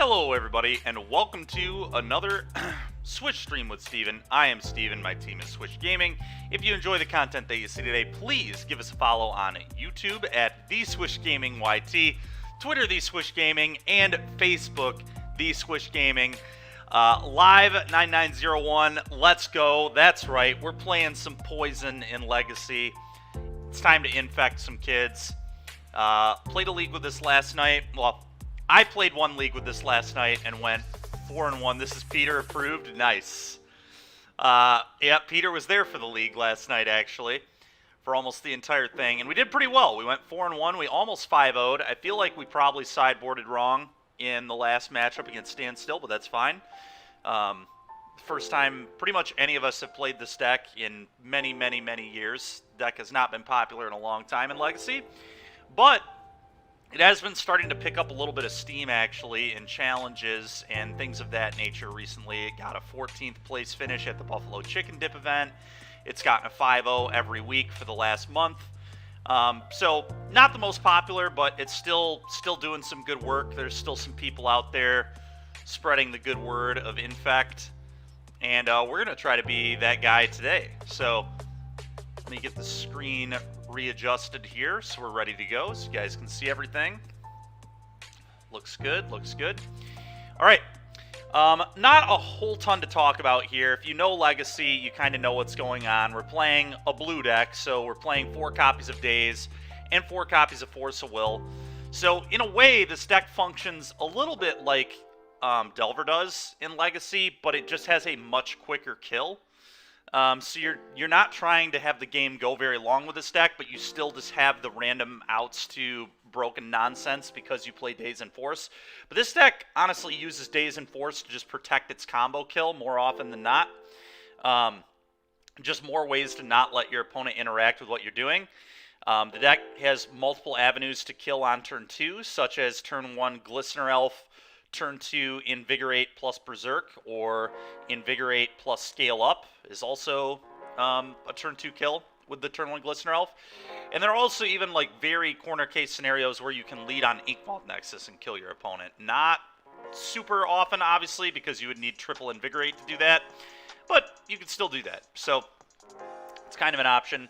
Hello everybody, and welcome to another Switch stream with Steven. I am Steven, my team is Switch Gaming. If you enjoy the content that you see today, please give us a follow on YouTube at The Switch Gaming YT, Twitter The Switch Gaming, and Facebook The Switch Gaming. Live 9901, let's go. That's right, we're playing some Poison in Legacy. It's time to infect some kids. Played a league with this last night. Well, I played one league with this last night and went 4-1. This is Peter approved. Nice. Yeah, Peter was there for the league last night, actually, for almost the entire thing. And we did pretty well. We went 4-1. We almost 5-0'd. I feel like we probably sideboarded wrong in the last matchup against Standstill, but that's fine. First time pretty much any of us have played this deck in many, many, many years. The deck has not been popular in a long time in Legacy. But it has been starting to pick up a little bit of steam, actually, in challenges and things of that nature recently. It got a 14th place finish at the Buffalo Chicken Dip event. It's gotten a 5-0 every week for the last month. So, not the most popular, but it's still doing some good work. There's still some people out there spreading the good word of Infect. And we're going to try to be that guy today. So, let me get the screen readjusted here so we're ready to go so you guys can see everything. Looks good, looks good. Alright, not a whole ton to talk about here. If you know Legacy, you kind of know what's going on. We're playing a blue deck, so we're playing 4 copies of Daze and 4 copies of Force of Will. So in a way, this deck functions a little bit like Delver does in Legacy, but it just has a much quicker kill. So you're not trying to have the game go very long with this deck, but you still just have the random outs to broken nonsense because you play Daze and Force. But this deck honestly uses Daze and Force to just protect its combo kill more often than not. Just more ways to not let your opponent interact with what you're doing. The deck has multiple avenues to kill on turn 2, such as turn 1 Glistener Elf, turn 2 Invigorate plus Berserk, or Invigorate plus Scale Up is also a turn 2 kill with the turn 1 Glistener Elf. And there are also even like very corner case scenarios where you can lead on Inkmoth Nexus and kill your opponent. Not super often, obviously, because you would need triple Invigorate to do that, but you can still do that. So it's kind of an option.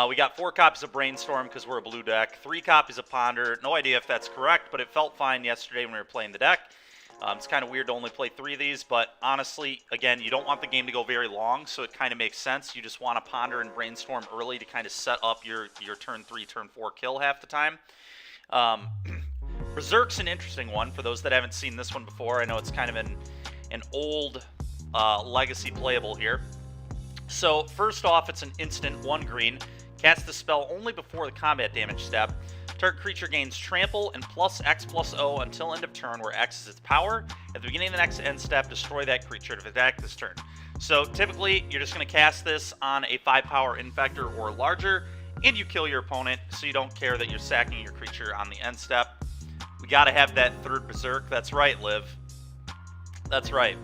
We got 4 copies of Brainstorm because we're a blue deck, 3 copies of Ponder. No idea if that's correct, but it felt fine yesterday when we were playing the deck. It's kind of weird to only play 3 of these, but honestly, again, you don't want the game to go very long, so it kind of makes sense. You just want to Ponder and Brainstorm early to kind of set up your turn 3, turn 4 kill half the time. Berserk's an interesting one for those that haven't seen this one before. I know it's kind of an old Legacy playable here. So first off, it's an instant 1 green. Cast the spell only before the combat damage step. Target creature gains trample and plus X plus O until end of turn, where X is its power. At the beginning of the next end step, destroy that creature to attack this turn. So typically, you're just going to cast this on a 5-power Infector or larger, and you kill your opponent, so you don't care that you're sacking your creature on the end step. We got to have that 3rd Berserk. That's right, Liv. That's right.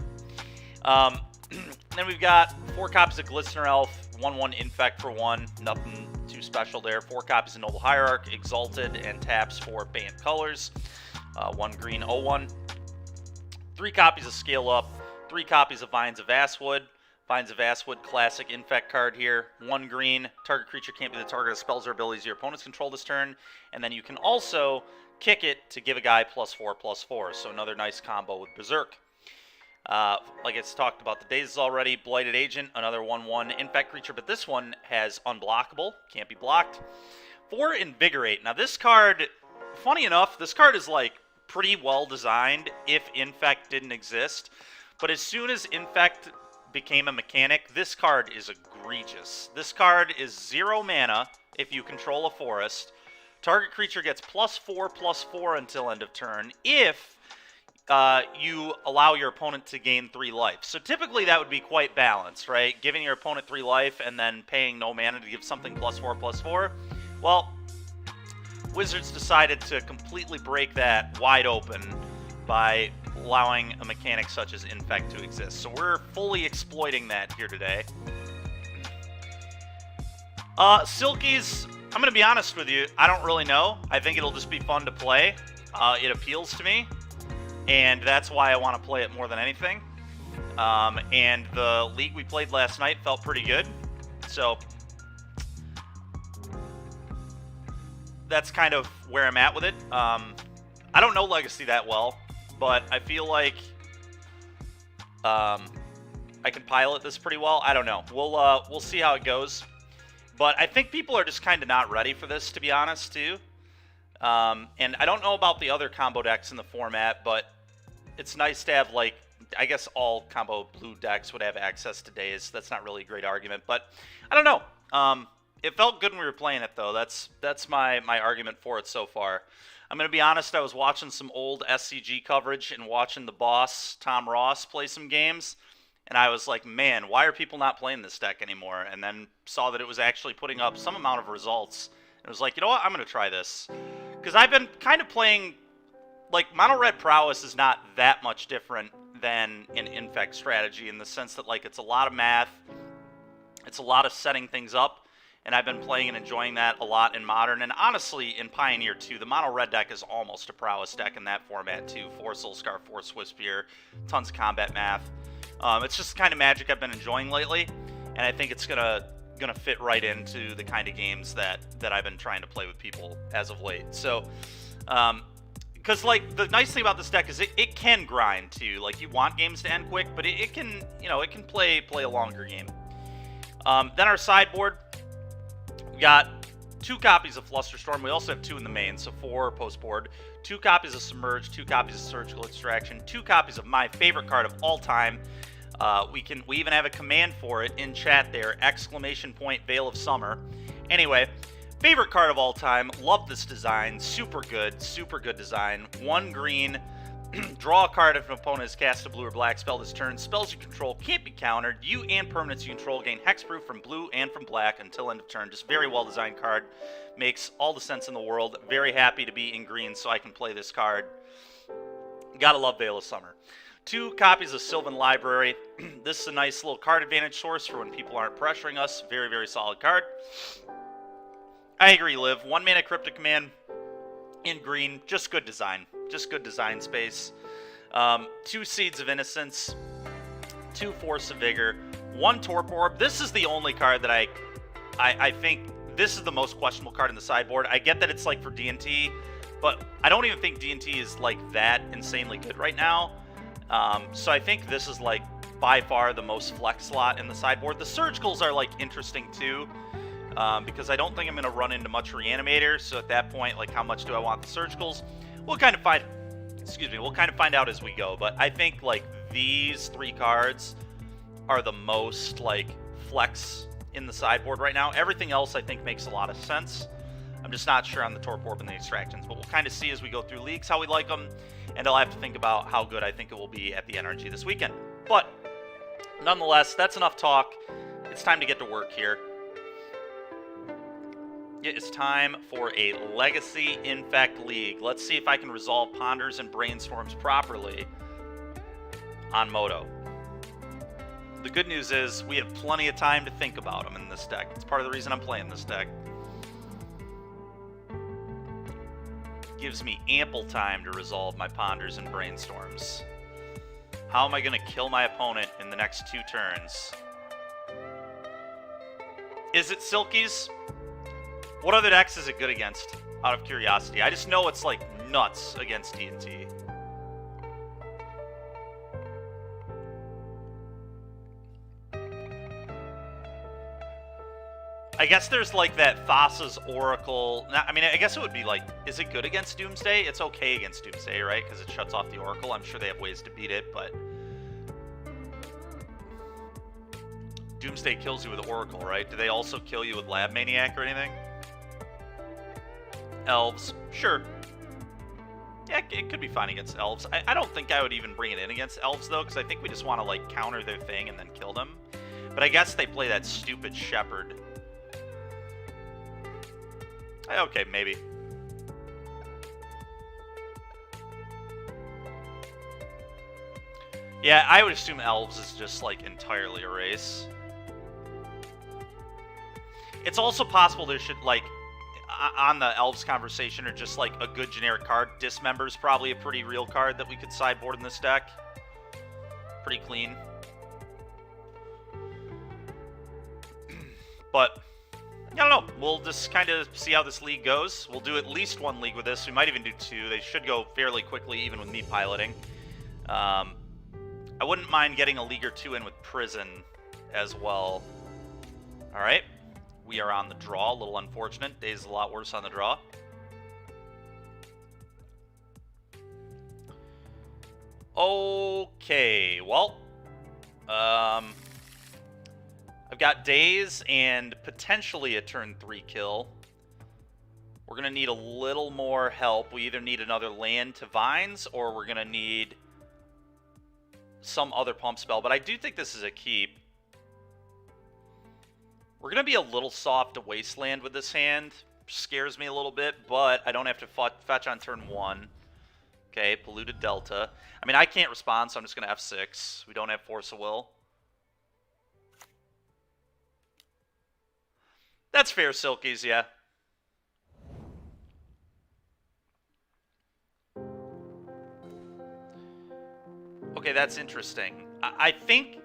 Then we've got 4 copies of Glistener Elf, 1/1 Infect for 1, nothing too special there. 4 copies of Noble Hierarch, Exalted, and taps for Banned Colors. 1 green, 0/1. 3 copies of Scale Up, 3 copies of Vines of Vastwood. Vines of Vastwood, classic Infect card here. 1 green, target creature can't be the target of spells or abilities your opponents control this turn. And then you can also kick it to give a guy +4/+4, so another nice combo with Berserk. Like I talked about the Dazes already, Blighted Agent, another 1/1 Infect creature, but this one has unblockable, can't be blocked. 4 Invigorate. Now this card, funny enough, this card is like pretty well designed if Infect didn't exist, but as soon as Infect became a mechanic, this card is egregious. This card is 0 mana if you control a forest. Target creature gets +4/+4 until end of turn if you allow your opponent to gain 3 life. So typically that would be quite balanced, right? Giving your opponent 3 life and then paying no mana to give something +4/+4. Well, Wizards decided to completely break that wide open by allowing a mechanic such as Infect to exist. So we're fully exploiting that here today. Silkies, I'm going to be honest with you, I don't really know. I think it'll just be fun to play. It appeals to me. and that's why I want to play it more than anything. And the league we played last night felt pretty good, so that's kind of where I'm at with it. I don't know Legacy that well, but I feel like I can pilot this pretty well. I don't know. We'll see how it goes. But I think people are just kind of not ready for this, to be honest, too. And I don't know about the other combo decks in the format, but it's nice to have, like, I guess all combo blue decks would have access to Daze. That's not really a great argument, but I don't know. It felt good when we were playing it, though. That's my argument for it so far. I'm going to be honest, I was watching some old SCG coverage and watching the boss, Tom Ross, play some games, and I was like, man, why are people not playing this deck anymore? And then saw that it was actually putting up some amount of results. And was like, you know what, I'm going to try this. Because I've been kind of playing, like, Mono Red Prowess is not that much different than an Infect strategy in the sense that, like, it's a lot of math, it's a lot of setting things up, and I've been playing and enjoying that a lot in Modern, and honestly, in Pioneer too. The Mono Red deck is almost a Prowess deck in that format too. 4 Soul Scar, 4 Swift Spear, tons of combat math. It's just the kind of Magic I've been enjoying lately, and I think it's gonna fit right into the kind of games that I've been trying to play with people as of late. So, because, like, the nice thing about this deck is it can grind too. Like, you want games to end quick, but it can, you know, it can play a longer game. Then our sideboard, we got 2 copies of Flusterstorm. We also have 2 in the main, so 4 post-board. 2 copies of Submerge, 2 copies of Surgical Extraction, 2 copies of my favorite card of all time. We even have a command for it in chat there, ! Veil of Summer. Anyway, favorite card of all time. Love this design. Super good design. 1 green. Draw a card if an opponent has cast a blue or black spell this turn. Spells you control can't be countered. You and permanents you control gain hexproof from blue and from black until end of turn. Just very well designed card. Makes all the sense in the world. Very happy to be in green so I can play this card. Gotta love Veil of Summer. 2 copies of Sylvan Library. This is a nice little card advantage source for when people aren't pressuring us. Very, very solid card. I agree, Liv. 1 mana Cryptic Command in green. Just good design. Just good design space. 2 Seeds of Innocence. 2 Force of Vigor. 1 Torpor Orb. This is the only card that I think this is the most questionable card in the sideboard. I get that it's like for D&T, but I don't even think D&T is like that insanely good right now. So I think this is like by far the most flex slot in the sideboard. The Surgicals are like interesting too. Because I don't think I'm going to run into much Reanimator, so at that point, like, how much do I want the Surgicals? We'll kind of find out as we go, but I think, like, these 3 cards are the most, like, flex in the sideboard right now. Everything else, I think, makes a lot of sense. I'm just not sure on the Torpor Orb and the Extractions, but we'll kind of see as we go through leagues how we like them, and I'll have to think about how good I think it will be at the NRG this weekend. But, nonetheless, that's enough talk. It's time to get to work here. It is time for a Legacy Infect League. Let's see if I can resolve Ponders and Brainstorms properly on Moto. The good news is we have plenty of time to think about them in this deck. It's part of the reason I'm playing this deck. Gives me ample time to resolve my Ponders and Brainstorms. How am I going to kill my opponent in the next 2 turns? Is it Silkies? What other decks is it good against, out of curiosity? I just know it's, like, nuts against D&T. I guess there's, like, that Thassa's Oracle. I mean, I guess it would be, like, is it good against Doomsday? It's okay against Doomsday, right? Because it shuts off the Oracle. I'm sure they have ways to beat it, but Doomsday kills you with Oracle, right? Do they also kill you with Lab Maniac or anything? Elves, sure. Yeah, it could be fine against Elves. I don't think I would even bring it in against Elves, though, because I think we just want to, like, counter their thing and then kill them. But I guess they play that stupid Shepherd. Okay, maybe. Yeah, I would assume Elves is just, like, entirely a race. It's also possible there should, like, on the Elves conversation, or just like a good generic card. Dismember's probably a pretty real card that we could sideboard in this deck. Pretty clean. But I don't know. We'll just kind of see how this league goes. We'll do at least one league with this. We might even do two. They should go fairly quickly, even with me piloting. I wouldn't mind getting a league or two in with Prison as well. All right. We are on the draw. A little unfortunate. Day's a lot worse on the draw. Okay. Well, I've got Days and potentially a turn 3 kill. We're going to need a little more help. We either need another land to Vines, or we're going to need some other pump spell. But I do think this is a keep. We're going to be a little soft to Wasteland with this hand. Scares me a little bit, but I don't have to fetch on turn 1. Okay, Polluted Delta. I mean, I can't respond, so I'm just going to F6. We don't have Force of Will. That's fair, Silkies, yeah. Okay, that's interesting. I think...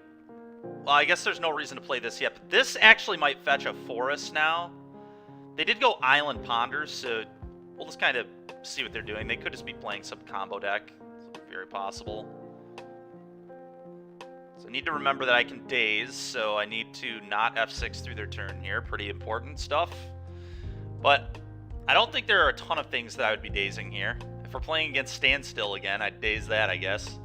Well, I guess there's no reason to play this yet, but this actually might fetch a Forest now. They did go Island Ponders, so we'll just kind of see what they're doing. They could just be playing some combo deck. It's very possible. So I need to remember that I can Daze, so I need to not F6 through their turn here. Pretty important stuff. But I don't think there are a ton of things that I would be dazing here. If we're playing against Standstill again, I'd daze that, I guess.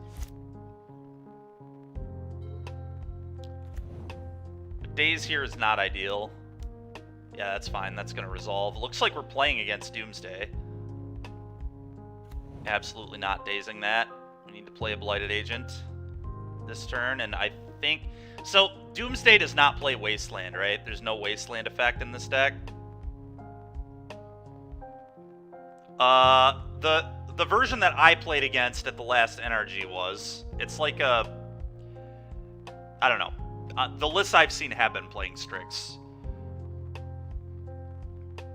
But daze here is not ideal. Yeah, that's fine. That's going to resolve. It looks like we're playing against Doomsday. Absolutely not dazing that. We need to play a Blighted Agent this turn, and I think... So, Doomsday does not play Wasteland, right? There's no Wasteland effect in this deck. The version that I played against at the last NRG was... It's like a... I don't know. The lists I've seen have been playing Strix.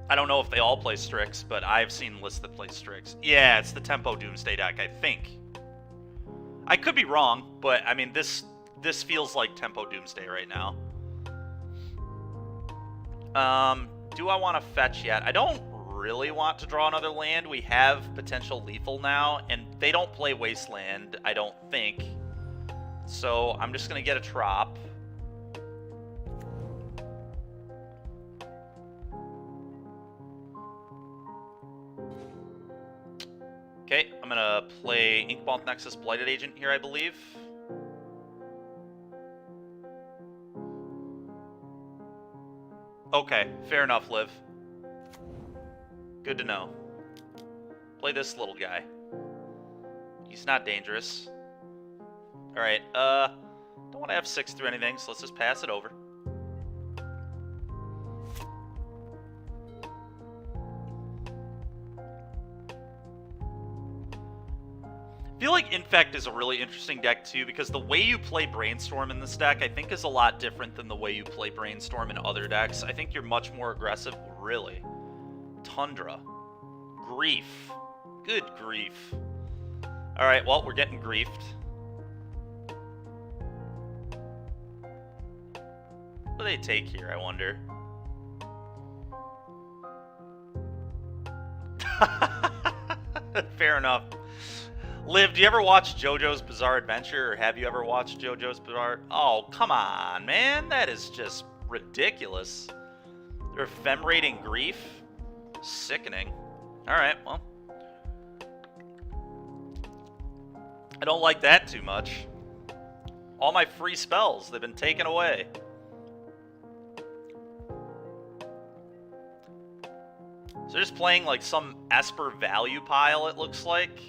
I don't know if they all play Strix, but I've seen lists that play Strix. Yeah, it's the Tempo Doomsday deck, I think. I could be wrong, but I mean, this feels like Tempo Doomsday right now. Do I want to fetch yet? I don't really want to draw another land. We have potential lethal now, and they don't play Wasteland, I don't think. So I'm just going to get a Trop. Okay, I'm going to play Inkmoth Nexus Blighted Agent here, I believe. Okay, fair enough, Liv. Good to know. Play this little guy. He's not dangerous. Alright, don't want to F6 through anything, so let's just pass it over. I feel like Infect is a really interesting deck too, because the way you play Brainstorm in this deck I think is a lot different than the way you play Brainstorm in other decks. I think you're much more aggressive. Really? Tundra. Grief. Good grief. Alright, well, we're getting griefed. What do they take here, I wonder? Fair enough. Liv, do you ever watch JoJo's Bizarre Adventure, or have you ever watched JoJo's Bizarre... Oh, come on, man. That is just ridiculous. They're ephemerate grief? Sickening. Alright, well. I don't like that too much. All my free spells, they've been taken away. So they're just playing like some Esper value pile, it looks like.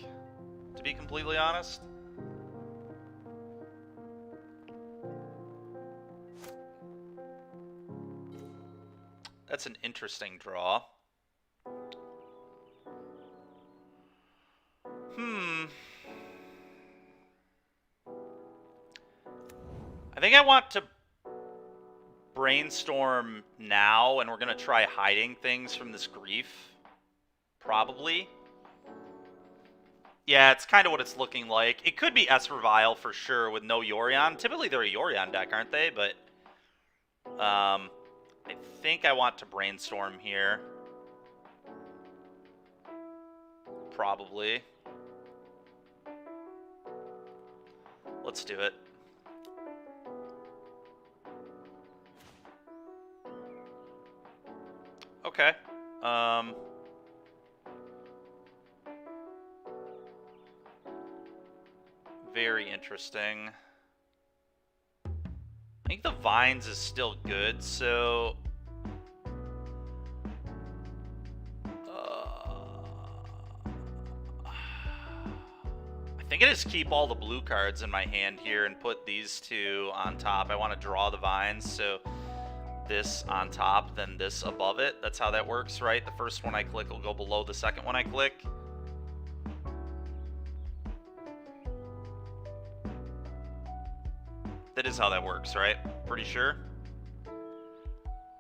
To be completely honest. That's an interesting draw. I think I want to brainstorm now, and we're going to try hiding things from this grief. Probably. Yeah, it's kind of what it's looking like. It could be Esper Vial for sure with no Yorion. Typically they're a Yorion deck, aren't they? But I think I want to brainstorm here. Probably. Let's do it. Okay. Very interesting. I think the Vines is still good, so... I think I just keep all the blue cards in my hand here and put these two on top. I want to draw the Vines, so this on top, then this above it. That's how that works, right? The first one I click will go below the second one I click. That is how that works, right? Pretty sure.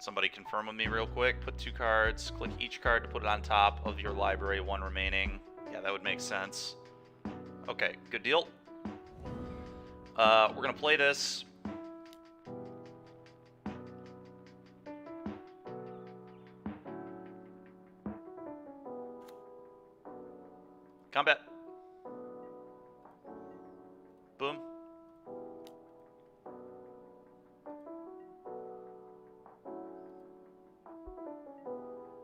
Somebody confirm with me real quick. Put 2 cards. Click each card to put it on top of your library. 1 remaining. Yeah, that would make sense. Okay, good deal. We're going to play this. Combat. Boom.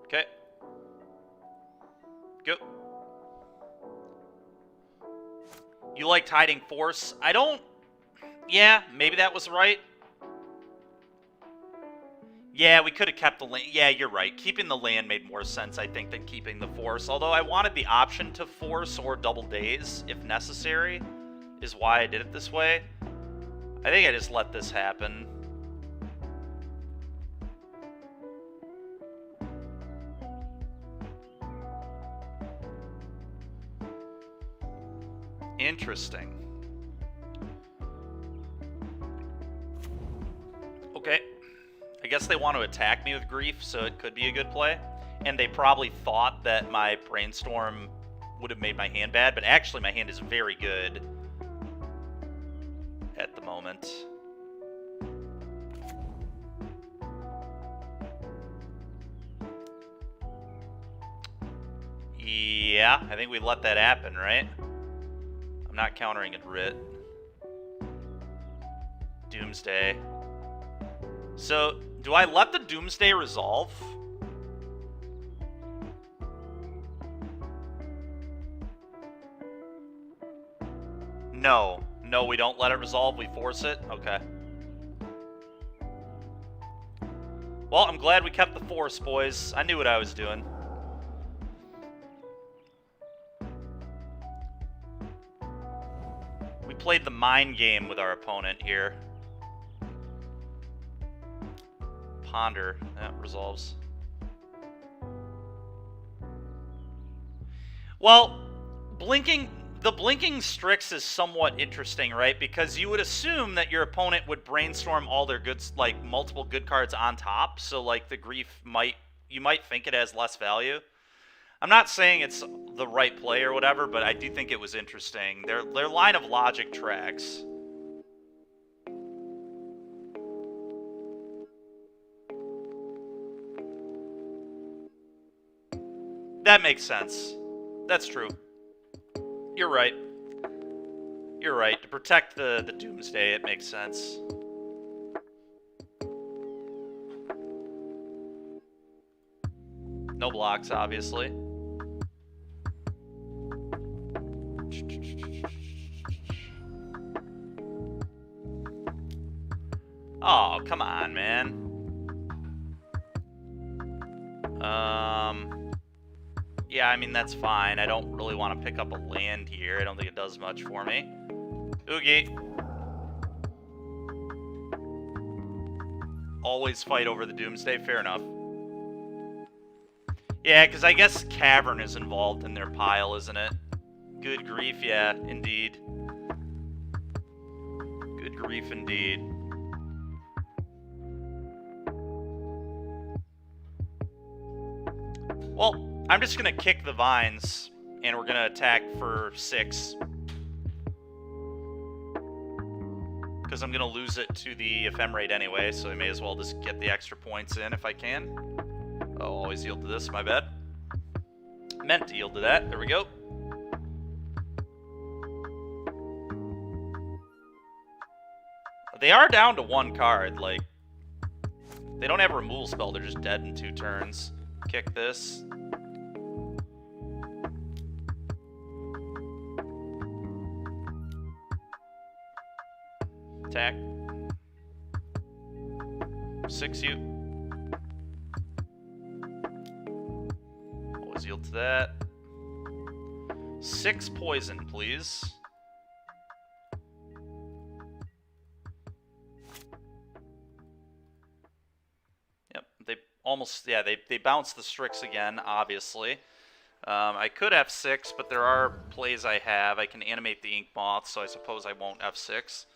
Okay. Go. You liked hiding force? I don't... Yeah, maybe that was right. Yeah, we could have kept the land. Yeah, you're right. Keeping the land made more sense, I think, than keeping the force. Although I wanted the option to force or double daze, if necessary, is why I did it this way. I think I just let this happen. Interesting. Okay. I guess they want to attack me with grief, so it could be a good play. And they probably thought that my brainstorm would have made my hand bad, but actually my hand is very good at the moment. Yeah, I think we let that happen, right? I'm not countering it, Writ. Doomsday. So, do I let the Doomsday resolve? No. No, we don't let it resolve. We force it? Okay. Well, I'm glad we kept the force, boys. I knew what I was doing. We played the mind game with our opponent here. Ponder. That resolves. Well, the blinking Strix is somewhat interesting, right? Because you would assume that your opponent would brainstorm all their goods, like multiple good cards on top. So like the grief you might think it has less value. I'm not saying it's the right play or whatever, but I do think it was interesting. Their line of logic tracks. That makes sense. That's true. You're right. You're right. To protect the Doomsday, it makes sense. No blocks, obviously. Oh, come on, man. Yeah, I mean, that's fine. I don't really want to pick up a land here. I don't think it does much for me. Oogie. Always fight over the Doomsday. Fair enough. Yeah, because I guess Cavern is involved in their pile, isn't it? Good grief, yeah, indeed. Good grief, indeed. Well, I'm just going to kick the vines, and we're going to attack for 6. Because I'm going to lose it to the ephemerate anyway, so I may as well just get the extra points in if I can. Oh, always yield to this, my bad. Meant to yield to that. There we go. They are down to 1 card, like... They don't have a removal spell, they're just dead in 2 turns. Kick this. Attack. 6 you. Always yield to that. 6 poison, please. Yep, they almost, yeah, they bounce the Strix again, obviously. I could F6, but there are plays I have. I can animate the Ink Moth, so I suppose I won't F6.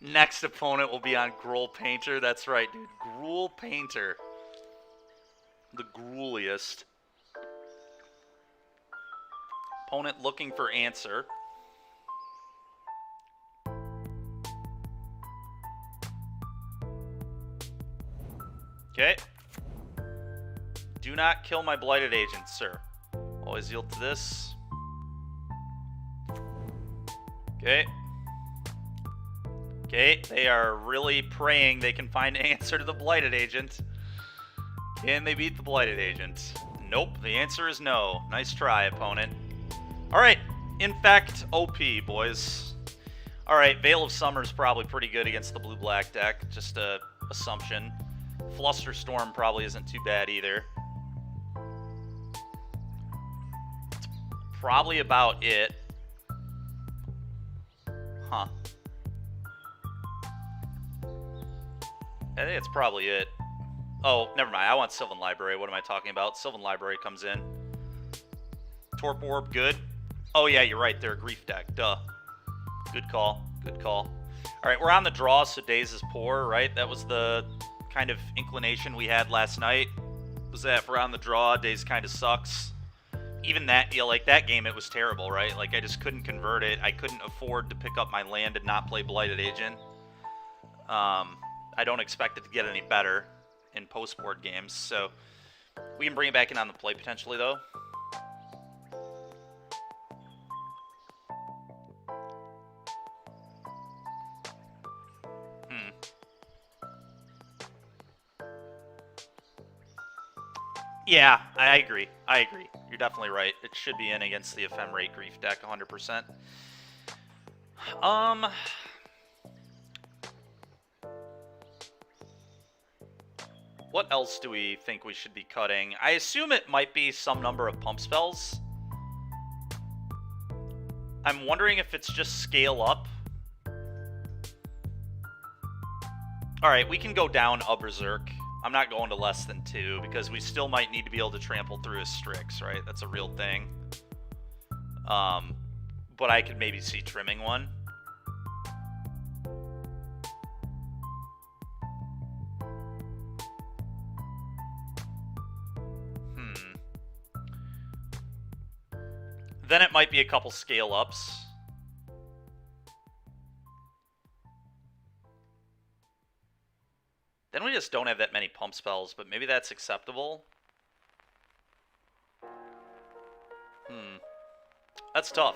Next opponent will be on Gruul Painter. That's right, dude. Gruul Painter. The grueliest. Opponent looking for answer. Okay. Do not kill my Blighted Agent, sir. Always yield to this. Okay. Okay, they are really praying they can find an answer to the Blighted Agent. Can they beat the Blighted Agent? Nope, the answer is no. Nice try, opponent. Alright, Infect OP, boys. Alright, Veil of Summer is probably pretty good against the blue-black deck. Just a assumption. Flusterstorm probably isn't too bad either. It's probably about it. Huh. I think it's probably it. Oh, never mind. I want Sylvan Library. What am I talking about? Sylvan Library comes in. Torp Orb, good. Oh, yeah, you're right. They're a Grief deck. Duh. Good call. Good call. All right, we're on the draw, so Daze is poor, right? That was the kind of inclination we had last night. Was that if we're on the draw, Daze kind of sucks. Even that, you know, like that game, it was terrible, right? Like, I just couldn't convert it. I couldn't afford to pick up my land and not play Blighted Agent. I don't expect it to get any better in post-board games, so we can bring it back in on the play potentially, though. Yeah, I agree. I agree. You're definitely right. It should be in against the Ephemerate Grief deck 100%. What else do we think we should be cutting? I assume it might be some number of pump spells. I'm wondering if it's just scale up. Alright, we can go down a Berserk. I'm not going to less than 2, because we still might need to be able to trample through his Strix, right? That's a real thing. But I could maybe see trimming one. Then it might be a couple scale ups. Then we just don't have that many pump spells, but maybe that's acceptable. That's tough.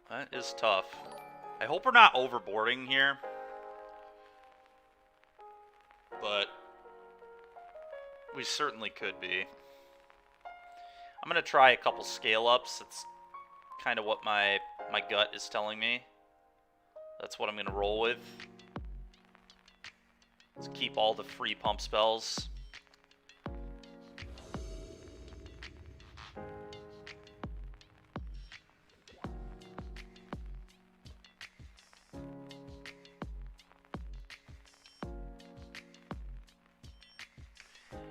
That is tough. I hope we're not overboarding here. But we certainly could be. I'm going to try a couple scale-ups. That's kind of what my gut is telling me. That's what I'm going to roll with. Let's keep all the free pump spells.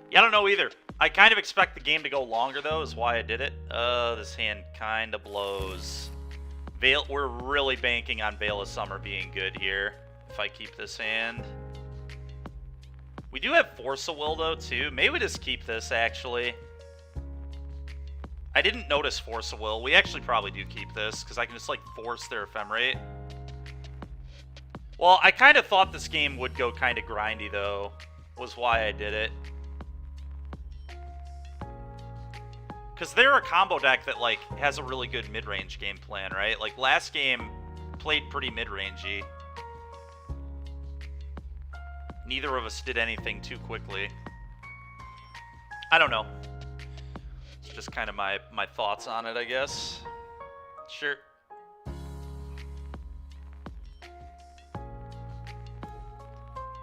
Yeah, I don't know either. I kind of expect the game to go longer, though, is why I did it. This hand kind of blows. Veil, we're really banking on Veil of Summer being good here, if I keep this hand. We do have Force of Will, though, too. Maybe we just keep this, actually. I didn't notice Force of Will. We actually probably do keep this, because I can just, like, force their Ephemerate. Well, I kind of thought this game would go kind of grindy, though. Was why I did it. Because they're a combo deck that, like, has a really good mid-range game plan, right? Like, last game played pretty mid-rangey. Neither of us did anything too quickly. I don't know. It's just kind of my thoughts on it, I guess. Sure.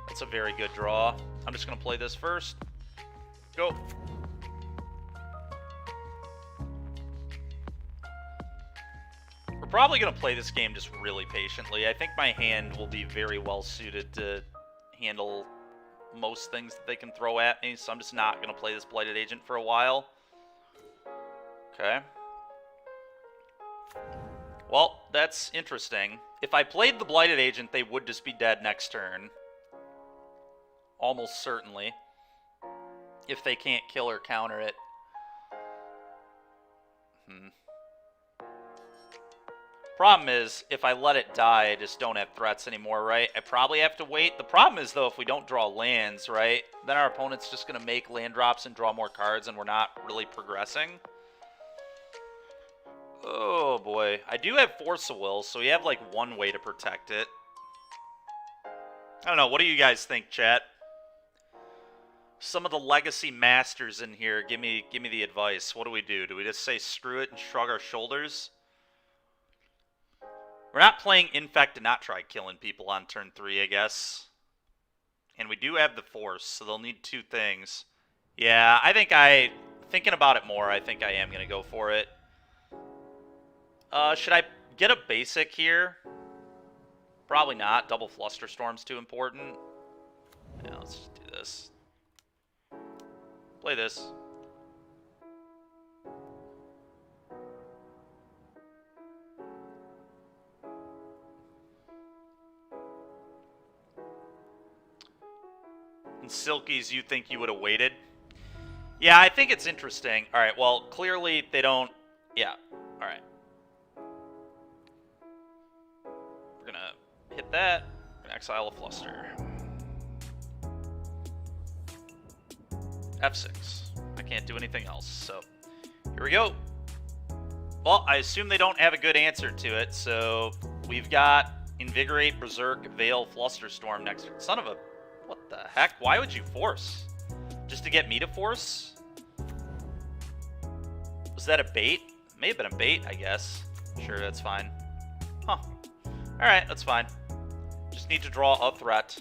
That's a very good draw. I'm just going to play this first. Go. We're probably going to play this game just really patiently. I think my hand will be very well suited to handle most things that they can throw at me, so I'm just not going to play this Blighted Agent for a while. Okay. Well, that's interesting. If I played the Blighted Agent, they would just be dead next turn. Almost certainly. If they can't kill or counter it. Problem is, if I let it die, I just don't have threats anymore, right? I probably have to wait. The problem is, though, if we don't draw lands, right, then our opponent's just going to make land drops and draw more cards, and we're not really progressing. Oh, boy. I do have Force of Will, so we have, like, one way to protect it. I don't know. What do you guys think, chat? Some of the legacy masters in here, give me the advice. What do we do? Do we just say screw it and shrug our shoulders? We're not playing Infect to not try killing people on turn 3, I guess. And we do have the Force, so they'll need two things. Yeah, thinking about it more, I think I am going to go for it. Should I get a basic here? Probably not. Double Flusterstorm's too important. Yeah, let's just do this. Play this. And Silkies, you think you would have waited? Yeah, I think it's interesting. All right, well, clearly they don't... Yeah, all right. We're going to hit that. We're going to exile a Fluster. F6. I can't do anything else, so here we go. Well, I assume they don't have a good answer to it, so we've got Invigorate, Berserk, Veil, Flusterstorm next. Son of a... What the heck? Why would you force? Just to get me to force? Was that a bait? May have been a bait, I guess. Sure, that's fine. Huh. Alright, that's fine. Just need to draw a threat.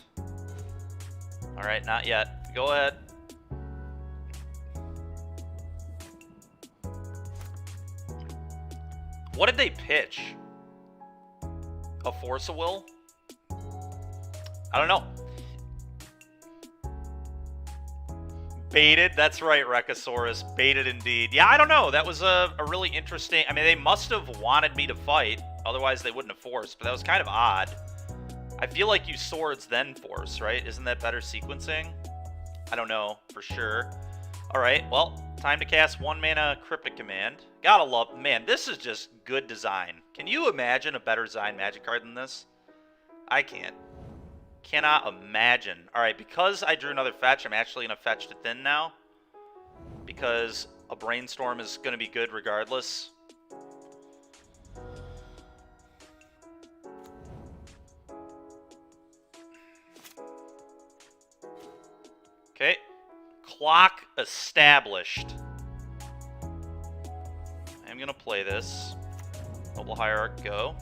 Alright, not yet. Go ahead. What did they pitch? A Force of Will? I don't know. Baited? That's right, Rekosaurus. Baited indeed. Yeah, I don't know. That was a really interesting... I mean, they must have wanted me to fight. Otherwise, they wouldn't have forced. But that was kind of odd. I feel like you swords then force, right? Isn't that better sequencing? I don't know for sure. All right, well, time to cast 1-mana Cryptic Command. Gotta love... Man, this is just good design. Can you imagine a better design Magic card than this? I can't. Cannot imagine. All right, because I drew another fetch, I'm actually going to fetch to thin now. Because a Brainstorm is going to be good regardless. Okay. Clock established. I'm going to play this. Noble Hierarch, go.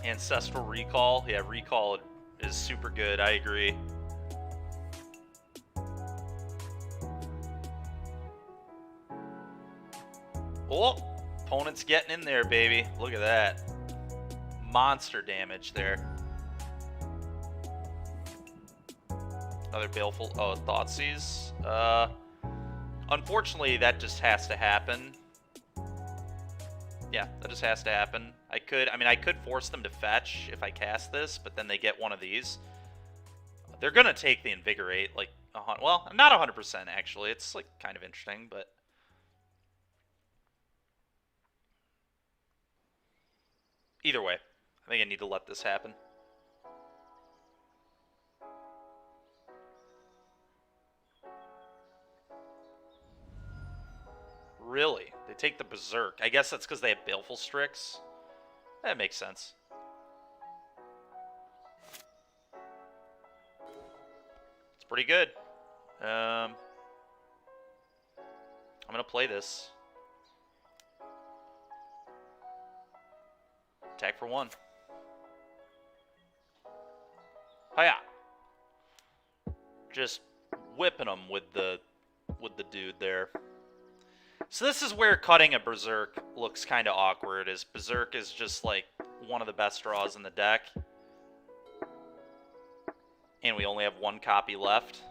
Ancestral Recall. Yeah, Recall is super good. I agree. Oh, opponent's getting in there, baby. Look at that. Monster damage there. Another Baleful... Oh, Thoughtseize. Unfortunately, that just has to happen. Yeah, that just has to happen. I could force them to fetch if I cast this, but then they get one of these. They're gonna take the Invigorate, like, well, not 100% actually. It's, like, kind of interesting, but... Either way, I think I need to let this happen. Really? They take the Berserk. I guess that's because they have Baleful Strix. That makes sense. It's pretty good. I'm going to play this. Attack for 1. Hiya! Just whipping them with the dude there. So this is where cutting a Berserk looks kind of awkward, as Berserk is just, like, one of the best draws in the deck. And we only have 1 copy left.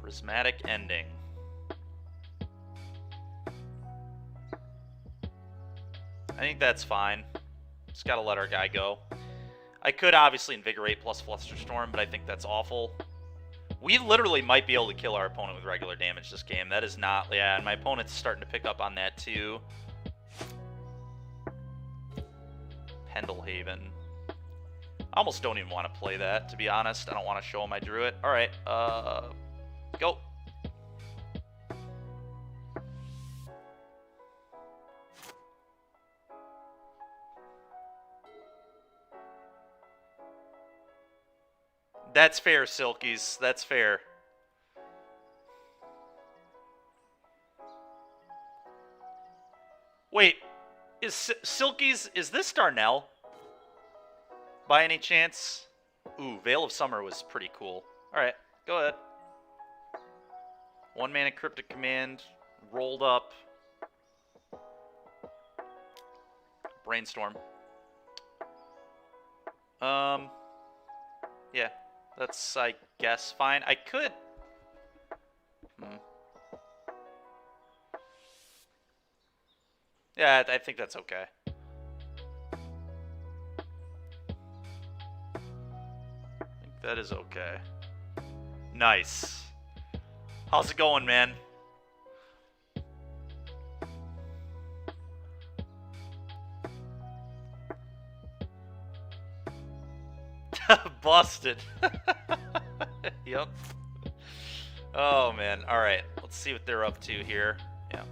Prismatic Ending. I think that's fine. Just gotta let our guy go. I could obviously Invigorate plus Flusterstorm, but I think that's awful. We literally might be able to kill our opponent with regular damage this game. That is not... Yeah, and my opponent's starting to pick up on that too. Pendelhaven. I almost don't even want to play that, to be honest. I don't want to show him I drew it. Alright, go. That's fair, Silkies. That's fair. Wait, is Silkies... Is this Darnell? By any chance? Ooh, Veil of Summer was pretty cool. Alright, go ahead. 1 mana Cryptic Command, rolled up. Brainstorm. Yeah, that's, I guess, fine. I could... Yeah, I think that's okay. I think that is okay. Nice. How's it going, man? Busted. Yep. Oh, man. All right. Let's see what they're up to here. Yeah.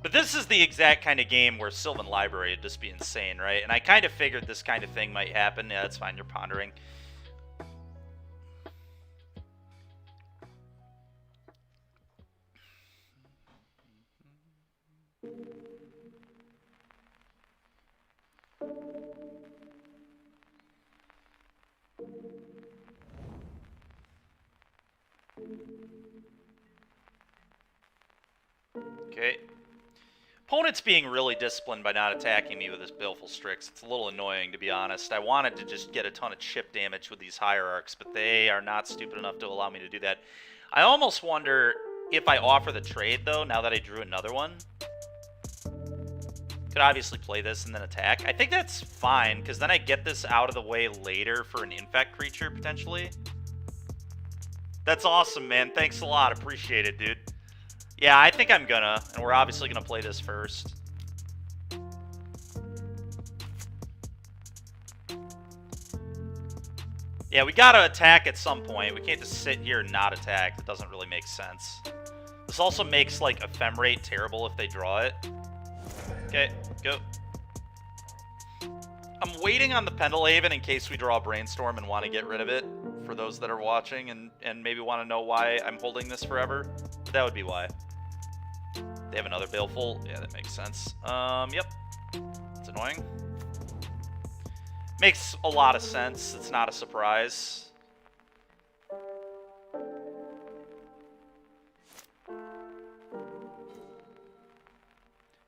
But this is the exact kind of game where Sylvan Library would just be insane, right? And I kind of figured this kind of thing might happen. Yeah, that's fine. You're pondering. Okay. Opponent's being really disciplined by not attacking me with this Baleful Strix. It's a little annoying, to be honest. I wanted to just get a ton of chip damage with these Hierarchs, but they are not stupid enough to allow me to do that. I almost wonder if I offer the trade, though, now that I drew another one. Could obviously play this and then attack. I think that's fine, because then I get this out of the way later for an Infect creature, potentially. That's awesome, man. Thanks a lot. Appreciate it, dude. Yeah, I think I'm gonna, and we're obviously gonna play this first. Yeah, we gotta attack at some point. We can't just sit here and not attack. That doesn't really make sense. This also makes, like, Ephemerate terrible if they draw it. Okay, go. I'm waiting on the Pendelhaven in case we draw a Brainstorm and want to get rid of it, for those that are watching and maybe want to know why I'm holding this forever. But that would be why. They have another Baleful. Yeah, that makes sense. Yep. It's annoying. Makes a lot of sense. It's not a surprise.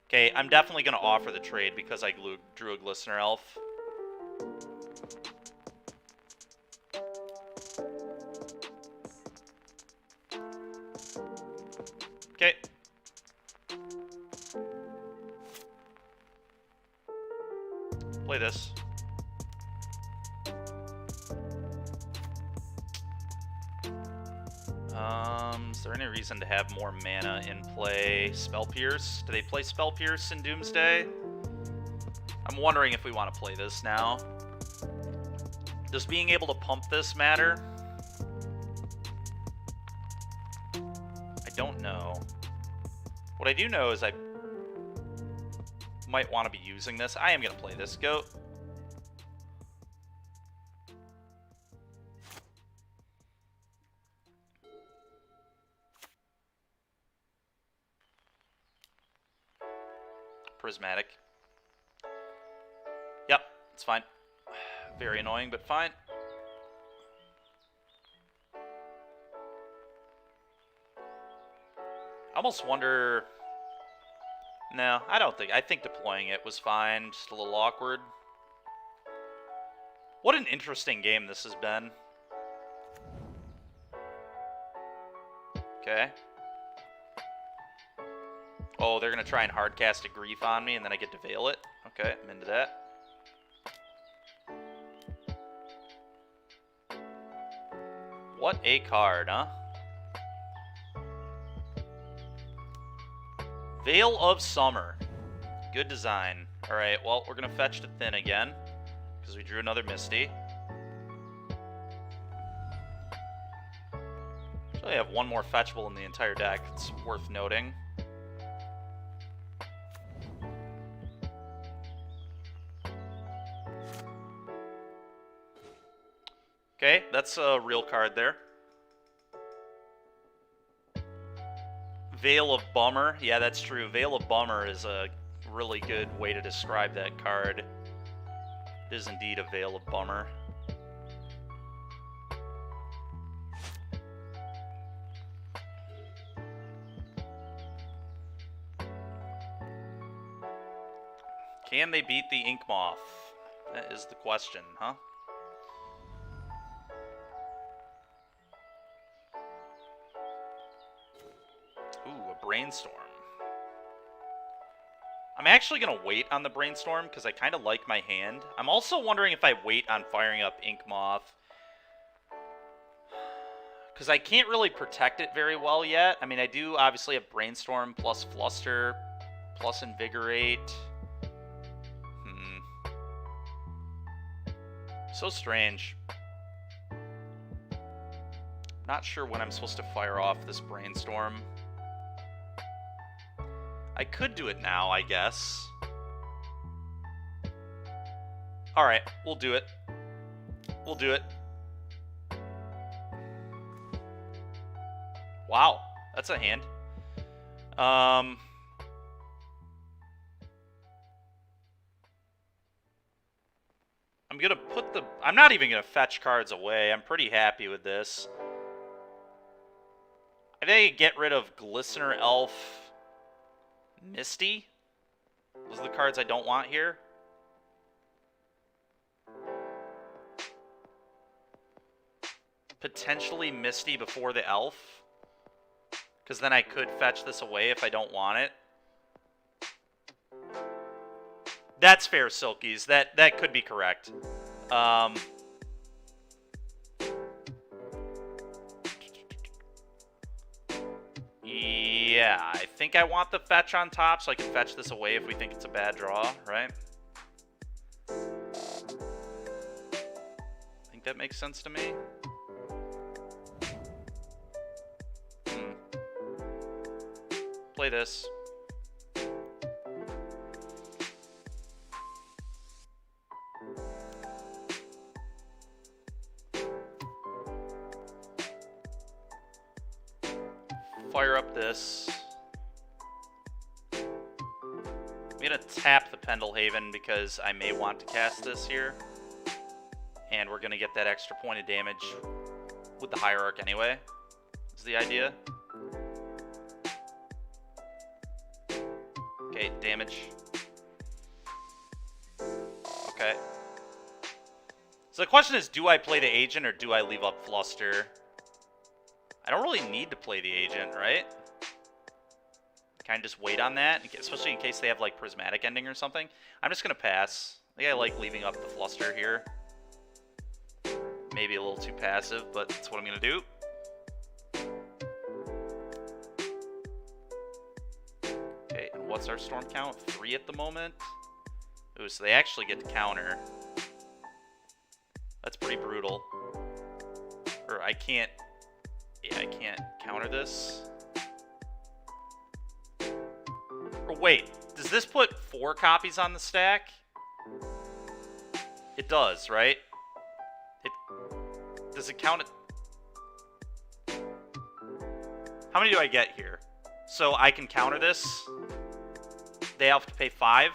Okay, I'm definitely going to offer the trade because I drew a Glistener Elf. Okay. Play this. Is there any reason to have more mana in play? Spell Pierce? Do they play Spell Pierce in Doomsday? I'm wondering if we want to play this now. Does being able to pump this matter? I don't know. What I do know is I might want to be using this. I am going to play this. Go. Prismatic. Yep, it's fine. Very annoying, but fine. I almost wonder... No, I don't think... I think deploying it was fine. Just a little awkward. What an interesting game this has been. Okay. Oh, they're going to try and hardcast a Grief on me, and then I get to Veil it. Okay, I'm into that. What a card, huh? Veil of Summer. Good design. Alright, well, we're going to fetch to Thin again, because we drew another Misty. Actually, I have one more fetchable in the entire deck. It's worth noting. Okay, that's a real card there. Veil of Bummer. Yeah, that's true. Veil of Bummer is a really good way to describe that card. It is indeed a Veil of Bummer. Can they beat the Ink Moth? That is the question, huh? Ooh, a Brainstorm. I'm actually going to wait on the Brainstorm because I kind of like my hand. I'm also wondering if I wait on firing up Ink Moth, because I can't really protect it very well yet. I mean, I do obviously have Brainstorm plus Fluster plus Invigorate. So strange. Not sure when I'm supposed to fire off this Brainstorm. I could do it now, I guess. Alright, we'll do it. We'll do it. Wow, that's a hand. I'm gonna put the... I'm not even gonna fetch cards away. I'm pretty happy with this. I think I get rid of Glistener Elf... Misty? Those are the cards I don't want here. Potentially Misty before the Elf, because then I could fetch this away if I don't want it. That's fair, Silkies. That could be correct. Yeah, I think I want the fetch on top so I can fetch this away if we think it's a bad draw, right? I think that makes sense to me. Play this. Fire up this. I'm gonna tap the Pendelhaven because I may want to cast this here. And we're gonna get that extra point of damage with the Hierarch anyway, is the idea. Okay, damage. Okay. So the question is, do I play the Agent or do I leave up Fluster? I don't really need to play the agent, right? Kind of just wait on that, especially in case they have like prismatic ending or something. I'm just gonna pass. I think I like leaving up the fluster here. Maybe a little too passive, but that's what I'm gonna do. Okay, and what's our storm count? 3 at the moment. Ooh, so they actually get to counter. That's pretty brutal. Or I can't. Yeah, I can't counter this. Or wait, does this put 4 copies on the stack? It does, right? Does it count it? How many do I get here? So I can counter this. They have to pay 5.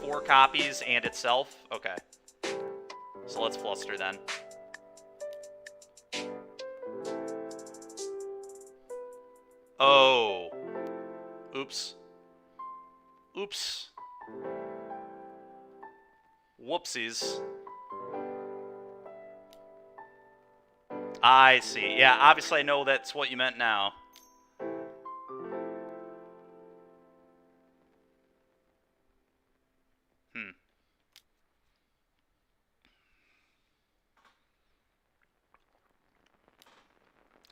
4 copies and itself. Okay. So let's fluster then. Oh. Oops. Oops. Whoopsies. I see. Yeah, obviously I know that's what you meant now.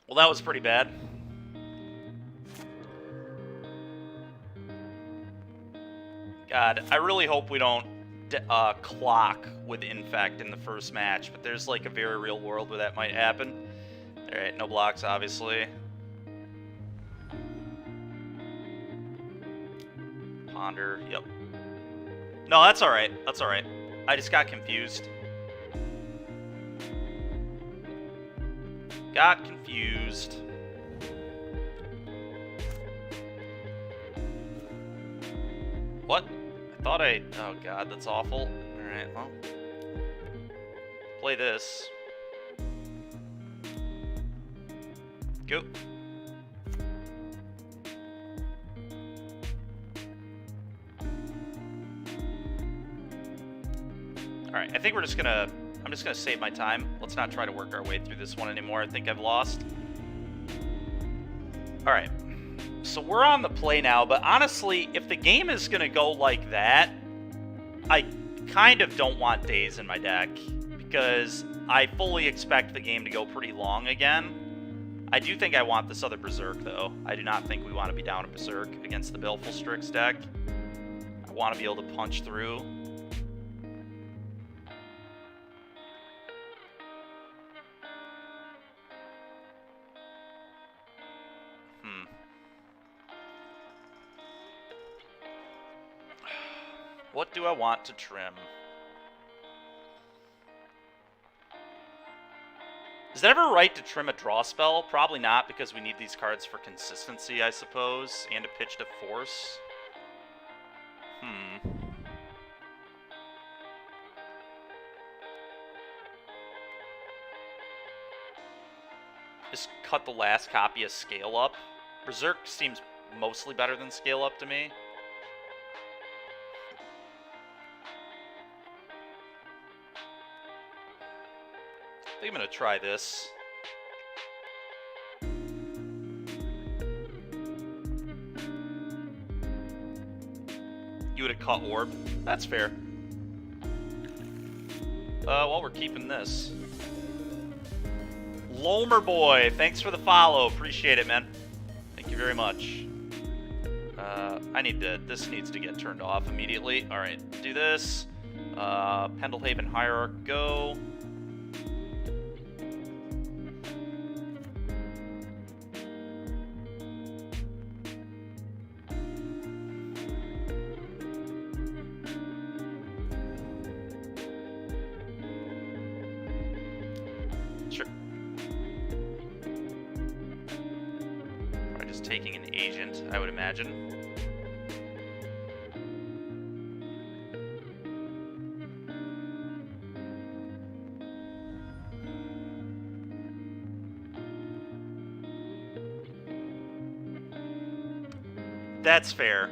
Well, that was pretty bad. God, I really hope we don't clock with Infect in the first match, but there's like a very real world where that might happen. Alright, no blocks, obviously. Ponder, yep. No, that's alright. That's alright. I just got confused. Got confused. What? I thought I... Oh god, that's awful. Alright, well. Play this. Go. Alright, I think we're just gonna... I'm just gonna save my time. Let's not try to work our way through this one anymore. I think I've lost. Alright. So we're on the play now, but honestly, if the game is gonna go like that, I kind of don't want days in my deck, because I fully expect the game to go pretty long again. I do think I want this other Berserk, though. I do not think we want to be down a Berserk against the Baleful Strix deck. I want to be able to punch through. What do I want to trim? Is it ever right to trim a draw spell? Probably not, because we need these cards for consistency, I suppose, and a pitch to force. Just cut the last copy of Scale Up. Berserk seems mostly better than Scale Up to me. I think I'm going to try this. You would have cut Orb. That's fair. Well, we're keeping this. Lomer Boy, thanks for the follow. Appreciate it, man. Thank you very much. This needs to get turned off immediately. Alright, do this. Pendelhaven Hierarch, go. Taking an agent, I would imagine. That's fair.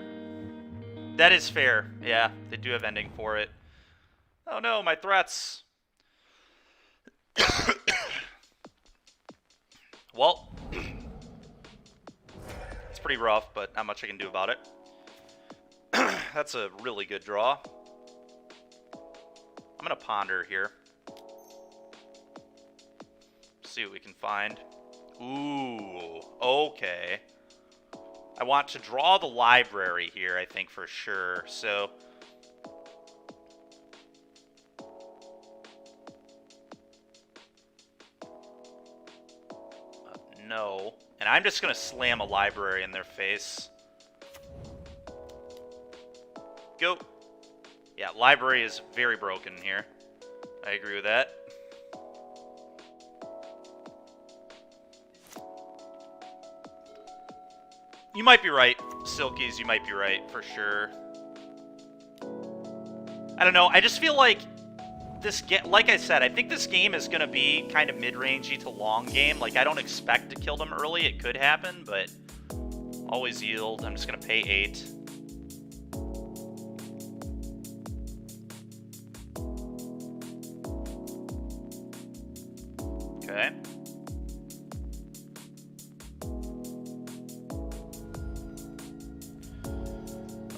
That is fair. Yeah, they do have ending for it. Oh no, my threats. Well, it's pretty rough, but not much I can do about it. That's a really good draw. I'm going to ponder here. See what we can find. Ooh, okay. I want to draw the library here, I think, for sure. So... no. And I'm just going to slam a library in their face. Go. Yeah, library is very broken here. I agree with that. You might be right, Silkies, you might be right, for sure. I don't know, I just feel like this game, like I said, I think this game is going to be kind of mid-rangey to long game. Like, I don't expect to kill them early. It could happen, but always yield. I'm just going to pay 8. Okay.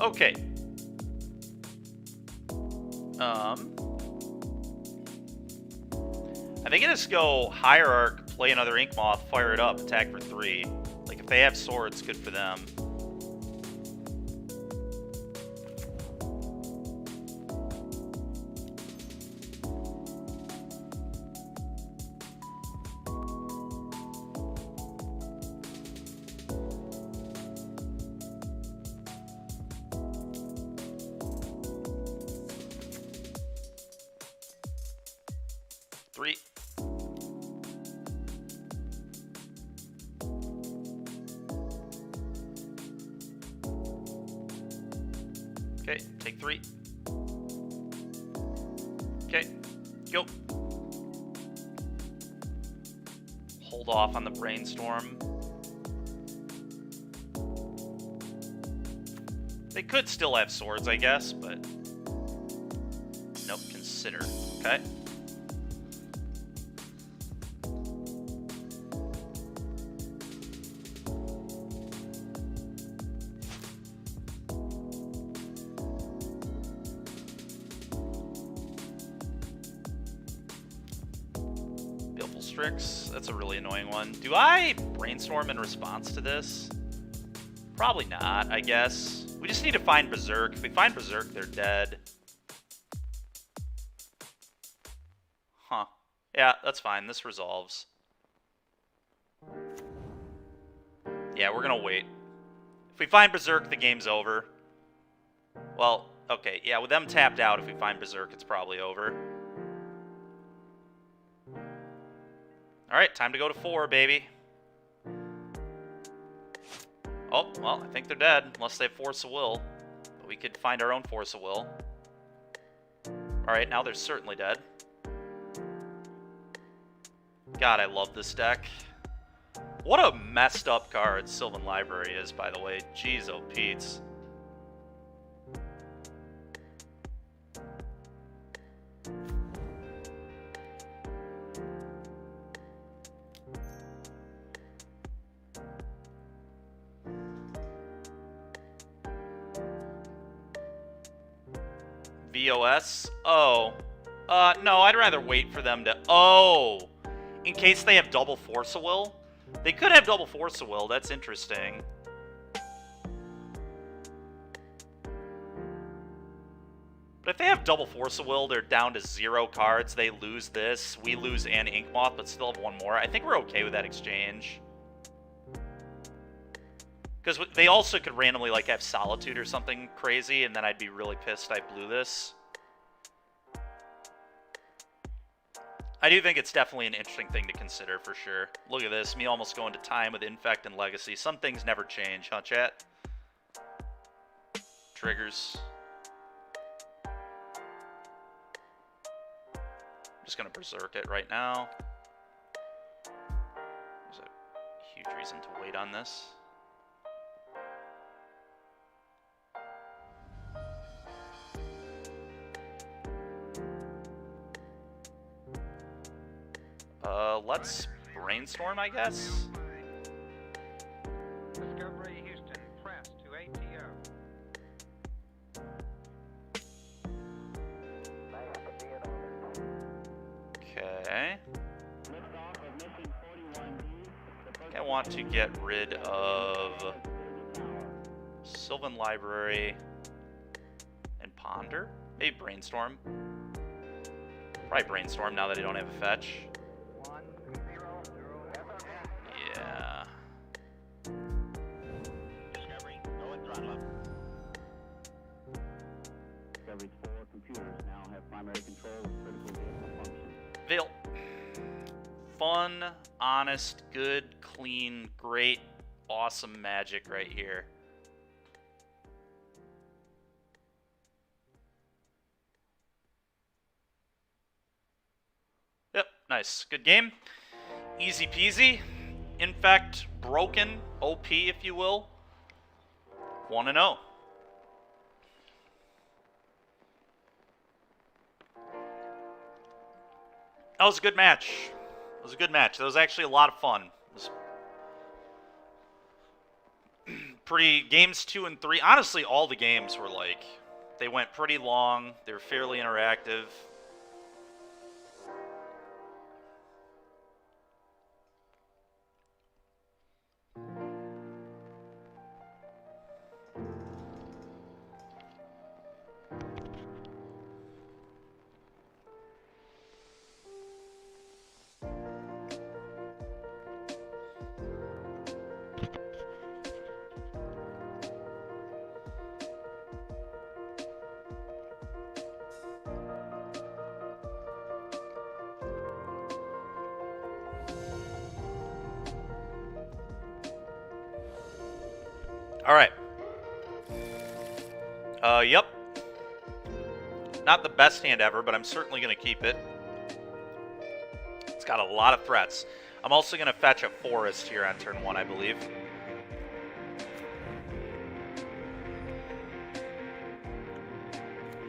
Okay. I think I just go Hierarch, play another Ink Moth, fire it up, attack for 3. Like, if they have swords, good for them. Okay, take 3. Okay, go. Hold off on the brainstorm. They could still have swords, I guess, but... nope, consider. Okay. That's a really annoying one. Do I brainstorm in response to this? Probably not, I guess. We just need to find Berserk. If we find Berserk, they're dead. Huh. Yeah, that's fine. This resolves. Yeah, we're gonna wait. If we find Berserk, the game's over. Well, okay. Yeah, with them tapped out, if we find Berserk, it's probably over. Alright, time to go to 4, baby. Oh, well, I think they're dead, unless they have Force of Will. But we could find our own Force of Will. Alright, now they're certainly dead. God, I love this deck. What a messed up card Sylvan Library is, by the way. Jeez, oh Pete's. VOS? Oh. No, I'd rather wait for them to... oh! In case they have double Force of Will? They could have double Force of Will, that's interesting. But if they have double Force of Will, they're down to 0 cards, they lose this, we lose an Ink Moth, but still have 1 more. I think we're okay with that exchange. Because they also could randomly, like, have Solitude or something crazy, and then I'd be really pissed I blew this. I do think it's definitely an interesting thing to consider, for sure. Look at this, me almost going to time with Infect and Legacy. Some things never change, huh, chat? Triggers. I'm just going to Berserk it right now. There's a huge reason to wait on this. Let's Brainstorm, I guess. Discovery Houston, press to ATO. Okay. I want to get rid of Sylvan Library and Ponder. Maybe Brainstorm. Probably Brainstorm now that I don't have a fetch. Yeah. Discovery, go and throttle up. Discovery's 4 computers now have primary control of critical vehicle function. Veil. Fun, honest, good, clean, great, awesome magic right here. Yep, nice. Good game. Easy peasy. Infect, broken, OP if you will. 1-0. That was a good match. It was a good match. That was actually a lot of fun. It was pretty games 2 and 3. Honestly, all the games were like, they went pretty long. They were fairly interactive. All right. Yep. Not the best hand ever, but I'm certainly going to keep it. It's got a lot of threats. I'm also going to fetch a forest here on turn 1, I believe.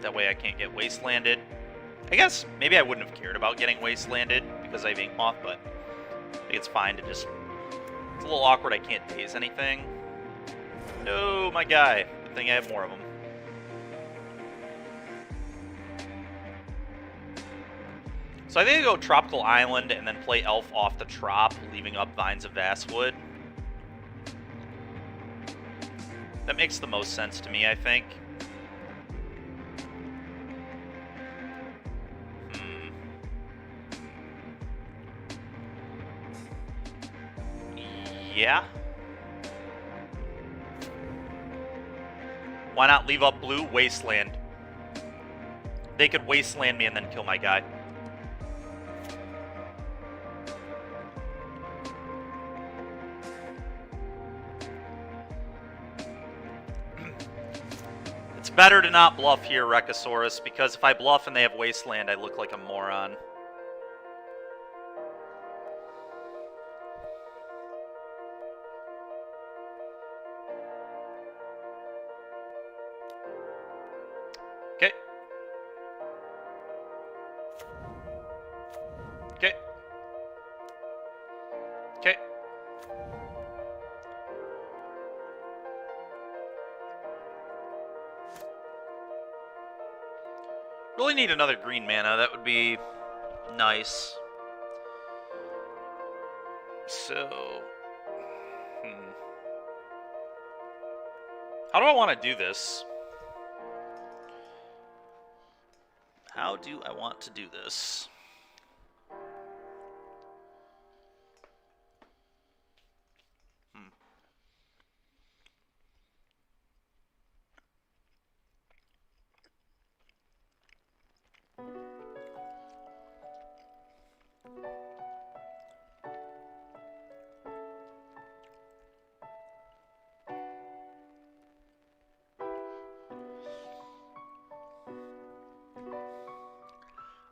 That way I can't get wastelanded. I guess maybe I wouldn't have cared about getting wastelanded because I have Ink Moth, but I think it's fine to just... It's a little awkward I can't daze anything. No, my guy. Good thing I have more of them. So I think I go Tropical Island and then play Elf off the Trop, leaving up Vines of Vastwood. That makes the most sense to me, I think. Yeah. Why not leave up blue? Wasteland. They could wasteland me and then kill my guy. It's better to not bluff here, Rekosaurus, because if I bluff and they have wasteland, I look like a moron. Okay. Okay. Okay. Really need another green mana. That would be nice. So... How do I want to do this? How do I want to do this?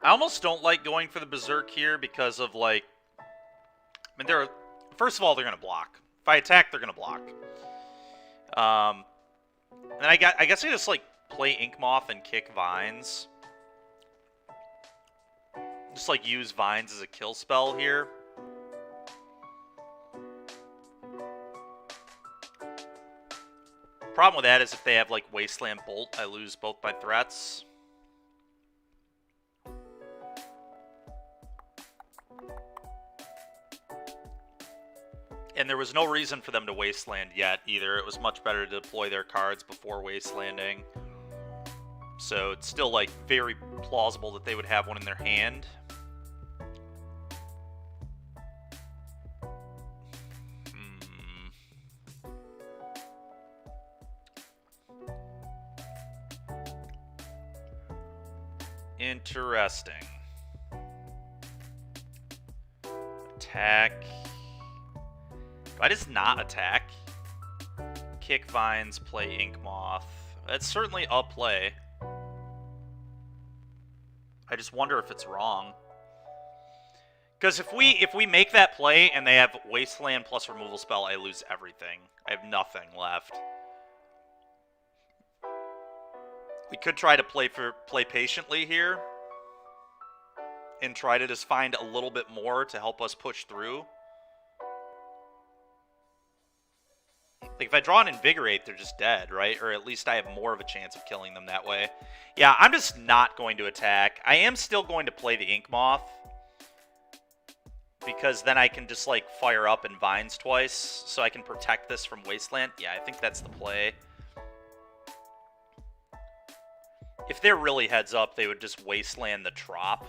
I almost don't like going for the Berserk here because of, like... I mean, they're... First of all, they're going to block. If I attack, they're going to block. And I guess I just, like, play Ink Moth and kick Vines. Just, like, use Vines as a kill spell here. Problem with that is if they have, like, Wasteland Bolt, I lose both my threats. And there was no reason for them to Wasteland yet, either. It was much better to deploy their cards before Wastelanding. So it's still, like, very plausible that they would have one in their hand. Interesting. Attack. Do I just not attack? Kick Vines, play Ink Moth. That's certainly a play. I just wonder if it's wrong. Because if we make that play and they have Wasteland plus removal spell, I lose everything. I have nothing left. We could try to play patiently here and try to just find a little bit more to help us push through. Like, if I draw an Invigorate, they're just dead, right? Or at least I have more of a chance of killing them that way. Yeah, I'm just not going to attack. I am still going to play the Ink Moth, because then I can just, like, fire up and Vines twice, so I can protect this from Wasteland. Yeah, I think that's the play. If they're really heads up, they would just Wasteland the Trop.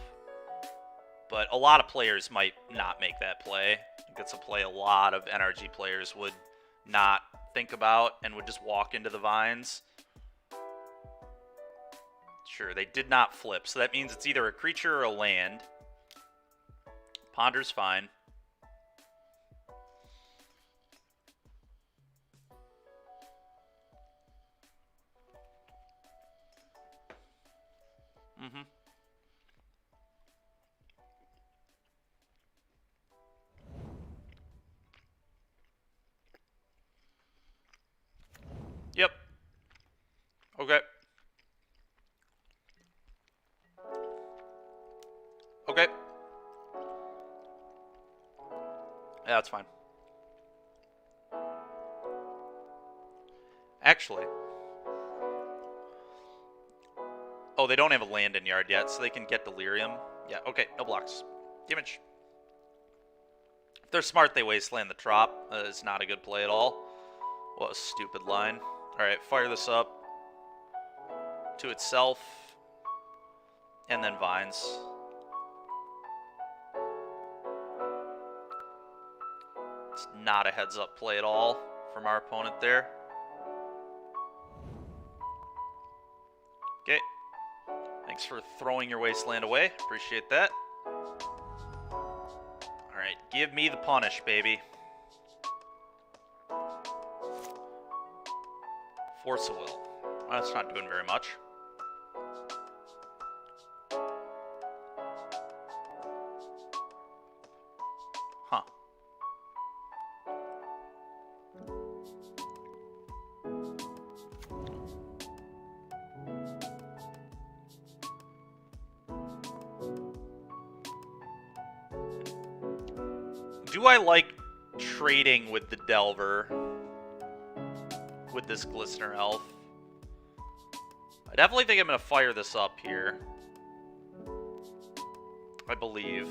But a lot of players might not make that play. I think it's a play a lot of NRG players would not think about and would just walk into the Vines. Sure, they did not flip, so that means it's either a creature or a land. Ponder's fine. Mm-hmm. Yep. Okay. Okay. Yeah, that's fine. Actually. Oh, they don't have a land in yard yet, so they can get Delirium. Yeah, okay, no blocks. Damage. If they're smart, they Wasteland the Trop. It's not a good play at all. What a stupid line. Alright, fire this up to itself, and then Vines. It's not a heads-up play at all from our opponent there. Okay. Thanks for throwing your Wasteland away. Appreciate that. Alright, give me the punish, baby. Force of Will. Well, that's not doing very much. Huh. Do I like trading with the Delver? With this Glistener Elf. I definitely think I'm going to fire this up here. I believe.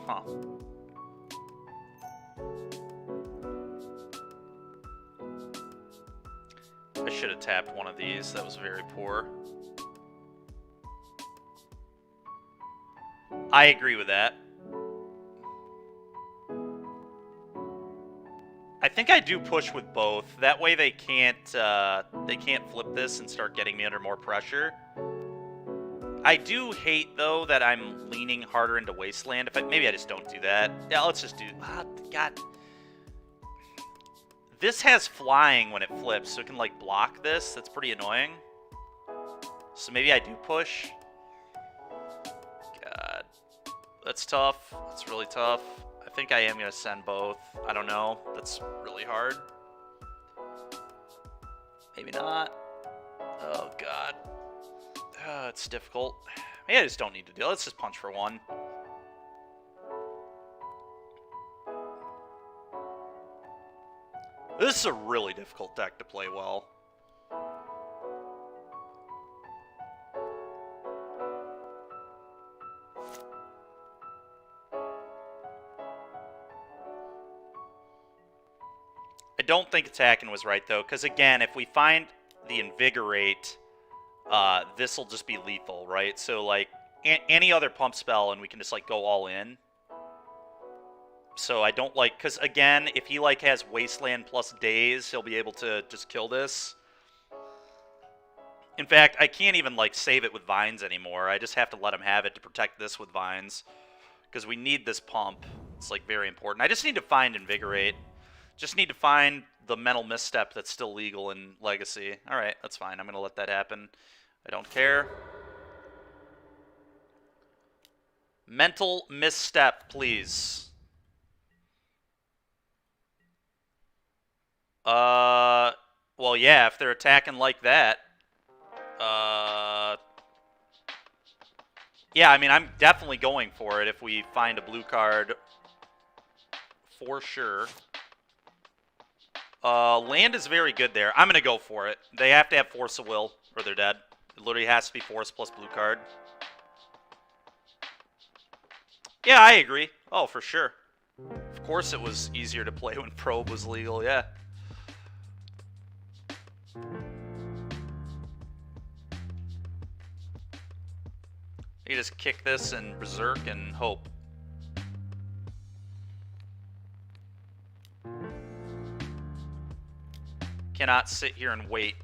Huh. I should have tapped one of these. That was very poor. I agree with that. I think I do push with both. That way they can't flip this and start getting me under more pressure. I do hate, though, that I'm leaning harder into Wasteland. Maybe I just don't do that. Yeah, let's just do... God. This has flying when it flips, so it can, like, block this. That's pretty annoying. So maybe I do push. God. That's tough. That's really tough. I think I am going to send both. I don't know. That's really hard. Maybe not. Oh, God. It's difficult. Maybe I just don't need to do it. Let's just punch for one. This is a really difficult deck to play well. I don't think attacking was right, though, because, again, if we find the Invigorate, this will just be lethal, right? So, like, any other pump spell, and we can just, like, go all in. So I don't like... Because, again, if he, like, has Wasteland plus Daze, he'll be able to just kill this. In fact, I can't even, like, save it with Vines anymore. I just have to let him have it to protect this with Vines. Because we need this pump. It's, like, very important. I just need to find Invigorate. Just need to find the mental misstep that's still legal in Legacy. Alright, that's fine. I'm going to let that happen. I don't care. Mental misstep, please. Well, yeah, if they're attacking like that. Yeah, I mean, I'm definitely going for it if we find a blue card. For sure. Land is very good there. I'm going to go for it. They have to have Force of Will, or they're dead. It literally has to be Force plus blue card. Yeah, I agree. Oh, for sure. Of course it was easier to play when Probe was legal, yeah. You just kick this and Berserk and hope. Cannot sit here and wait.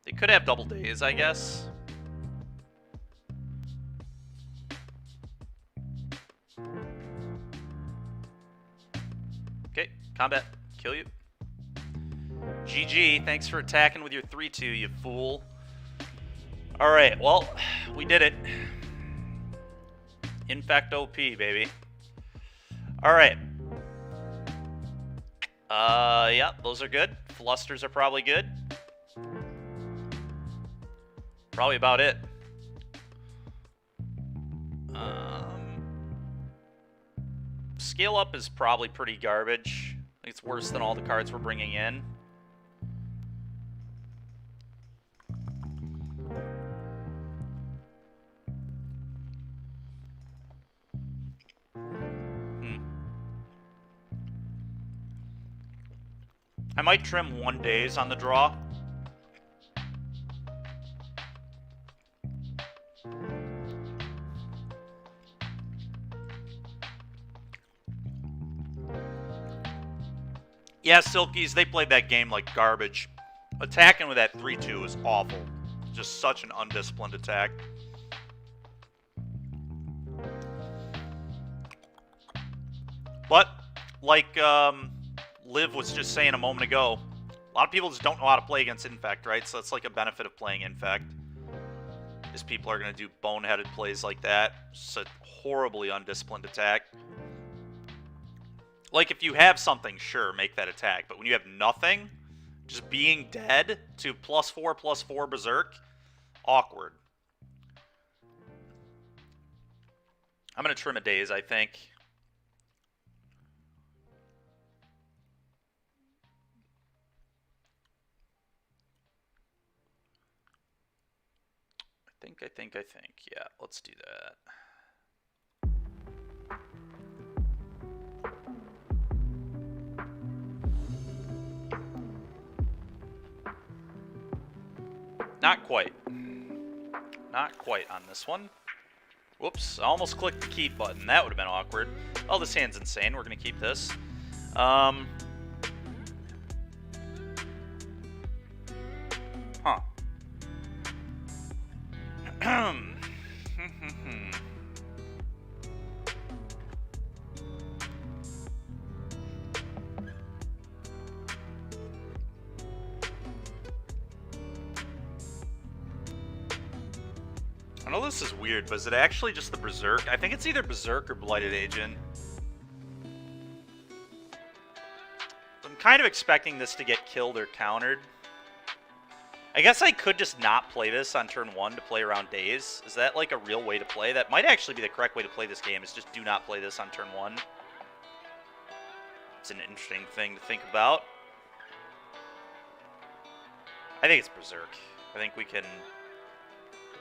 They could have double days, I guess. Okay, combat. Kill you. GG, thanks for attacking with your 3-2, you fool. Alright, well, we did it. Infect OP, baby. Alright. Yeah, those are good. Flusters are probably good. Probably about it. Scale up is probably pretty garbage. I think it's worse than all the cards we're bringing in. I might trim 1 days on the draw. Yeah, Silkies, they played that game like garbage. Attacking with that 3-2 is awful. Just such an undisciplined attack. But, like, Liv was just saying a moment ago, a lot of people just don't know how to play against Infect, right? So that's like a benefit of playing Infect. Is people are going to do boneheaded plays like that. It's a horribly undisciplined attack. Like, if you have something, sure, make that attack. But when you have nothing, just being dead to +4/+4 Berserk, awkward. I'm going to trim a days, I think. I think. Yeah, let's do that. Not quite. Not quite on this one. Whoops, I almost clicked the keep button. That would have been awkward. Oh, this hand's insane. We're going to keep this. Huh. I know this is weird, but is it actually just the Berserk? I think it's either Berserk or Blighted Agent. I'm kind of expecting this to get killed or countered. I guess I could just not play this on turn 1 to play around days. Is that like a real way to play? That might actually be the correct way to play this game, is just do not play this on turn 1. It's an interesting thing to think about. I think it's Berserk. I think we can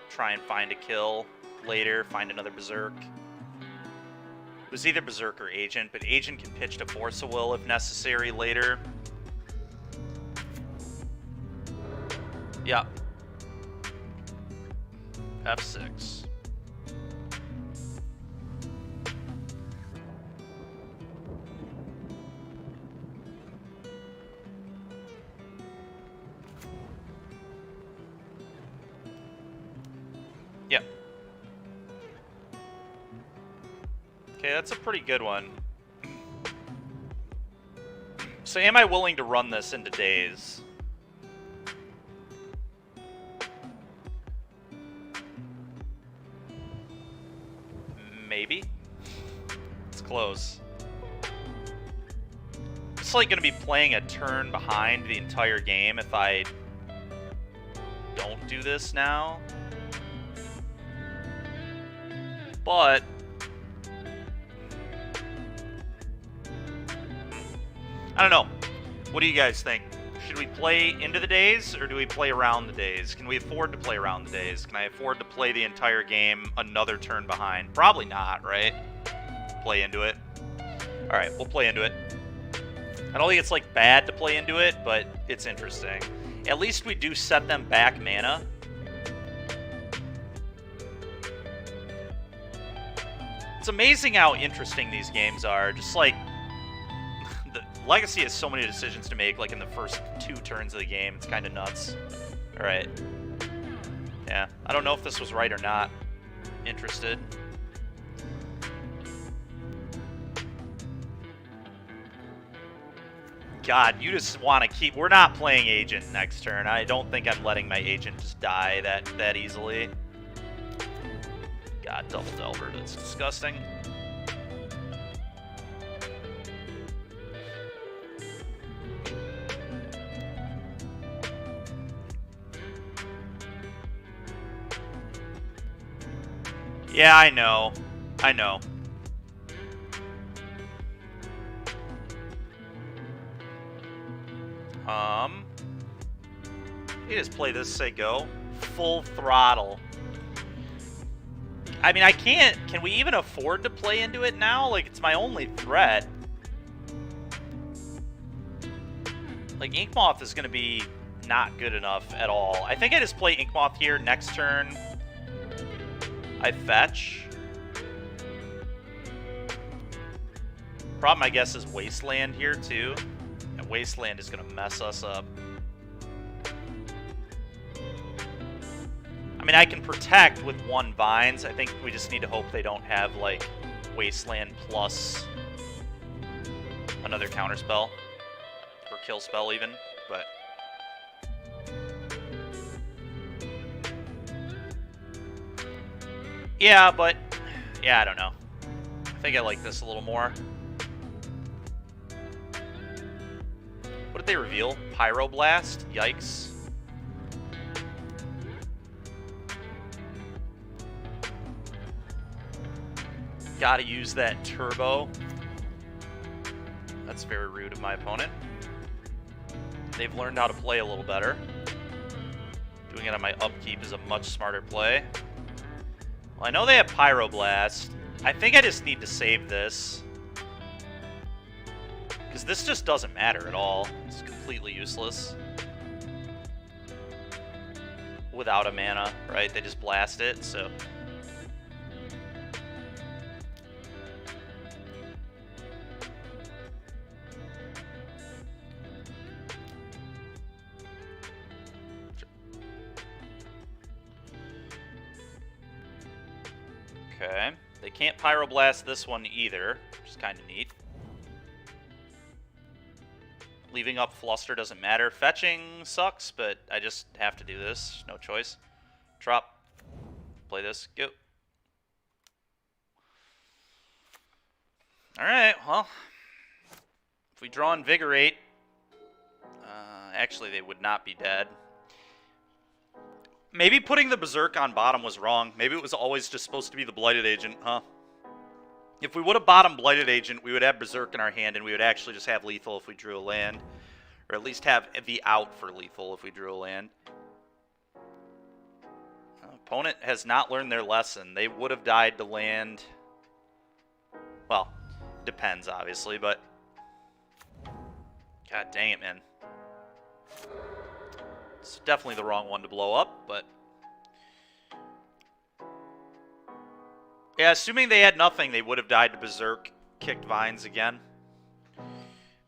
try and find a kill later, find another Berserk. It was either Berserk or Agent, but Agent can pitch to Force of Will if necessary later. Yeah. F6. Yeah. Okay, that's a pretty good one. So am I willing to run this into days? Maybe. It's close. It's like going to be playing a turn behind the entire game if I don't do this now. But I don't know. What do you guys think? Should we play into the days, or do we play around the days? Can we afford to play around the days? Can I afford to play the entire game another turn behind? Probably not, right? Play into it. Alright, we'll play into it. I don't think it's, like, bad to play into it, but it's interesting. At least we do set them back mana. It's amazing how interesting these games are. Just, like, Legacy has so many decisions to make, like in the first 2 turns of the game. It's kind of nuts. Alright. Yeah, I don't know if this was right or not. Interested. God, you just want to keep... We're not playing Agent next turn. I don't think I'm letting my Agent just die that easily. God, double Delver. That's disgusting. Yeah, I know. I know. You just play this, say go. Full throttle. I mean, I can't... Can we even afford to play into it now? Like, it's my only threat. Like, Inkmoth is going to be not good enough at all. I think I just play Inkmoth here next turn. I fetch. Problem, I guess, is Wasteland here, too. And Wasteland is going to mess us up. I mean, I can protect with 1 Vines. I think we just need to hope they don't have, like, Wasteland plus another counterspell. Or kill spell, even. But... yeah, but... yeah, I don't know. I think I like this a little more. What did they reveal? Pyroblast? Yikes. Gotta use that turbo. That's very rude of my opponent. They've learned how to play a little better. Doing it on my upkeep is a much smarter play. Well, I know they have Pyroblast. I think I just need to save this. Because this just doesn't matter at all. It's completely useless. Without a mana, right? They just blast it, so... okay. They can't Pyroblast this one either, which is kind of neat. Leaving up Fluster doesn't matter. Fetching sucks, but I just have to do this. No choice. Drop. Play this. Go. Alright, well. If we draw Invigorate... actually, they would not be dead. Maybe putting the Berserk on bottom was wrong. Maybe it was always just supposed to be the Blighted Agent, huh? If we would have bottom Blighted Agent, we would have Berserk in our hand, and we would actually just have lethal if we drew a land. Or at least have the out for lethal if we drew a land. Opponent has not learned their lesson. They would have died to land. Well, depends, obviously, but... God dang it, man. It's definitely the wrong one to blow up, but... Yeah, assuming they had nothing, they would have died to Berserk, kicked Vines again.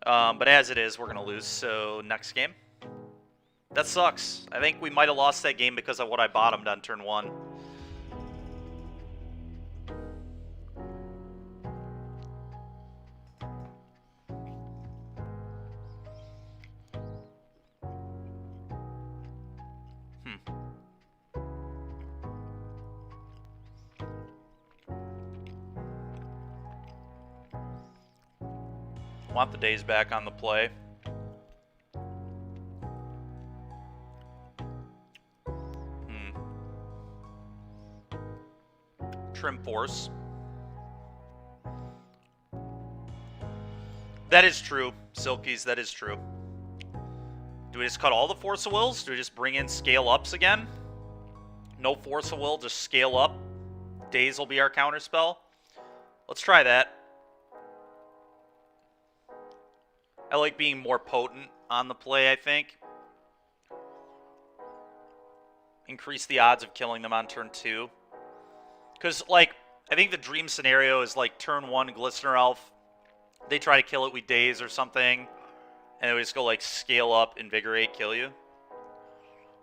But as it is, we're going to lose, so next game. That sucks. I think we might have lost that game because of what I bottomed on turn 1. Want the days back on the play. Trim Force. That is true, Silkies, that is true. Do we just cut all the Force of Wills? Do we just bring in Scale Ups again? No Force of Will, just Scale Up. Days will be our counterspell. Let's try that. I like being more potent on the play, I think. Increase the odds of killing them on turn 2. Because, like, I think the dream scenario is, like, turn 1, Glistener Elf. They try to kill it with Daze or something. And we just go, like, Scale Up, Invigorate, kill you.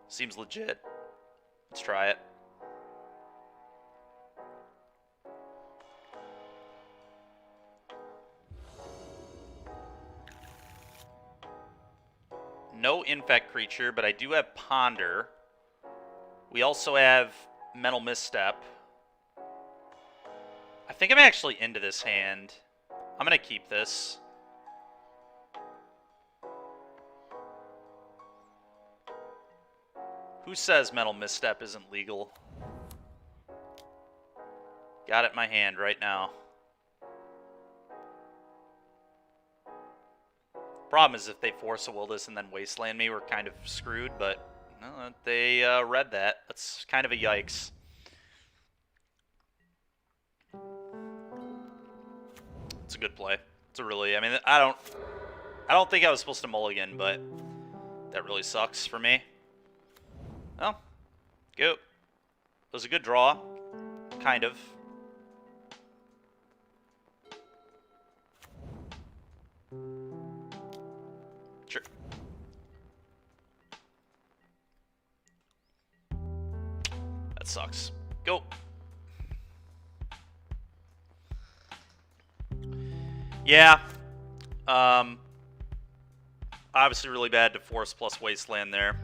Seems legit. Let's try it. No Infect creature, but I do have Ponder. We also have Mental Misstep. I think I'm actually into this hand. I'm going to keep this. Who says Mental Misstep isn't legal? Got it in my hand right now. Problem is if they Force of Will this and then Wasteland me, we're kind of screwed, but no, they read that. That's kind of a yikes. It's a good play. It's a really, I mean, I don't think I was supposed to mulligan, but that really sucks for me. Oh, go. It was a good draw, kind of. Sure. That sucks. Go. Yeah. Obviously really bad to Force plus Wasteland there.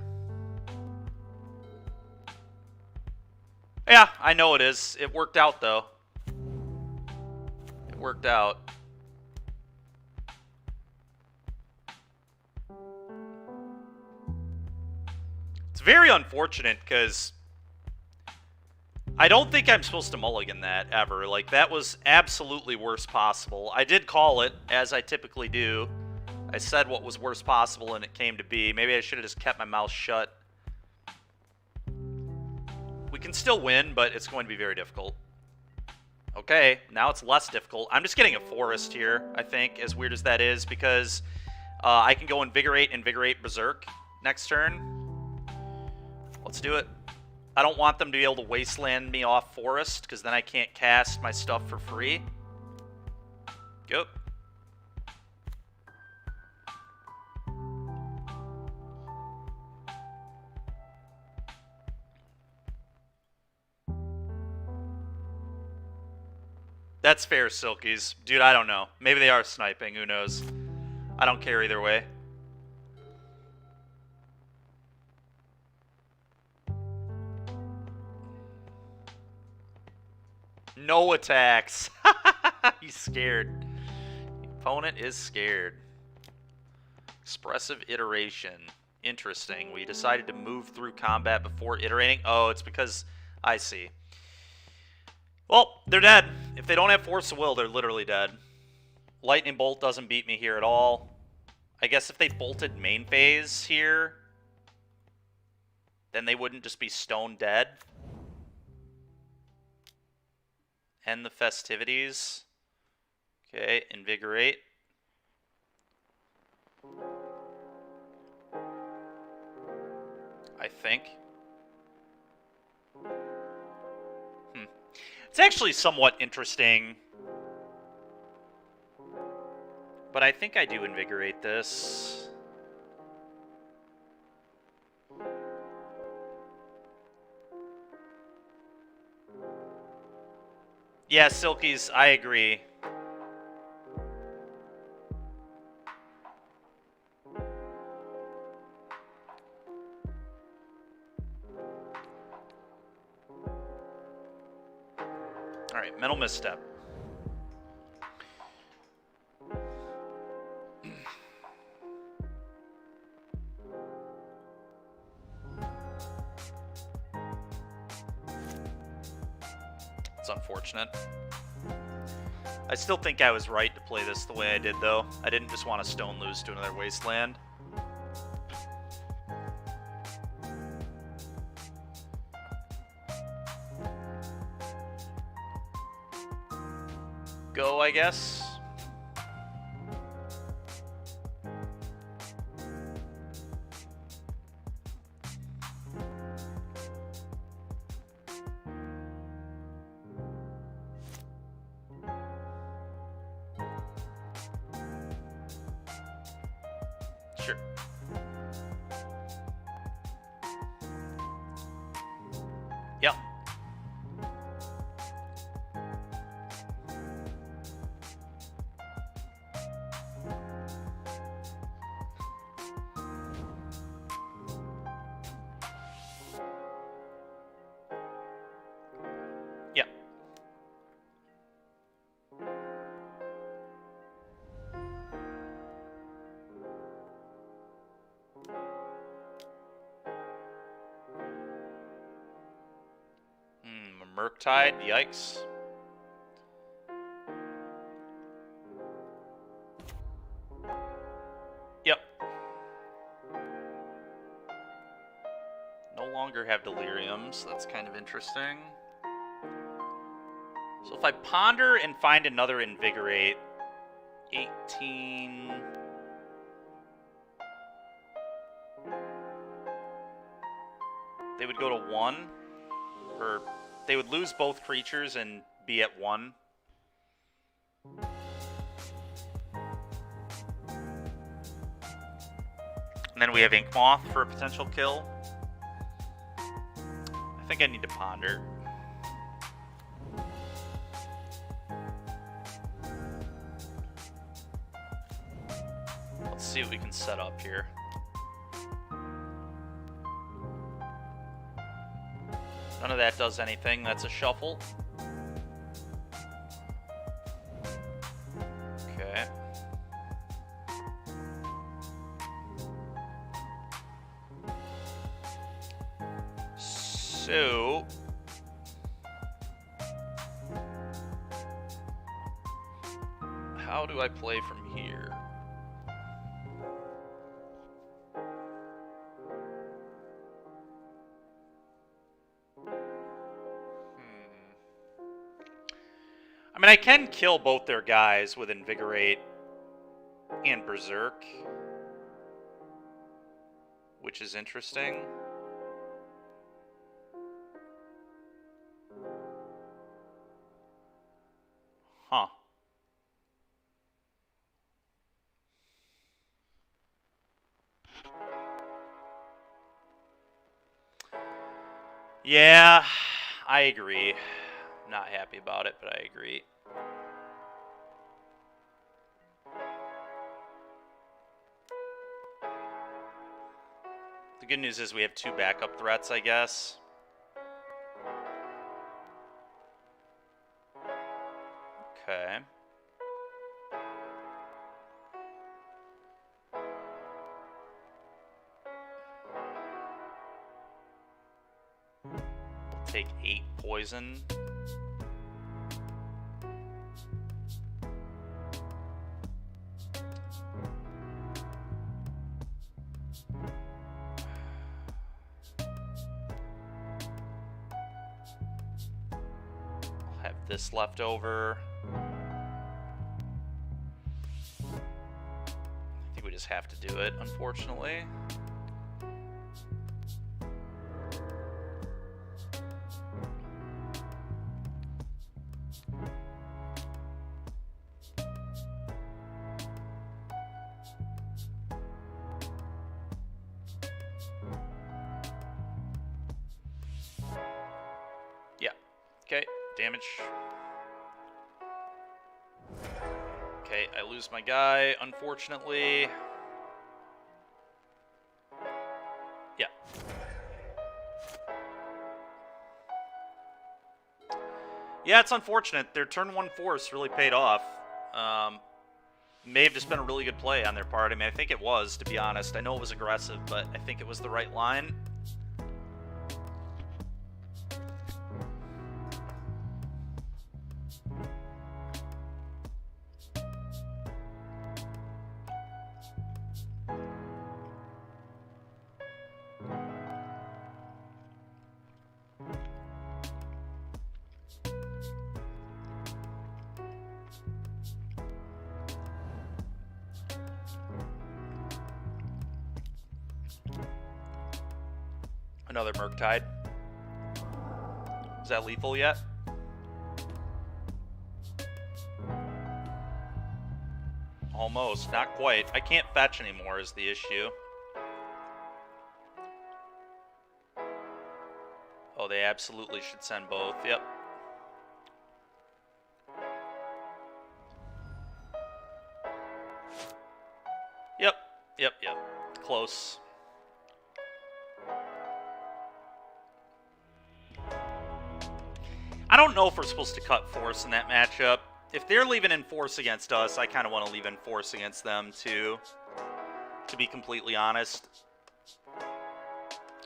Yeah, I know it is. It worked out, though. It worked out. It's very unfortunate, because I don't think I'm supposed to mulligan that, ever. Like, that was absolutely worst possible. I did call it, as I typically do. I said what was worst possible, and it came to be. Maybe I should have just kept my mouth shut. We can still win, but it's going to be very difficult. Okay, now it's less difficult. I'm just getting a Forest here, I think, as weird as that is, because I can go Invigorate, Berserk next turn. Let's do it. I don't want them to be able to Wasteland me off Forest, because then I can't cast my stuff for free. Go. That's fair, Silkies. Dude, I don't know. Maybe they are sniping. Who knows? I don't care either way. No attacks. He's scared. The opponent is scared. Expressive Iteration. Interesting. We decided to move through combat before iterating. Oh, it's because... I see. Well, they're dead. If they don't have Force of Will, they're literally dead. Lightning Bolt doesn't beat me here at all. I guess if they bolted main phase here, then they wouldn't just be stone dead. End the festivities. Okay, Invigorate. I think. It's actually somewhat interesting. But I think I do Invigorate this. Yeah, Silkies, I agree. Alright, mental misstep. It's unfortunate. I still think I was right to play this the way I did, though. I didn't just want to stone lose to another wasteland. Go, I guess. Sure. Yep. Yep. Murktide, yikes. Yep. No longer have deliriums. That's kind of interesting. So if I ponder and find another Invigorate, 18... They would go to 1, or they would lose both creatures and be at 1. And then we have Ink Moth for a potential kill. I think I need to ponder. Let's see what we can set up here. None of that does anything. That's a shuffle. Okay. So... how do I play from here? I mean, I can kill both their guys with Invigorate and Berserk, which is interesting. Huh. Yeah, I agree. Not happy about it, but I agree. The good news is we have 2 backup threats, I guess. Okay. Take 8 poison. I'll have this left over. I think we just have to do it, unfortunately. Yeah. Okay, damage. Okay, I lose my guy, unfortunately. Yeah. Yeah, it's unfortunate. Their turn 1 force really paid off. May have just been a really good play on their part. I mean, I think it was, to be honest. I know it was aggressive, but I think it was the right line. Another Murktide. Is that lethal yet? Almost. Not quite. I can't fetch anymore is the issue. Oh, they absolutely should send both. Yep. Yep. Close. I don't know if we're supposed to cut force in that matchup. If they're leaving in force against us, I kind of want to leave in force against them too, to be completely honest.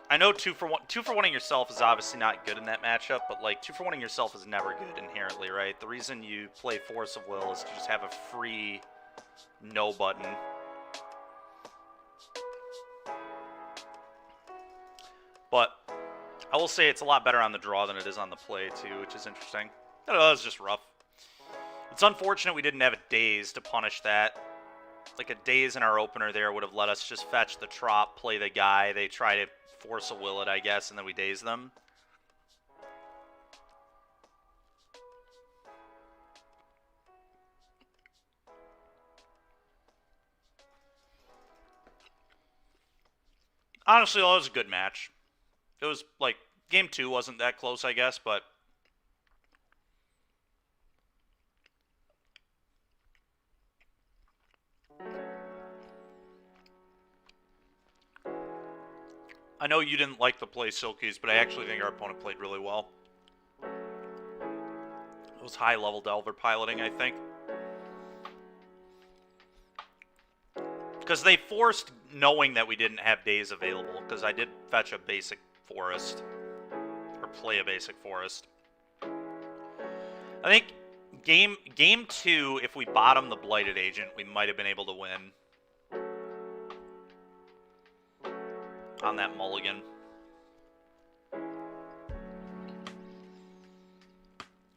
I know 2 for 1ing yourself is obviously not good in that matchup, but like 2 for 1ing yourself is never good inherently, right? The reason you play Force of Will is to just have a free no button. But I will say it's a lot better on the draw than it is on the play, too, which is interesting. I don't know, it's just rough. It's unfortunate we didn't have a daze to punish that. Like, a daze in our opener there would have let us just fetch the trop, play the guy. They try to force a will it, I guess, and then we daze them. Honestly, it was a good match. It was, like, game 2 wasn't that close, I guess, but... I know you didn't like the play Silkies, but I actually think our opponent played really well. It was high-level Delver piloting, I think. Because they forced knowing that we didn't have days available, because I did fetch a basic forest. Or play a basic forest. I think game 2, if we bottom the Blighted Agent, we might have been able to win. On that mulligan.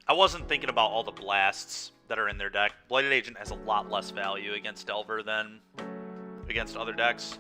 I wasn't thinking about all the blasts that are in their deck. Blighted Agent has a lot less value against Delver than against other decks.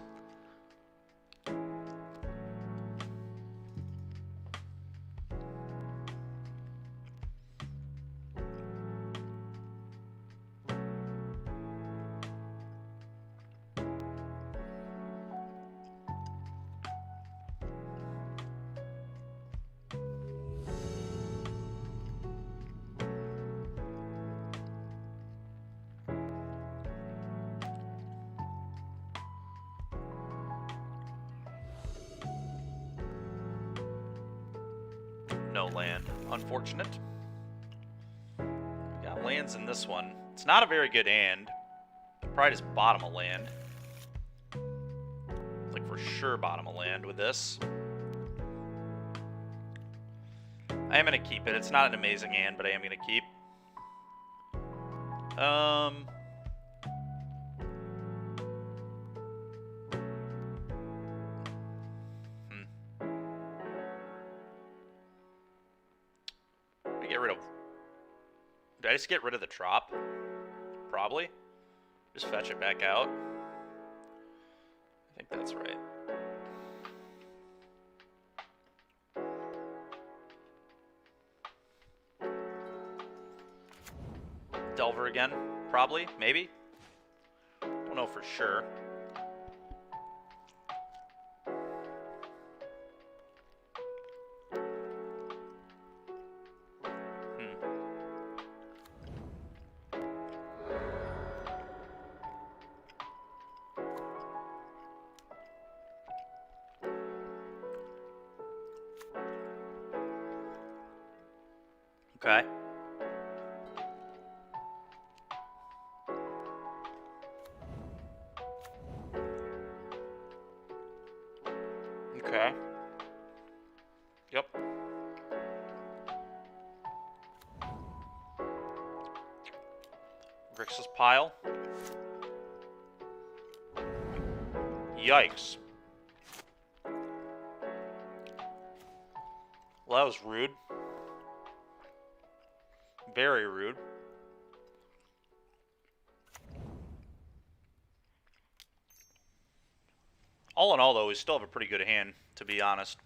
No land. Unfortunate. We got lands in this one. It's not a very good hand. Probably just bottom a land. Like for sure bottom of land with this. I am going to keep it. It's not an amazing hand, but I am going to keep. I get rid of... Did I just get rid of the drop? Probably. Just fetch it back out. I think that's right. Delver again, probably, maybe. Don't know for sure. Okay. Okay. Yep. Grixis pile. Yikes. Well, that was rude. Very rude. All in all, though, we still have a pretty good hand, to be honest.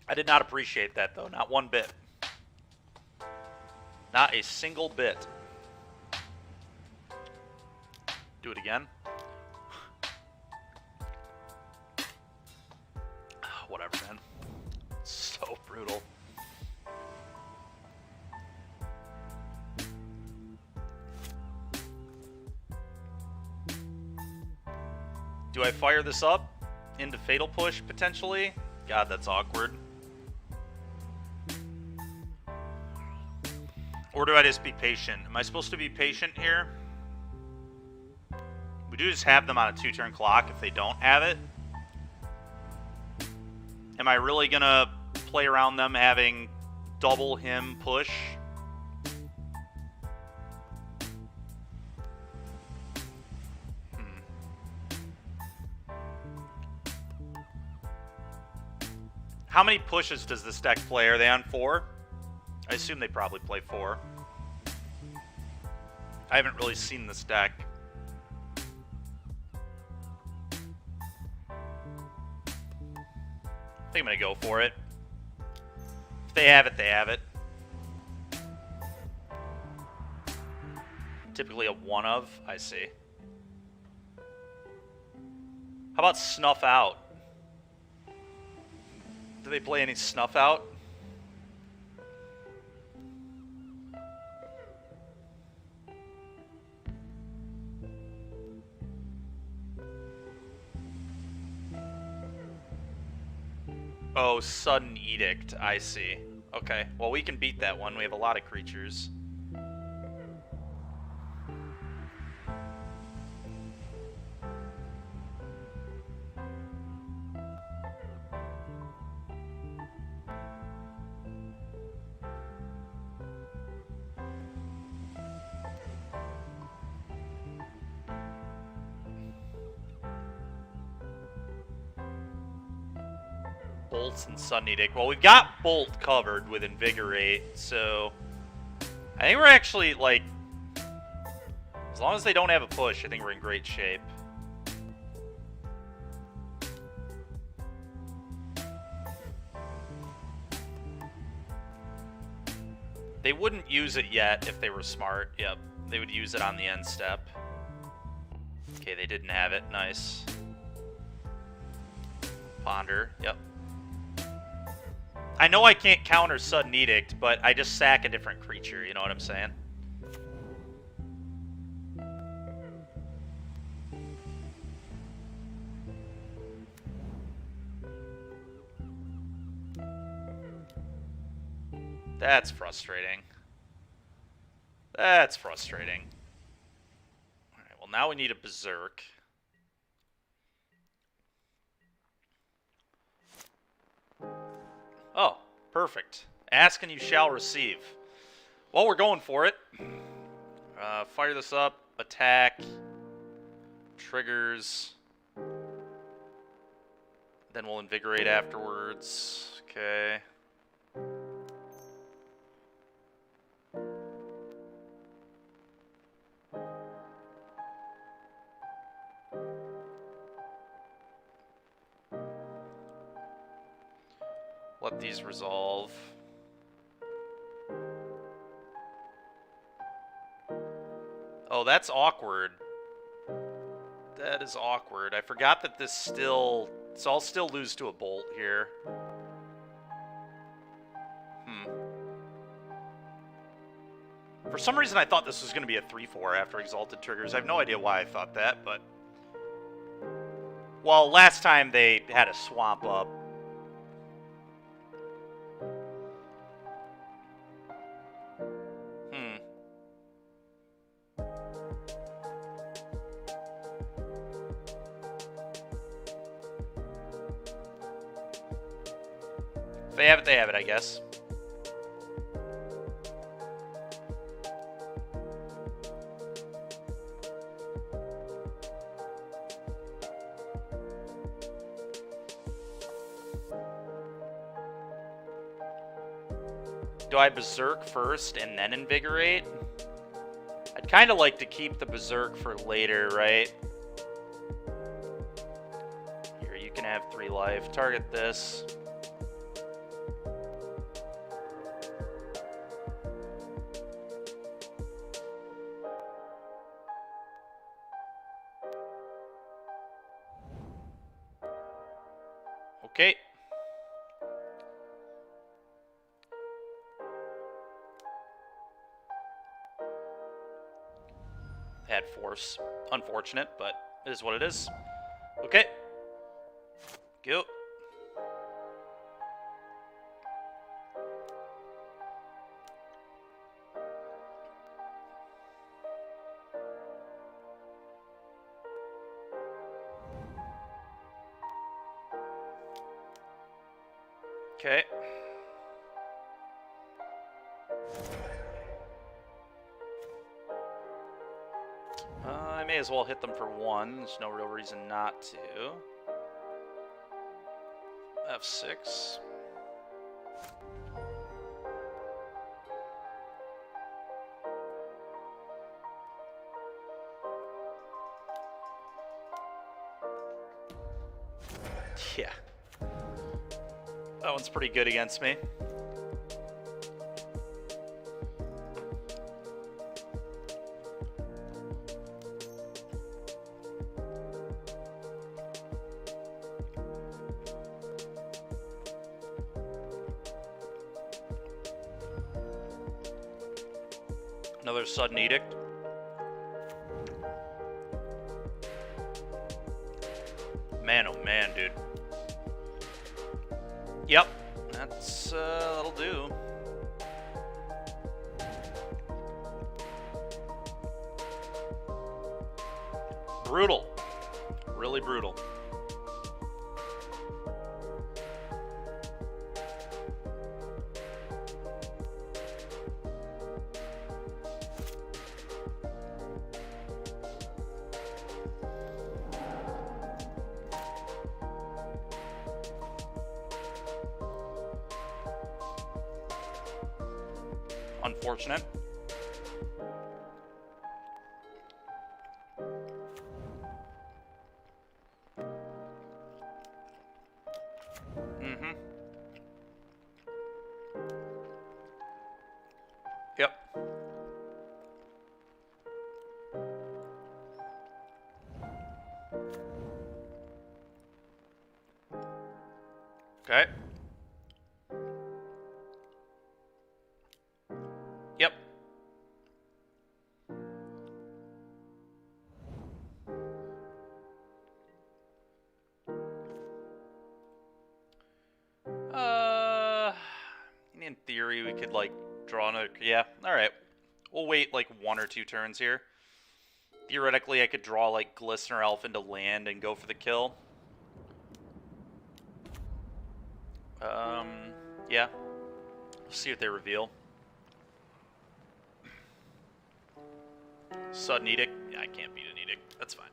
I did not appreciate that, though. Not one bit. Not a single bit. Do it again. Whatever, man. So brutal. Do I fire this up into Fatal Push, potentially? God, that's awkward. Or do I just be patient? Am I supposed to be patient here? We do just have them on a 2-turn clock if they don't have it. Am I really gonna play around them having double him push? How many pushes does this deck play? Are they on 4? I assume they probably play 4. I haven't really seen this deck. I think I'm going to go for it. If they have it, they have it. Typically a 1 of, I see. How about Snuff Out? Do they play any Snuff Out? Oh, Sudden Edict. I see. Okay. Well, we can beat that one. We have a lot of creatures. Bolts and Sudden Edict. Well, we've got Bolt covered with Invigorate, so I think we're actually, like, as long as they don't have a push, I think we're in great shape. They wouldn't use it yet if they were smart. Yep, they would use it on the end step. Okay, they didn't have it. Nice. Ponder. Yep. I know I can't counter Sudden Edict, but I just sack a different creature, you know what I'm saying? That's frustrating. That's frustrating. Alright, well now we need a Berserk. Oh, perfect. Ask and you shall receive. Well, we're going for it. Fire this up. Attack. Triggers. Then we'll invigorate afterwards. Okay. Let these resolve. Oh, that's awkward. That is awkward. I forgot that this still... So I'll still lose to a bolt here. For some reason I thought this was going to be a 3-4 after Exalted Triggers. I have no idea why I thought that, but... Well, last time they had a swamp up. If they have it, I guess. Do I Berserk first and then Invigorate? I'd kind of like to keep the Berserk for later, right? Here, you can have 3 life. Target this. Okay. Had force. Unfortunate, but it is what it is. Okay. Go. Okay. I may as well hit them for 1. There's no real reason not to. F6. Yeah. That one's pretty good against me. Another sudden edict. Man, oh man, dude. Yep, that'll do. Brutal. Really brutal. Unfortunate. Mm-hmm. Yep. Okay. Yep. In theory, we could, like, draw another... Yeah, alright. We'll wait, like, 1 or 2 turns here. Theoretically, I could draw like Glistener Elf into land and go for the kill. Yeah. We'll see what they reveal. Sudden Edict. Yeah, I can't beat an Edict. That's fine.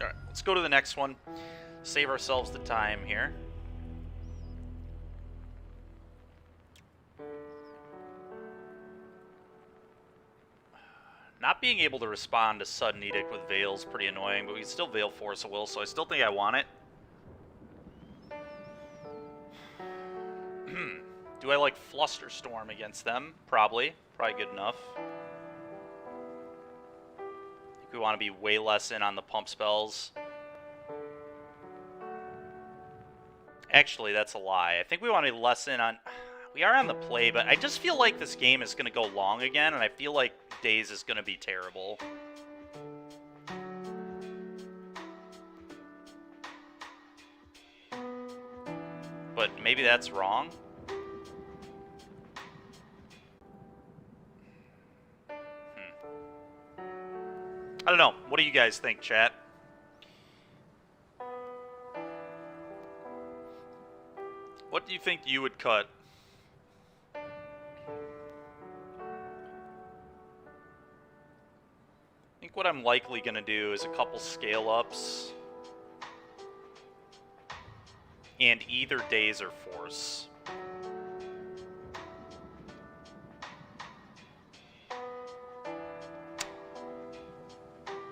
Alright, let's go to the next one. Save ourselves the time here. Not being able to respond to Sudden Edict with Veil is pretty annoying, but we can still Veil Force of Will, so I still think I want it. Do I like Flusterstorm against them? Probably. Probably good enough. I think we want to be way less in on the pump spells. Actually, that's a lie. I think we want to be less in on... We are on the play, but I just feel like this game is going to go long again, and I feel like Days is going to be terrible. But maybe that's wrong. I don't know. What do you guys think, chat? What do you think you would cut? I think what I'm likely going to do is a couple scale-ups. And either Daze or Force.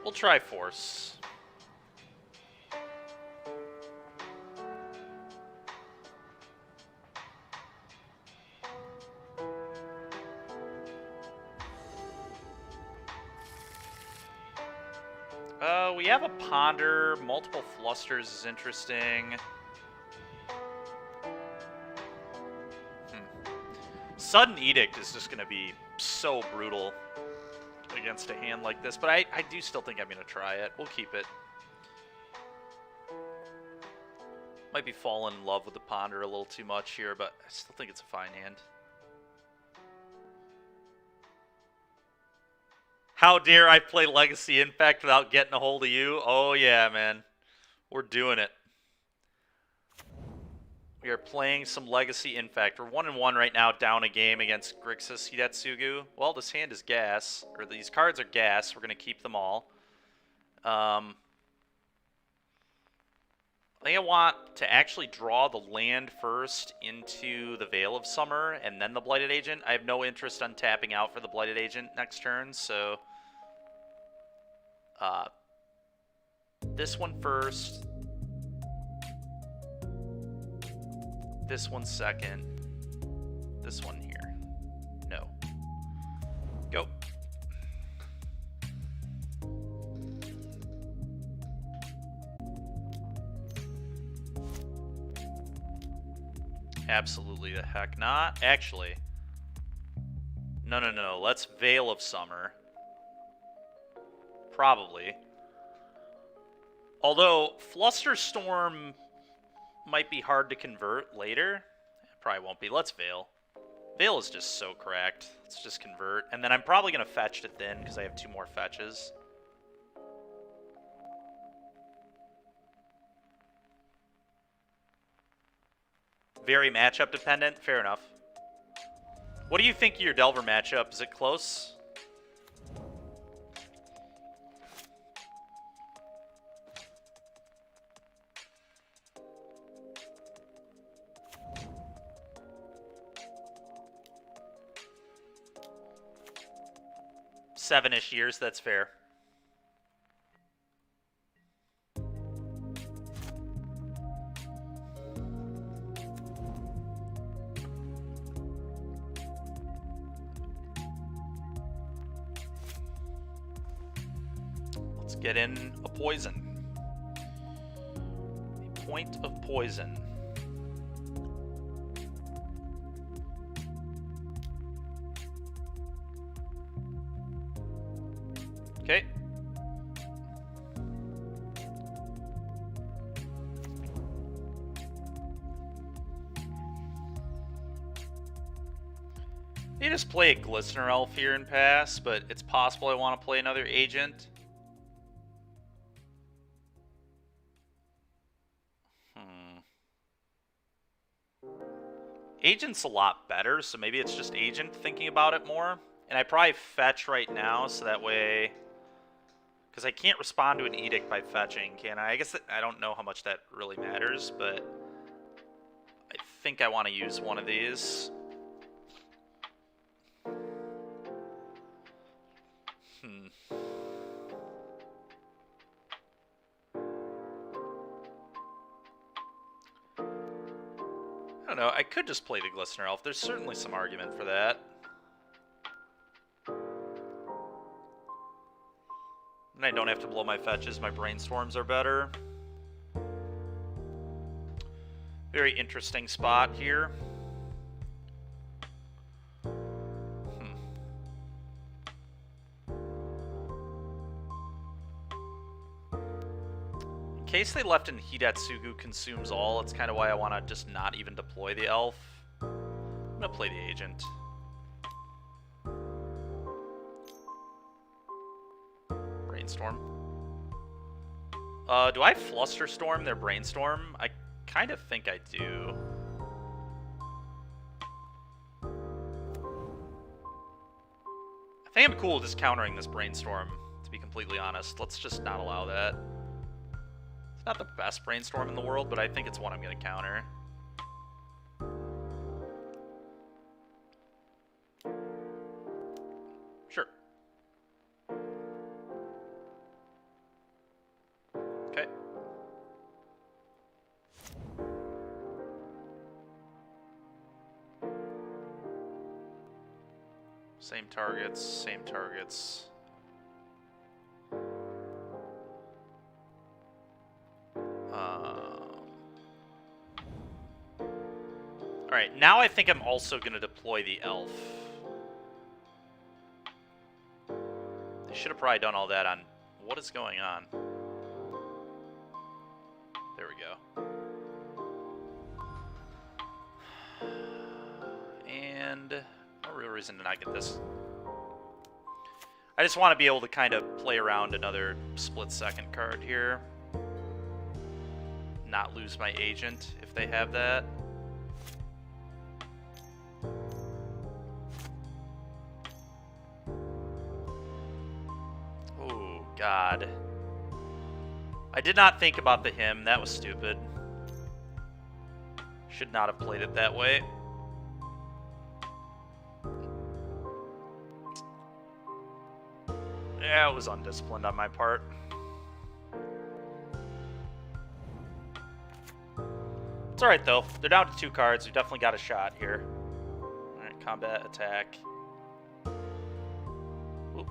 We'll try Force. We have a Ponder. Multiple Flusters is interesting. Sudden Edict is just going to be so brutal against a hand like this, but I do still think I'm going to try it. We'll keep it. Might be falling in love with the Ponder a little too much here, but I still think it's a fine hand. How dare I play Legacy Infect without getting a hold of you? Oh yeah, man. We're doing it. We are playing some Legacy Infect. We're 1-1 right now, down a game against Grixis Hidetsugu. Well, this hand is gas, or these cards are gas. We're going to keep them all. I think I want to actually draw the land first into the Veil of Summer and then the Blighted Agent. I have no interest on tapping out for the Blighted Agent next turn, so... this one first. This one second. This one here. No. Go. Absolutely the heck not. Actually. No. Let's Veil of Summer. Probably. Although, Flusterstorm might be hard to convert later. It probably won't be. Let's Veil. Veil is just so cracked. Let's just convert. And then I'm probably going to fetch to thin because I have 2 more fetches. Very matchup dependent. Fair enough. What do you think of your Delver matchup? Is it close? Seven-ish years, that's fair. Let's get in a poison. A point of poison. Okay. just play a Glistener Elf here and pass, but it's possible I want to play another agent. Agent's a lot better, so maybe it's just agent thinking about it more. And I probably fetch right now, so that way... Because I can't respond to an edict by fetching, can I? I guess I don't know how much that really matters, but... I think I want to use one of these. I don't know, I could just play the Glistener Elf. There's certainly some argument for that. And I don't have to blow my fetches, my brainstorms are better. Very interesting spot here. In case they left in Hidatsugu consumes all, it's kind of why I want to just not even deploy the elf. I'm going to play the agent. Brainstorm. Do I Flusterstorm their Brainstorm? I kind of think I do. I think I'm cool with just countering this Brainstorm, to be completely honest. Let's just not allow that. It's not the best Brainstorm in the world, but I think it's one I'm going to counter. Sure. Okay. Same targets, same targets. Alright, now I think I'm also going to deploy the elf. They should have probably done all that on... What is going on? There we go. And... no real reason to not get this. I just want to be able to kind of play around another split-second card here. Not lose my agent if they have that. Oh, God. I did not think about the hymn. That was stupid. Should not have played it that way. Yeah, it was undisciplined on my part. It's alright, though. They're down to 2 cards. We definitely got a shot here. Alright, combat, attack. Oop.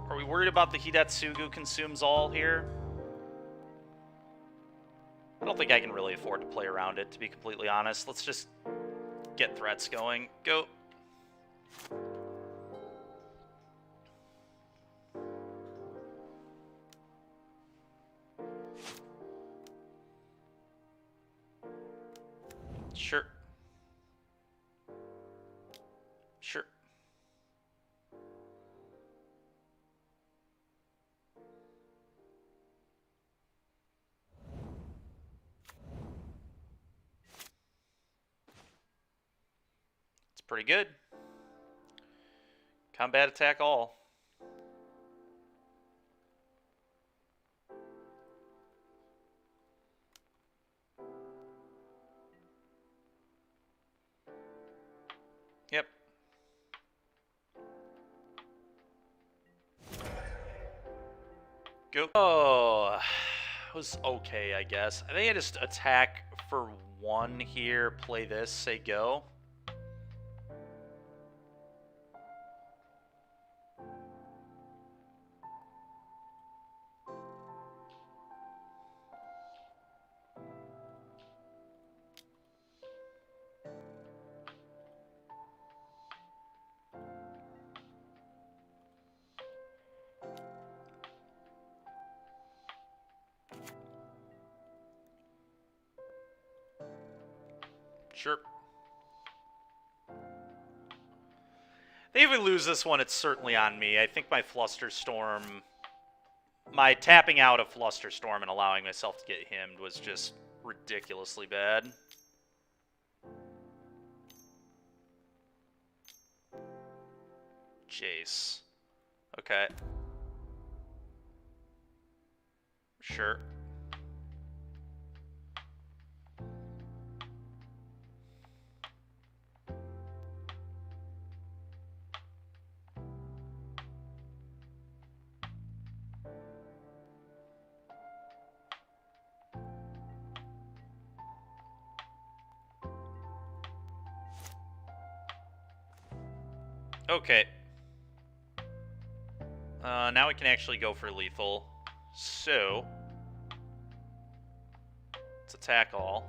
Are we worried about the Hidatsugu consumes all here? I don't think I can really afford to play around it, to be completely honest. Let's just get threats going. Go. Sure. Sure. It's pretty good. Combat attack all. Yep. Go. Oh, it was okay, I guess. I think I just attack for 1 here, play this, say go. If we lose this one, it's certainly on me. I think my Flusterstorm, my tapping out of Flusterstorm and allowing myself to get himmed was just ridiculously bad. Jace. Okay. Sure. Okay. Now we can actually go for lethal. So, let's attack all.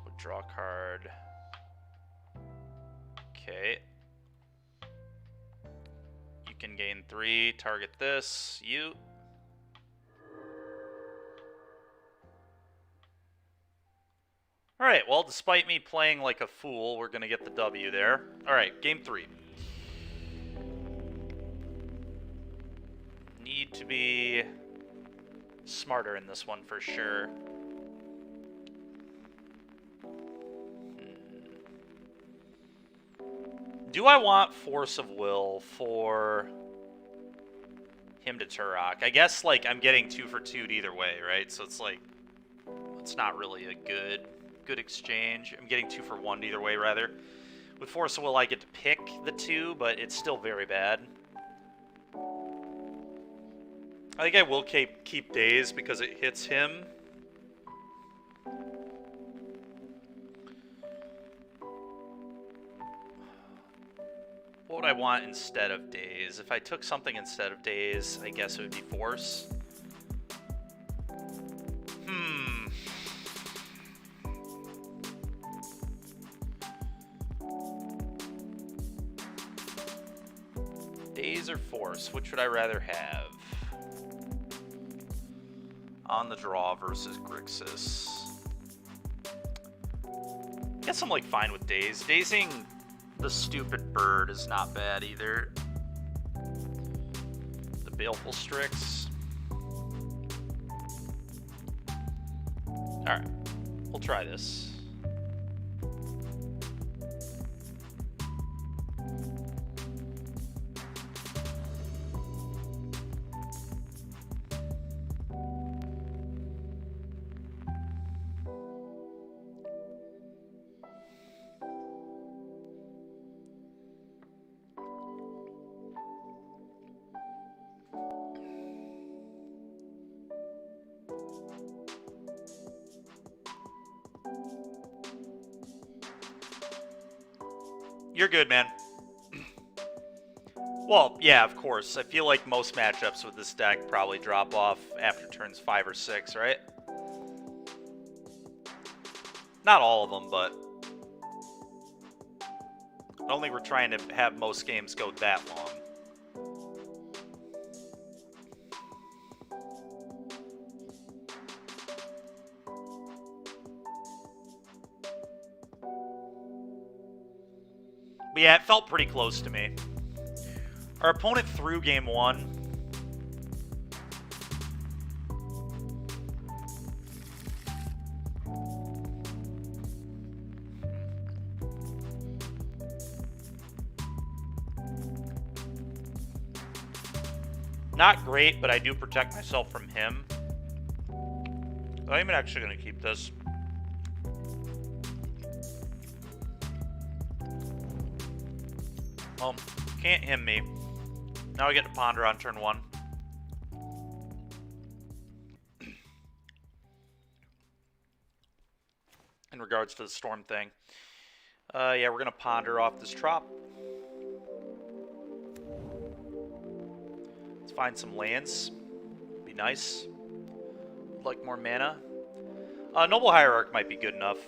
We'll draw a card. Okay. You can gain 3, target this, you. Alright, well, despite me playing like a fool, we're going to get the W there. Alright, game 3. Need to be smarter in this one for sure. Do I want Force of Will for him to Turok? I guess, like, I'm getting 2 for 2 either way, right? So it's like, it's not really a good exchange. I'm getting 2 for 1 either way, rather. With Force of Will, I get to pick the 2, but it's still very bad. I think I will keep Daze because it hits him. What would I want instead of Daze? If I took something instead of Daze, I guess it would be Force. Daze or Force? Which would I rather have? On the draw versus Grixis. I guess I'm like fine with Daze. Dazing the stupid bird is not bad either. The Baleful Strix. Alright, we'll try this. You're good, man. Well, yeah, of course. I feel like most matchups with this deck probably drop off after turns 5 or 6, right? Not all of them, but I don't think we're trying to have most games go that long. But yeah, it felt pretty close to me. Our opponent threw game 1. Not great, but I do protect myself from him. I'm actually going to keep this. Well, can't him me. Now I get to ponder on turn 1. In regards to the storm thing. Yeah, we're going to ponder off this trop. Let's find some lands. Be nice. Would like more mana. Noble Hierarch might be good enough.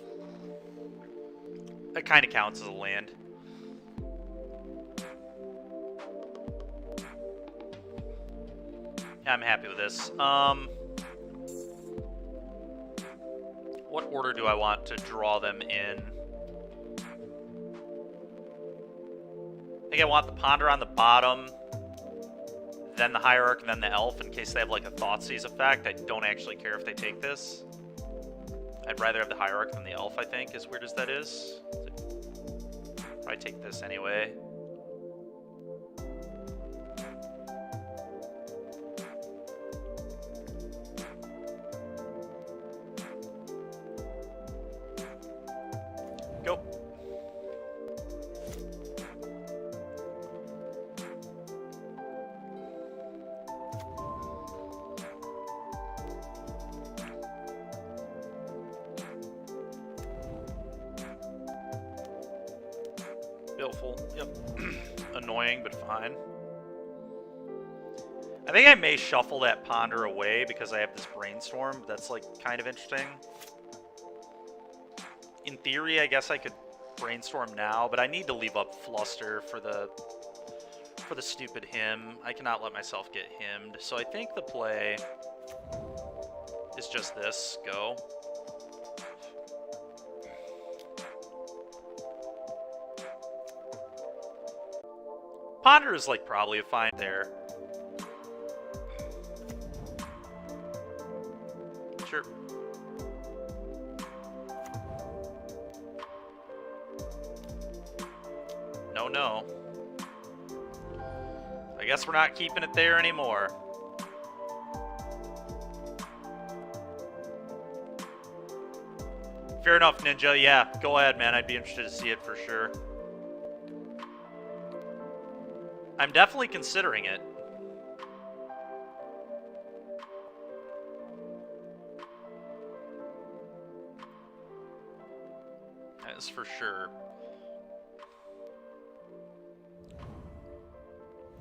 That kind of counts as a land. I'm happy with this. What order do I want to draw them in? I think I want the Ponder on the bottom, then the Hierarch, and then the Elf, in case they have like a Thoughtseize effect. I don't actually care if they take this. I'd rather have the Hierarch than the Elf, I think, as weird as that is. Probably take this anyway. Go. Builtful. Yep. Annoying, but fine. I think I may shuffle that Ponder away because I have this Brainstorm. That's like kind of interesting. In theory, I guess I could Brainstorm now, but I need to leave up Fluster for the stupid hymn. I cannot let myself get hymned. So I think the play is just this. Go. Ponder is like probably a fine there. Sure. No. I guess we're not keeping it there anymore. Fair enough, Ninja. Yeah, go ahead, man. I'd be interested to see it for sure. I'm definitely considering it. That is for sure.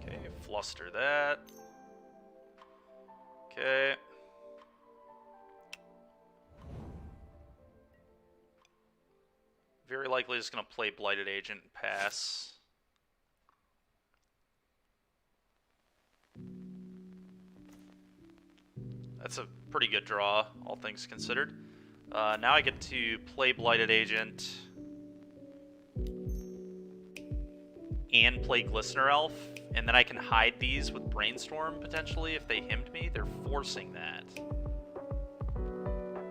Okay, Fluster that. Okay. Very likely just going to play Blighted Agent and pass. That's a pretty good draw, all things considered. Now I get to play Blighted Agent and play Glistener Elf, and then I can hide these with Brainstorm, potentially, if they hymned me. They're forcing that.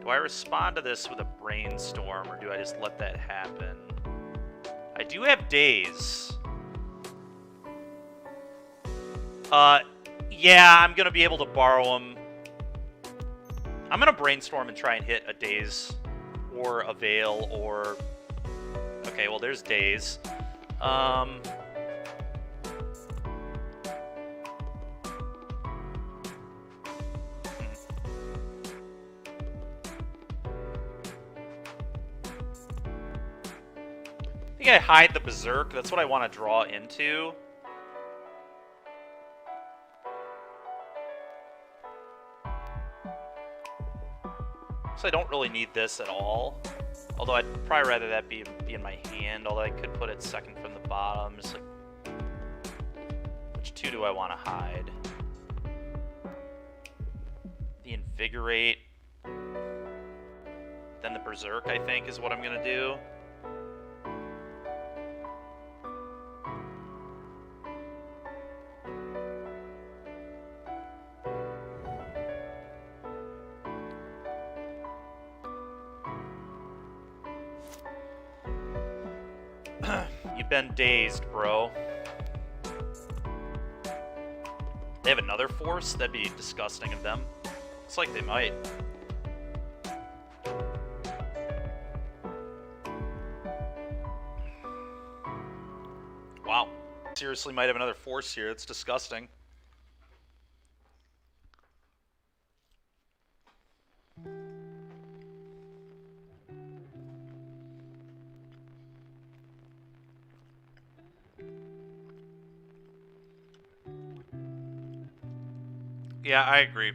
Do I respond to this with a Brainstorm, or do I just let that happen? I do have Daze. Yeah, I'm going to be able to borrow them. I'm going to Brainstorm and try and hit a Daze or a Veil or... Okay, well, there's Daze. I think I hide the Berserk. That's what I want to draw into. So I don't really need this at all. Although I'd probably rather that be in my hand. Although I could put it second from the bottom. Just like, which two do I want to hide? The Invigorate. Then the Berserk, I think, is what I'm going to do. You've been dazed, bro. They have another force? That'd be disgusting of them. Looks like they might. Wow. Seriously might have another force here. That's disgusting. Yeah, I agree.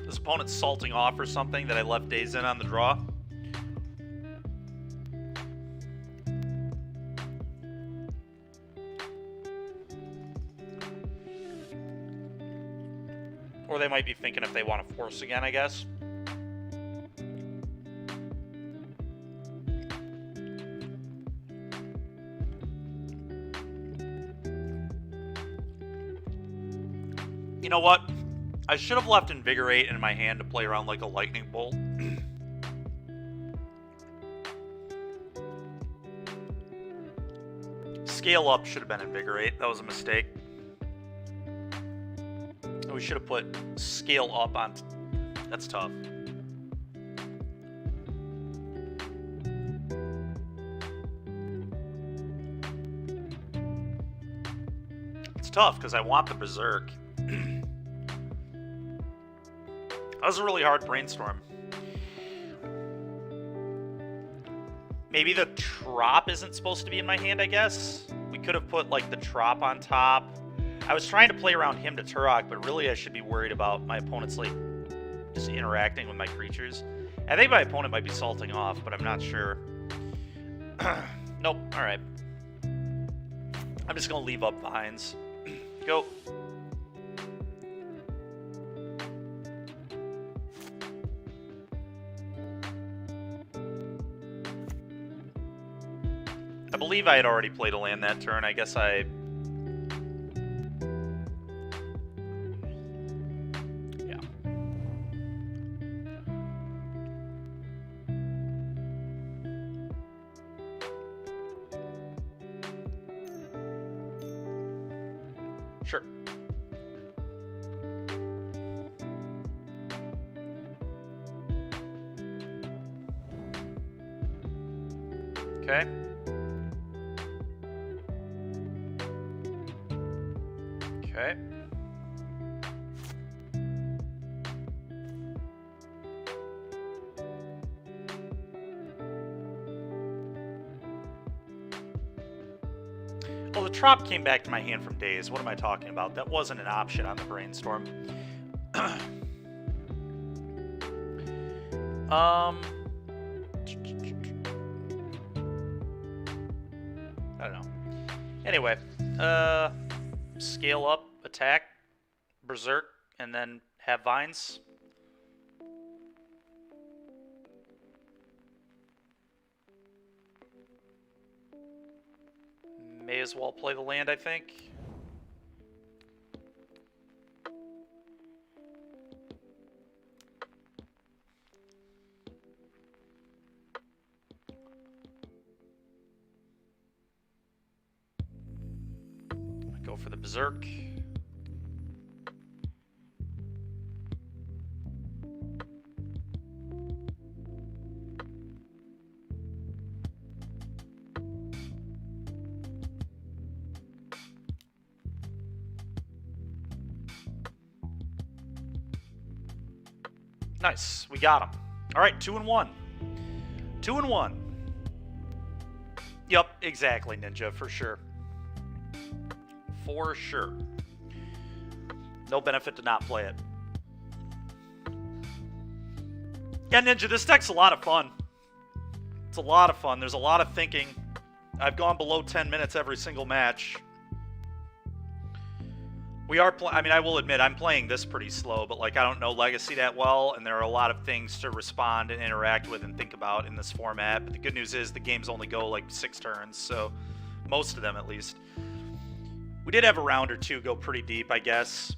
This opponent's salting off or something that I left days in on the draw. Or they might be thinking if they want to force again, I guess. You know what? I should have left Invigorate in my hand to play around like a lightning bolt. Scale up should have been Invigorate. That was a mistake. We should have put scale up on... That's tough. It's tough because I want the Berserk. That was a really hard brainstorm. Maybe the Trop isn't supposed to be in my hand, I guess? We could have put, like, the Trop on top. I was trying to play around him to Turok, but really I should be worried about my opponent's, like, just interacting with my creatures. I think my opponent might be salting off, but I'm not sure. Nope, alright. I'm just going to leave up Vines. Go. I believe I had already played a land that turn. I guess I... Yeah. Sure. Okay. Okay. Well, the Trop came back to my hand from days. What am I talking about? That wasn't an option on the brainstorm. I don't know. Anyway, scale up, attack, Berserk, and then have Vines. May as well play the land, I think. Go for the Berserk. Nice, we got him. All right, 2-1. 2-1. Yep, exactly, Ninja, for sure. For sure. No benefit to not play it. Yeah, Ninja, this deck's a lot of fun. It's a lot of fun. There's a lot of thinking. I've gone below 10 minutes every single match. We are I mean, I will admit, I'm playing this pretty slow, but, like, I don't know Legacy that well, and there are a lot of things to respond and interact with and think about in this format. But the good news is the games only go, like, 6 turns, so most of them, at least. We did have a round or two go pretty deep, I guess.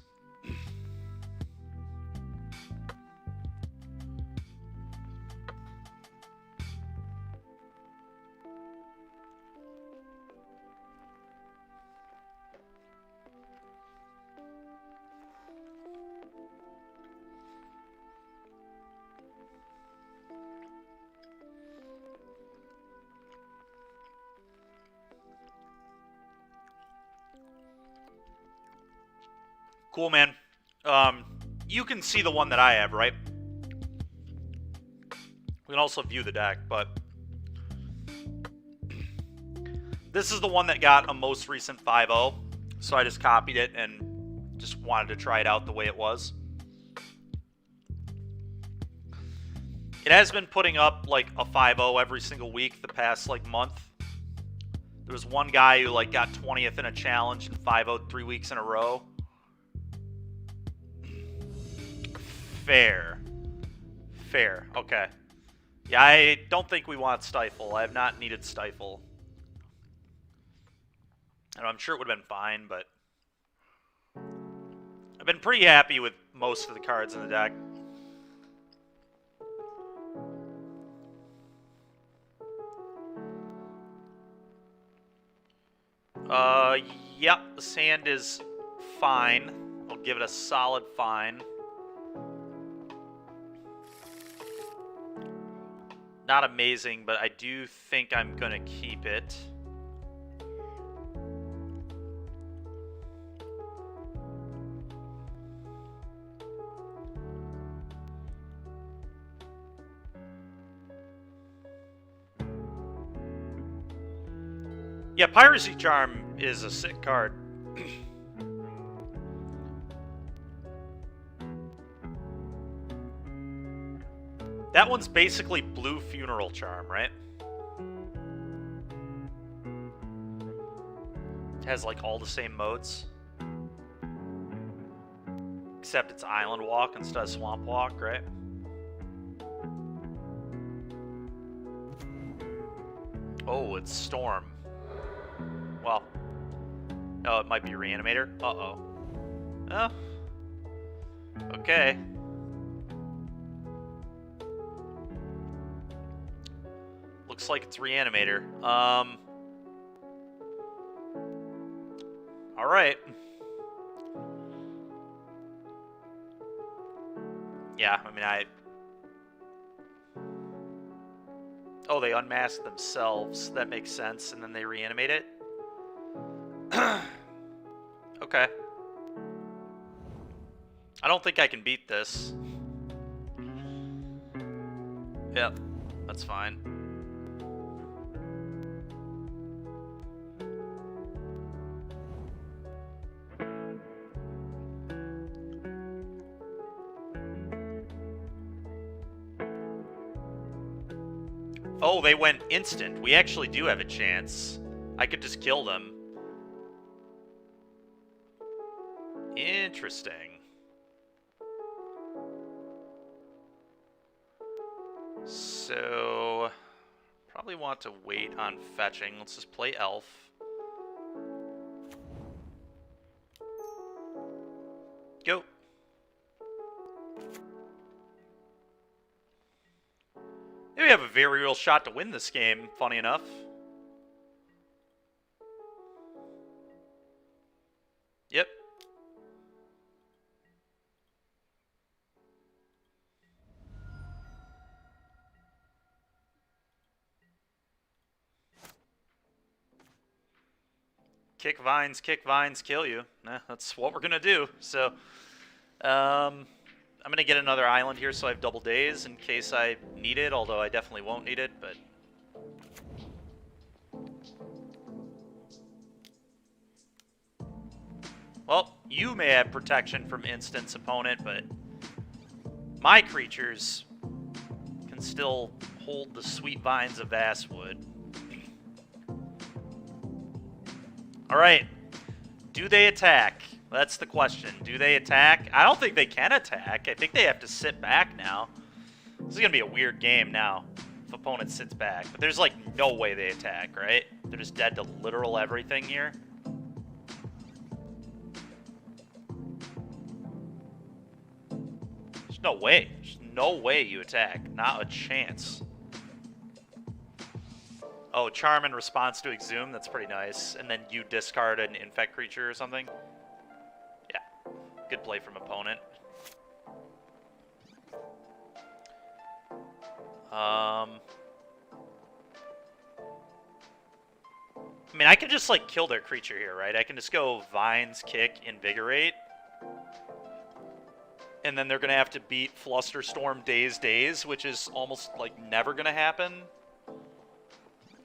Cool, man. You can see the one that I have, right? We can also view the deck, but this is the one that got a most recent 5-0, so I just copied it and just wanted to try it out the way it was. It has been putting up like a 5-0 every single week the past like month. There was one guy who like got 20th in a challenge and 5-0'd 3 weeks in a row. Fair. Fair. Okay. Yeah, I don't think we want Stifle. I have not needed Stifle. And I'm sure it would have been fine, but I've been pretty happy with most of the cards in the deck. Yep, the sand is fine. I'll give it a solid fine. Not amazing, but I do think I'm gonna keep it. Yeah, Piracy Charm is a sick card. That one's basically blue Funeral Charm, right? It has like all the same modes. Except it's Island Walk instead of Swamp Walk, right? Oh, it's Storm. Well, no, it might be Reanimator. Uh-oh. Oh. Okay. Looks like it's Reanimator. Alright. Yeah, I mean, Oh, they unmask themselves. That makes sense, and then they reanimate it? Okay. I don't think I can beat this. Yep, that's fine. Oh, they went instant. We actually do have a chance. I could just kill them. Interesting. So, probably want to wait on fetching. Let's just play Elf. Go. Maybe we have a very real shot to win this game, funny enough. Yep. Kick vines, kill you. That's what we're gonna do. So, I'm gonna get another island here so I have double days in case I need it, although I definitely won't need it, but... Well, you may have protection from instance opponent, but my creatures can still hold the sweet vines of Vastwood. Alright. Do they attack? That's the question. Do they attack? I don't think they can attack. I think they have to sit back now. This is going to be a weird game now if opponent sits back. But there's like no way they attack, right? They're just dead to literal everything here. There's no way. There's no way you attack. Not a chance. Oh, Charm in response to Exhume. That's pretty nice. And then you discard an Infect creature or something. Yeah. Good play from opponent. I mean, I can just, like, kill their creature here, right? I can just go Vines, Kick, Invigorate. And then they're going to have to beat Flusterstorm Daze, which is almost, like, never going to happen.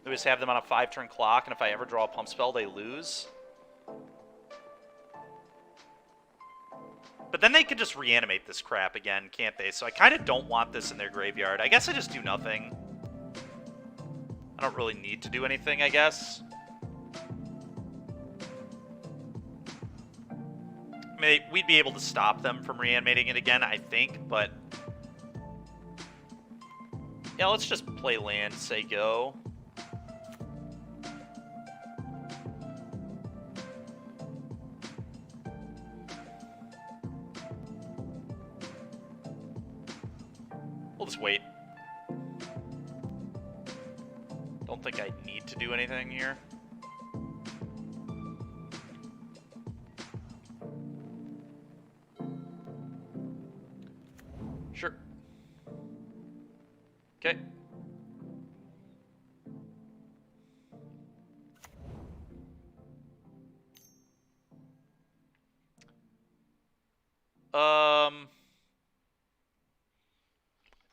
They just have them on a 5-turn clock, and if I ever draw a pump spell, they lose. But But then they could just reanimate this crap again, can't they? So I kind of don't want this in their graveyard. I guess I just do nothing. I don't really need to do anything, I guess. I mean, we'd be able to stop them from reanimating it again, I think, but... Yeah, let's just play land, say go. We'll just wait. Don't think I need to do anything here. Sure. Okay.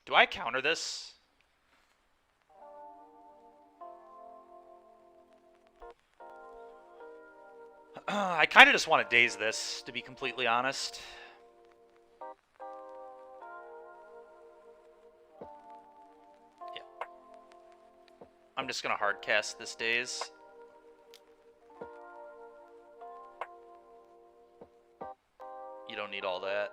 Do I counter this? I kind of just want to daze this, to be completely honest. Yeah. I'm just going to hard cast this daze. You don't need all that.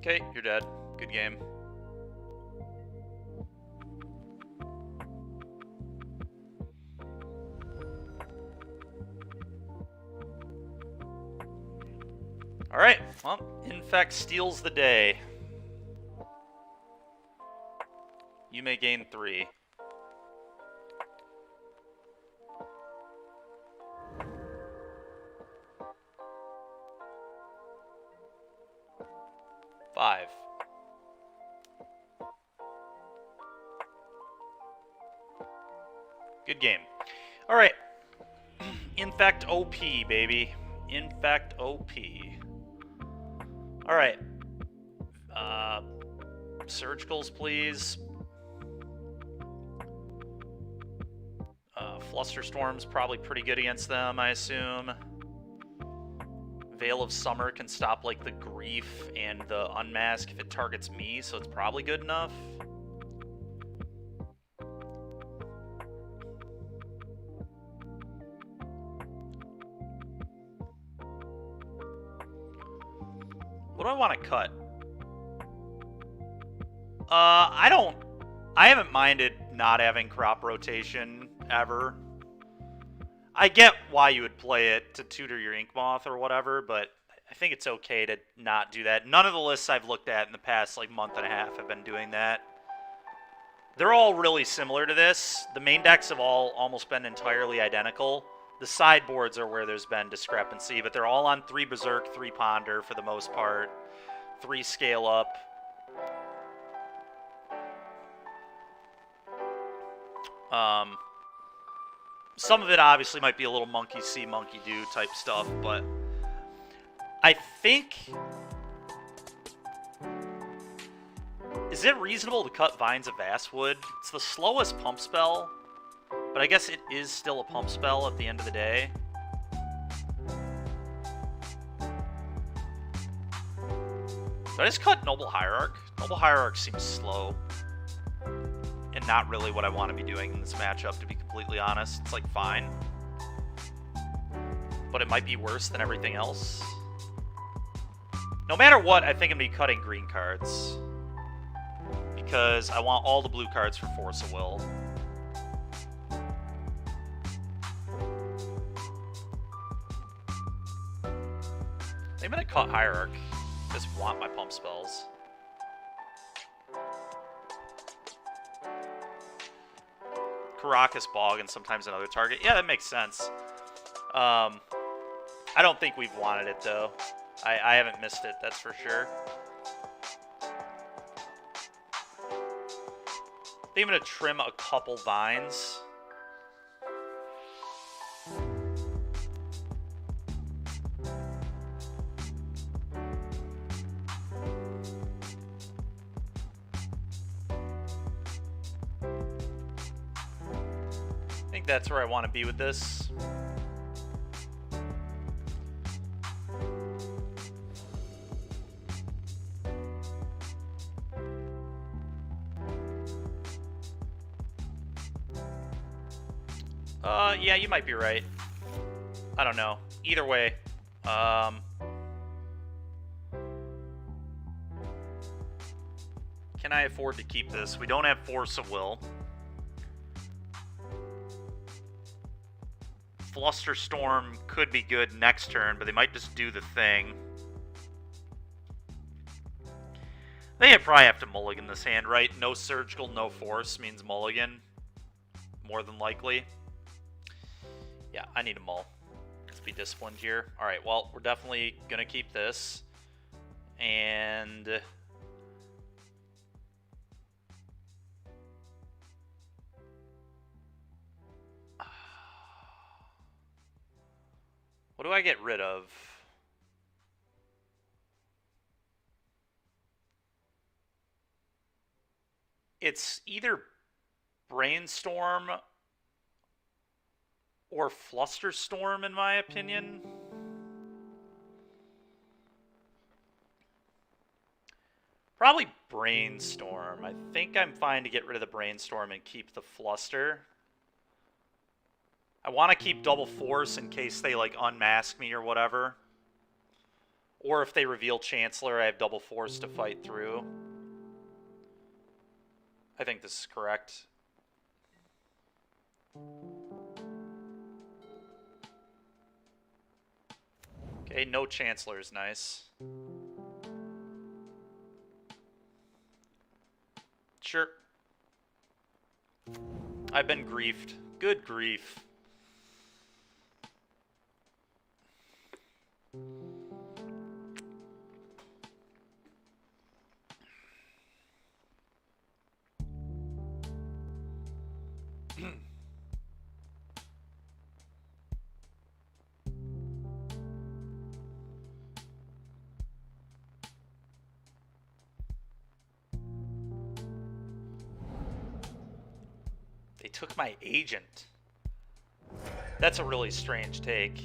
Okay, you're dead. Good game. Alright, well, Infect steals the day. You may gain 3. Five. Good game. Alright. Infect OP, baby. Infect OP. Alright. Surgicals, please. Flusterstorm's probably pretty good against them, I assume. Veil of Summer can stop, like, the Grief and the Unmask if it targets me, so it's probably good enough. What do I want to cut? I haven't minded not having crop rotation ever. I get why you would play it to tutor your Ink Moth or whatever, but I think it's okay to not do that. None of the lists I've looked at in the past, like, month and a half have been doing that. They're all really similar to this. The main decks have all almost been entirely identical. The sideboards are where there's been discrepancy, but they're all on 3 Berserk, 3 Ponder for the most part, 3 Scale Up. Some of it obviously might be a little monkey see, monkey do type stuff, but I think... Is it reasonable to cut Vines of Vastwood? It's the slowest pump spell, but I guess it is still a pump spell at the end of the day. Did I just cut Noble Hierarch? Noble Hierarch seems slow. And not really what I want to be doing in this matchup, to be completely honest. It's, like, fine. But it might be worse than everything else. No matter what, I think I'm going to be cutting green cards. Because I want all the blue cards for Force of Will. I'm going to cut Hierarch. I just want my pump spells. Karakas, Bog, and sometimes another target. Yeah, that makes sense. I don't think we've wanted it, though. I haven't missed it, that's for sure. I think I'm going to trim a couple Vines. I think that's where I want to be with this. Yeah, you might be right. I don't know. Either way, can I afford to keep this? We don't have Force of Will. Flusterstorm could be good next turn, but they might just do the thing. They probably have to mulligan this hand, right? No surgical, no force means mulligan. More than likely. Yeah, I need a mull. Let's be disciplined here. Alright, well, we're definitely going to keep this. And... what do I get rid of? It's either Brainstorm or Flusterstorm, in my opinion. Probably Brainstorm. I think I'm fine to get rid of the Brainstorm and keep the Fluster. I want to keep double force in case they, like, unmask me or whatever. Or if they reveal Chancellor, I have double force to fight through. I think this is correct. Okay, no Chancellor is nice. Sure. I've been griefed. Good grief. They took my agent. That's a really strange take.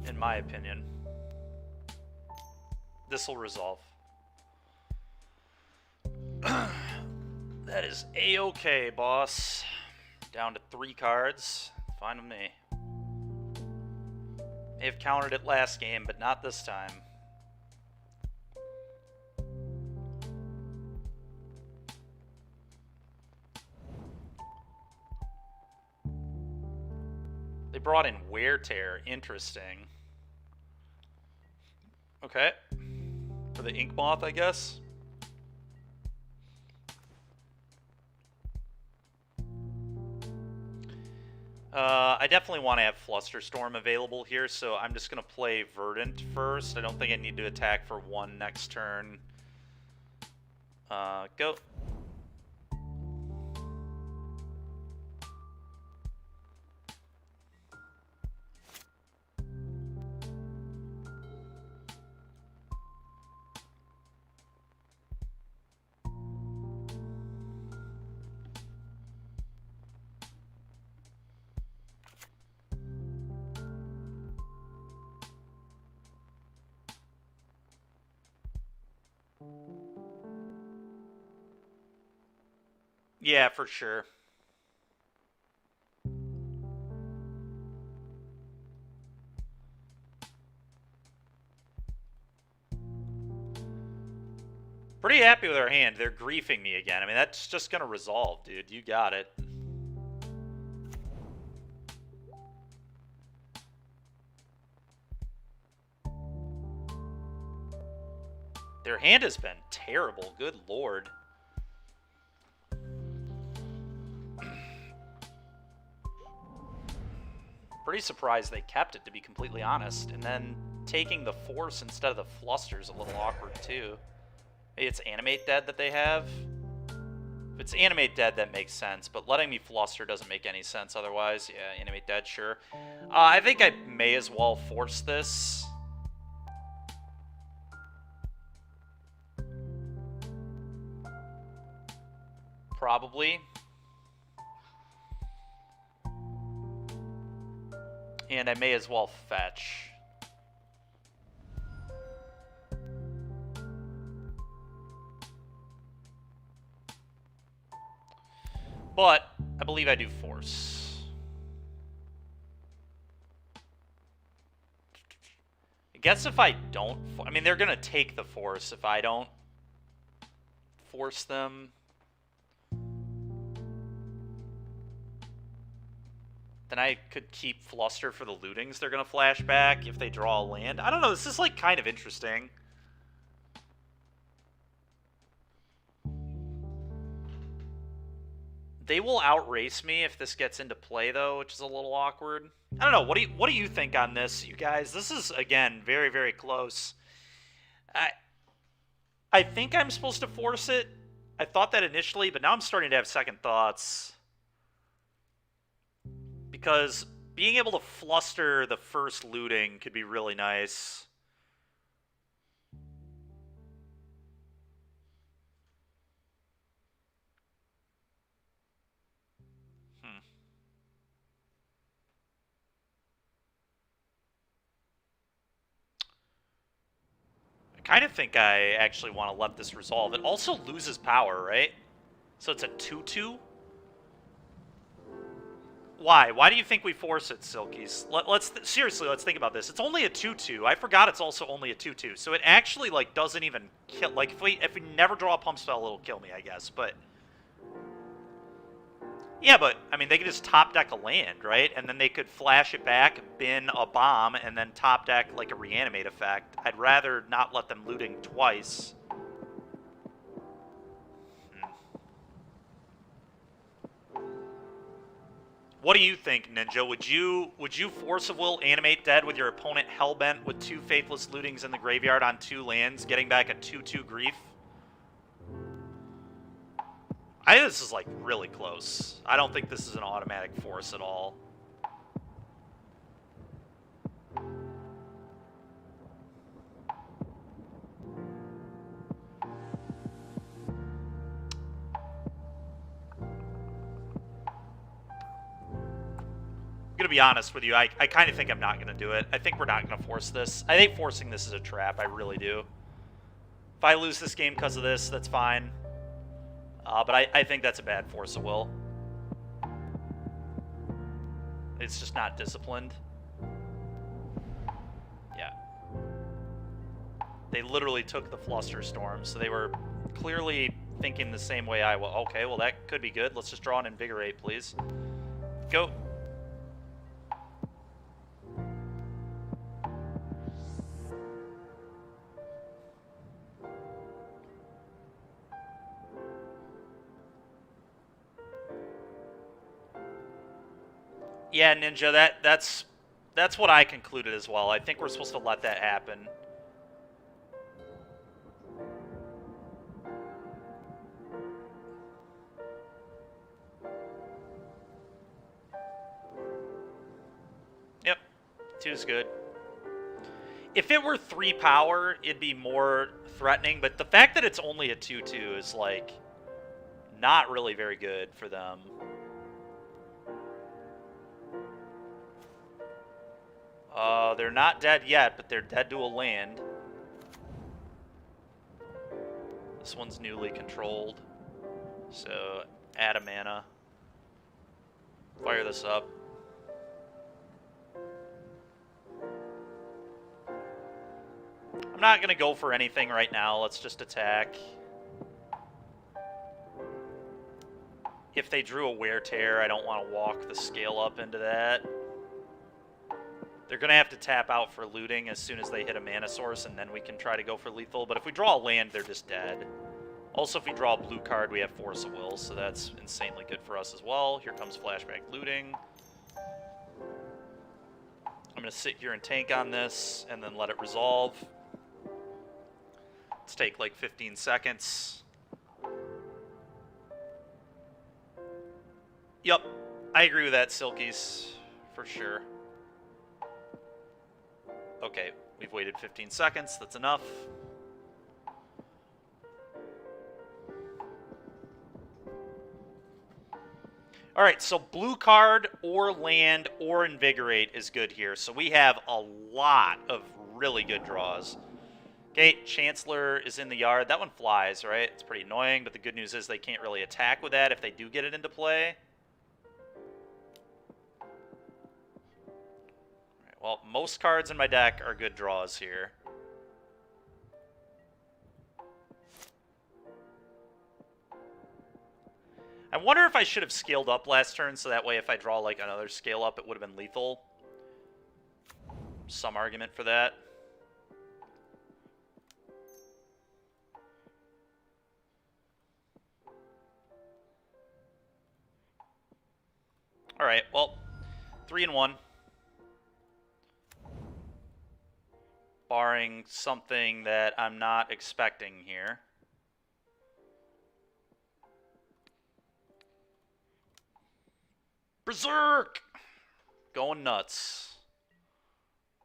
In my opinion. This will resolve. That is A-okay, boss. Down to 3 cards. Fine with me. May have countered it last game, but not this time. They brought in Wear Tear. Interesting. Okay. For the Ink Moth, I guess. I definitely want to have Flusterstorm available here, so I'm just going to play Verdant first. I don't think I need to attack for 1 next turn. Go. Yeah, for sure. Pretty happy with our hand. They're griefing me again. I mean, that's just going to resolve, dude. You got it. Their hand has been terrible. Good lord. Pretty surprised they kept it, to be completely honest. And then taking the force instead of the fluster is a little awkward, too. Maybe it's Animate Dead that they have? If it's Animate Dead, that makes sense. But letting me fluster doesn't make any sense otherwise. Yeah, Animate Dead, sure. I think I may as well force this. probably. And I may as well fetch. But I believe I do force. I guess if I don't... I mean, they're going to take the force if I don't force them. Then I could keep Fluster for the lootings they're going to flash back if they draw a land. I don't know, this is like kind of interesting. They will outrace me if this gets into play, though, which is a little awkward. I don't know. What do you think on this, you guys? This is, again, very, very close. I think I'm supposed to force it. I thought that initially, but now I'm starting to have second thoughts. Because being able to fluster the first looting could be really nice. I kind of think I actually want to let this resolve. It also loses power, right? So it's a 2-2? Why? Why do you think we force it, Silkies? Seriously, let's think about this. It's only a 2-2. I forgot it's also only a 2-2. So it actually, like, doesn't even kill... Like, if we never draw a pump spell, it'll kill me, I guess. But... Yeah, but, I mean, they could just top deck a land, right? And then they could flash it back, bin a bomb, and then top deck, like, a reanimate effect. I'd rather not let them looting twice. What do you think, Ninja? Would you force of will animate dead with your opponent hellbent with 2 faithless lootings in the graveyard on 2 lands, getting back a 2-2 grief? I think this is, like, really close. I don't think this is an automatic force at all. I'm gonna be honest with you, I kind of think I'm not gonna do it. I think we're not gonna force this. I think forcing this is a trap, I really do. If I lose this game because of this, that's fine. But I think that's a bad force of will. It's just not disciplined. Yeah. They literally took the Fluster Storm, so they were clearly thinking the same way I was. Okay, well that could be good. Let's just draw an Invigorate, please. Go. Yeah, Ninja, that's what I concluded as well. I think we're supposed to let that happen. Yep, 2 is good. If it were 3 power, it'd be more threatening, but the fact that it's only a 2-2 is, like, not really very good for them. They're not dead yet, but they're dead to a land. This one's newly controlled. So, add a mana. Fire this up. I'm not going to go for anything right now. Let's just attack. If they drew a Wear Tear, I don't want to walk the scale up into that. They're going to have to tap out for looting as soon as they hit a mana source, and then we can try to go for lethal. But if we draw a land, they're just dead. Also, if we draw a blue card, we have Force of Will, so that's insanely good for us as well. Here comes Flashback Looting. I'm going to sit here and tank on this, and then let it resolve. Let's take like 15 seconds. Yep, I agree with that, Silkies, for sure. Okay, we've waited 15 seconds. That's enough. All right, so blue card or land or invigorate is good here. So we have a lot of really good draws. Okay, Chancellor is in the yard. That one flies, right? It's pretty annoying, but the good news is they can't really attack with that if they do get it into play. All right, well, most cards in my deck are good draws here. I wonder if I should have scaled up last turn, so that way if I draw like another scale up, it would have been lethal. Some argument for that. All right, well, 3-1. Barring something that I'm not expecting here. Berserk! Going nuts.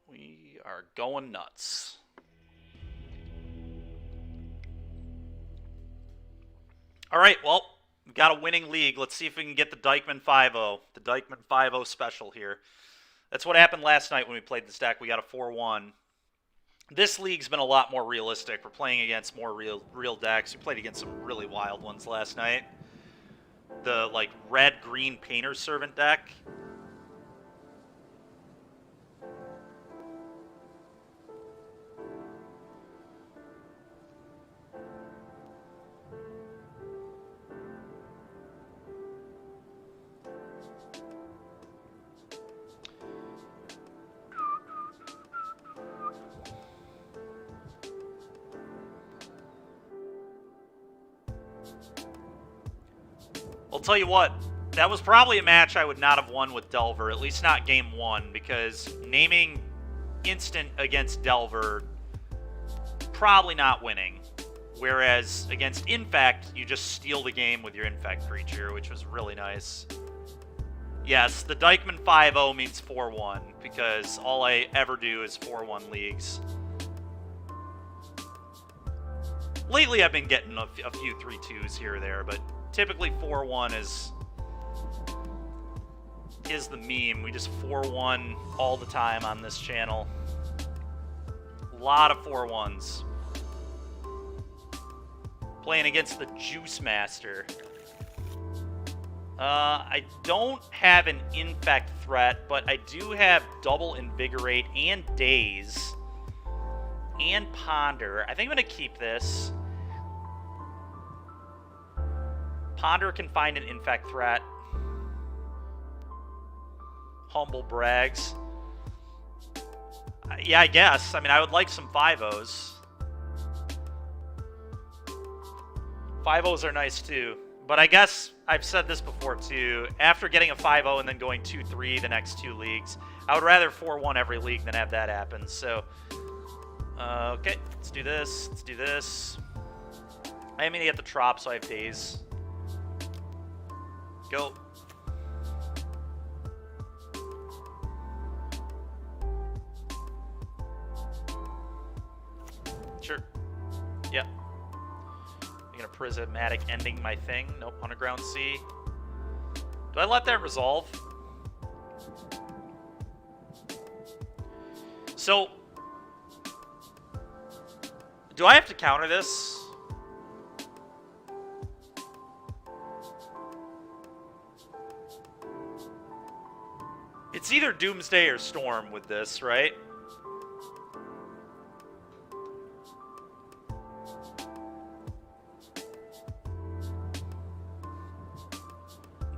We are going nuts. All right, well, we've got a winning league. Let's see if we can get the Dykeman 5-0. The Dykeman 5-0 special here. That's what happened last night when we played this deck. We got a 4-1. This league's been a lot more realistic. We're playing against more real decks. We played against some really wild ones last night. The, like, red-green Painter Servant deck. I'll tell you what, that was probably a match I would not have won with Delver, at least not game one, because naming instant against Delver, probably not winning. Whereas against Infect, you just steal the game with your Infect creature, which was really nice. Yes, the Dykeman 5-0 means 4-1, because all I ever do is 4-1 leagues. Lately, I've been getting a few 3-2s here or there, but typically 4-1 is the meme. We just 4-1 all the time on this channel. A lot of 4-1s. Playing against the Juice Master. I don't have an Infect threat, but I do have double Invigorate and Daze. And Ponder. I think I'm going to keep this. Ponder can find an Infect threat. Humble brags. Yeah, I guess. I mean, I would like some 5-0s. 5-0s are nice too. But I guess I've said this before too. After getting a 5-0 and then going 2-3 the next two leagues, I would rather 4-1 every league than have that happen. So, okay, let's do this. Let's do this. I am going to get the Trop, so I have Daze. Go. Sure. Yep. I'm gonna Prismatic ending my thing. Nope. Underground Sea. Do I let that resolve? So, do I have to counter this? It's either Doomsday or Storm with this, right?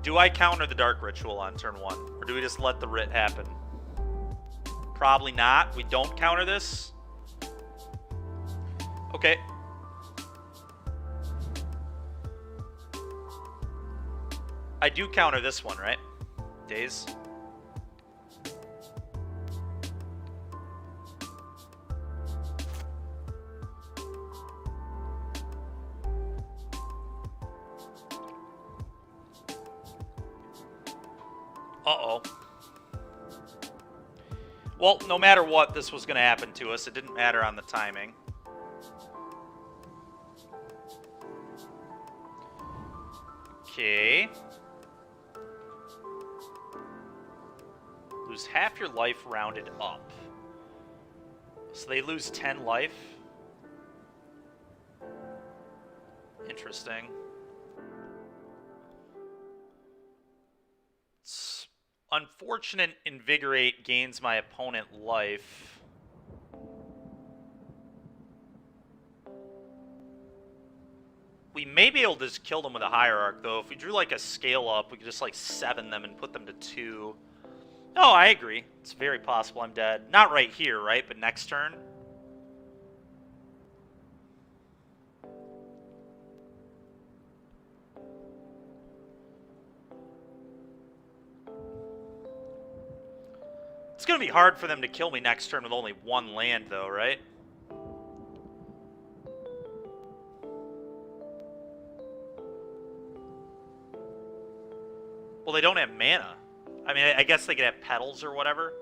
Do I counter the Dark Ritual on turn 1? Or do we just let the Writ happen? Probably not. We don't counter this. Okay. I do counter this one, right? Daze. Uh-oh. Well, no matter what, this was going to happen to us. It didn't matter on the timing. Okay. Lose half your life rounded up. So they lose 10 life. Interesting. It's unfortunate Invigorate gains my opponent life. We may be able to just kill them with a Hierarch, though. If we drew, like, a scale up, we could just, like, 7 them and put them to 2. Oh, I agree. It's very possible I'm dead. Not right here, right? But next turn. It's going to be hard for them to kill me next turn with only 1 land, though, right? Well, they don't have mana. I mean, I guess they could have petals or whatever.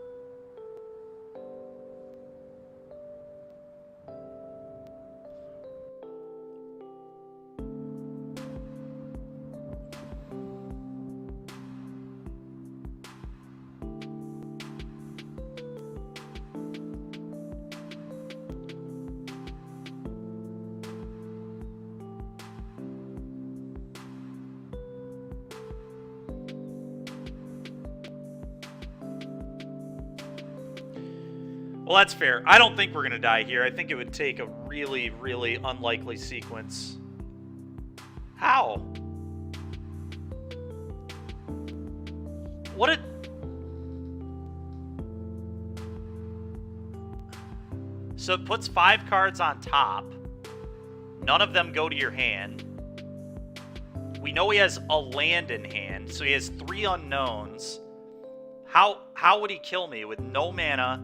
Well, that's fair. I don't think we're going to die here. I think it would take a really, really unlikely sequence. How? What a... So it puts 5 cards on top. None of them go to your hand. We know he has a land in hand, so he has 3 unknowns. How would he kill me with no mana?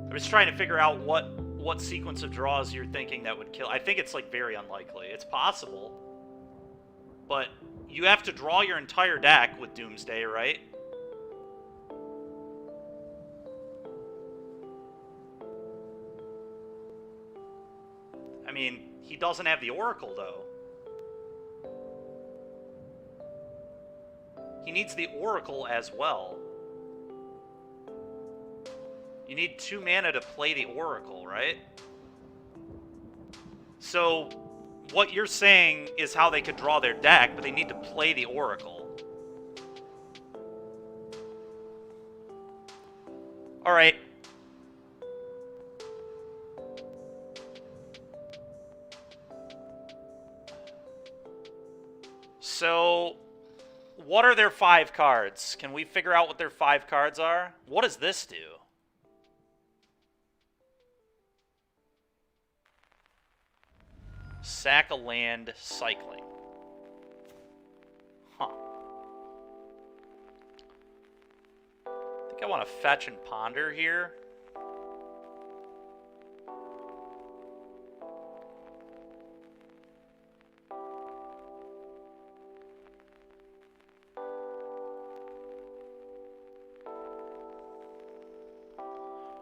I'm just trying to figure out what sequence of draws you're thinking that would kill. I think it's like very unlikely. It's possible. But you have to draw your entire deck with Doomsday, right? I mean, he doesn't have the Oracle, though. He needs the Oracle as well. You need 2 mana to play the Oracle, right? So, what you're saying is how they could draw their deck, but they need to play the Oracle. Alright. So, what are their 5 cards? Can we figure out what their 5 cards are? What does this do? Sack a land, cycling. Huh. I think I want to fetch and ponder here.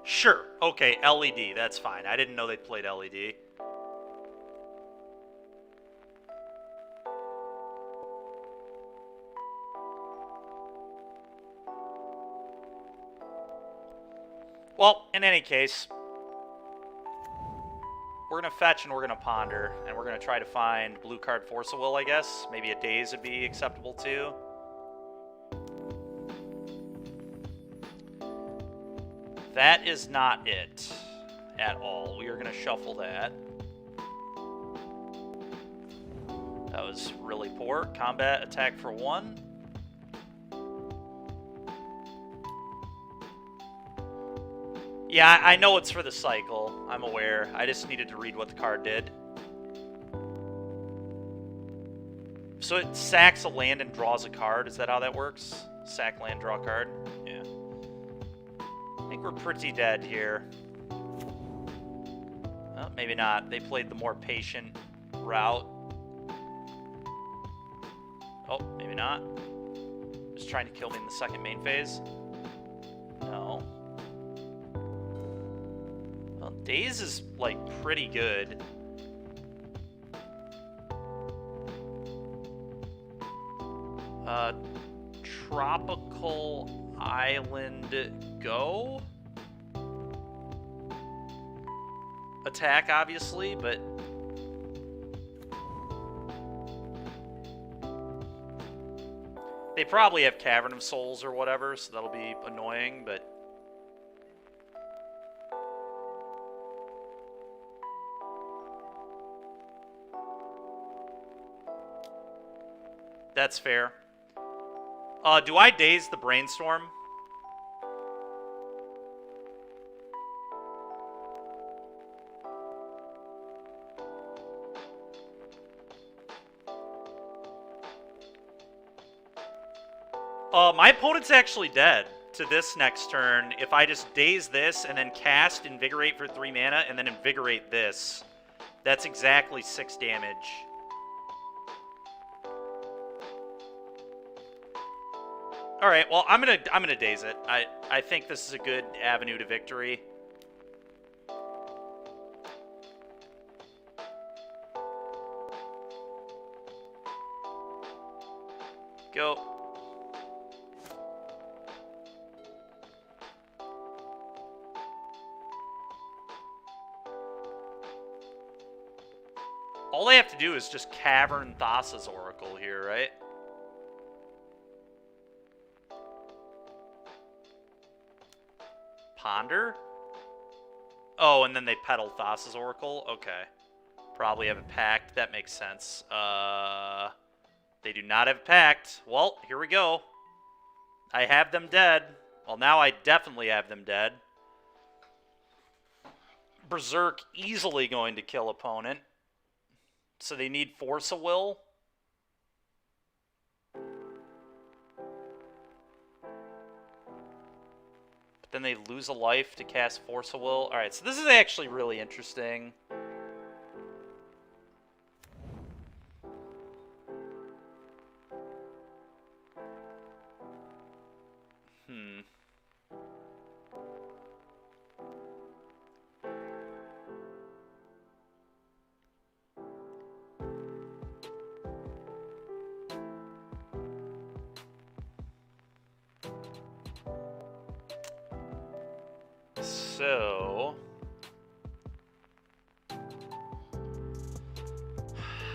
Sure. Okay, LED. That's fine. I didn't know they played LED. Well, in any case, we're going to fetch and we're going to ponder, and we're going to try to find blue card Force of Will, I guess. Maybe a Daze would be acceptable too. That is not it at all. We are going to shuffle that. That was really poor. Combat attack for 1. Yeah, I know it's for the cycle. I'm aware. I just needed to read what the card did. So it sacks a land and draws a card. Is that how that works? Sack land, draw card? Yeah. I think we're pretty dead here. Oh, maybe not. They played the more patient route. Oh, maybe not. Just trying to kill me in the second main phase. No. Well, Daze is, like, pretty good. Tropical Island go? Attack, obviously, but... They probably have Cavern of Souls or whatever, so that'll be annoying, but... That's fair. Do I Daze the Brainstorm? My opponent's actually dead to this next turn if I just Daze this and then cast Invigorate for 3 mana and then Invigorate this. That's exactly 6 damage. All right, well, I'm gonna Daze it. I think this is a good avenue to victory. Go. All they have to do is just Cavern Thassa's Oracle here, right? Ponder? Oh, and then they peddle Thassa's Oracle? Okay. Probably have it packed. That makes sense. They do not have it packed. Well, here we go. I have them dead. Well, now I definitely have them dead. Berserk easily going to kill opponent. So they need Force of Will. But then they lose a life to cast Force of Will. Alright, so this is actually really interesting. So,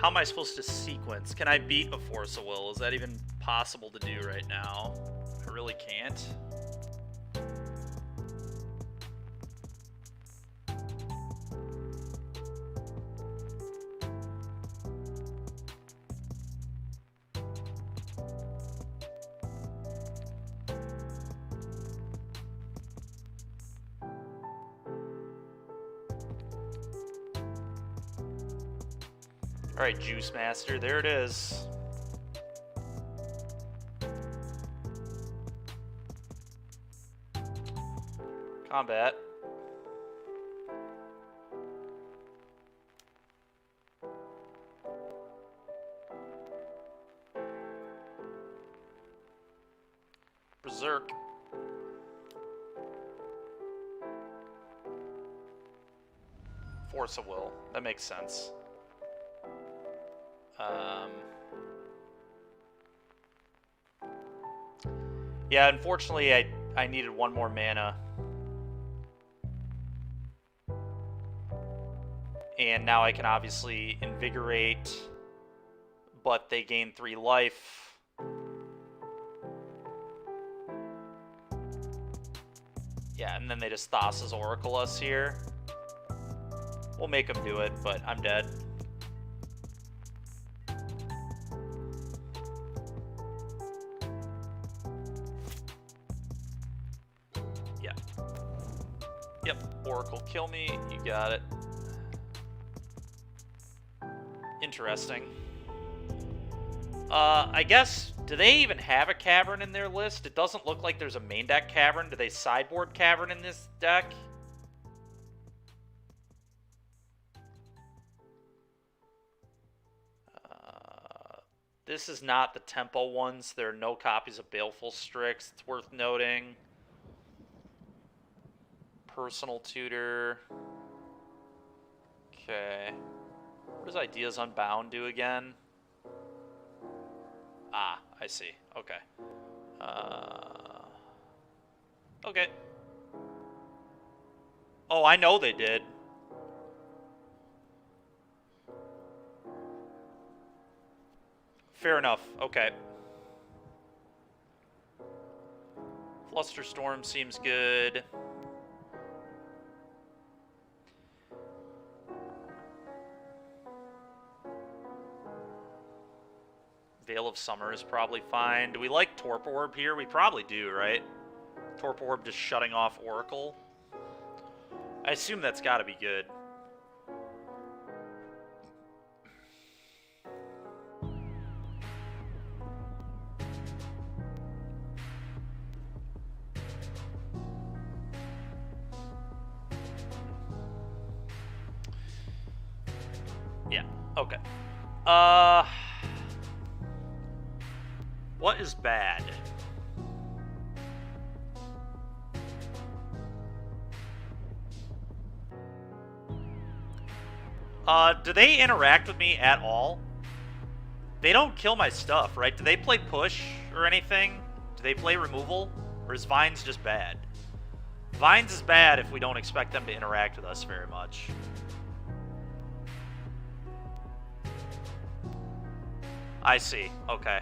how am I supposed to sequence? Can I beat a Force of Will? Is that even possible to do right now? I really can't. Alright, Juice Master, there it is. Combat. Berserk. Force of Will. That makes sense. Yeah, unfortunately, I needed one more mana. And now I can obviously Invigorate, but they gain 3 life. Yeah, and then they just Thassa's Oracle us here. We'll make them do it, but I'm dead. Yep, Oracle, kill me. You got it. Interesting. I guess, do they even have a Cavern in their list? It doesn't look like there's a main deck Cavern. Do they sideboard Cavern in this deck? This is not the tempo ones. There are no copies of Baleful Strix. It's worth noting. Personal tutor. Okay. What does Ideas Unbound do again? Ah, I see. Okay. Okay. Oh, I know they did. Fair enough. Okay. Flusterstorm seems good. Veil of Summer is probably fine. Do we like Torp Orb here? We probably do, right? Torp Orb just shutting off Oracle. I assume that's got to be good. Yeah, okay. What is bad? Do they interact with me at all? They don't kill my stuff, right? Do they play push or anything? Do they play removal? Or is Vines just bad? Vines is bad if we don't expect them to interact with us very much. I see. Okay.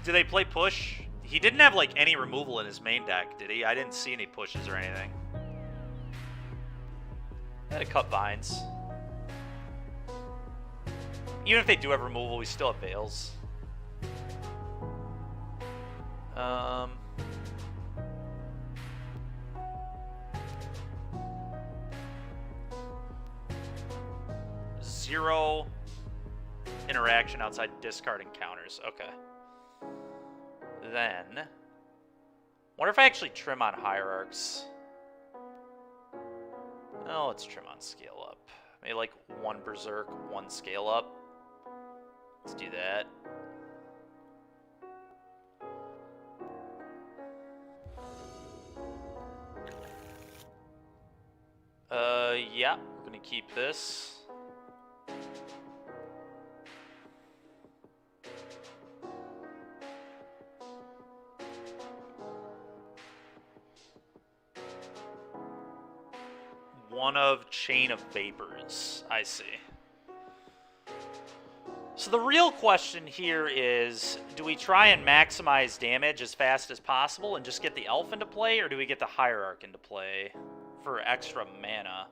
Do they play push? He didn't have, like, any removal in his main deck, did he? I didn't see any pushes or anything. I had to cut Vines. Even if they do have removal, we still have Veils. Zero interaction outside discarding counters. Okay. Then, wonder if I actually trim on Hierarchs. Oh, let's trim on Scale Up. Maybe like one Berserk, one Scale Up. Let's do that. Yeah, we're gonna keep this. One of Chain of Vapors. I see. So the real question here is, do we try and maximize damage as fast as possible and just get the Elf into play, or do we get the Hierarch into play for extra mana?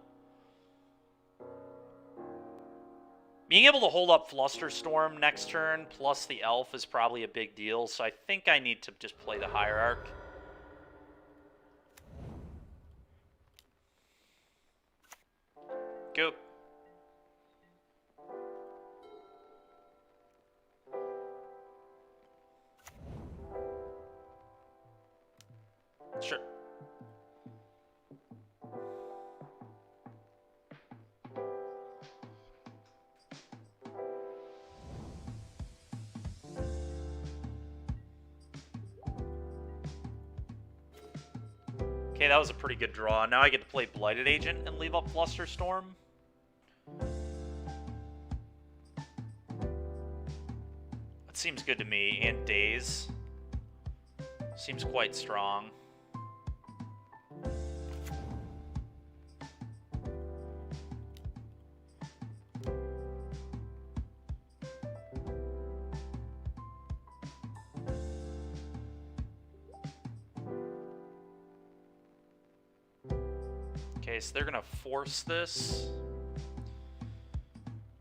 Being able to hold up Flusterstorm next turn plus the Elf is probably a big deal, so I think I need to just play the Hierarch. Go. Sure. Okay, that was a pretty good draw. Now I get to play Blighted Agent and leave up Flusterstorm. That seems good to me. And Daze. Seems quite strong. Okay, so they're going to force this,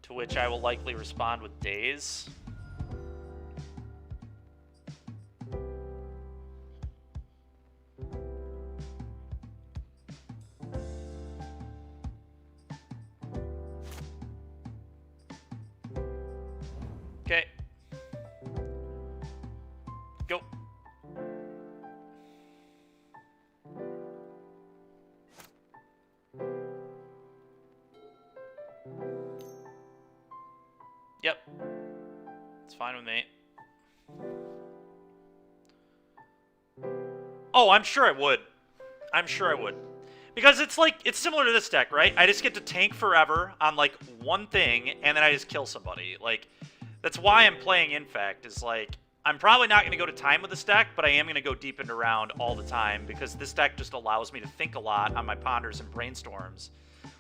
to which I will likely respond with Daze. Okay. Go. Yep. fine with me. Oh, I'm sure I would. I'm sure I would. Because it's like, it's similar to this deck, right? I just get to tank forever on, like, one thing, and then I just kill somebody. Like, that's why I'm playing Infect, is like, I'm probably not going to go to time with this deck, but I am going to go deep into round all the time, because this deck just allows me to think a lot on my ponders and brainstorms.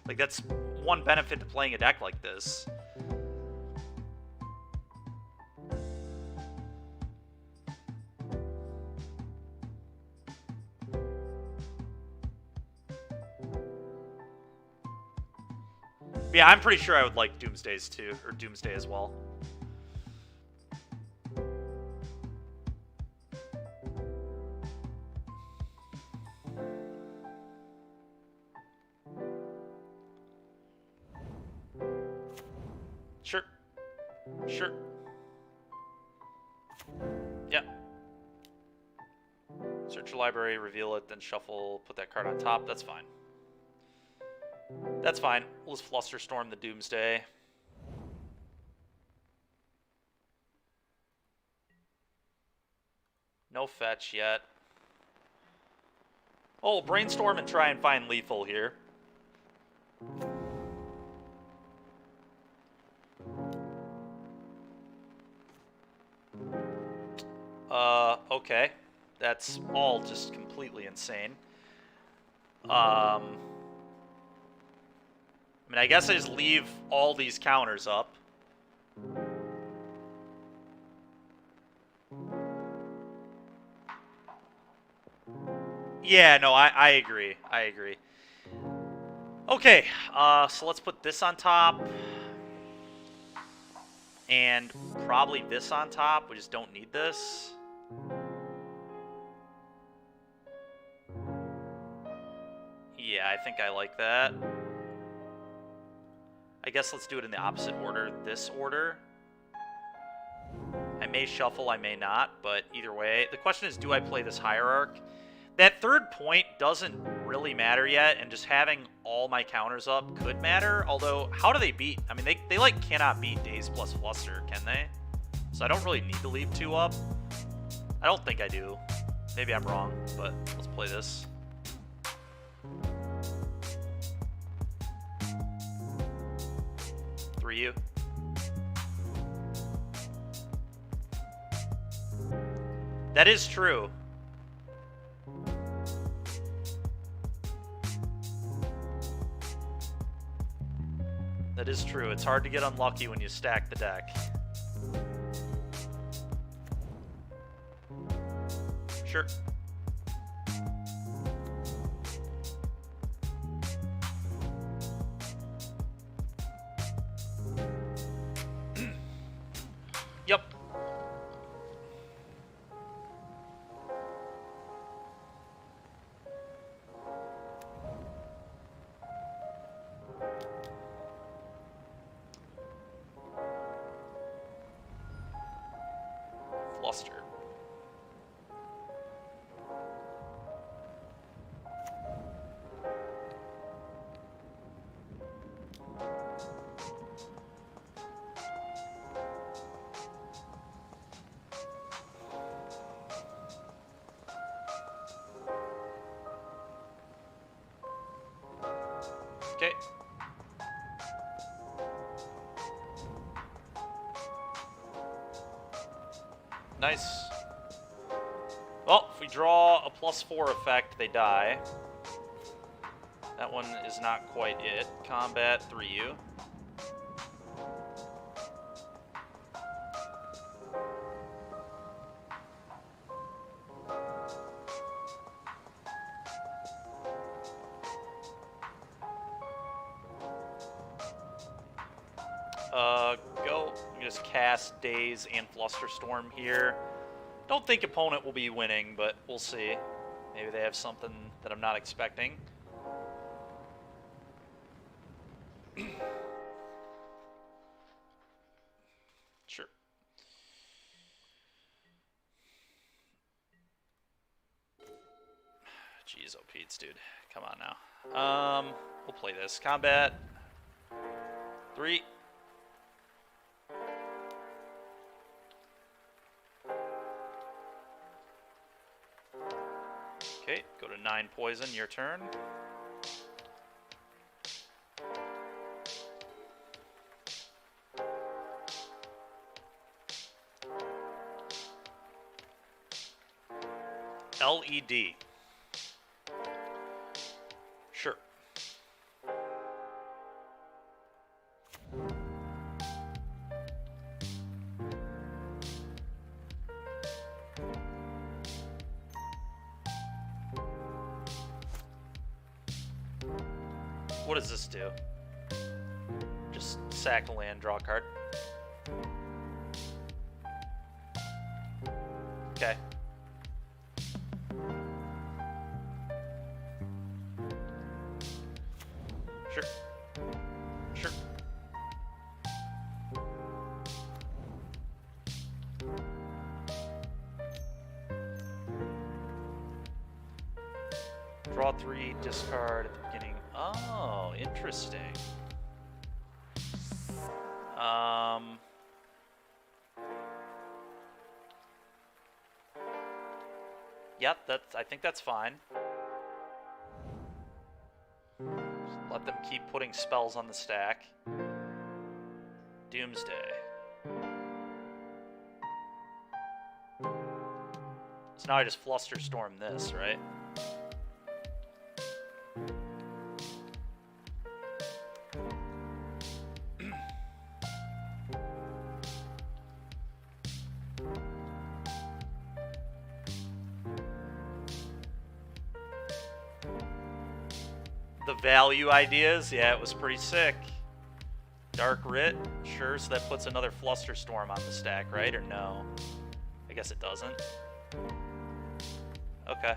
Like, that's one benefit to playing a deck like this. Yeah, I'm pretty sure I would like Doomsdays too, or Doomsday as well. Sure. Sure. Yeah. Search your library, reveal it, then shuffle, put that card on top. That's fine. That's fine. We'll just Flusterstorm the Doomsday. No fetch yet. Oh, brainstorm and try and find lethal here. Okay. That's all just completely insane. I mean, I guess I just leave all these counters up. Yeah, no, I agree. I agree. Okay, so let's put this on top. And probably this on top. We just don't need this. Yeah, I think I like that. I guess let's do it in the opposite order. This order. I may shuffle, I may not, but either way. The question is, do I play this Hierarch? That third point doesn't really matter yet, and just having all my counters up could matter. Although, how do they beat? I mean, they like cannot beat Daze plus Fluster, can they? So I don't really need to leave 2 up. I don't think I do. Maybe I'm wrong, but let's play this. You. That is true. That is true. It's hard to get unlucky when you stack the deck. Sure. Yep. Fluster. Okay. Nice. Well, if we draw a +4 effect, they die. That one is not quite it. Combat 3U. Go. Just cast Daze and Flusterstorm here. Don't think opponent will be winning, but we'll see. Maybe they have something that I'm not expecting. Sure. Jeez, oh Pete's, dude. Come on now. We'll play this. Combat 3. 9 poison, your turn. LED. Sure. What does this do? Just sack a land, draw a card. Okay. Sure. Sure. Draw 3, discard at the beginning. Oh, interesting. Yep, I think that's fine. Just let them keep putting spells on the stack. Doomsday. So now I just Flusterstorm this, right? The value ideas, yeah, it was pretty sick. Dark Writ, sure, so that puts another Flusterstorm on the stack, right? Or no? I guess it doesn't. Okay.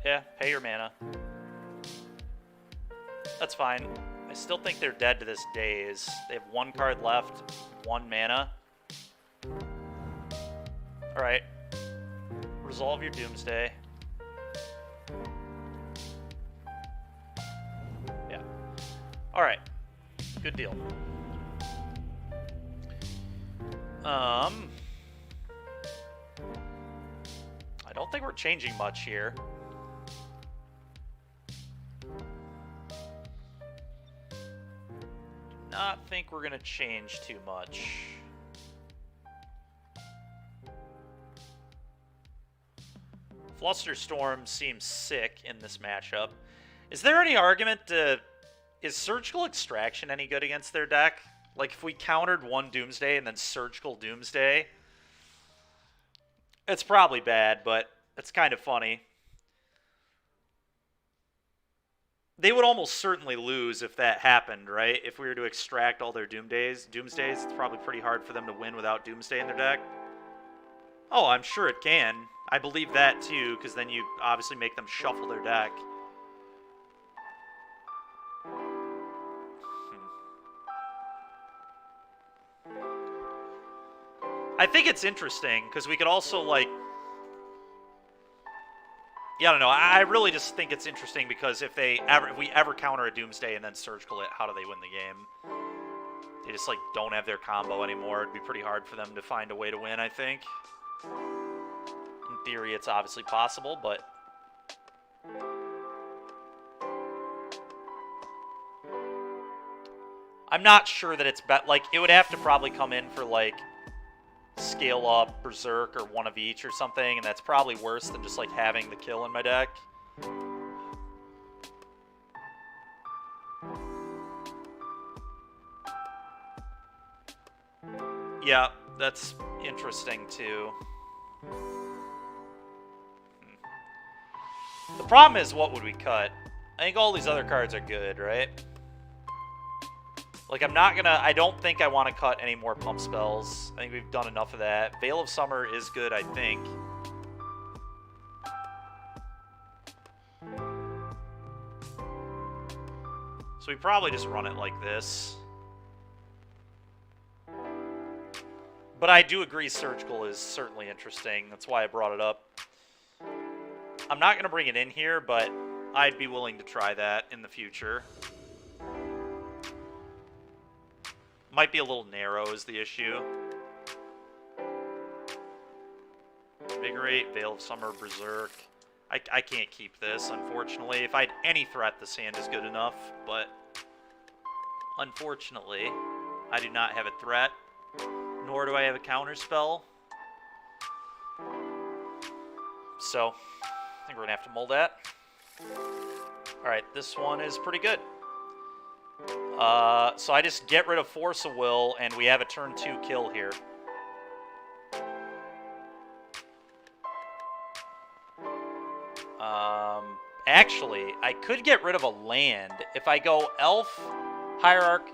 Yeah, pay your mana. That's fine. I still think they're dead to this day. They have 1 card left, 1 mana. Alright. Resolve your Doomsday. Yeah. Alright. Good deal. I don't think we're changing much here. Do not think we're gonna change too much. Flusterstorm seems sick in this matchup. Is there any argument to... Is Surgical Extraction any good against their deck? Like, if we countered 1 Doomsday and then Surgical Doomsday? It's probably bad, but it's kind of funny. They would almost certainly lose if that happened, right? If we were to extract all their Doomsdays, it's probably pretty hard for them to win without Doomsday in their deck. Oh, I'm sure it can. I believe that too, because then you obviously make them shuffle their deck. I think it's interesting, because we could also, like... Yeah, I don't know. I really just think it's interesting, because if we ever counter a Doomsday and then Surgical it, how do they win the game? They just, like, don't have their combo anymore. It'd be pretty hard for them to find a way to win, I think. In theory, it's obviously possible, but... I'm not sure that it's... Like, it would have to probably come in for, like... Scale Up, Berserk, or one of each or something, and that's probably worse than just, like, having the kill in my deck. Yeah, that's interesting, too. The problem is, what would we cut? I think all these other cards are good, right? Like, I don't think I want to cut any more pump spells. I think we've done enough of that. Veil of Summer is good, I think. So we probably just run it like this. But I do agree Surgical is certainly interesting. That's why I brought it up. I'm not going to bring it in here, but I'd be willing to try that in the future. Might be a little narrow is the issue. Invigorate, Veil of Summer, Berserk. I can't keep this, unfortunately. If I had any threat, this hand is good enough, but unfortunately, I do not have a threat, nor do I have a counter spell. So, I think we're gonna have to mull that. Alright, this one is pretty good. So I just get rid of Force of Will, and we have a turn 2 kill here. Actually, I could get rid of a land. If I go Elf, Hierarch,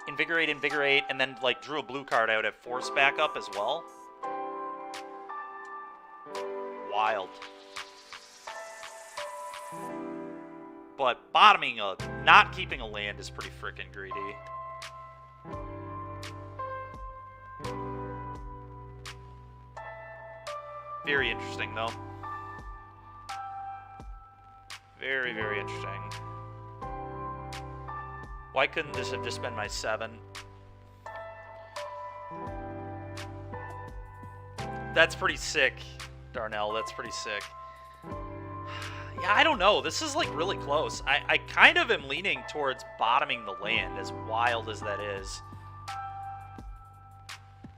Invigorate, Invigorate, and then, like, drew a blue card, I would have Force backup as well. Wild. But bottoming not keeping a land is pretty freaking greedy. Very interesting, though. Very, very interesting. Why couldn't this have just been my 7? That's pretty sick, Darnell. That's pretty sick. Yeah, I don't know. This is, like, really close. I kind of am leaning towards bottoming the land, as wild as that is.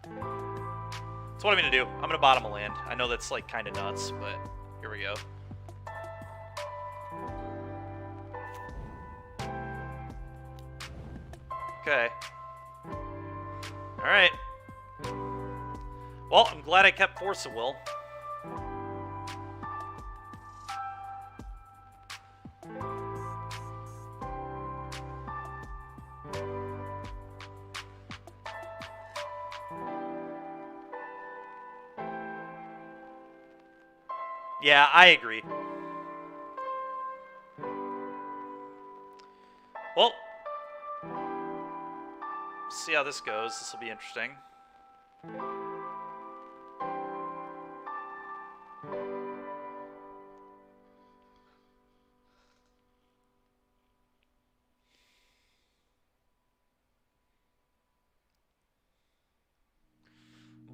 That's what I'm going to do. I'm going to bottom a land. I know that's, like, kind of nuts, but here we go. Okay. Alright. Well, I'm glad I kept Force of Will. Yeah, I agree. Well, see how this goes. This will be interesting.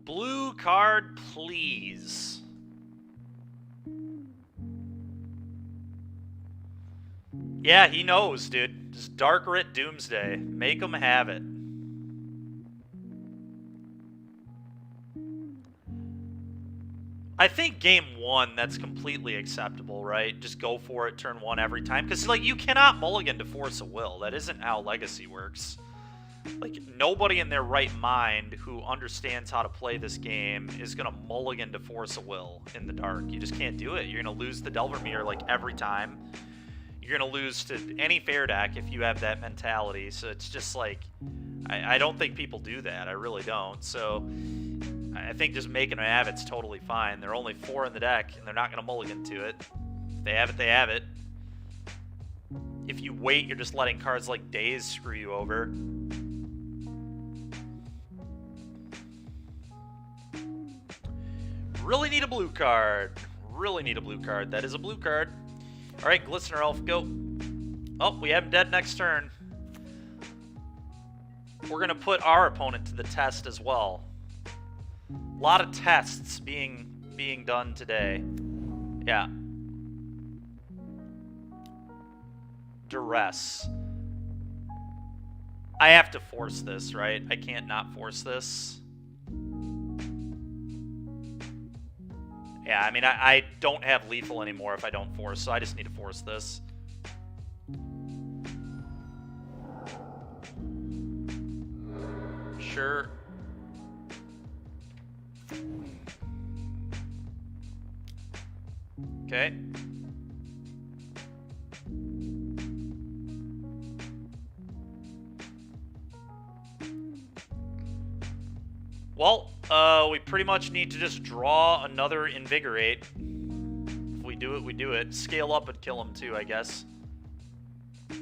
Blue card, please. Yeah, he knows, dude. Just Dark Writ Doomsday. Make him have it. I think game 1, that's completely acceptable, right? Just go for it, turn 1 every time. Because, like, you cannot mulligan to Force of Will. That isn't how Legacy works. Like, nobody in their right mind who understands how to play this game is going to mulligan to Force of Will in the dark. You just can't do it. You're going to lose the Delver Mirror, like, every time. You're going to lose to any fair deck if you have that mentality. So it's just like, I don't think people do that. I really don't. So I think just making them have it's totally fine. There are only 4 in the deck, and they're not going to mulligan to it. If they have it, they have it. If you wait, you're just letting cards like Daze screw you over. Really need a blue card. Really need a blue card. That is a blue card. Alright, Glistener Elf, go. Oh, we have him dead next turn. We're going to put our opponent to the test as well. A lot of tests being done today. Yeah. Duress. I have to force this, right? I can't not force this. Yeah, I mean, I don't have lethal anymore if I don't force, so I just need to force this. Sure. Okay. Well, we pretty much need to just draw another Invigorate. If we do it, we do it. Scale up and kill him too, I guess.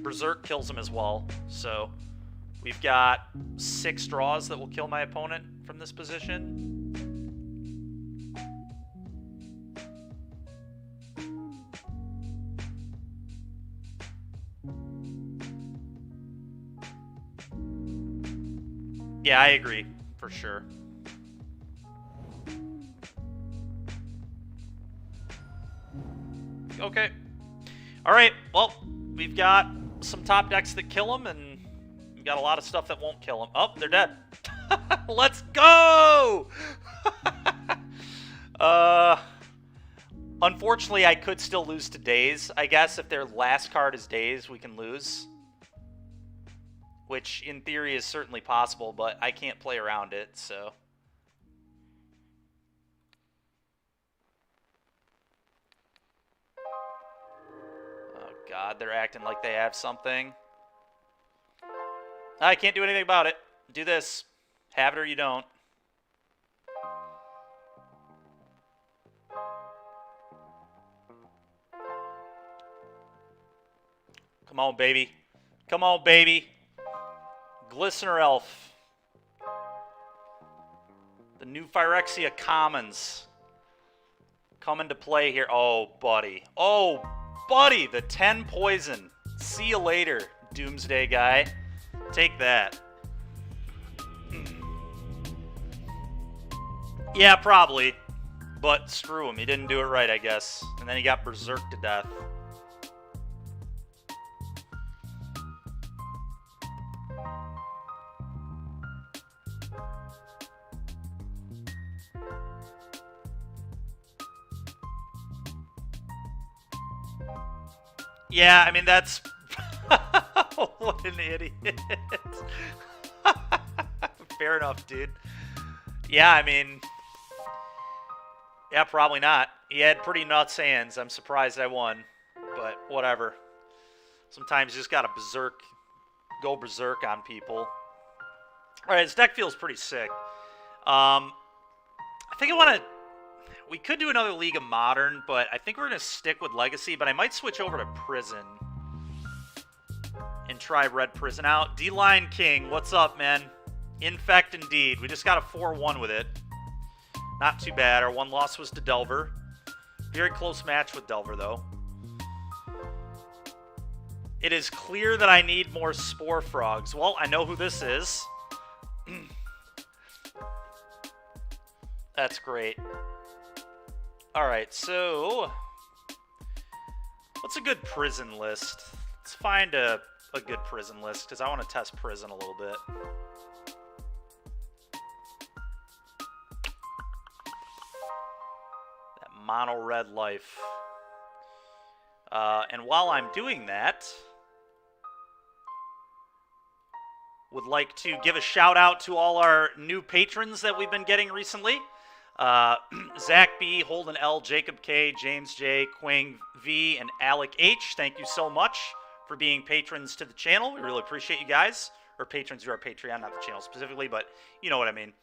Berserk kills him as well, so we've got 6 draws that will kill my opponent from this position. Yeah, I agree, for sure. Okay. Alright, well, we've got some top decks that kill them, and we've got a lot of stuff that won't kill them. Oh, they're dead. Let's go! Unfortunately, I could still lose to Daze. I guess if their last card is Daze, we can lose. Which, in theory, is certainly possible, but I can't play around it, so... Oh, God, they're acting like they have something. I can't do anything about it. Do this. Have it or you don't. Come on, baby. Come on, baby. Glistener Elf. The new Phyrexia Commons. Come into play here. Oh, buddy. Oh, buddy. The 10 poison. See you later, Doomsday guy. Take that. Yeah, probably. But screw him. He didn't do it right, I guess. And then he got berserked to death. Yeah, I mean, that's... What an idiot. Fair enough, dude. Yeah, I mean... Yeah, probably not. He had pretty nuts hands. I'm surprised I won. But whatever. Sometimes you just gotta go berserk on people. Alright, this deck feels pretty sick. I think I want to... We could do another League of Modern, but I think we're going to stick with Legacy, but I might switch over to Prison and try Red Prison out. D-Line King, what's up, man? Infect indeed. We just got a 4-1 with it. Not too bad. Our one loss was to Delver. Very close match with Delver, though. It is clear that I need more Spore Frogs. Well, I know who this is. That's great. Alright, so... what's a good prison list? Let's find a good prison list, because I want to test prison a little bit. That mono red life. And while I'm doing that, would like to give a shout out to all our new patrons that we've been getting recently. Zach B, Holden L, Jacob K, James J, Quang V, and Alec H. Thank you so much for being patrons to the channel. We really appreciate you guys. Or patrons who are Patreon, not the channel specifically, but you know what I mean.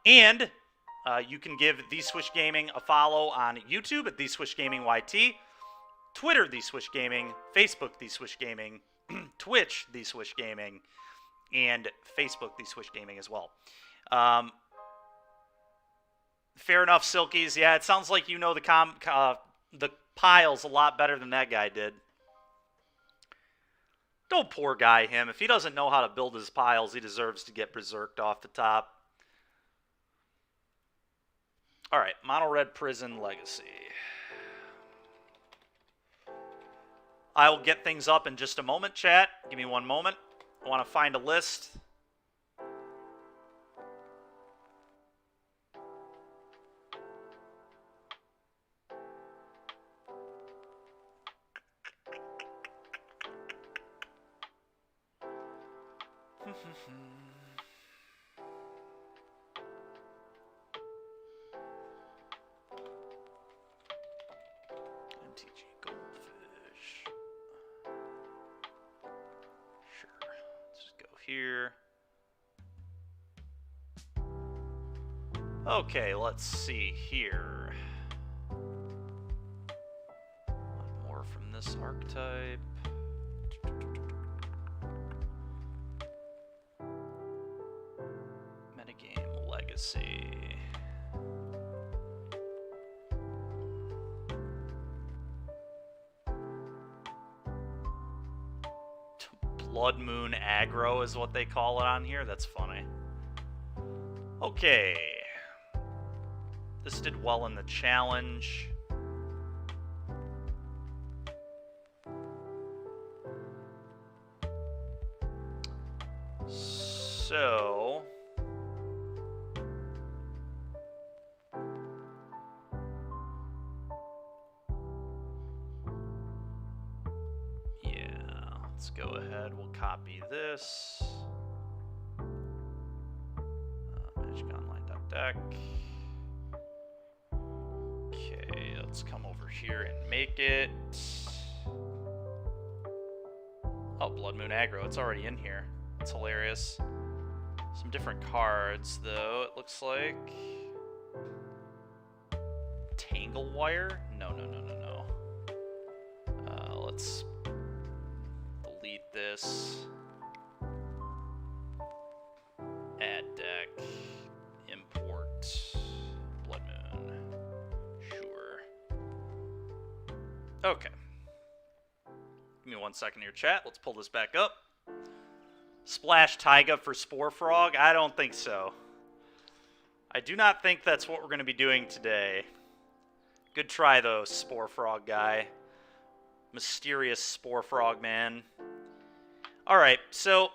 And you can give The Swish Gaming a follow on YouTube at The Swish Gaming YT, Twitter The Swish Gaming, Facebook The Swish Gaming, Twitch The Swish Gaming, and Facebook The Swish Gaming as well. Fair enough, Silkies. Yeah, it sounds like you know the piles a lot better than that guy did. Don't poor guy him. If he doesn't know how to build his piles, he deserves to get berserked off the top. Alright, Mono Red Prison Legacy. I will get things up in just a moment, chat. Give me one moment. I want to find a list. MTG Goldfish. Sure. Let's just go here. Okay, let's see here. More from this archetype. Metagame Legacy. Blood Moon Aggro is what they call it on here. That's funny. Okay. This did well in the challenge. So... yeah, let's go ahead. We'll copy this. Magic Online deck. Okay, let's come over here and make it. Oh, Blood Moon Aggro. It's already in here. That's hilarious. Some different cards, though, it looks like. Tangle Wire? No. Let's delete this. Add deck. Import. Blood Moon. Sure. Okay. Give me 1 second here, chat. Let's pull this back up. Splash Taiga for Spore Frog? I don't think so. I do not think that's what we're going to be doing today. Good try, though, Spore Frog guy. Mysterious Spore Frog man. Alright, so...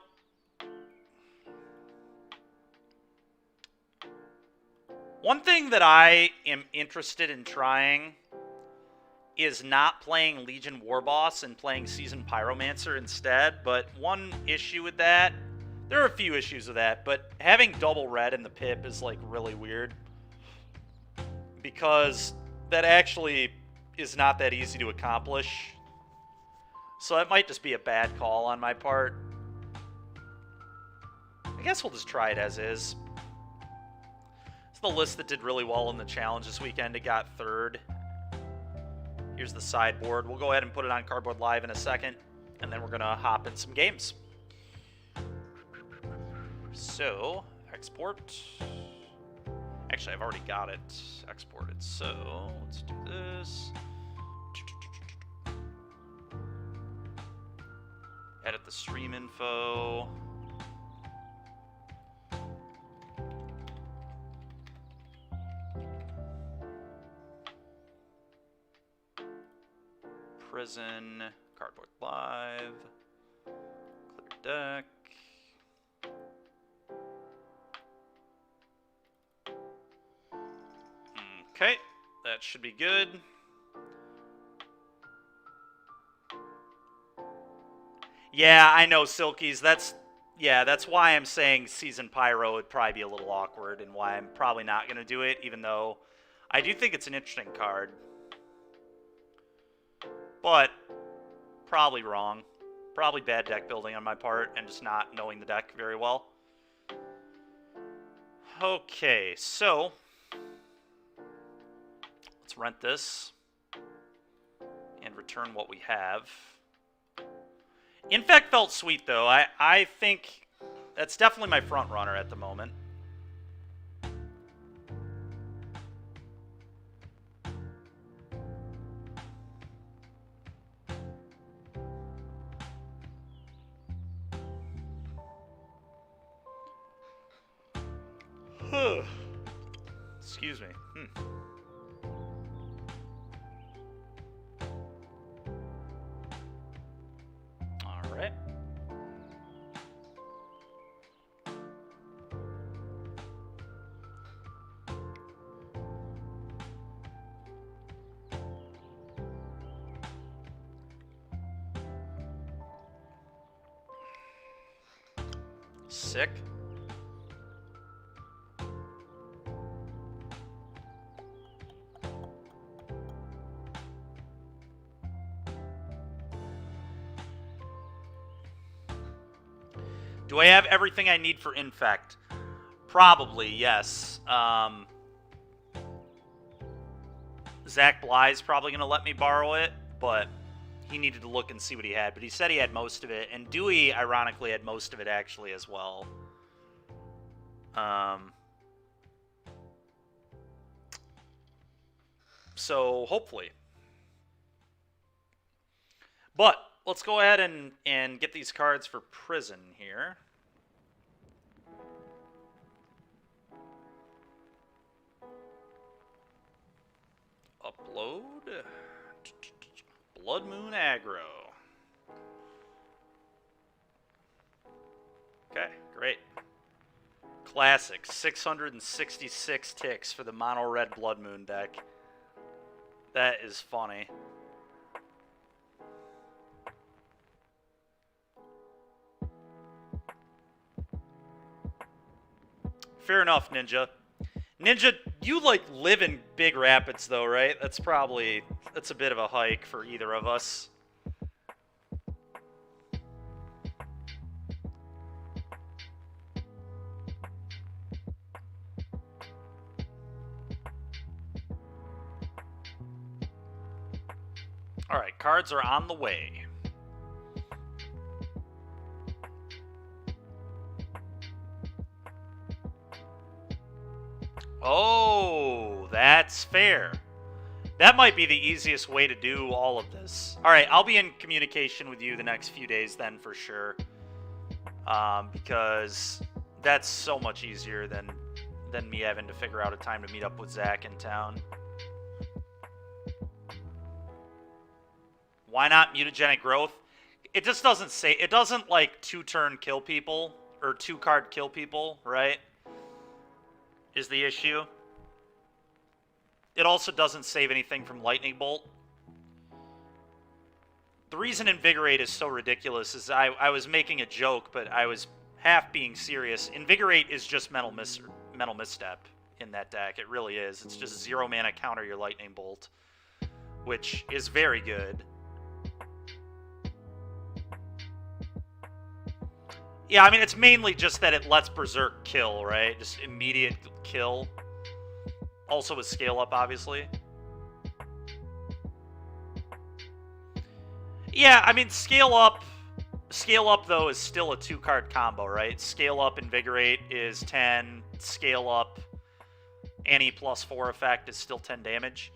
one thing that I am interested in trying is not playing Legion Warboss and playing Seasoned Pyromancer instead, but one issue with that... there are a few issues with that, but having double red in the pip is, like, really weird. Because that actually is not that easy to accomplish. So that might just be a bad call on my part. I guess we'll just try it as is. It's the list that did really well in the challenge this weekend. It got 3rd. Here's the sideboard. We'll go ahead and put it on Cardboard Live in a second, and then we're going to hop in some games. So, export. Actually, I've already got it exported, so let's do this. Edit the stream info. Prison, Cardboard Live, clear deck. Okay, that should be good. Yeah, I know, Silkies. That's why I'm saying Seasoned Pyro would probably be a little awkward, and why I'm probably not going to do it, even though I do think it's an interesting card. But probably wrong. Probably bad deck building on my part, and just not knowing the deck very well. Okay, so let's rent this and return what we have. Infect felt sweet, though. I think that's definitely my front runner at the moment. Excuse me. All right. Sick. Do I have everything I need for Infect? Probably, yes. Zach Bly's probably going to let me borrow it, but he needed to look and see what he had. But he said he had most of it, and Dewey, ironically, had most of it actually as well. So, hopefully. But let's go ahead and get these cards for Prison here. Upload. Blood Moon Aggro. Okay, great. Classic. 666 ticks for the mono red Blood Moon deck. That is funny. Fair enough, Ninja. Ninja, you like live in Big Rapids though, right? That's a bit of a hike for either of us. All right, cards are on the way. Oh, that's fair. That might be the easiest way to do all of this. All right, I'll be in communication with you the next few days then for sure. Because that's so much easier than me having to figure out a time to meet up with Zach in town. Why not mutagenic growth? It just doesn't say, it doesn't like 2-turn kill people or 2-card kill people, right? Is the issue. It also doesn't save anything from Lightning Bolt. The reason Invigorate is so ridiculous is I was making a joke, but I was half being serious. Invigorate is just mental misstep in that deck. It really is. It's just 0 mana counter your Lightning Bolt, which is very good. Yeah, I mean, it's mainly just that it lets Berserk kill, right? Just immediate kill. Also with scale up, obviously. Yeah, I mean, scale up, though, is still a 2-card combo, right? Scale up, Invigorate is 10. Scale up, any +4 effect is still 10 damage.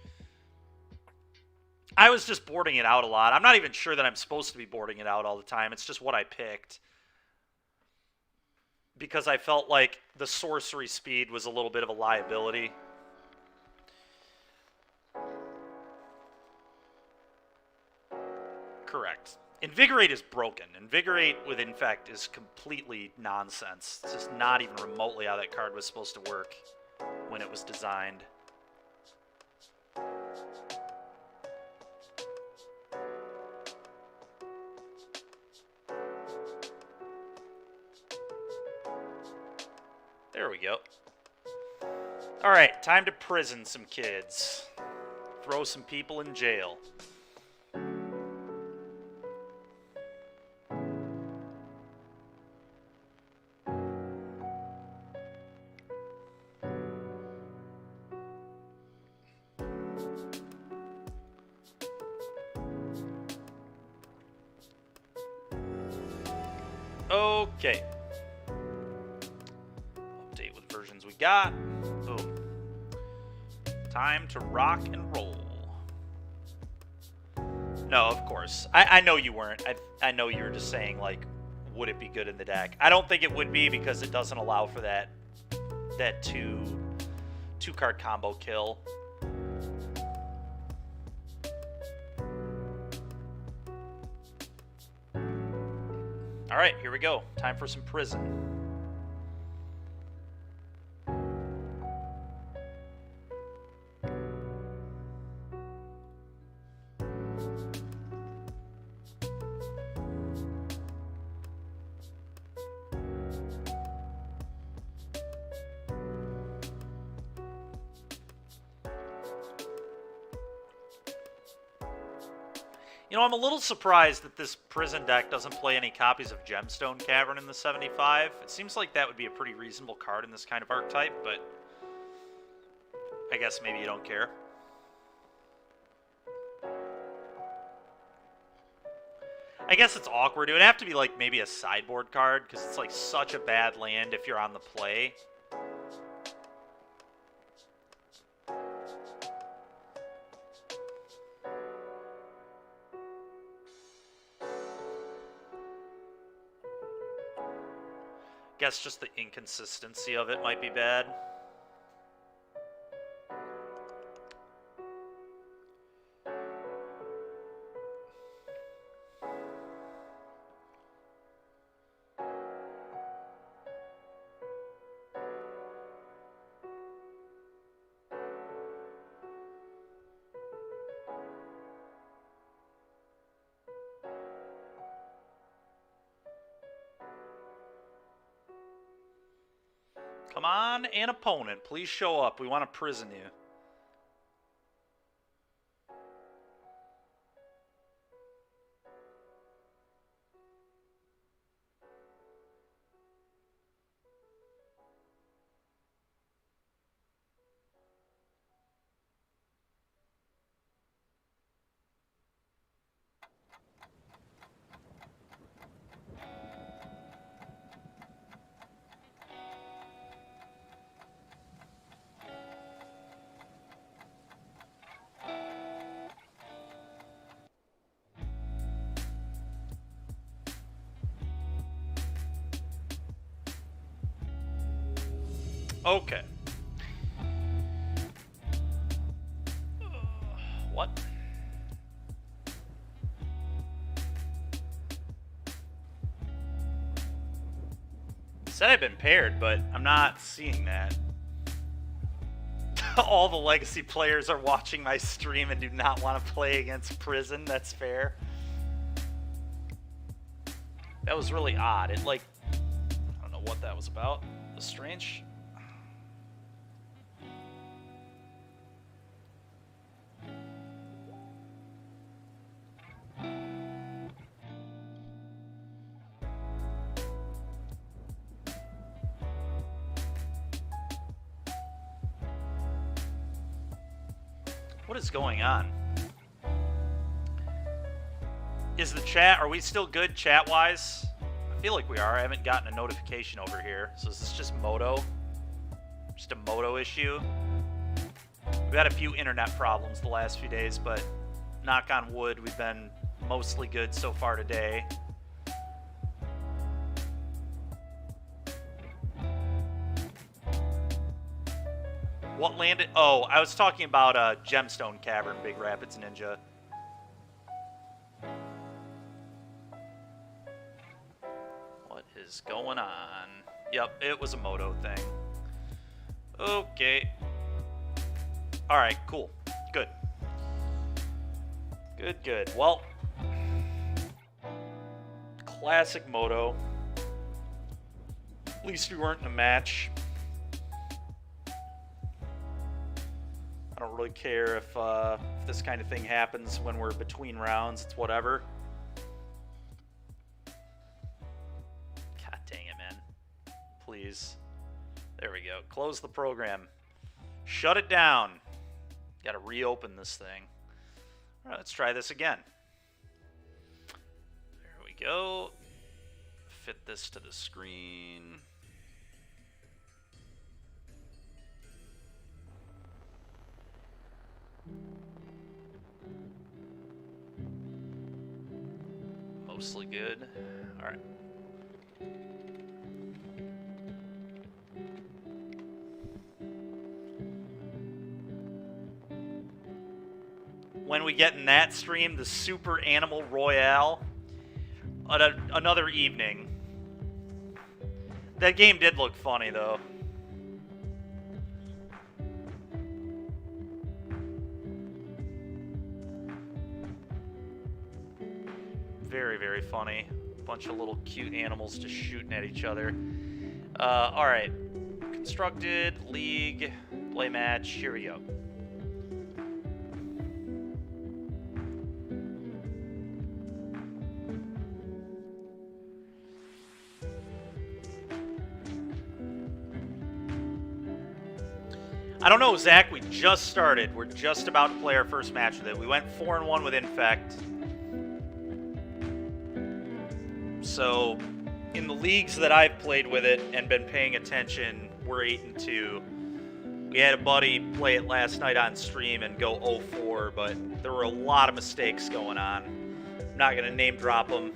I was just boarding it out a lot. I'm not even sure that I'm supposed to be boarding it out all the time. It's just what I picked. Because I felt like the sorcery speed was a little bit of a liability. Correct. Invigorate is broken. Invigorate with Infect is completely nonsense. It's just not even remotely how that card was supposed to work when it was designed. There we go. Alright, time to prison some kids. Throw some people in jail. Okay. Update with versions we got. Boom. Time to rock and roll. No, of course. I know you weren't. I know you were just saying, like, would it be good in the deck? I don't think it would be because it doesn't allow for that two-card combo kill. Alright, here we go. Time for some prison. You know, I'm a little surprised that this prison deck doesn't play any copies of Gemstone Cavern in the 75. It seems like that would be a pretty reasonable card in this kind of archetype, but I guess maybe you don't care. I guess it's awkward. It would have to be like maybe a sideboard card, because it's like such a bad land if you're on the play. Guess just the inconsistency of it might be bad. Come on, an opponent. Please show up. We want to prison you. Okay. What? Said I've been paired, but I'm not seeing that. All the legacy players are watching my stream and do not want to play against Prison. That's fair. That was really odd. It, like, I don't know what that was about. It was strange. What is going on? Is the chat, are we still good chat-wise? I feel like we are. I haven't gotten a notification over here. So is this just Moto? Just a Moto issue? We've had a few internet problems the last few days, but knock on wood, we've been mostly good so far today. What landed? Oh, I was talking about Gemstone Cavern, Big Rapids Ninja. What is going on? Yep, it was a Moto thing. Okay. Alright, cool. Good. Good, good. Well, classic Moto. At least we weren't in a match. I don't really care if this kind of thing happens when we're between rounds. It's whatever. God dang it, man. Please. There we go. Close the program. Shut it down. Got to reopen this thing. All right, let's try this again. There we go. Fit this to the screen. Mostly good. All right. When we get in that stream, the Super Animal Royale, another evening. That game did look funny, though. Very, very funny. Bunch of little cute animals just shooting at each other. Alright. Constructed, League, play match. Here we go. I don't know, Zach. We just started. We're just about to play our first match with it. We went 4-1 with Infect. So, in the leagues that I've played with it and been paying attention, we're 8-2. We had a buddy play it last night on stream and go 0-4, but there were a lot of mistakes going on. I'm not going to name drop them.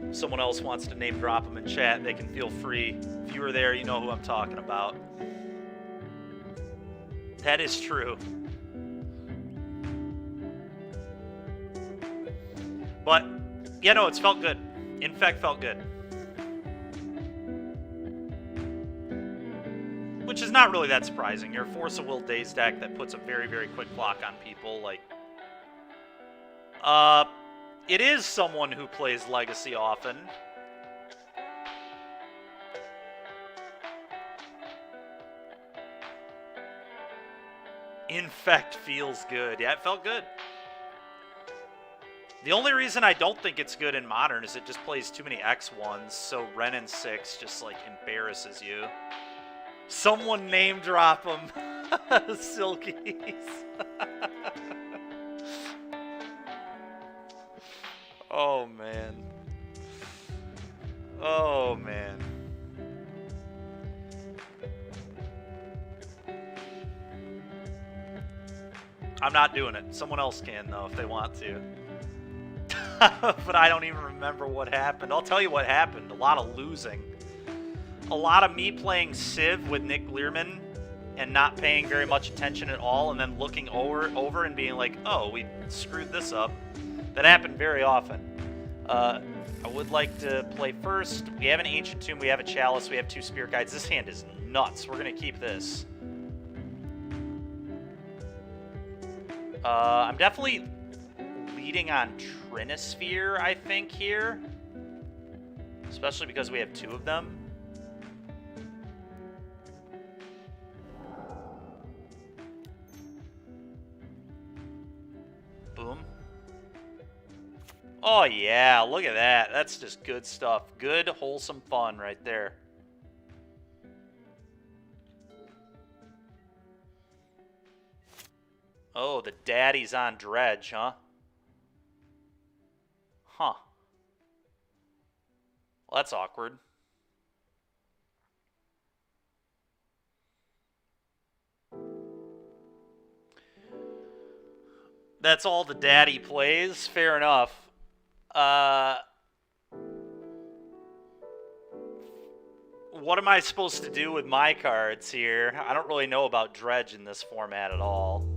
If someone else wants to name drop them in chat, they can feel free. If you were there, you know who I'm talking about. That is true. But, yeah, no, it's felt good. Infect felt good. Which is not really that surprising. You're a Force of Will Days deck that puts a very, very quick block on people. Like, it is someone who plays Legacy often. Infect feels good. Yeah, it felt good. The only reason I don't think it's good in Modern is it just plays too many X1s, so Ren and 6 just, like, embarrasses you. Someone name drop them. Silkies. Oh, man. Oh, man. I'm not doing it. Someone else can, though, if they want to. But I don't even remember what happened. I'll tell you what happened. A lot of losing. A lot of me playing Civ with Nick Learman and not paying very much attention at all, and then looking over and being like, oh, we screwed this up. That happened very often. I would like to play first. We have an Ancient Tomb, we have a Chalice, we have 2 Spirit Guides. This hand is nuts. We're going to keep this. I'm definitely leading on Trinisphere, I think, here. Especially because we have 2 of them. Boom. Oh, yeah, look at that. That's just good stuff. Good, wholesome fun right there. Oh, the daddy's on Dredge, huh? Huh. Well, that's awkward. That's all the daddy plays. Fair enough. What am I supposed to do with my cards here? I don't really know about Dredge in this format at all.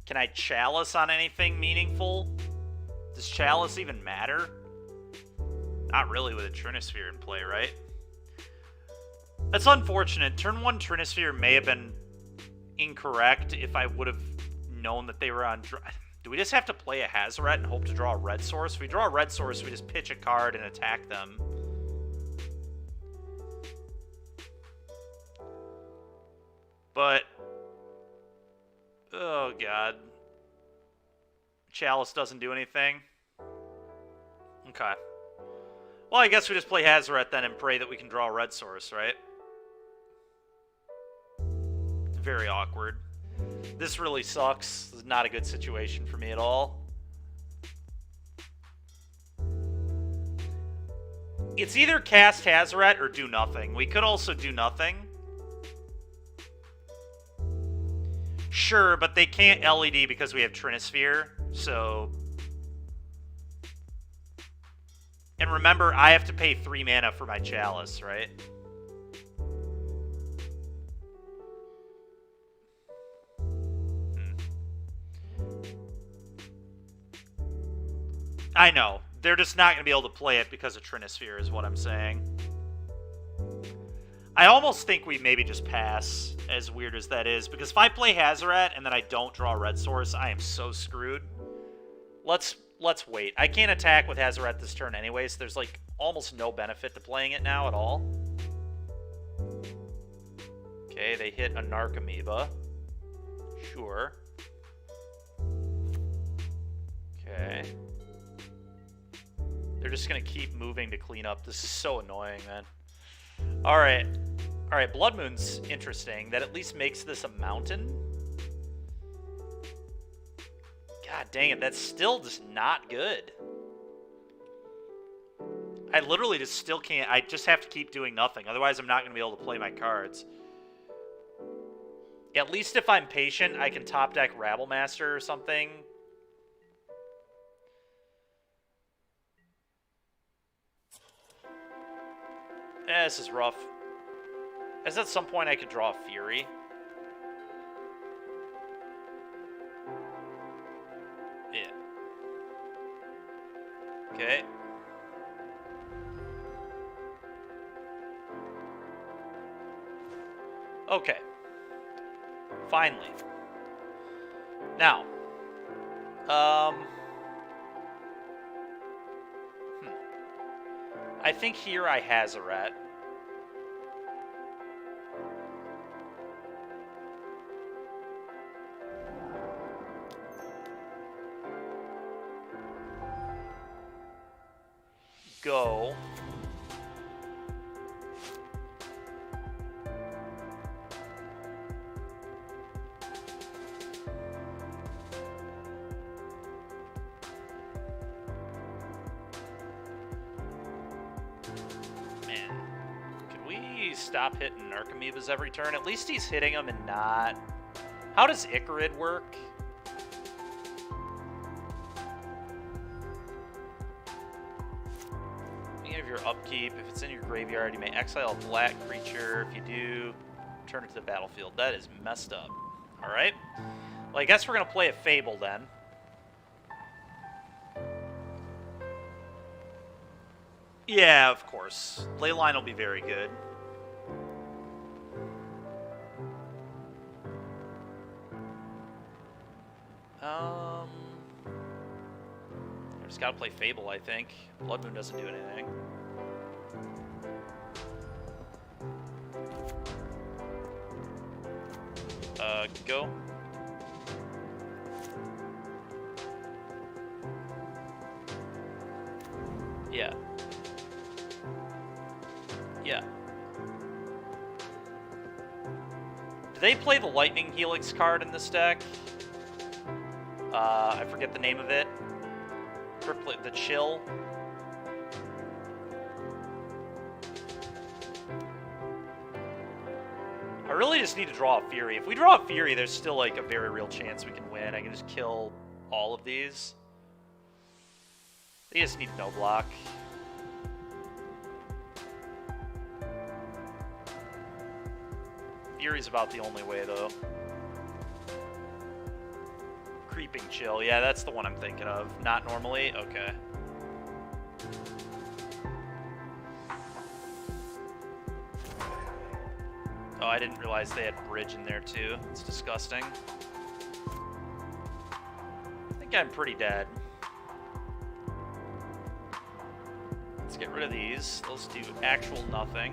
Can I Chalice on anything meaningful? Does Chalice even matter? Not really with a Trinisphere in play, right? That's unfortunate. Turn 1 Trinisphere may have been incorrect if I would have known that they were on... Do we just have to play a Hazoret and hope to draw a red source? If we draw a red source, we just pitch a card and attack them. But... oh, God. Chalice doesn't do anything? Okay. Well, I guess we just play Hazoret then and pray that we can draw a red source, right? Very awkward. This really sucks. This is not a good situation for me at all. It's either cast Hazoret or do nothing. We could also do nothing. Sure, but they can't LED because we have Trinisphere, so... And remember, I have to pay 3 mana for my Chalice, right? I know. They're just not going to be able to play it because of Trinisphere is what I'm saying. I almost think we maybe just pass, as weird as that is, because if I play Hazoret and then I don't draw a red source, I am so screwed. Let's wait. I can't attack with Hazoret this turn anyway, so there's like almost no benefit to playing it now at all. Okay, they hit a Narcomoeba. Sure. Okay. They're just going to keep moving to clean up. This is so annoying, man. Alright. Alright, Blood Moon's interesting. That at least makes this a mountain. God dang it, that's still just not good. I literally just still can't... I just have to keep doing nothing. Otherwise, I'm not going to be able to play my cards. At least if I'm patient, I can top deck Rabblemaster or something. This is rough. As at some point I could draw Fury. Yeah. Okay. Okay. Finally. Now. I think here I Hazoret. go. Man, can we stop hitting Narcomoebas every turn? At least he's hitting them and not... How does Icarid work? Beginning of your upkeep, if it's in your graveyard, you may exile a black creature. If you do, turn it to the battlefield. That is messed up. Alright. Well, I guess we're going to play a Fable then. Yeah, of course. Leyline will be very good. I just gotta play Fable, I think. Blood Moon doesn't do anything. Go. Yeah. Yeah. Do they play the Lightning Helix card in this deck? I forget the name of it. Triplet, the Chill. I really just need to draw a Fury. If we draw a Fury, there's still like a very real chance we can win. I can just kill all of these. They just need no block. Fury's about the only way, though. Creeping Chill. Yeah, that's the one I'm thinking of. Not normally? Okay. Oh, I didn't realize they had Bridge in there, too. It's disgusting. I think I'm pretty dead. Let's get rid of these. Let's do actual nothing.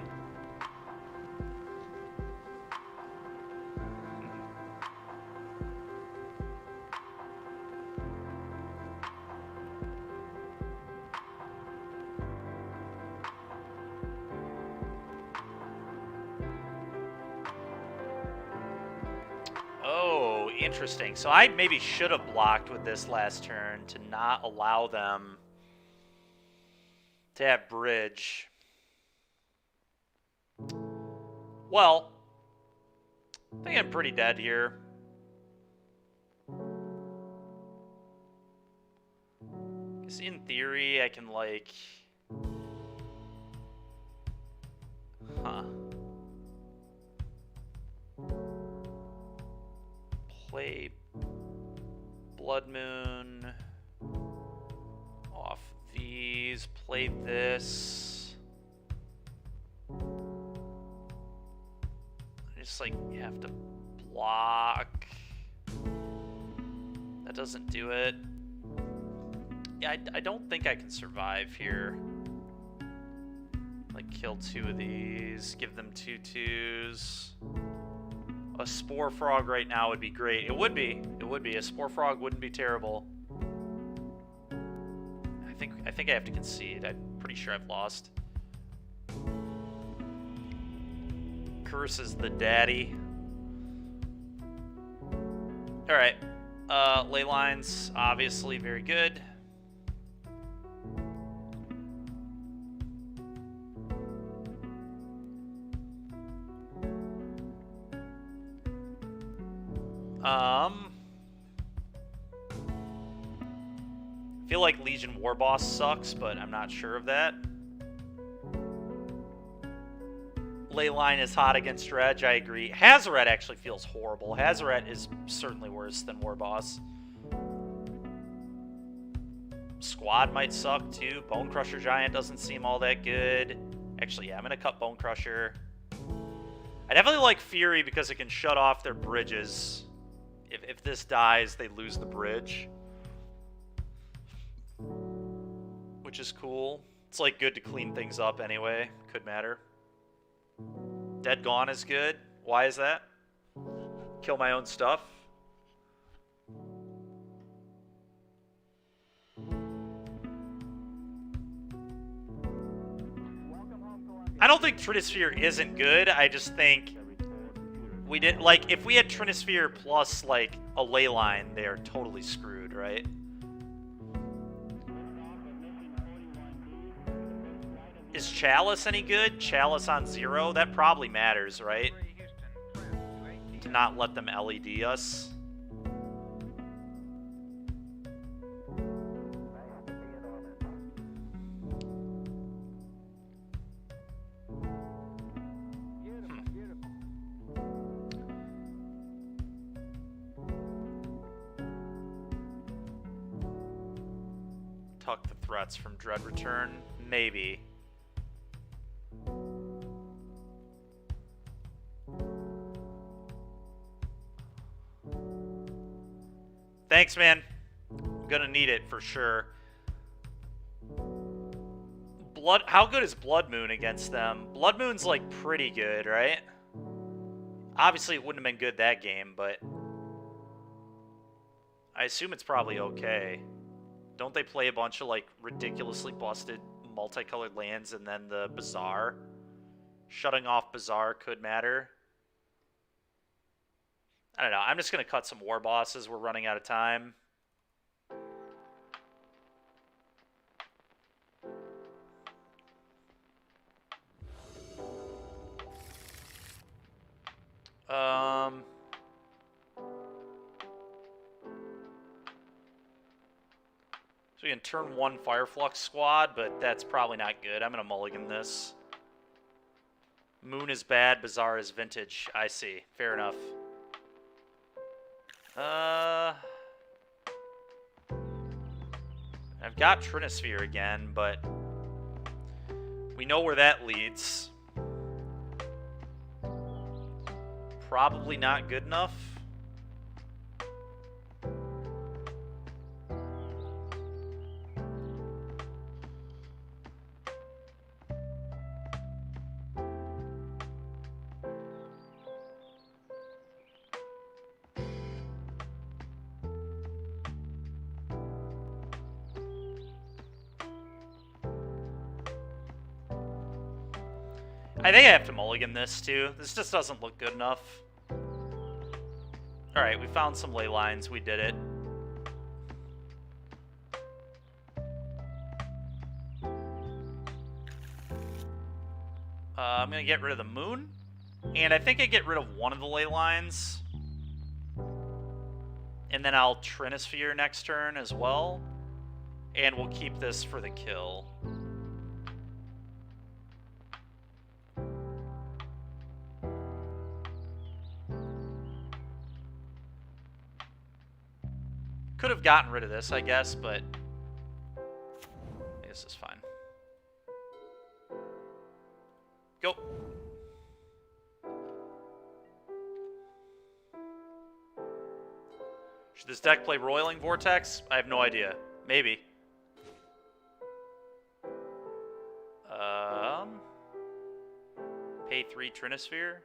Interesting. So I maybe should have blocked with this last turn to not allow them to have Bridge. Well, I think I'm pretty dead here. Because in theory, I can, like... Huh. Play Blood Moon off these, play this. I just like have to block. That doesn't do it. Yeah, I don't think I can survive here. Like kill two of these, give them 2/2s. A Spore Frog right now would be great. It would be. It would be. A Spore Frog wouldn't be terrible. I think I have to concede. I'm pretty sure I've lost. Curse is the daddy. Alright. Ley lines, obviously very good. I feel like Legion War Boss sucks, but I'm not sure of that. Leyline is hot against Dredge, I agree. Hazoret actually feels horrible. Hazoret is certainly worse than War Boss. Squad might suck too. Bone Crusher Giant doesn't seem all that good. Actually, yeah, I'm gonna cut Bone Crusher. I definitely like Fury because it can shut off their bridges. If this dies, they lose the bridge. Which is cool. It's like good to clean things up anyway. Could matter. Dead Gone is good. Why is that? Kill my own stuff. I don't think Trinisphere isn't good. I just think we did, like, if we had Trinisphere plus, like, a ley line, they are totally screwed, right? Is Chalice any good? Chalice on 0? That probably matters, right? To not let them LED us. Tuck the threats from Dread Return? Maybe. Thanks, man. I'm gonna need it for sure. How good is Blood Moon against them? Blood Moon's like pretty good, right? Obviously it wouldn't have been good that game, but I assume it's probably okay. Don't they play a bunch of like ridiculously busted multicolored lands and then the Bazaar? Shutting off Bazaar could matter. I don't know. I'm just going to cut some war bosses. We're running out of time. So we can turn 1 Fireflux squad, but that's probably not good. I'm going to mulligan this. Moon is bad, Bazaar is vintage. I see. Fair enough. I've got Trinisphere again, but we know where that leads. Probably not good enough. I think I have to mulligan this, too. This just doesn't look good enough. Alright, we found some ley lines. We did it. I'm going to get rid of the moon. And I think I get rid of one of the ley lines. And then I'll Trinisphere next turn as well. And we'll keep this for the kill. Could have gotten rid of this, I guess, but this is fine. Go. Should this deck play Roiling Vortex? I have no idea. Maybe. Pay 3 Trinisphere.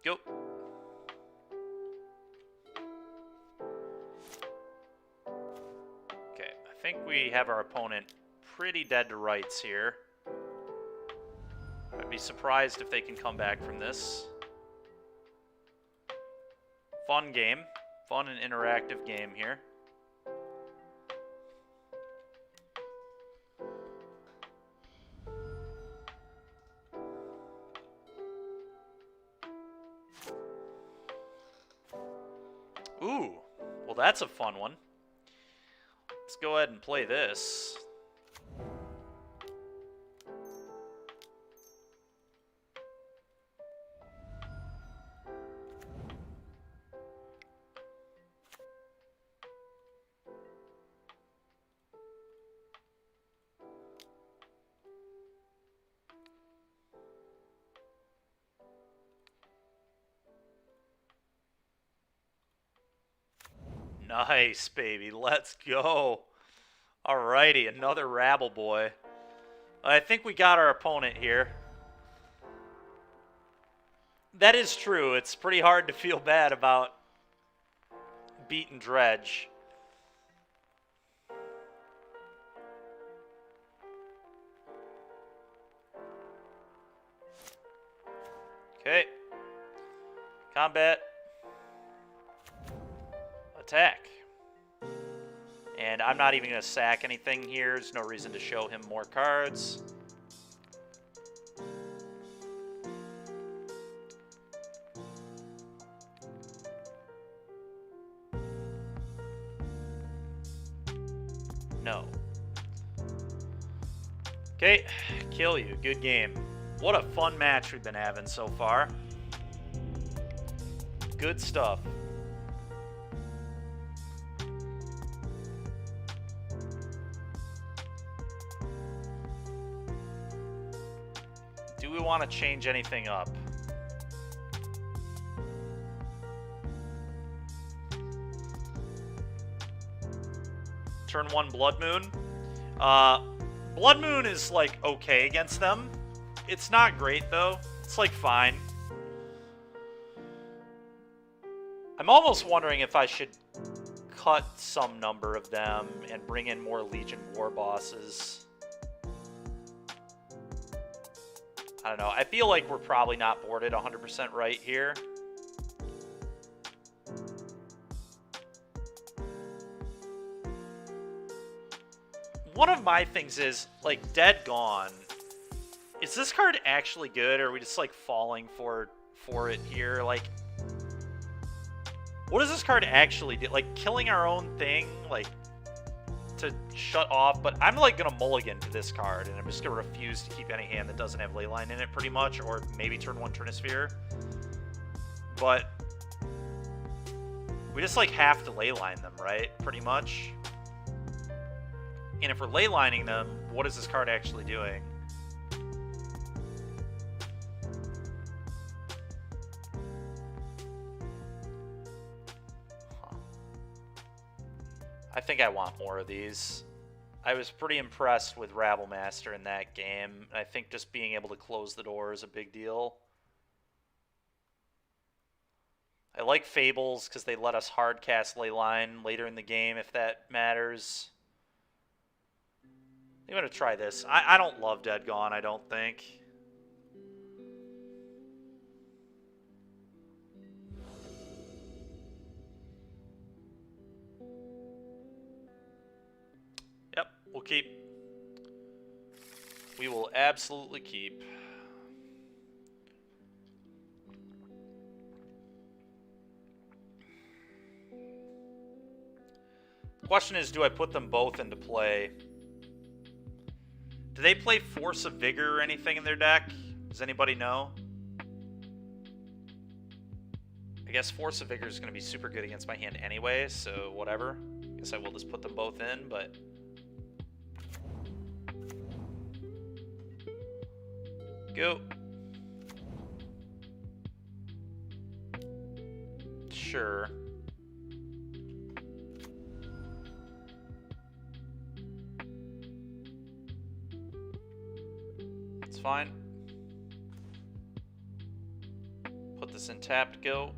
Go. Okay, I think we have our opponent pretty dead to rights here. I'd be surprised if they can come back from this. Fun game. Fun and interactive game here. Ooh, well that's a fun one. Let's go ahead and play this. Nice, baby. Let's go. Alrighty, another rabble boy. I think we got our opponent here. That is true. It's pretty hard to feel bad about beating Dredge. Okay. Combat. Attack. And I'm not even going to sack anything here. There's no reason to show him more cards. No. Okay, kill you. Good game. What a fun match we've been having so far. Good stuff. Do we want to change anything up? Turn 1 Blood Moon. Blood Moon is like okay against them. It's not great though. It's like fine. I'm almost wondering if I should cut some number of them and bring in more Legion War bosses. I don't know. I feel like we're probably not boarded 100% right here. One of my things is, like, Dead Gone. Is this card actually good, or are we just, like, falling for it here? Like, what does this card actually do? Like, killing our own thing, like, to shut off, but I'm, like, gonna mulligan to this card, and I'm just gonna refuse to keep any hand that doesn't have Leyline in it, pretty much, or maybe turn 1 Trinisphere. But we just, like, have to Leyline them, right? Pretty much. And if we're leylining them, what is this card actually doing? Huh. I think I want more of these. I was pretty impressed with Rabblemaster in that game. I think just being able to close the door is a big deal. I like Fables because they let us hardcast Leyline later in the game if that matters. I'm going to try this. I don't love Dead Gone, I don't think. Yep, we'll keep. We will absolutely keep. The question is, do I put them both into play? Do they play Force of Vigor or anything in their deck? Does anybody know? I guess Force of Vigor is going to be super good against my hand anyway, so whatever. I guess I will just put them both in, but... Go. Sure. Fine. Put this in tapped, go.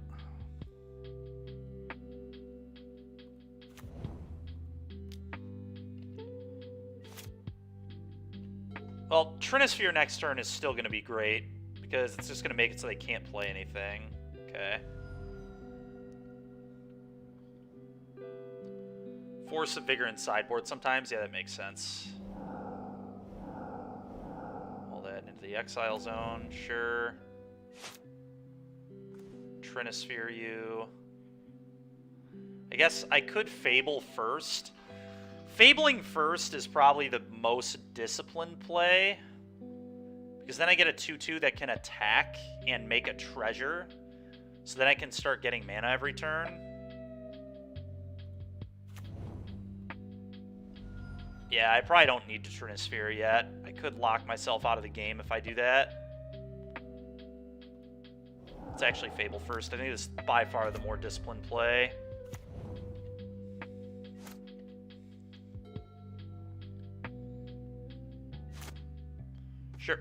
Well, Trinisphere next turn is still going to be great because it's just going to make it so they can't play anything. Okay. Force of Vigor in sideboard sometimes. Yeah, that makes sense. Into the exile zone, sure. Trinisphere you. I guess I could Fable first. Fabling first is probably the most disciplined play, because then I get a 2/2 that can attack and make a treasure, so then I can start getting mana every turn. Yeah, I probably don't need to Trinisphere yet. I could lock myself out of the game if I do that. Let's actually Fable first. I think this is by far the more disciplined play. Sure.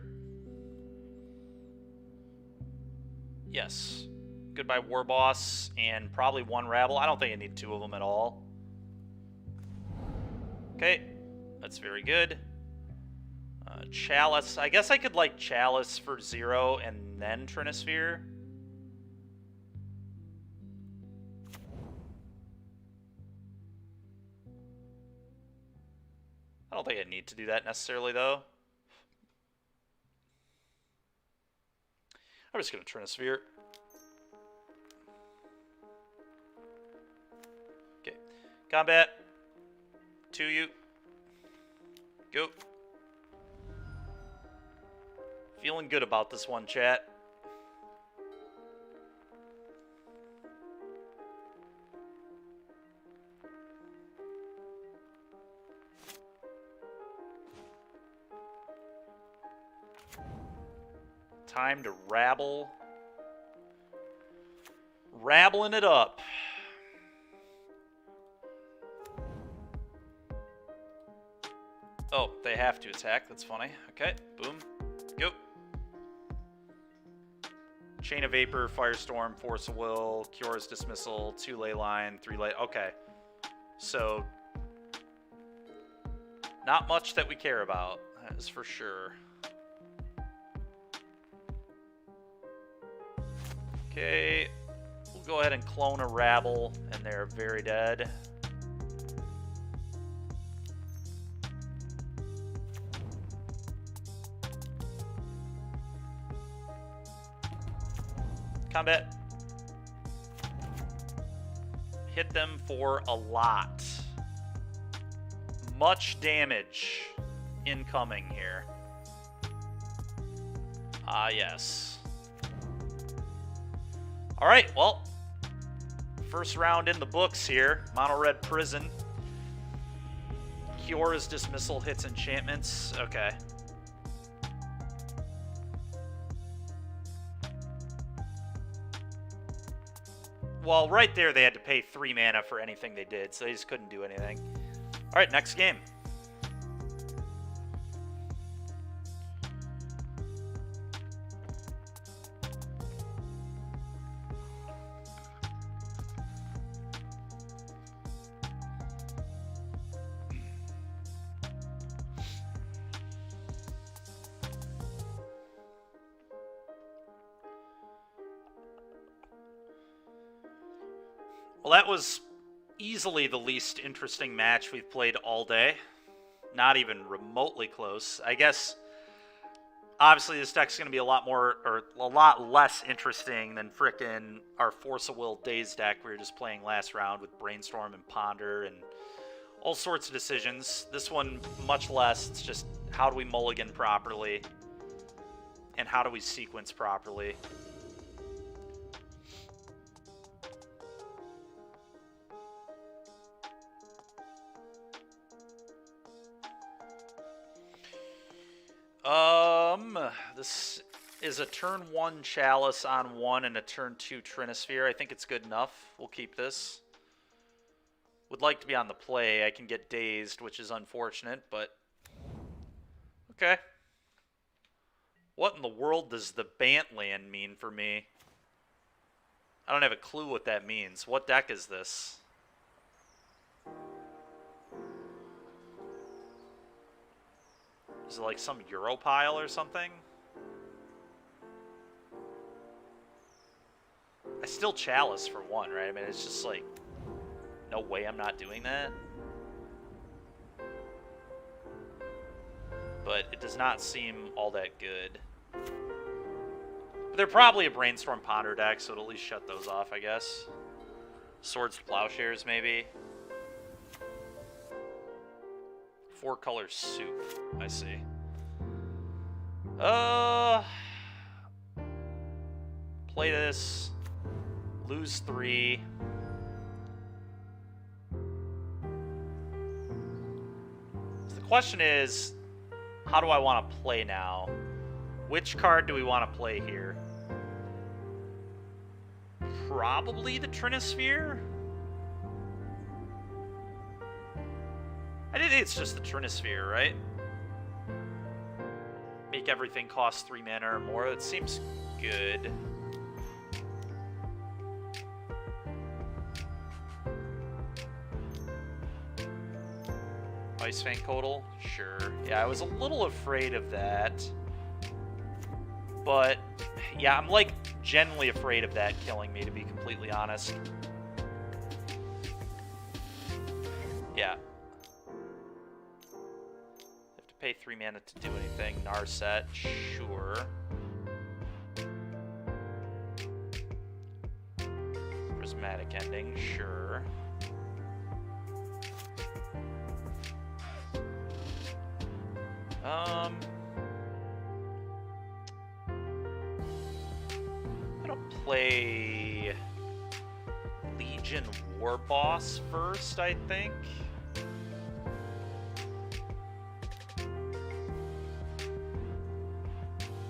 Yes. Goodbye War Boss, and probably one Rabble. I don't think I need two of them at all. Okay, that's very good. Chalice. I guess I could, like, Chalice for 0 and then Trinisphere. I don't think I need to do that necessarily, though. I'm just going to Trinisphere. Okay. Combat. To you. Go. Feeling good about this one, chat. Time to rabble. Rabbling it up. Oh, they have to attack. That's funny. Okay, boom. Go. Chain of Vapor, Firestorm, Force of Will, Cura's Dismissal, 2 Ley Line, 3 Ley... Okay. So, not much that we care about. That is for sure. Okay. We'll go ahead and clone a Rabble, and they're very dead. Combat. Hit them for a lot. Much damage incoming here. Ah, yes. Alright, well. First round in the books here. Mono Red Prison. Cura's Dismissal hits enchantments. Okay. Well, right there, they had to pay 3 mana for anything they did, so they just couldn't do anything. All right, next game. Well, that was easily the least interesting match we've played all day. Not even remotely close. I guess, obviously, this deck's going to be a lot more, or a lot less interesting than frickin' our Force of Will Daze deck we were just playing last round with Brainstorm and Ponder and all sorts of decisions. This one, much less. It's just, how do we mulligan properly? And how do we sequence properly? This is a turn 1 Chalice on 1 and a turn 2 Trinisphere. I think it's good enough. We'll keep this. Would like to be on the play. I can get dazed, which is unfortunate, but okay. What in the world does the Bantland mean for me? I don't have a clue what that means. What deck is this? Is it like some Euro pile or something? I still Chalice for 1, right? I mean, it's just like, no way I'm not doing that. But it does not seem all that good. But they're probably a Brainstorm Ponder deck, so it'll at least shut those off, I guess. Swords to Plowshares, maybe. 4-color soup, I see. Play this. Lose 3. So the question is, how do I want to play now? Which card do we want to play here? Probably the Trinisphere? I think it's just the Trinisphere, right? Make everything cost 3 mana or more. That seems good. Ice Fang Codal? Sure. Yeah, I was a little afraid of that. But, yeah, I'm, like, genuinely afraid of that killing me, to be completely honest. Yeah. Have to pay 3 mana to do anything. Narset, sure. Prismatic Ending, sure. I'm gonna play Legion War Boss first, I think.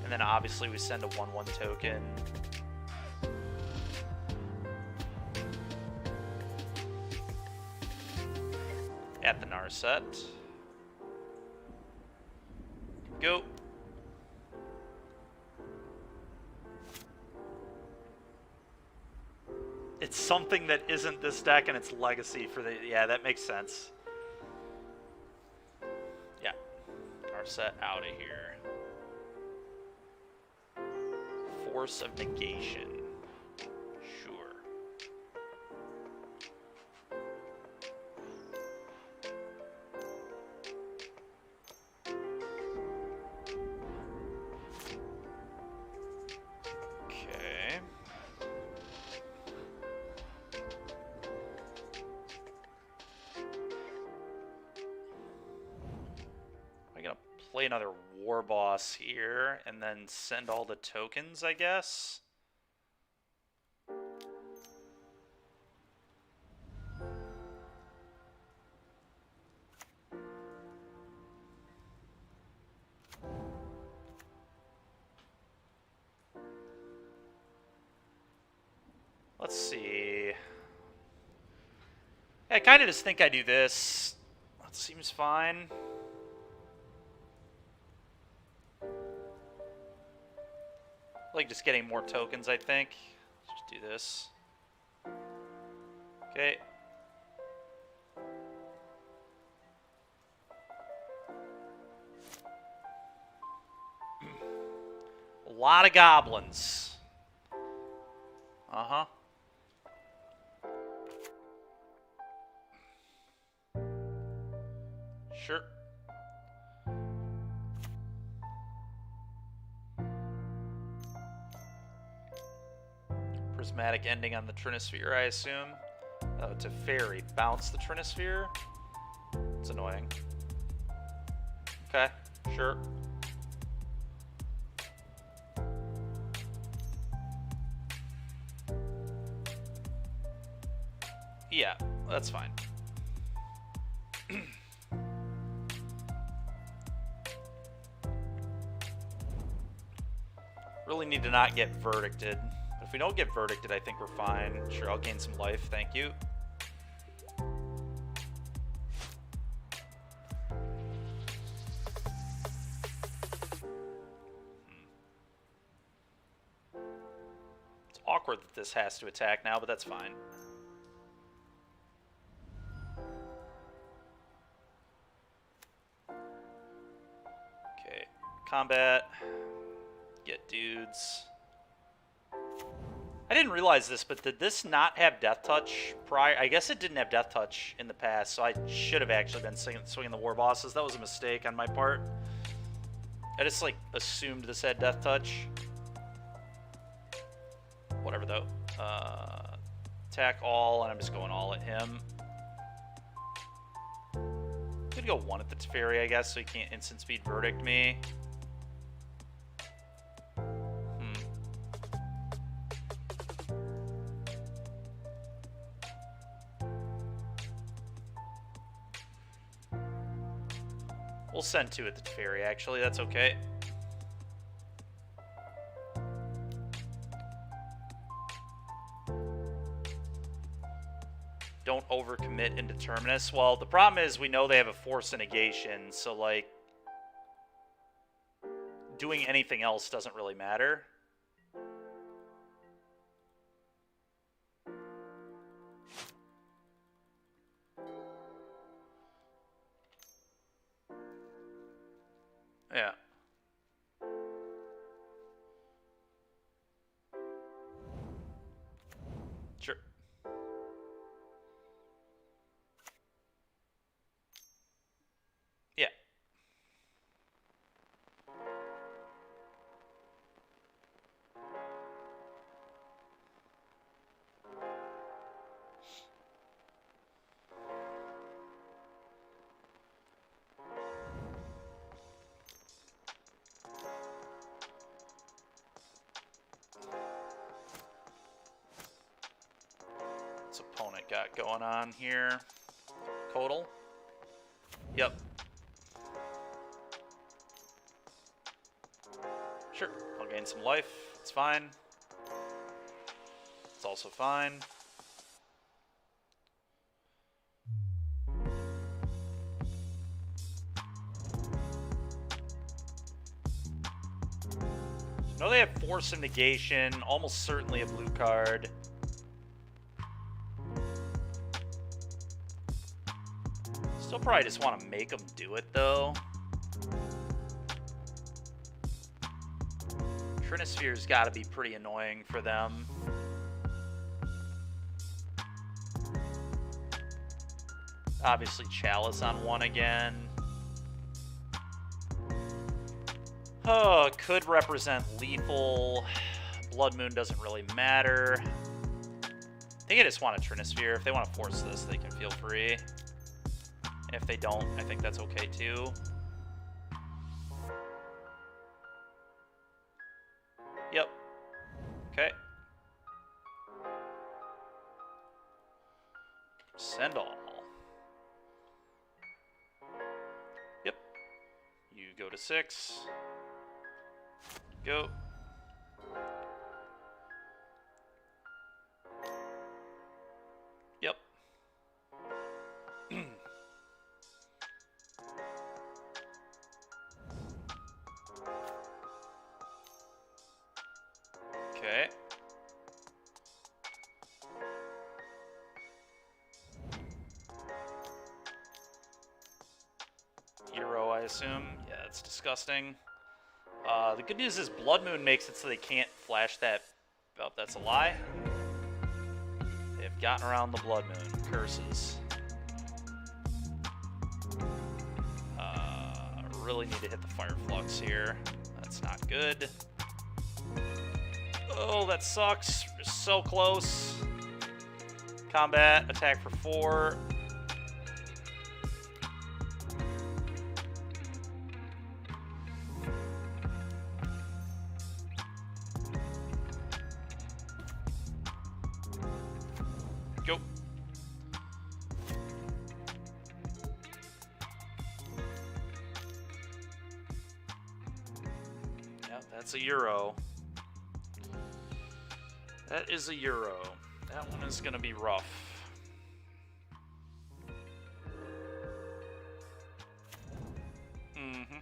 And then obviously we send a 1/1 token. At the Narset. Go. It's something that isn't this deck and it's legacy for the... Yeah, that makes sense. Yeah. Narset out of here. Force of Negation. Sure. Okay. I'm gonna play another War Boss here and then send all the tokens, I guess. Let's see. I kind of just think I do this. That seems fine. Like just getting more tokens, I think. Let's just do this. Okay. A lot of goblins. Uh-huh. Sure. Prismatic Ending on the Trinisphere, I assume. Oh, it's a fairy. Bounce the Trinisphere? It's annoying. Okay, sure. Yeah, that's fine. Really need to not get verdicted. But if we don't get verdicted, I think we're fine. Sure, I'll gain some life. Thank you. It's awkward that this has to attack now, but that's fine. Okay, combat. Get dudes. I didn't realize this, but did this not have Death Touch prior? I guess it didn't have Death Touch in the past, so I should have actually been swinging the War Bosses. That was a mistake on my part. I just, like, assumed this had Death Touch. Whatever, though. Attack all, and I'm just going all at him. Could go one at the Teferi, I guess, so he can't instant speed verdict me. We'll send 2 at the Teferi, actually. That's okay. Don't overcommit into Terminus. Well, the problem is we know they have a Force of Negation, so, like, doing anything else doesn't really matter. Yeah. Sure. Yeah. What's opponent got going on here? Total? Yep. Sure, I'll gain some life. It's fine. It's also fine. No, they have Force of Negation, almost certainly a blue card. Still probably just want to make them do it, though. Trinisphere's got to be pretty annoying for them. Obviously, Chalice on one again. Oh, it could represent lethal. Blood Moon doesn't really matter. I think I just want a Trinisphere. If they want to force this, they can feel free. If they don't, I think that's okay too. Yep. Okay. Send all. Yep. You go to 6. Go. Yep. Okay. Euro, I assume. Yeah, that's disgusting. The good news is Blood Moon makes it so they can't flash that. Oh, that's a lie. They've gotten around the Blood Moon. Curses. Really need to hit the Fire Flux here. That's not good. Oh, that sucks. We're so close. Combat, attack for 4. Go. Yep, that's a Euro. That is a Euro. That one is going to be rough. Mm-hmm.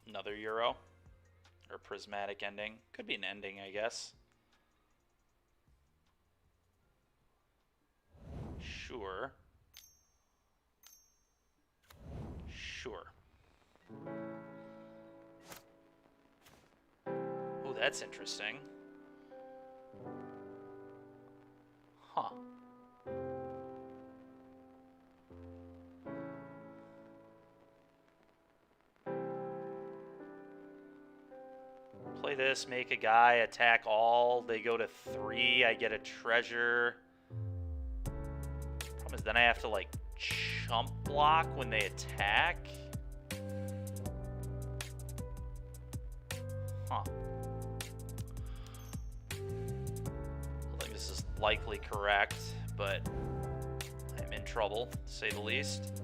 Another Euro. Or prismatic ending. Could be an ending, I guess. Sure. Sure. Oh, that's interesting. Huh. Play this, make a guy, attack all. They go to 3, I get a treasure. Problem is then I have to, like, chump block when they attack. Huh. I think this is likely correct, but I'm in trouble, to say the least.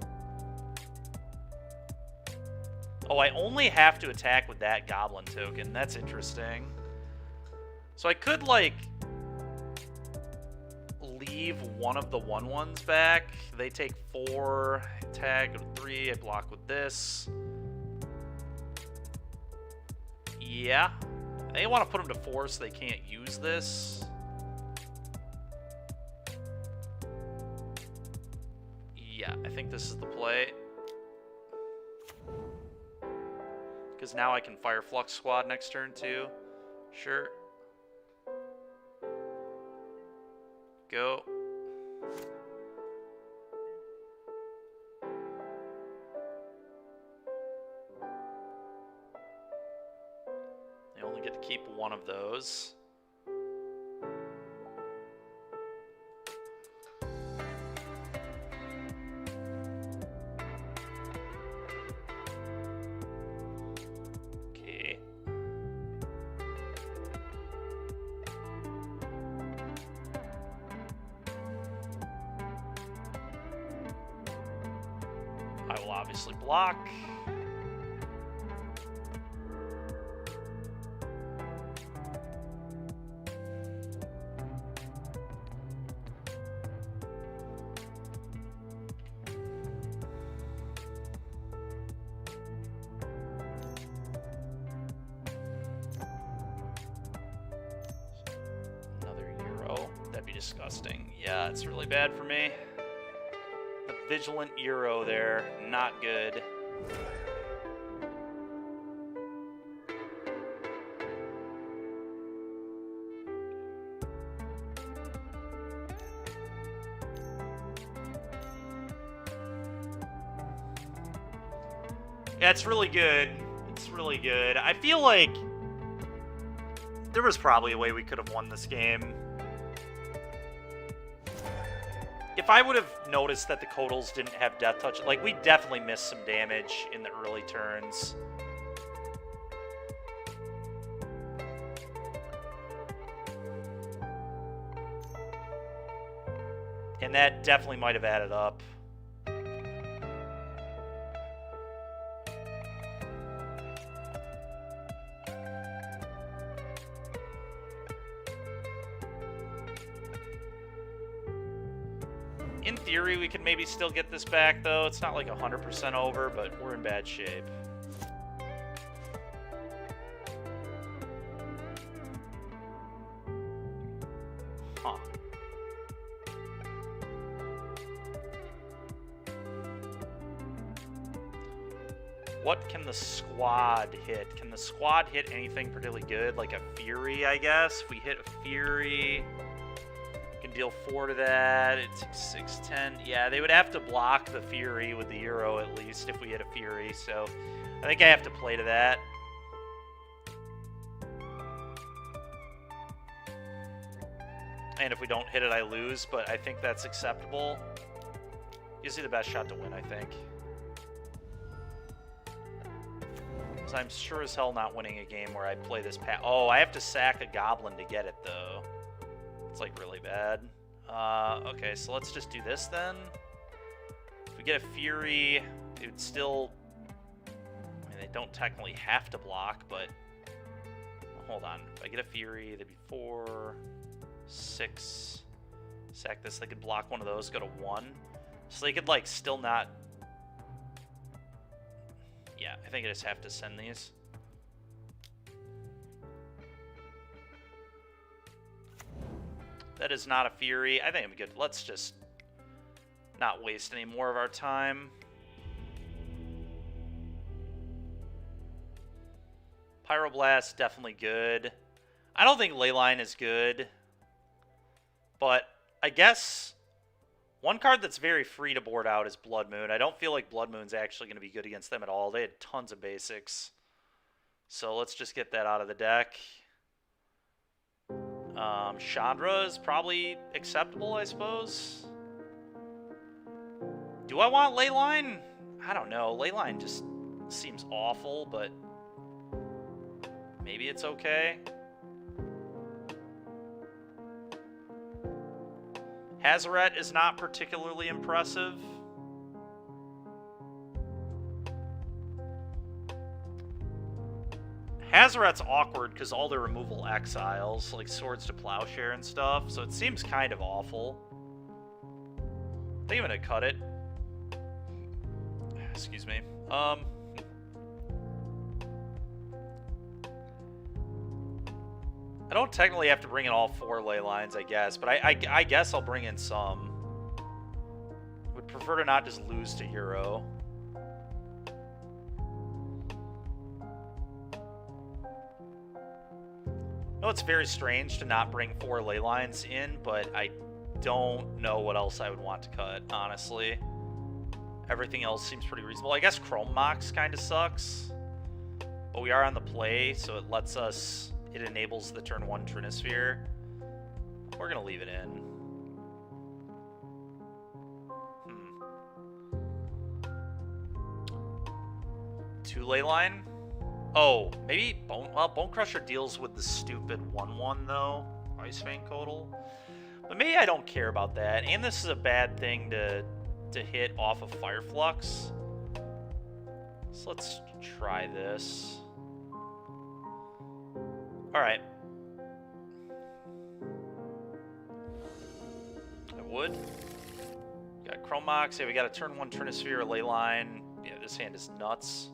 Oh, I only have to attack with that goblin token. That's interesting. So I could, like, leave one of the 1/1s back. They take 4, attack, go to 3, I block with this. Yeah. They want to put them to 4 so they can't use this. Yeah, I think this is the play. Because now I can fire Flux Squad next turn too. Sure. Go. They only get to keep one of those. Okay. I will obviously block. Another Euro. That'd be disgusting. Yeah, it's really bad for me. The Vigilant Euro there, not good. Yeah, it's really good. It's really good. I feel like there was probably a way we could have won this game. If I would have noticed that the Kodals didn't have Death Touch, like, we definitely missed some damage in the early turns. And that definitely might have added up. In theory, we could maybe still get this back, though. It's not like 100% over, but we're in bad shape. Huh. What can the squad hit? Can the squad hit anything particularly good? Like a Fury, I guess? If we hit a Fury... can deal 4 to that. It's 6-10. Yeah, they would have to block the Fury with the Euro at least if we hit a Fury. So I think I have to play to that. And if we don't hit it, I lose. But I think that's acceptable. Gives you the best shot to win, I think. Because I'm sure as hell not winning a game where I play this path. Oh, I have to sack a Goblin to get it, though. It's like really bad. Okay, so let's just do this then. If we get a Fury, it would still... I mean, they don't technically have to block, but... Hold on. If I get a Fury, they'd be 4, 6... Sack this, they could block one of those, go to 1. So they could, like, still not... Yeah, I think I just have to send these. That is not a Fury. I think I'm good. Let's just not waste any more of our time. Pyroblast, definitely good. I don't think Leyline is good. But I guess one card that's very free to board out is Blood Moon. I don't feel like Blood Moon's actually going to be good against them at all. They had tons of basics. So let's just get that out of the deck. Chandra is probably acceptable, I suppose. Do I want Leyline? I don't know. Leyline just seems awful, but maybe it's okay. Hazoret is not particularly impressive. Hazoret's awkward because all their removal exiles, like Swords to Plowshare and stuff, so it seems kind of awful. I think I'm gonna cut it. Excuse me. I don't technically have to bring in all 4 ley lines, I guess, but I guess I'll bring in some. Would prefer to not just lose to Euro. No, it's very strange to not bring 4 ley lines in, but I don't know what else I would want to cut, honestly. Everything else seems pretty reasonable. I guess Chrome Mox kind of sucks, but we are on the play, so it lets us... It enables the turn 1 Trinisphere. We're going to leave it in. 2 ley line? Oh, maybe Bone... Well, Bone Crusher deals with the stupid 1/1, though. Ice Fang Codal. But maybe I don't care about that. And this is a bad thing to hit off of Fire Flux. So let's try this. Alright. I would. Got Chrome Mox. Yeah, we got a turn 1 Trinisphere, a ley line. Yeah, this hand is nuts.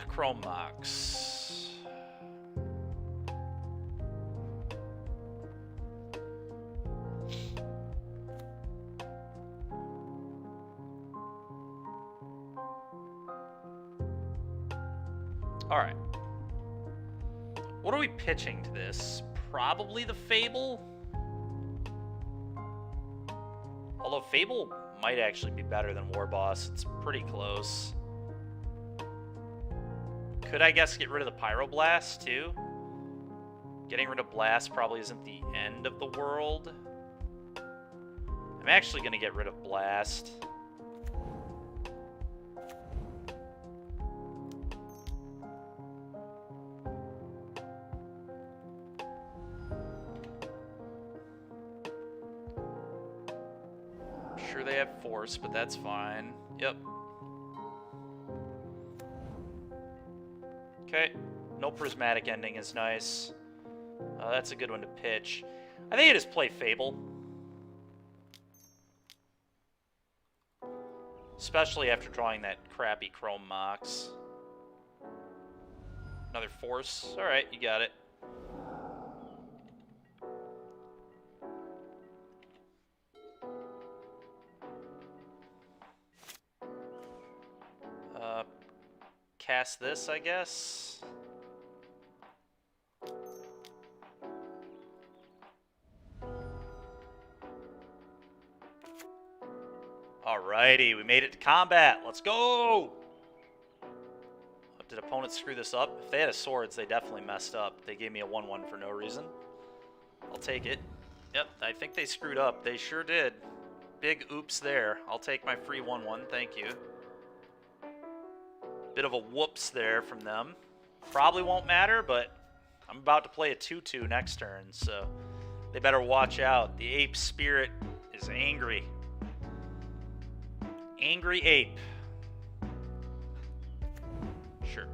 Chrome Mox. Alright. What are we pitching to this? Probably the Fable? Although Fable might actually be better than War Boss. It's pretty close. Could I guess get rid of the Pyroblast, too? Getting rid of Blast probably isn't the end of the world. I'm actually going to get rid of Blast. I'm sure they have Force, but that's fine. Yep. Okay, no Prismatic Ending is nice. That's a good one to pitch. I think I just play Fable. Especially after drawing that crappy Chrome Mox. Another Force. Alright, you got it. Cast this, I guess. Alrighty, we made it to combat. Let's go! Did opponents screw this up? If they had a Swords, they definitely messed up. They gave me a 1/1 for no reason. I'll take it. Yep, I think they screwed up. They sure did. Big oops there. I'll take my free 1/1, thank you. Bit of a whoops there from them. Probably won't matter, but I'm about to play a 2/2 next turn, so they better watch out. The Ape Spirit is angry. Angry Ape. Sure.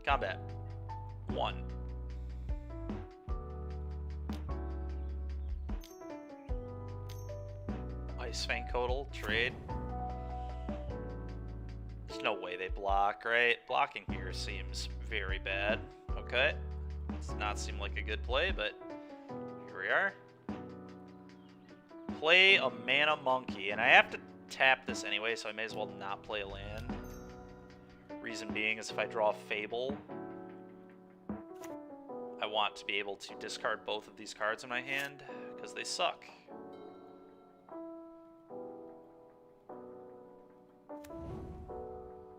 Combat. 1. Ice Fang Codal, trade. There's no way they block, right? Blocking here seems very bad. Okay. Does not seem like a good play, but here we are. Play a Mana Monkey, and I have to tap this anyway, so I may as well not play a land. Reason being is if I draw a Fable, I want to be able to discard both of these cards in my hand, because they suck.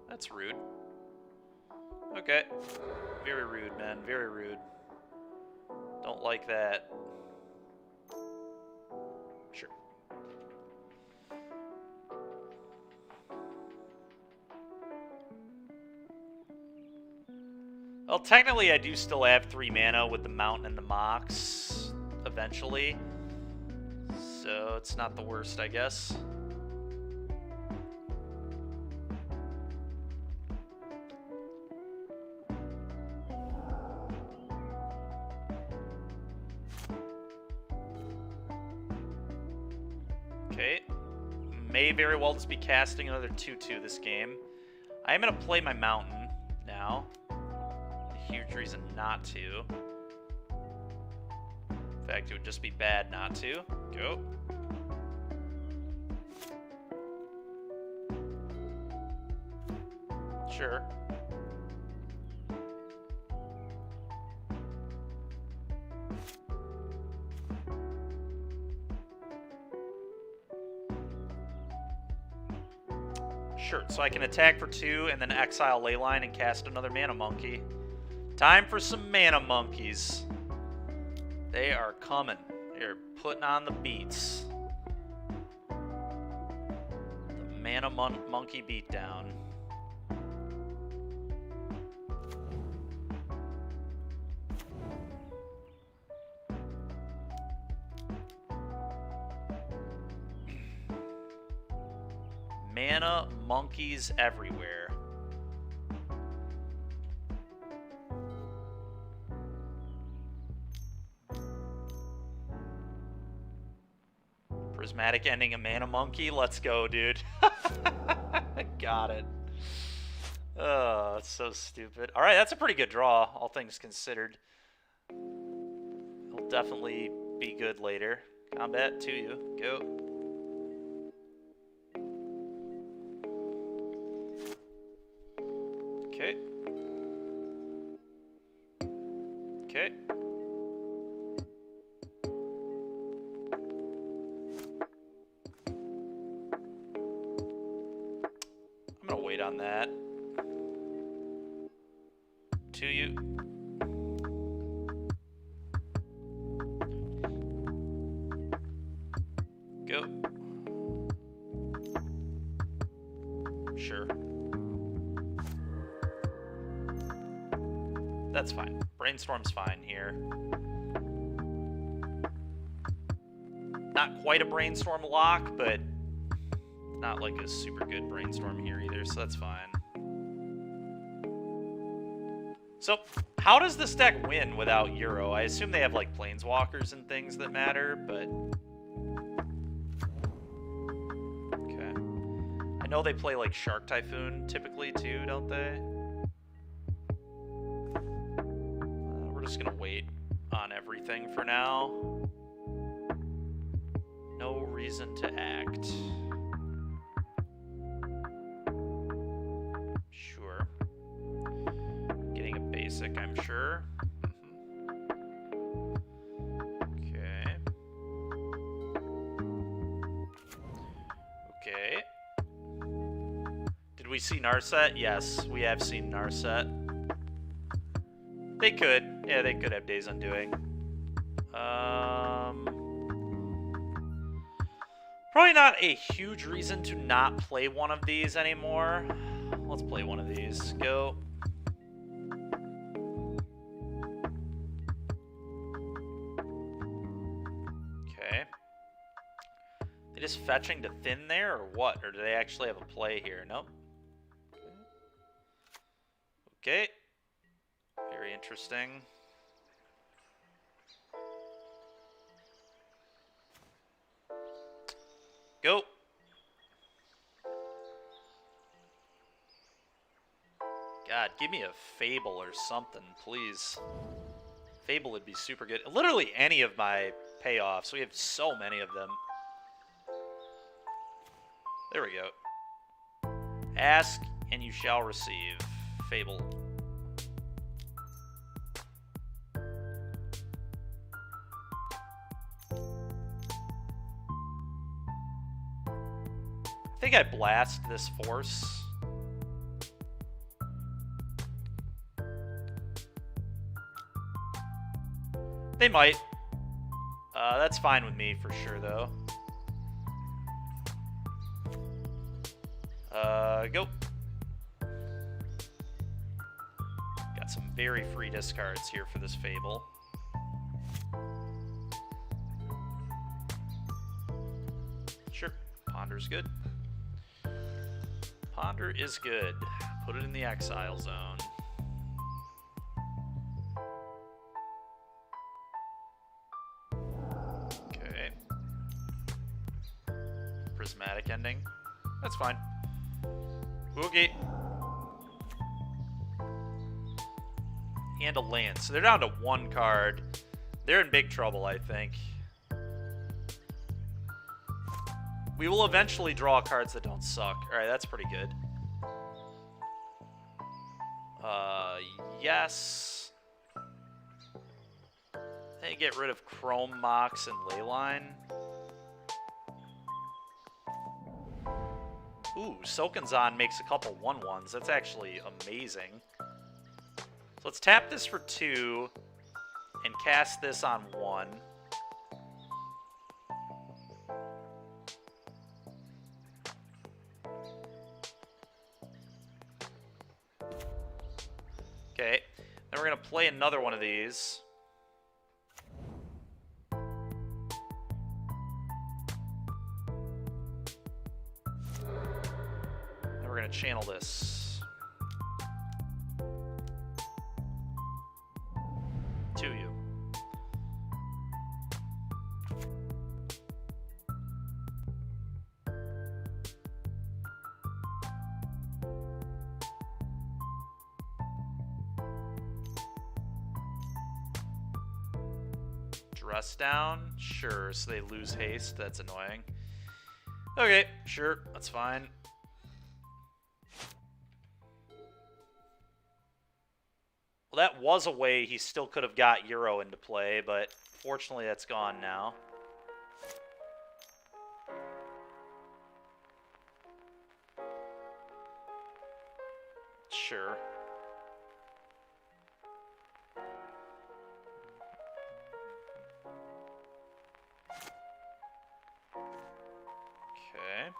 That's rude. Okay. Very rude, man. Very rude. Don't like that. Sure. Well, technically I do still have 3 mana with the Mountain and the Mox eventually. So it's not the worst, I guess. Okay. May very well just be casting another 2/2 this game. I am going to play my mountain now. A huge reason not to. In fact, it would just be bad not to. Go. Sure. Sure, so I can attack for 2 and then exile Leyline and cast another Mana Monkey. Time for some Mana Monkeys. They are coming. They're putting on the beats. The Mana Monkey beatdown. Mana monkeys everywhere. Prismatic ending a mana monkey. Let's go, dude. Got it. Oh, that's so stupid. All right, that's a pretty good draw, all things considered. It'll definitely be good later. Combat to you. Go. Okay. Okay. I'm gonna wait on that. To you. Go. Sure. That's fine. Brainstorm's fine here. Not quite a brainstorm lock, but not like a super good brainstorm here either, so that's fine. So, how does this deck win without Euro? I assume they have like planeswalkers and things that matter, but... Okay. I know they play like Shark Typhoon typically too, don't they? Just gonna wait on everything for now. No reason to act. Sure. Getting a basic, I'm sure. Okay. Okay. Did we see Narset? Yes, we have seen Narset. They could. Yeah, they could have Days Undoing. Probably not a huge reason to not play one of these anymore. Let's play one of these. Go. Okay. They just fetching to thin there, or what? Or do they actually have a play here? Nope. Okay. Very interesting. Go. God, give me a Fable or something, please. Fable would be super good. Literally any of my payoffs. We have so many of them. There we go. Ask and you shall receive. Fable. I think I blast this force. They might. That's fine with me for sure, though. Go. Got some very free discards here for this Fable. Sure. Ponder's good. Ponder is good. Put it in the exile zone. Okay. prismatic ending. That's fine. Okay. And a land. So they're down to 1 card. They're in big trouble, I think. We will eventually draw cards that don't suck. Alright, that's pretty good. Yes. They get rid of Chrome Mox and Leyline. Ooh, Sokenzan makes a couple 1/1s. That's actually amazing. So let's tap this for 2 and cast this on 1. Okay, then we're going to play another one of these. Then we're going to channel this to you. Dress down? Sure, so they lose haste. That's annoying. Okay, sure, that's fine. Well, that was a way he still could have got Euro into play, but fortunately that's gone now. Sure. Okay.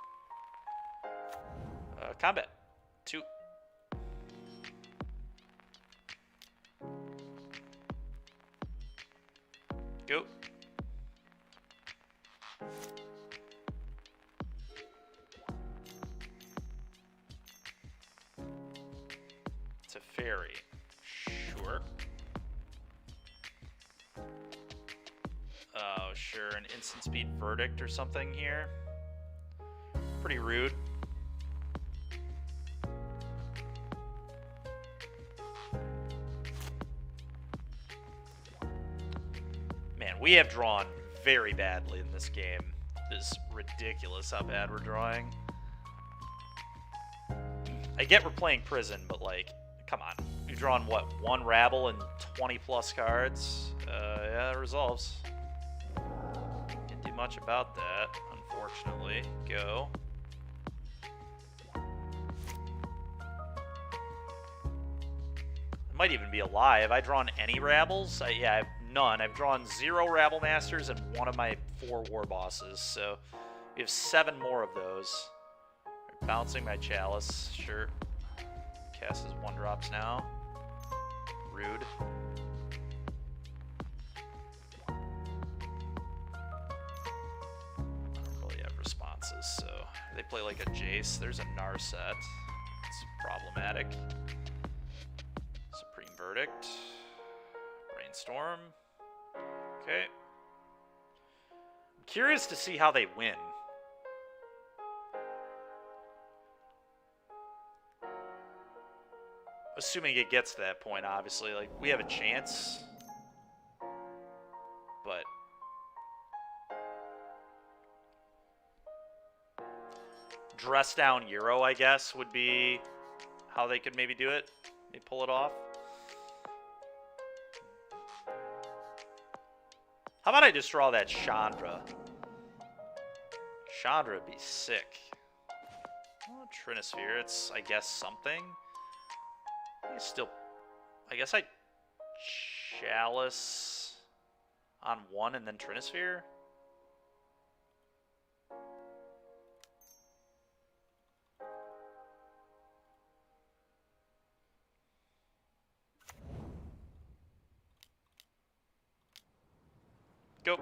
Combat. 2. Go. It's a fairy. Sure. Oh, sure. An instant speed verdict or something here. Pretty rude. Man, we have drawn very badly in this game. It's ridiculous how bad we're drawing. I get we're playing prison, but like, come on. We've drawn, what, 1 Rabble and 20 plus cards? Yeah, it resolves. Can't do much about that, unfortunately. Go. It might even be a lie. Have I drawn any Rabbles? Yeah, I have none. I've drawn 0 Rabble Masters and 1 of my 4 War Bosses, so we have 7 more of those. Bouncing my Chalice, sure. Cast his 1-drops now. Rude. I don't really have responses, so they play like a Jace. There's a Narset. It's problematic. Supreme Verdict. Brainstorm. Okay. I'm curious to see how they win. Assuming it gets to that point, obviously. Like, we have a chance. But dress down Euro, I guess, would be how they could maybe do it. They pull it off. How about I just draw that Chandra? Chandra would be sick. Oh, Trinisphere, it's, I guess, something. I guess I Chalice on 1 and then Trinisphere? Go.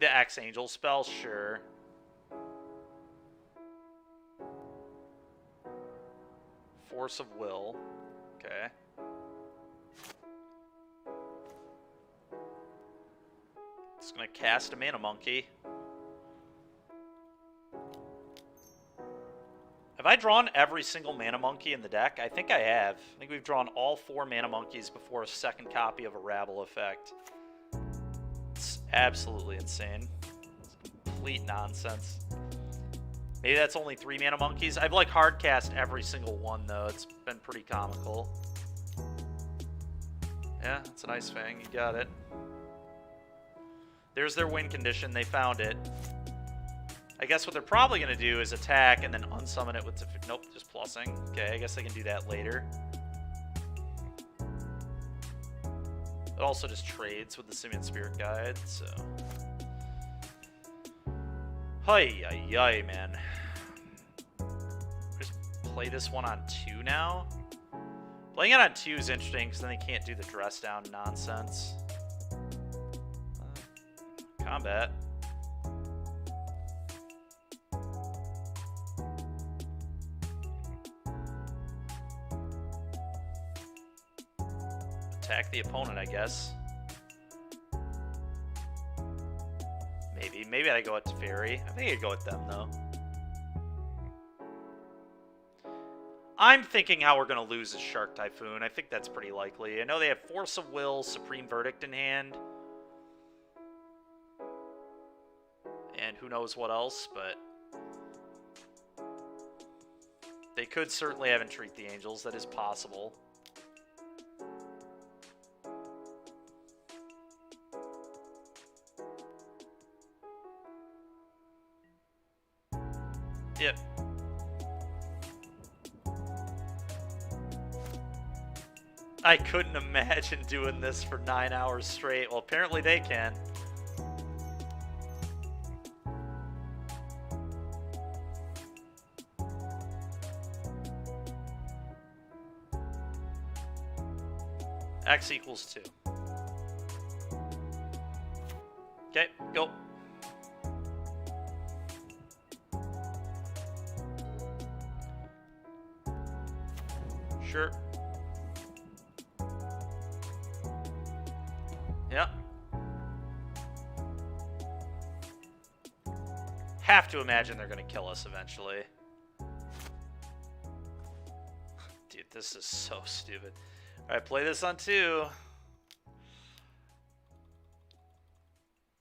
The Axe Angel spell, sure. Force of Will. Okay. Just gonna cast a Mana Monkey. Have I drawn every single Mana Monkey in the deck? I think I have. I think we've drawn all 4 Mana Monkeys before a second copy of a Rabble effect. It's absolutely insane. It's complete nonsense. Maybe that's only 3 Mana Monkeys. I've like hard cast every single one though. It's been pretty comical. Yeah, it's an Ice Fang. You got it. There's their win condition. They found it. I guess what they're probably going to do is attack and then unsummon it with... Nope, just plussing. Okay, I guess they can do that later. It also just trades with the Simian Spirit Guide, so... Hi, man. Just play this one on 2 now. Playing it on 2 is interesting because then they can't do the dress down nonsense. Combat. Attack the opponent, I guess. Maybe I go with Teferi. I think I'd go with them, though. I'm thinking how we're going to lose is Shark Typhoon. I think that's pretty likely. I know they have Force of Will, Supreme Verdict in hand. And who knows what else, but... they could certainly have Entreat the Angels. That is possible. Yep. I couldn't imagine doing this for 9 hours straight. Well, apparently they can. X equals 2. Okay, go. Sure. Yeah. Have to imagine they're gonna kill us eventually. Dude, this is so stupid. Alright, play this on 2.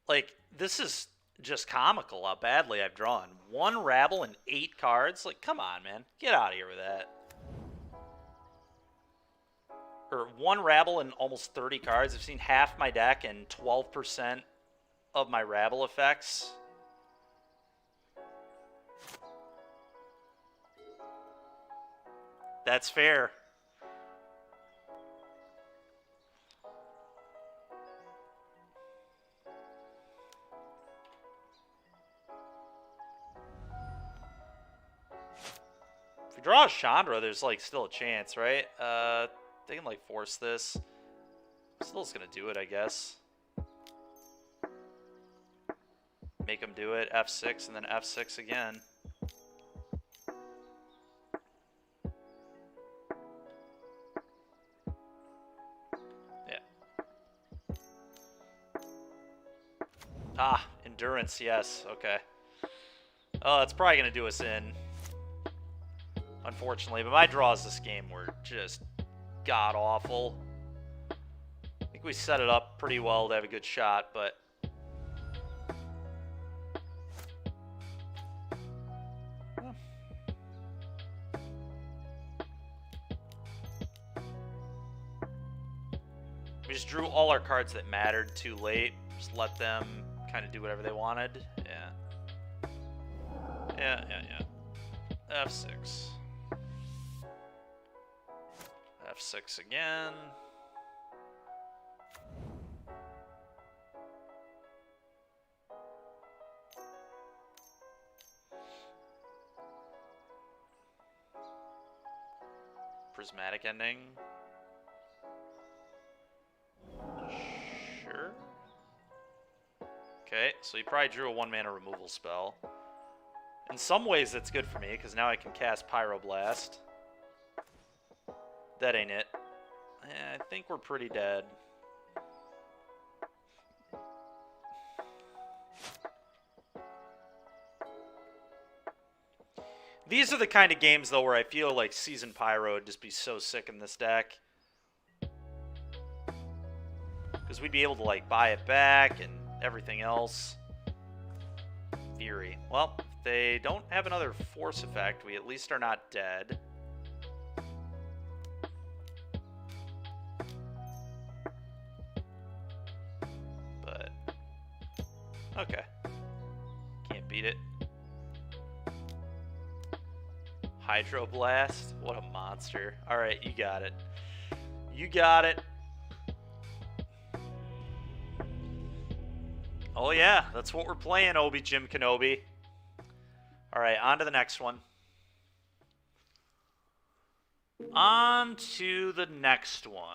Like, this is just comical how badly I've drawn. 1 Rabble and 8 cards? Like, come on, man. Get out of here with that. Or 1 Rabble and almost 30 cards. I've seen half my deck and 12% of my Rabble effects. That's fair. If we draw a Chandra, there's like still a chance, right? They can like force this. Still just gonna do it, I guess. Make them do it. F6 and then F6 again. Yeah. Ah, endurance, yes. Okay. Oh, that's probably gonna do us in. Unfortunately, but my draws this game were just god-awful. I think we set it up pretty well to have a good shot, but... we just drew all our cards that mattered too late. Just let them kind of do whatever they wanted. Yeah. Yeah. F6. F6 again. Prismatic ending. Sure. Okay, so you probably drew a 1-mana removal spell. In some ways that's good for me, because now I can cast Pyroblast. That ain't it. I think we're pretty dead. These are the kind of games, though, where I feel like Seasoned Pyro would just be so sick in this deck. Because we'd be able to, like, buy it back and everything else. Fury. Well, if they don't have another force effect, we at least are not dead. But, okay. Can't beat it. Hydroblast? What a monster. Alright, you got it. You got it. Oh yeah, that's what we're playing, Obi Jim Kenobi. Alright, on to the next one. On to the next one.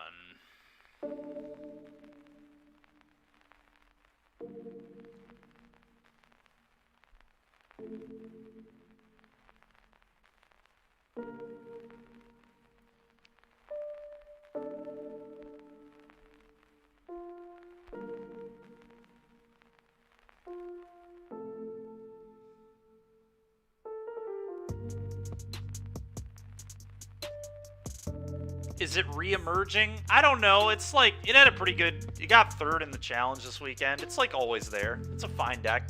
Is it re-emerging? I don't know. It's like, it had a pretty good, it got third in the challenge this weekend. It's like always there. It's a fine deck.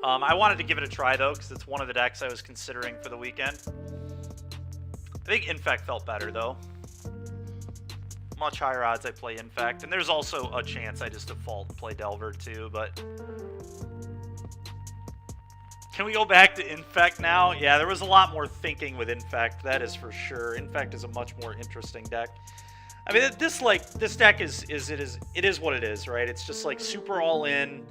I wanted to give it a try though, because it's one of the decks I was considering for the weekend. I think Infect felt better though. Much higher odds I play Infect, and there's also a chance I just default and play Delver too, but... Can we go back to Infect now? Yeah, there was a lot more thinking with Infect, that is for sure. Infect is a much more interesting deck. I mean, this deck is what it is, right? It's just like super all in.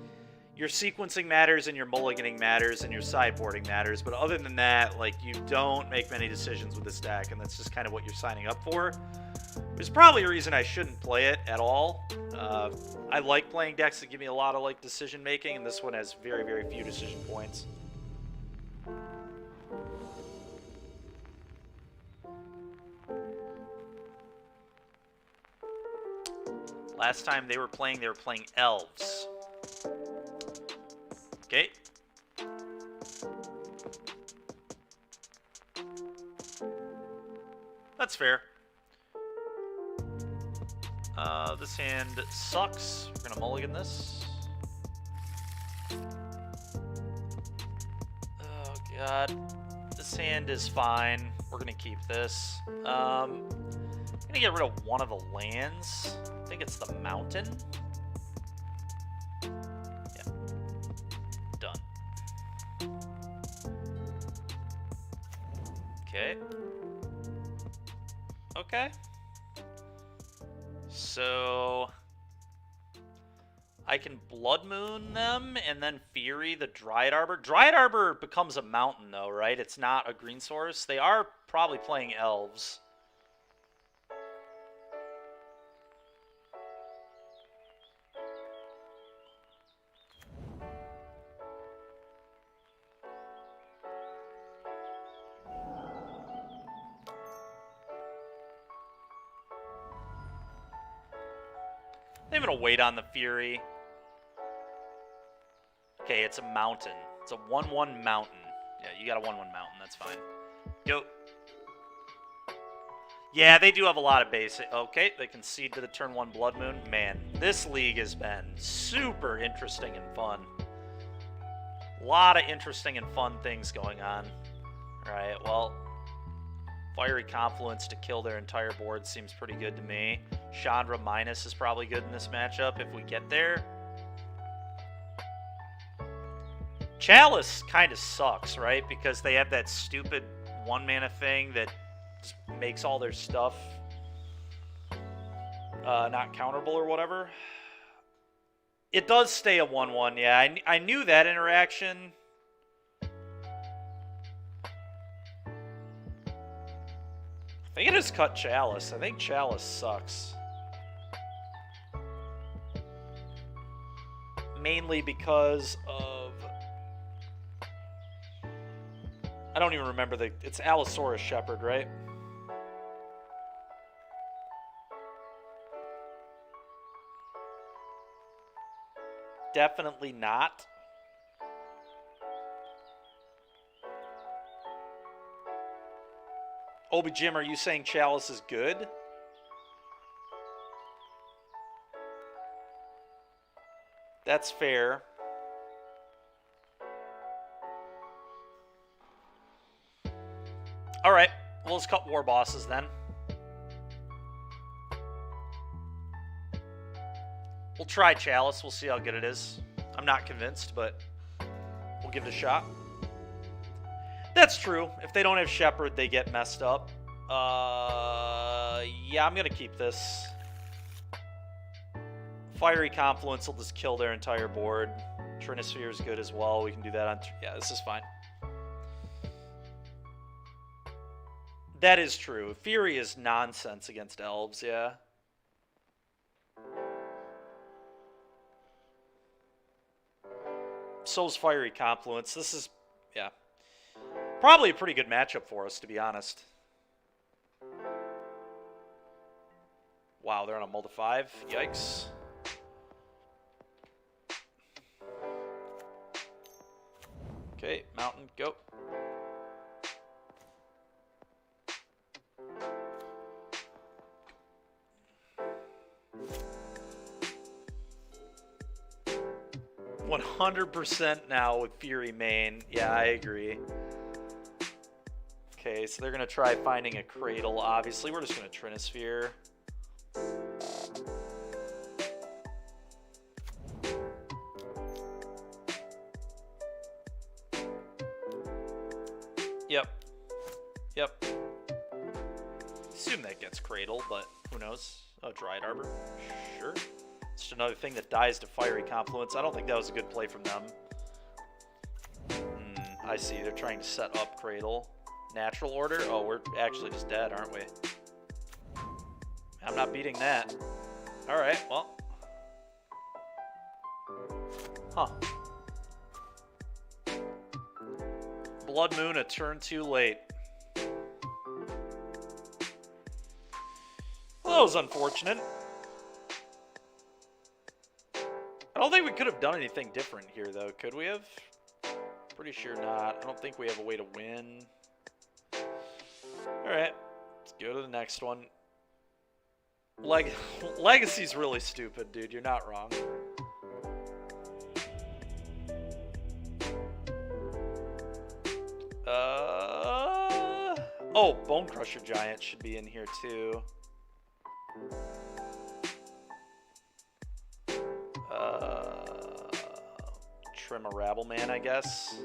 Your sequencing matters and your mulliganing matters and your sideboarding matters, but other than that, like, you don't make many decisions with this deck, and that's just kind of what you're signing up for. There's probably a reason I shouldn't play it at all. I like playing decks that give me a lot of like decision making, and this one has very, very few decision points. Last time they were playing elves. Okay. That's fair. This hand sucks. We're gonna mulligan this. Oh god. This hand is fine. We're gonna keep this. I'm gonna get rid of one of the lands. I think it's the mountain. Yeah. Done. Okay. Okay. So I can Blood Moon them and then Fury the Dryad Arbor. Dryad Arbor becomes a mountain though, right? It's not a green source. They are probably playing elves. I'm gonna wait on the Fury. Okay, it's a mountain. It's a 1/1 mountain. Yeah, you got a 1/1 mountain. That's fine. Go. Yeah, they do have a lot of basic. Okay, they concede to the turn 1 Blood Moon. Man, this league has been super interesting and fun. A lot of interesting and fun things going on. Alright, well, Fiery Confluence to kill their entire board seems pretty good to me. Chandra minus is probably good in this matchup if we get there. Chalice kind of sucks, right? Because they have that stupid 1-mana thing that just makes all their stuff not counterable or whatever. It does stay a 1/1, yeah. I knew that interaction. I think I just cut Chalice. I think Chalice sucks. Mainly because of... I don't even remember it's Allosaurus Shepherd, right? definitely not. Obi Jim, are you saying Chalice is good? That's fair. All right, well, let's cut war bosses then. We'll try Chalice. We'll see how good it is. I'm not convinced, but we'll give it a shot. That's true. If they don't have Shepherd, they get messed up. Yeah, I'm going to keep this. Fiery Confluence will just kill their entire board. Trinisphere is good as well. We can do that on... Yeah, this is fine. That is true. Fury is nonsense against elves, yeah. So's Fiery Confluence. This is, yeah, probably a pretty good matchup for us, to be honest. Wow, they're on a multi-5. Yikes. Okay, Mountain, go. %, now with Fury main. Yeah, I agree. Okay, so they're going to try finding a Cradle, obviously. We're just going to Trinisphere. Yep. Yep. Assume that gets Cradle, but who knows? Oh, Dryad Arbor. Sure. It's just another thing that dies to Fiery Confluence. I don't think that was a good play from them. I see. They're trying to set up Cradle. Natural order? Oh, we're actually just dead, aren't we? I'm not beating that. Alright, well. Huh. Blood Moon a turn too late. Well, that was unfortunate. I don't think we could have done anything different here, though. Could we have? Pretty sure not. I don't think we have a way to win. Alright. Let's go to the next one. Legacy's really stupid, dude. You're not wrong. Oh, Bone Crusher Giant should be in here, too. Trim a Rabble Man, I guess.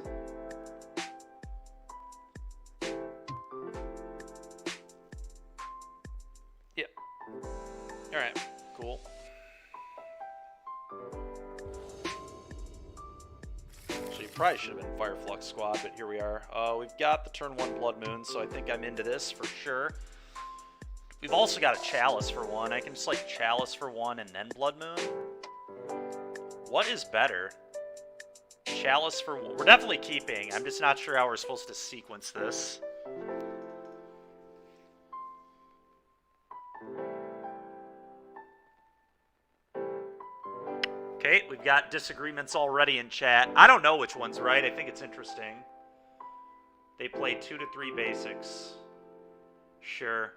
Yep. Alright, cool. So you probably should have been Fireflux Squad, but here we are. We've got the turn 1 Blood Moon, so I think I'm into this for sure. We've also got a Chalice for 1. I can just like Chalice for 1 and then Blood Moon. What is better? Chalice for 1. We're definitely keeping. I'm just not sure how we're supposed to sequence this. Okay, we've got disagreements already in chat. I don't know which one's right. I think it's interesting. They play 2 to 3 basics. Sure.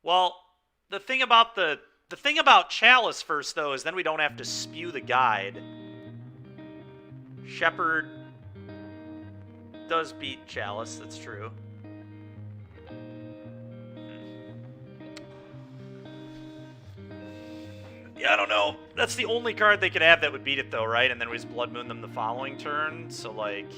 Well, the thing about Chalice first, though, is then we don't have to spew the guide. Shepherd does beat Chalice, that's true. Yeah, I don't know. That's the only card they could have that would beat it, though, right? And then we just Blood Moon them the following turn, so, like...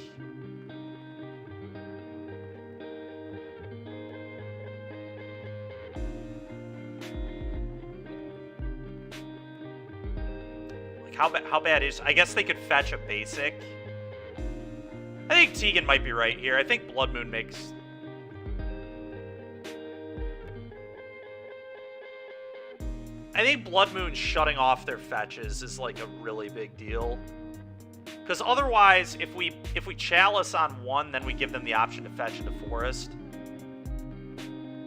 How bad is... I guess they could fetch a basic. I think Tegan might be right here. I think Blood Moon makes... I think Blood Moon shutting off their fetches is like a really big deal. Because otherwise, if we Chalice on 1, then we give them the option to fetch into Forest.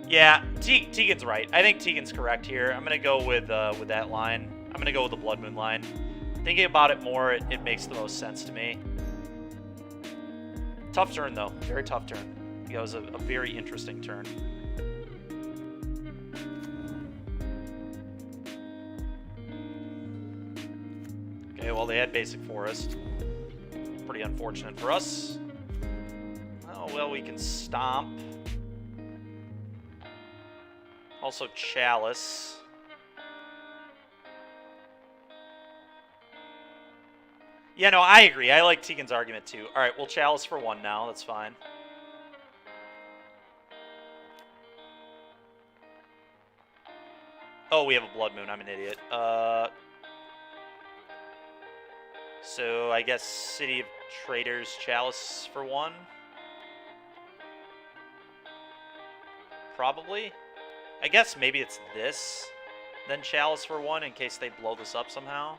Yeah, Tegan's right. I think Tegan's correct here. I'm gonna go with that line. I'm gonna go with the Blood Moon line. Thinking about it more, it makes the most sense to me. Tough turn though, very tough turn. It was a very interesting turn. Okay, well they had basic forest. Pretty unfortunate for us. Oh well, we can stomp. Also Chalice. Yeah, no, I agree. I like Tegan's argument too. All right, we'll Chalice for 1 now. That's fine. Oh, we have a Blood Moon. I'm an idiot. So I guess City of Traders Chalice for 1. Probably. I guess maybe it's this, then Chalice for 1 in case they blow this up somehow.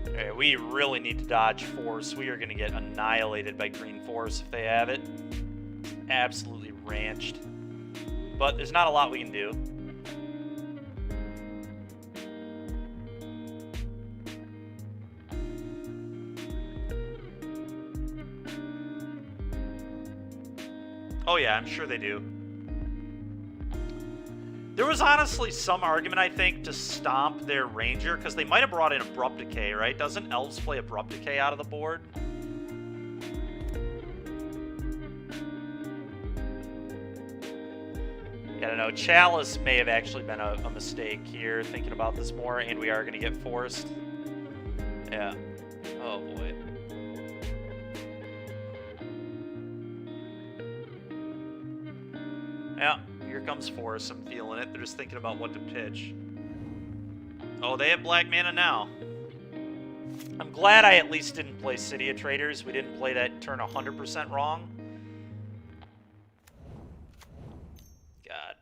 Okay, we really need to dodge Force. We are going to get annihilated by Green Force if they have it. Absolutely ranched. But there's not a lot we can do. Oh yeah, I'm sure they do. There was honestly some argument, I think, to stomp their Ranger, because they might have brought in Abrupt Decay, right? Doesn't Elves play Abrupt Decay out of the board? I don't know. Chalice may have actually been a mistake here, thinking about this more, and we are going to get forced. Yeah. Oh, boy. Yeah, here comes Force. I'm feeling it. They're just thinking about what to pitch. Oh, they have black mana now. I'm glad I at least didn't play City of Traders. We didn't play that turn 100% wrong. God.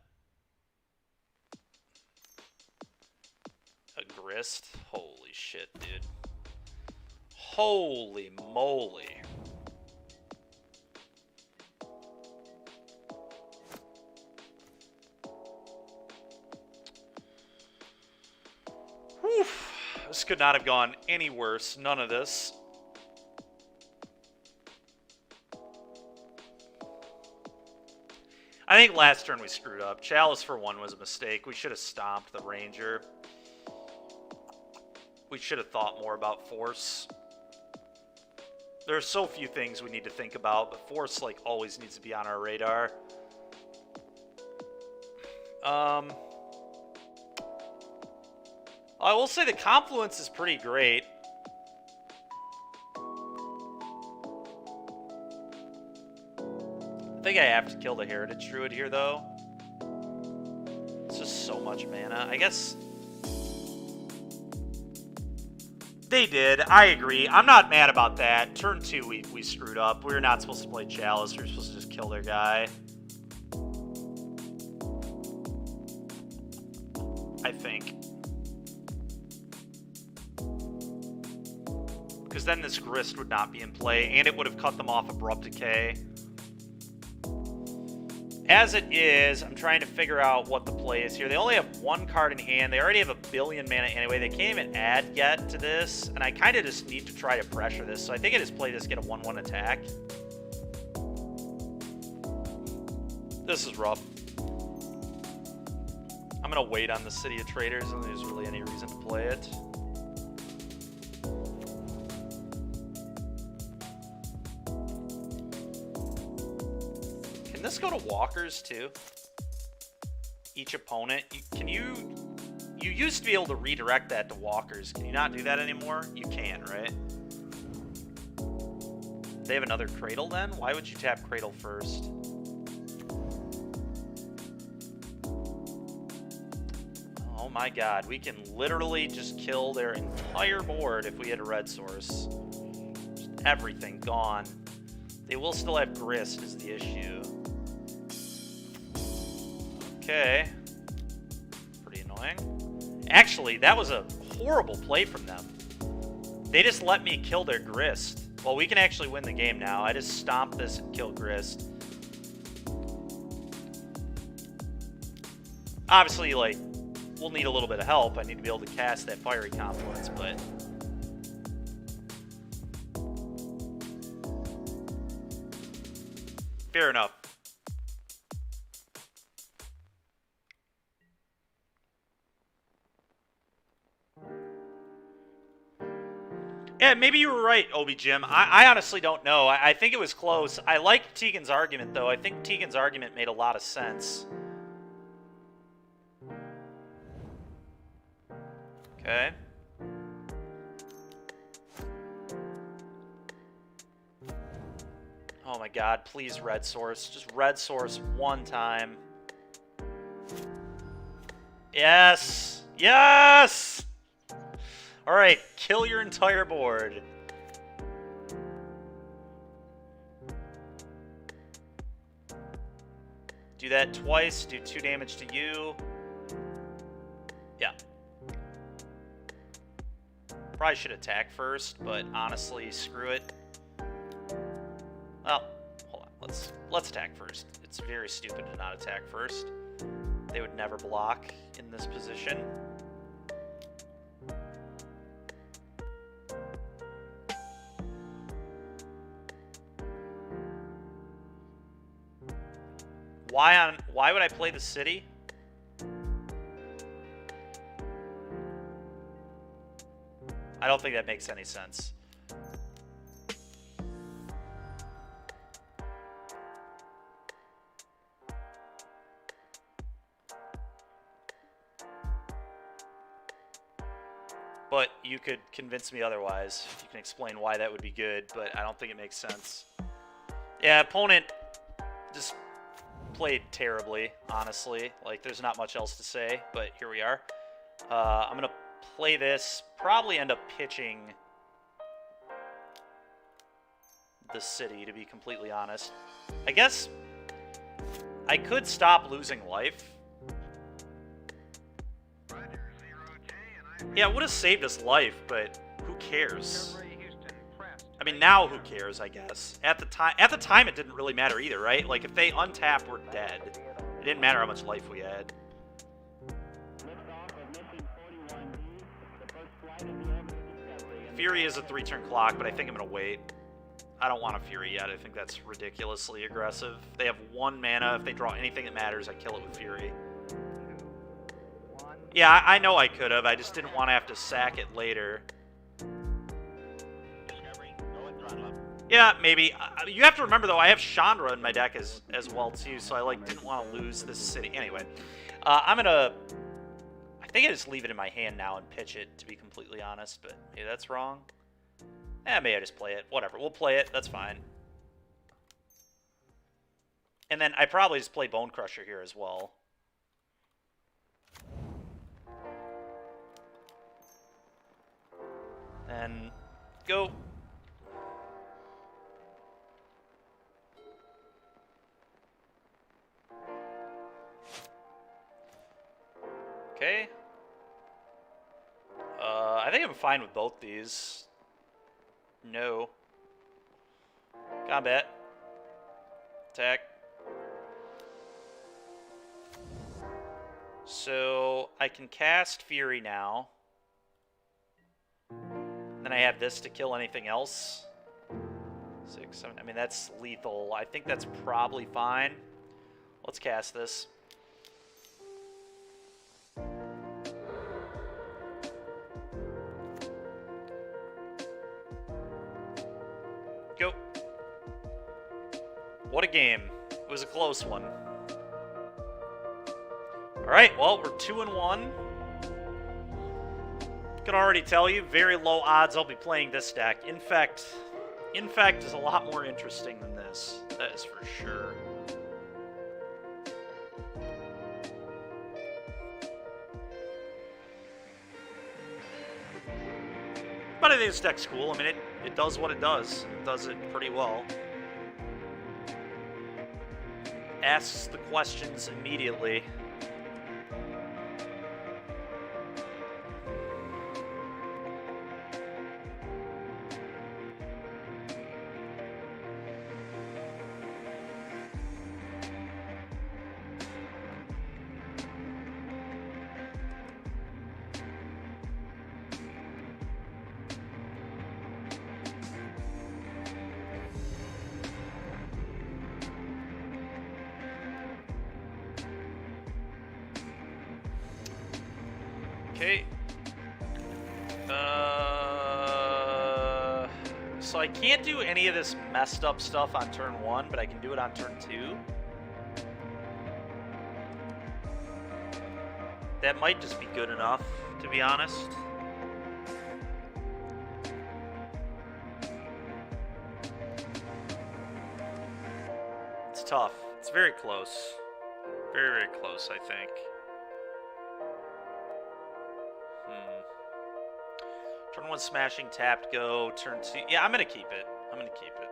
A Grist? Holy shit, dude. Holy moly. Whew. This could not have gone any worse. None of this. I think last turn we screwed up. Chalice for 1 was a mistake. We should have stomped the Ranger. We should have thought more about Force. There are so few things we need to think about, but Force, like, always needs to be on our radar. I will say the Confluence is pretty great. I think I have to kill the Heritage Druid here, though. It's just so much mana. I guess they did. I agree. I'm not mad about that. Turn 2, we screwed up. We were not supposed to play Chalice. We were supposed to just kill their guy. I think. Because then this Grist would not be in play, and it would have cut them off Abrupt Decay. As it is, I'm trying to figure out what the play is here. They only have 1 card in hand. They already have 1 billion mana anyway. They can't even add yet to this, and I kind of just need to try to pressure this. So I think I just play this, get a 1/1 attack. This is rough. I'm going to wait on the City of Traders, and there's really any reason to play it. Can this go to walkers too? Each opponent? You used to be able to redirect that to walkers. Can you not do that anymore? You can, right? They have another Cradle then? Why would you tap Cradle first? Oh my god, we can literally just kill their entire board if we hit a red source. Just everything gone. They will still have Grist is the issue. Okay. Pretty annoying. Actually, that was a horrible play from them. They just let me kill their Grist. Well, we can actually win the game now. I just stomp this and kill Grist. Obviously, like, we'll need a little bit of help. I need to be able to cast that Fiery Confluence, but... fair enough. Yeah, maybe you were right, Obi Jim. I honestly don't know. I think it was close. I like Tegan's argument, though. I think Tegan's argument made a lot of sense. Okay. Oh my god, please red source. Just red source one time. Yes! Yes! Alright, kill your entire board. Do that twice, do 2 damage to you. Yeah. Probably should attack first, but honestly, screw it. Well, hold on. Let's attack first. It's very stupid to not attack first. They would never block in this position. Why would I play the city? I don't think that makes any sense. But you could convince me otherwise. You can explain why that would be good, but I don't think it makes sense. Yeah, opponent just played terribly, honestly. Like, there's not much else to say, but here we are. I'm going to play this, probably end up pitching the city, to be completely honest. I guess I could stop losing life. Yeah, it would have saved us life, but who cares? I mean, now who cares, I guess. At the time, it didn't really matter either, right? Like, if they untap, we're dead. It didn't matter how much life we had. Fury is a 3-turn clock, but I think I'm going to wait. I don't want a Fury yet. I think that's ridiculously aggressive. They have 1 mana. If they draw anything that matters, I kill it with Fury. Yeah, I know I could have. I just didn't want to have to sack it later. Yeah, maybe. You have to remember, though, I have Chandra in my deck as well, too, so I, like, didn't want to lose this city. Anyway, I'm going to... I think I just leave it in my hand now and pitch it, to be completely honest, but maybe that's wrong. Maybe I just play it. Whatever, we'll play it. That's fine. And then I probably just play Bone Crusher here as well. And go. Okay. I think I'm fine with both these. No. Combat. Attack. So I can cast Fury now. Then I have this to kill anything else. 6, 7. I mean, that's lethal. I think that's probably fine. Let's cast this. Go. What a game. It was a close one. Alright, well, we're 2-1. Can already tell you, very low odds I'll be playing this deck. Infect is a lot more interesting than this. That is for sure. But I think this deck's cool. I mean, it does what it does. It does it pretty well. Asks the questions immediately. Okay. So I can't do any of this messed up stuff on turn 1, but I can do it on turn 2. That might just be good enough, to be honest. It's tough. It's very close. Very, very close, I think. Turn 1 smashing, tapped, go. Turn 2... Yeah, I'm going to keep it. I'm going to keep it.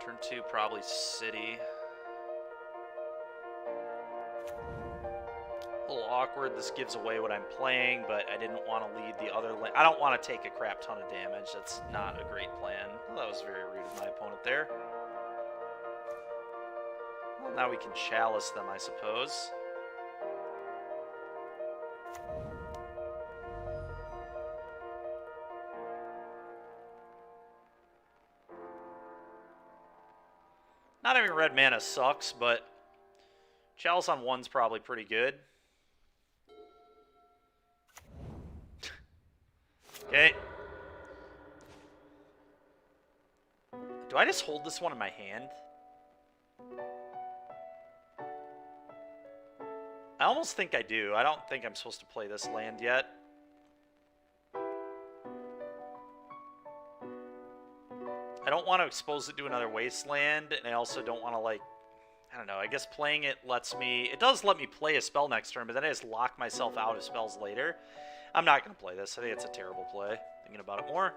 Turn 2, probably city. A little awkward. This gives away what I'm playing, but I didn't want to lead the other lane. I don't want to take a crap ton of damage. That's not a great plan. Well, that was very rude of my opponent there. Well, now we can chalice them, I suppose. Not having red mana sucks, but chalice on 1's probably pretty good. Okay. Do I just hold this one in my hand? I almost think I do. I don't think I'm supposed to play this land yet. I don't want to expose it to another wasteland, and I also don't want to, like, I don't know, I guess playing it lets me, it does let me play a spell next turn, but then I just lock myself out of spells later. I'm not going to play this. I think it's a terrible play, thinking about it more.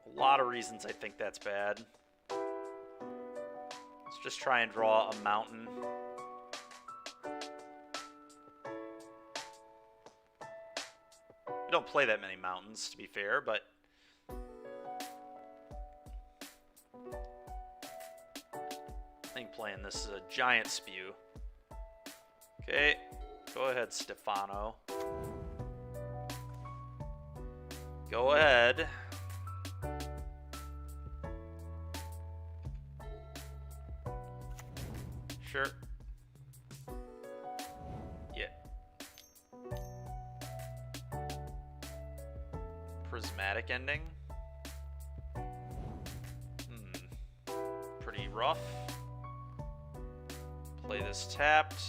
A lot of reasons I think that's bad. Let's just try and draw a mountain. We don't play that many mountains, to be fair, but I think playing this is a giant spew. Okay, go ahead, Stefano. Go ahead. Sure. Yeah. Prismatic ending. Pretty rough. Play this tapped.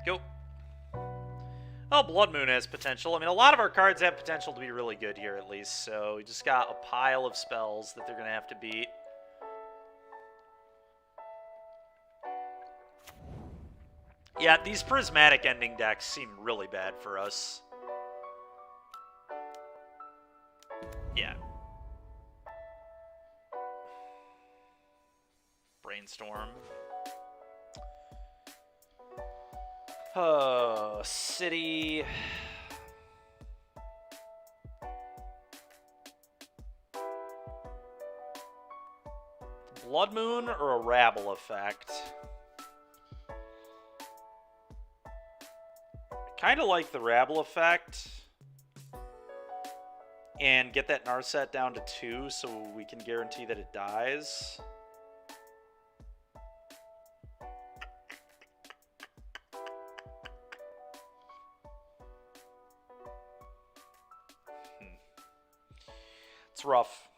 Go. Oh, Blood Moon has potential. I mean, a lot of our cards have potential to be really good here, at least. So we just got a pile of spells that they're going to have to beat. Yeah, these prismatic ending decks seem really bad for us. Yeah. Brainstorm. City. Blood Moon or a Rabble effect? Kind of like the Rabble effect. And get that Narset down to 2 so we can guarantee that it dies. It's rough.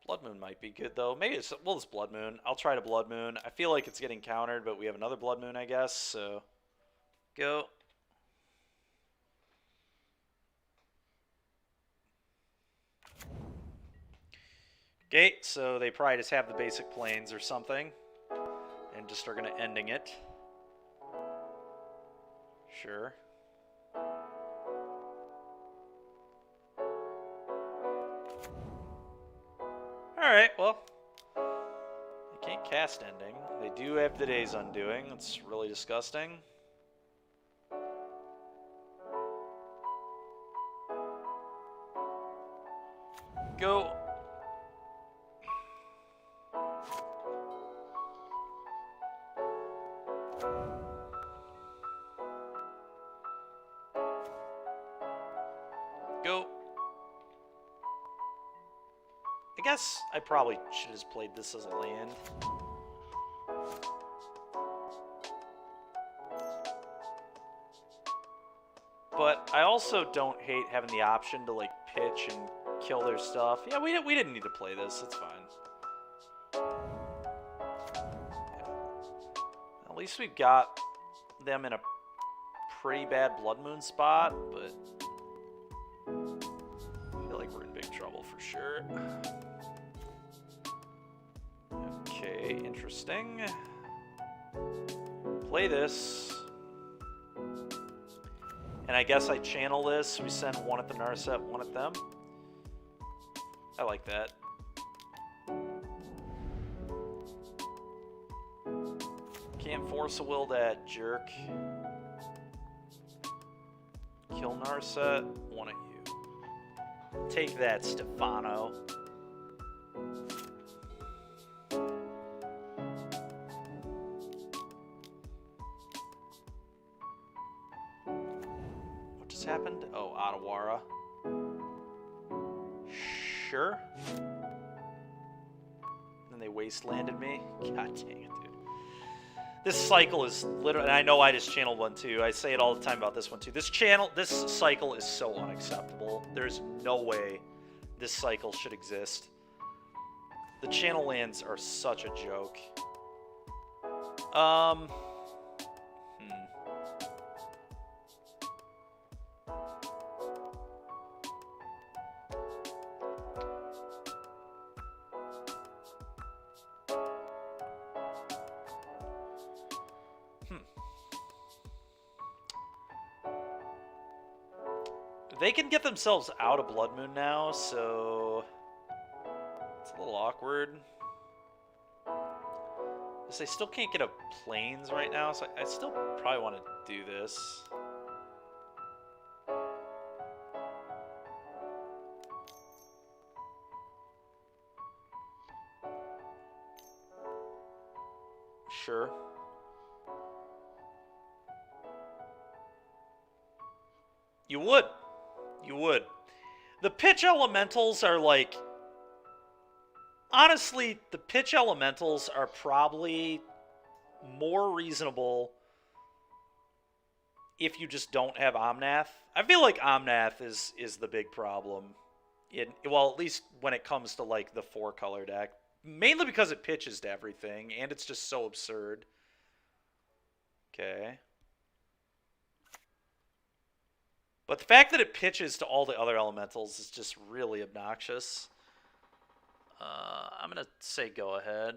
Blood Moon might be good, though. Maybe it's... Well, it's Blood Moon. I'll try to Blood Moon. I feel like it's getting countered, but we have another Blood Moon, I guess, so... Go. Okay, so they probably just have the basic planes or something. And just are going to ending it. Sure. Alright, well. They can't cast ending. They do have the Day's Undoing. That's really disgusting. Go. guess I probably should have just played this as a land. But I also don't hate having the option to, like, pitch and kill their stuff. Yeah, we didn't need to play this. It's fine. At least we've got them in a pretty bad Blood Moon spot, but I feel like we're in big trouble for sure. Okay, interesting. Play this. And I guess I channel this. We send one at the Narset, one at them. I like that. Can't force a will that jerk. Kill Narset, one at you. Take that, Stefano. What just happened? Oh, Otawara. Sure. Then they wastelanded me. God dang it, dude. This cycle is literally, and I know I just channeled one too. I say it all the time about this one too. This cycle is so unacceptable. There's no way this cycle should exist. The channel lands are such a joke. They can get themselves out of Blood Moon now, so it's a little awkward. Because they still can't get a Plains right now, so I still probably want to do this. Sure. You would. You would. The pitch elementals are like... Honestly, the pitch elementals are probably more reasonable if you just don't have Omnath. I feel like Omnath is the big problem. Well, at least when it comes to like the 4-color deck. Mainly because it pitches to everything, and it's just so absurd. Okay. But the fact that it pitches to all the other elementals is just really obnoxious. I'm going to say go ahead.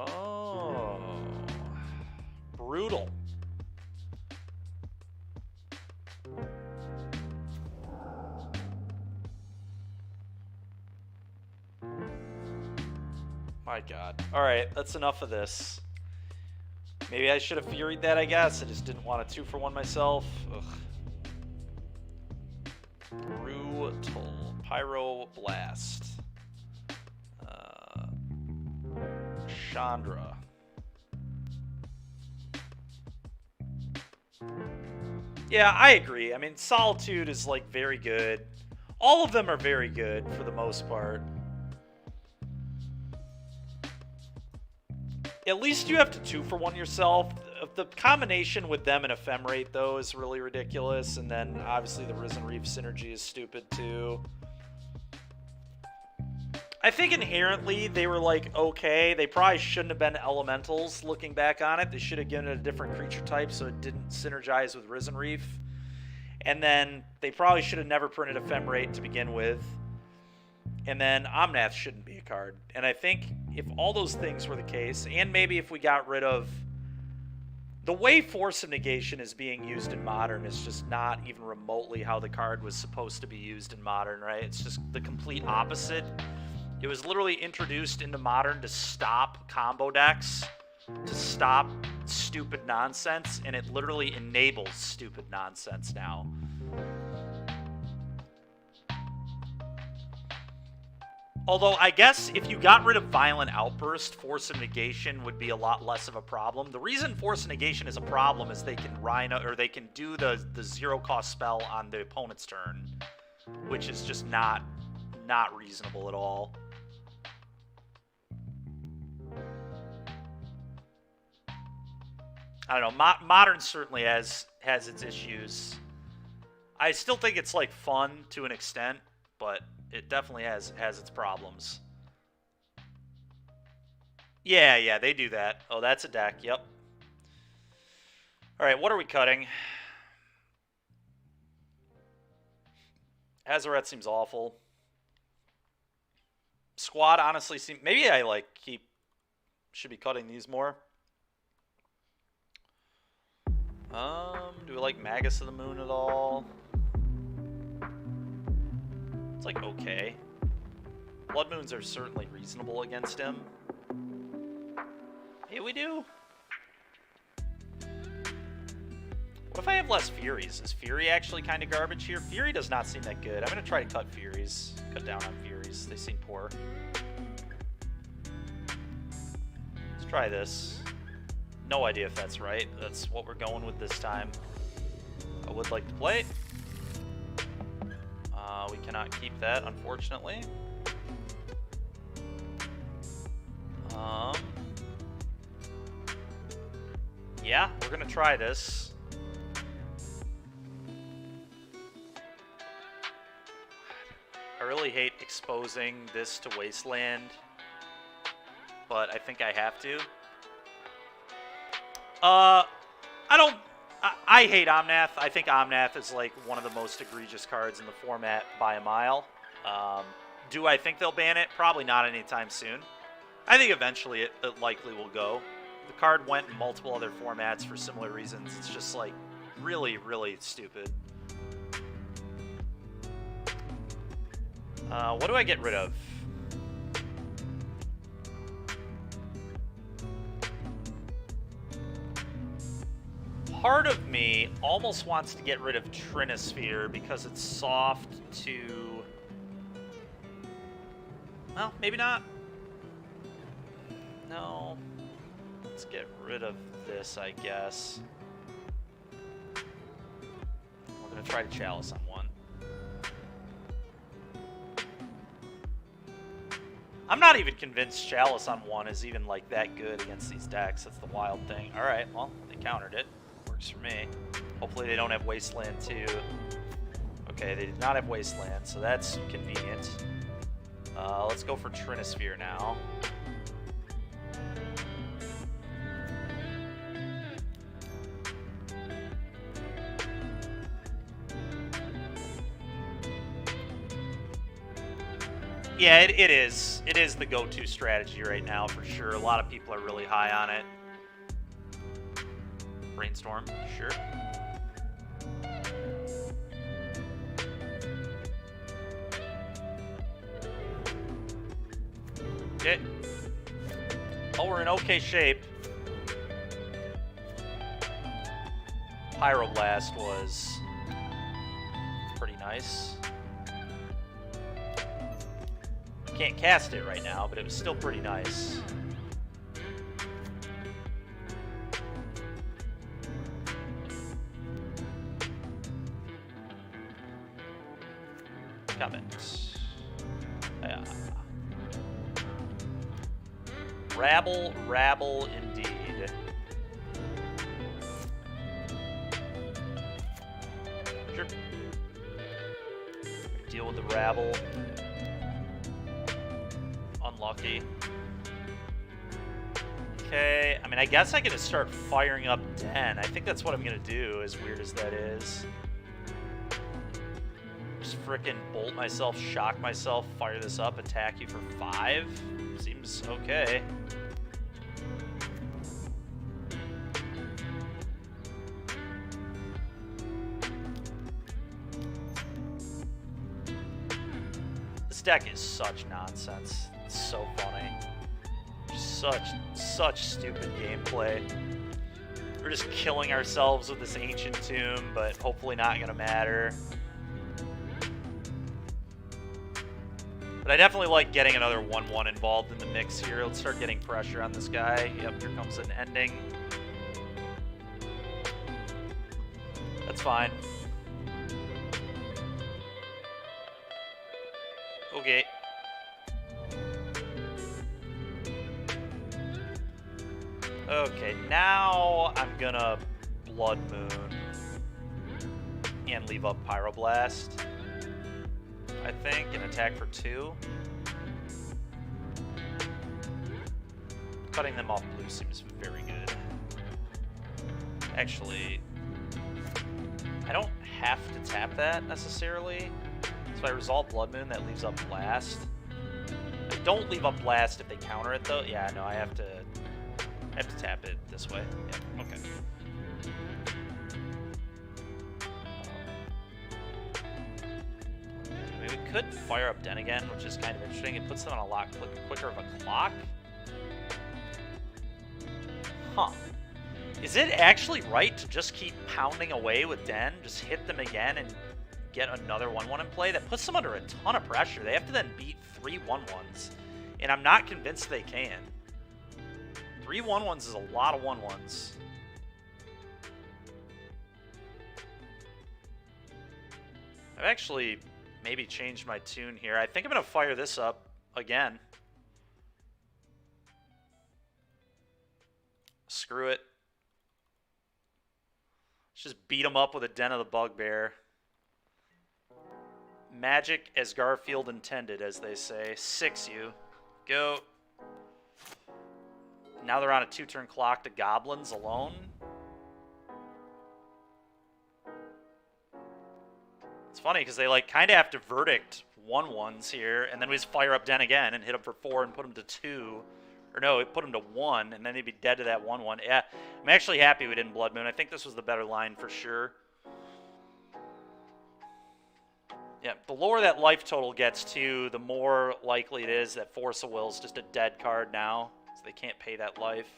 Oh, brutal. My God. All right, that's enough of this. Maybe I should have Furied that, I guess. I just didn't want a 2-for-1 myself. Ugh. Brutal. Pyro Blast. Chandra. Yeah, I agree. I mean, Solitude is, like, very good. All of them are very good, for the most part. At least you have to 2-for-1 yourself. The combination with them and Ephemerate, though, is really ridiculous. And then, obviously, the Risen Reef synergy is stupid, too. I think inherently they were like, okay, they probably shouldn't have been elementals looking back on it. They should have given it a different creature type so it didn't synergize with Risen Reef. And then they probably should have never printed Ephemerate to begin with. And then Omnath shouldn't be a card. And I think if all those things were the case, and maybe if we got rid of... The way Force of Negation is being used in Modern is just not even remotely how the card was supposed to be used in Modern, right? It's just the complete opposite. It was literally introduced into Modern to stop combo decks, to stop stupid nonsense, and it literally enables stupid nonsense now. Although, I guess if you got rid of Violent Outburst, Force of Negation would be a lot less of a problem. The reason Force of Negation is a problem is they can Rhino, or they can do the zero-cost spell on the opponent's turn, which is just not reasonable at all. I don't know. Modern certainly has its issues. I still think it's like fun to an extent, but it definitely has its problems. Yeah, they do that. Oh, that's a deck. Yep. All right, what are we cutting? Hazoret seems awful. Squad honestly seems... Maybe I like should be cutting these more. Do we like Magus of the Moon at all? It's like okay. Blood Moons are certainly reasonable against him. Yeah, we do. What if I have less Furies? Is Fury actually kind of garbage here? Fury does not seem that good. I'm going to try to cut Furies. Cut down on Furies. They seem poor. Let's try this. No idea if that's right. That's what we're going with this time. I would like to play. We cannot keep that, unfortunately. Yeah, we're going to try this. I really hate exposing this to Wasteland, but I think I have to. I hate Omnath. I think Omnath is like one of the most egregious cards in the format by a mile. Do I think they'll ban it? Probably not anytime soon. I think eventually it likely will go. The card went in multiple other formats for similar reasons. It's just like really, really stupid. What do I get rid of? Part of me almost wants to get rid of Trinisphere because it's soft to... Well, maybe not. No. Let's get rid of this, I guess. We're going to try to Chalice on one. I'm not even convinced Chalice on one is even like that good against these decks. That's the wild thing. Alright, well, they countered it. Works for me. Hopefully they don't have Wasteland too. Okay, they did not have Wasteland, so that's convenient. Let's go for Trinisphere now. Yeah, it is. It is the go-to strategy right now for sure. A lot of people are really high on it. Brainstorm, sure. Okay. Oh, we're in okay shape. Pyroblast was pretty nice. Can't cast it right now, but it was still pretty nice. Comment. Yeah. Rabble indeed. Sure. Deal with the rabble. Unlucky. Okay, I mean, I guess I get to start firing up Den. I think that's what I'm gonna do, as weird as that is. Just frickin' bolt myself, shock myself, fire this up, attack you for 5. Seems okay. deck is such nonsense. It's so funny. Such stupid gameplay. We're just killing ourselves with this Ancient Tomb, but hopefully not gonna matter. But I definitely like getting another 1/1 involved in the mix here. Let's start getting pressure on this guy. Yep, here comes an ending. That's fine. Okay. Okay, now I'm gonna Blood Moon and leave up Pyroblast, I think, and attack for 2. Cutting them off blue seems very good. Actually, I don't have to tap that necessarily. So if I resolve Blood Moon, that leaves up Blast. I don't leave up Blast if they counter it, though. Yeah, no, I have to tap it this way. Yeah, okay. I mean, we could fire up Den again, which is kind of interesting. It puts them on a lot quicker of a clock. Huh. Is it actually right to just keep pounding away with Den? Just hit them again and get another 1/1 in play? That puts them under a ton of pressure. They have to then beat 3 1/1s. And I'm not convinced they can. 3 1/1s is a lot of 1/1s. I've actually maybe changed my tune here. I think I'm going to fire this up again. Screw it. Let's just beat them up with a Den of the Bugbear. Magic as Garfield intended, as they say. 6 you. Go. Now they're on a 2-turn clock to Goblins alone. It's funny because they like kind of have to Verdict 1/1s here, and then we just fire up Den again and hit them for 4 and put them to 2. Or no, it put them to 1, and then they'd be dead to that 1/1. Yeah, I'm actually happy we didn't Blood Moon. I think this was the better line for sure. Yeah, the lower that life total gets to, the more likely it is that Force of Will is just a dead card now. So they can't pay that life.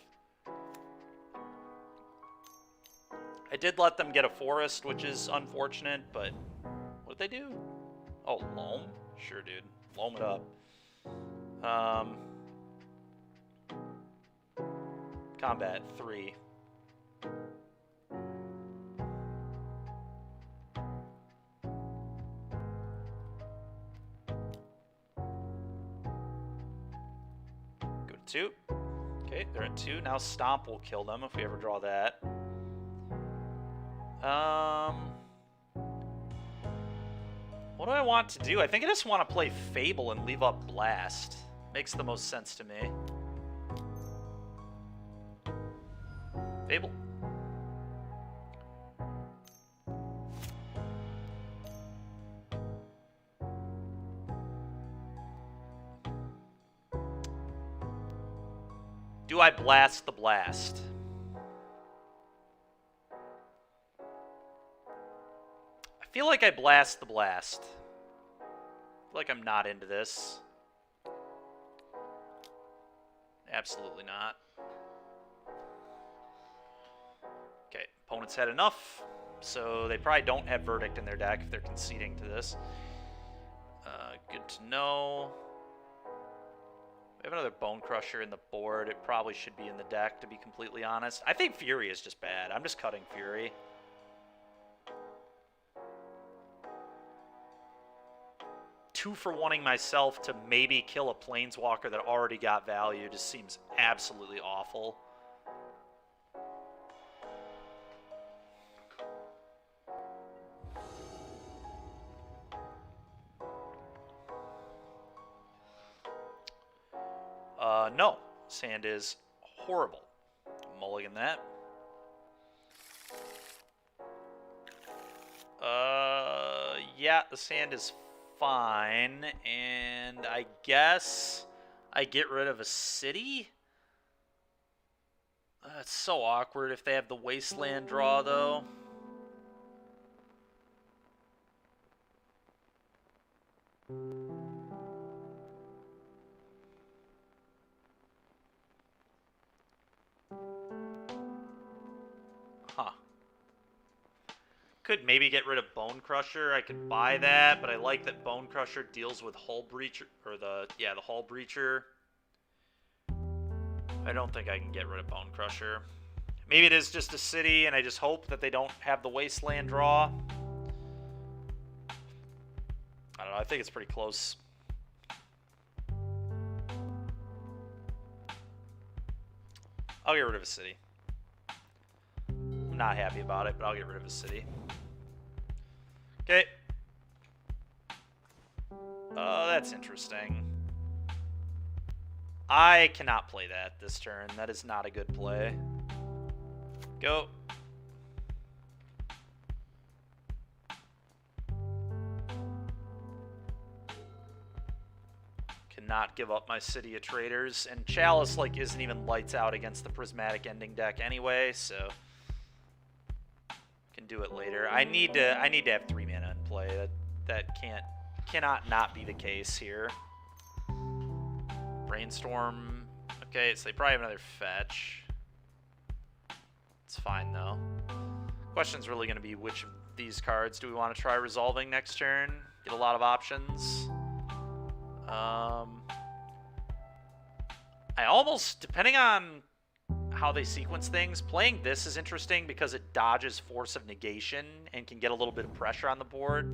I did let them get a forest, which is unfortunate, but what did they do? Oh, loam? Sure, dude. Loam it up. Combat 3. Go to 2. Okay, they're at 2. Now Stomp will kill them if we ever draw that. What do I want to do? I think I just want to play Fable and leave up Blast. Makes the most sense to me. Fable. Do I blast the blast? I feel like I blast the blast. I feel like I'm not into this. Absolutely not. Okay, opponents had enough, so they probably don't have Verdict in their deck if they're conceding to this. Good to know. We have another Bone Crusher in the board. It probably should be in the deck, to be completely honest. I think Fury is just bad. I'm just cutting Fury. Two for wanting myself to maybe kill a Planeswalker that already got value just seems absolutely awful. No. Sand is horrible. Mulligan that. Yeah, the sand is fine. And I guess I get rid of a city? That's so awkward if they have the Wasteland draw, though. Huh. Could maybe get rid of Bone Crusher. I could buy that, but I like that Bone Crusher deals with Hull Breacher, or the Hull Breacher. I don't think I can get rid of Bone Crusher. Maybe it is just a city, and I just hope that they don't have the Wasteland draw. I don't know, I think it's pretty close. I'll get rid of a city. I'm not happy about it, but I'll get rid of a city. Okay. Oh, that's interesting. I cannot play that this turn. That is not a good play. Go. Cannot give up my City of Traders, and Chalice like isn't even lights out against the Prismatic Ending deck anyway, so can do it later. I need to have 3 mana in play. That cannot not be the case here. Brainstorm. Okay, so they probably have another fetch. It's fine though. Question's really going to be which of these cards do we want to try resolving next turn? Get a lot of options. I almost, depending on how they sequence things, playing this is interesting because it dodges Force of Negation and can get a little bit of pressure on the board.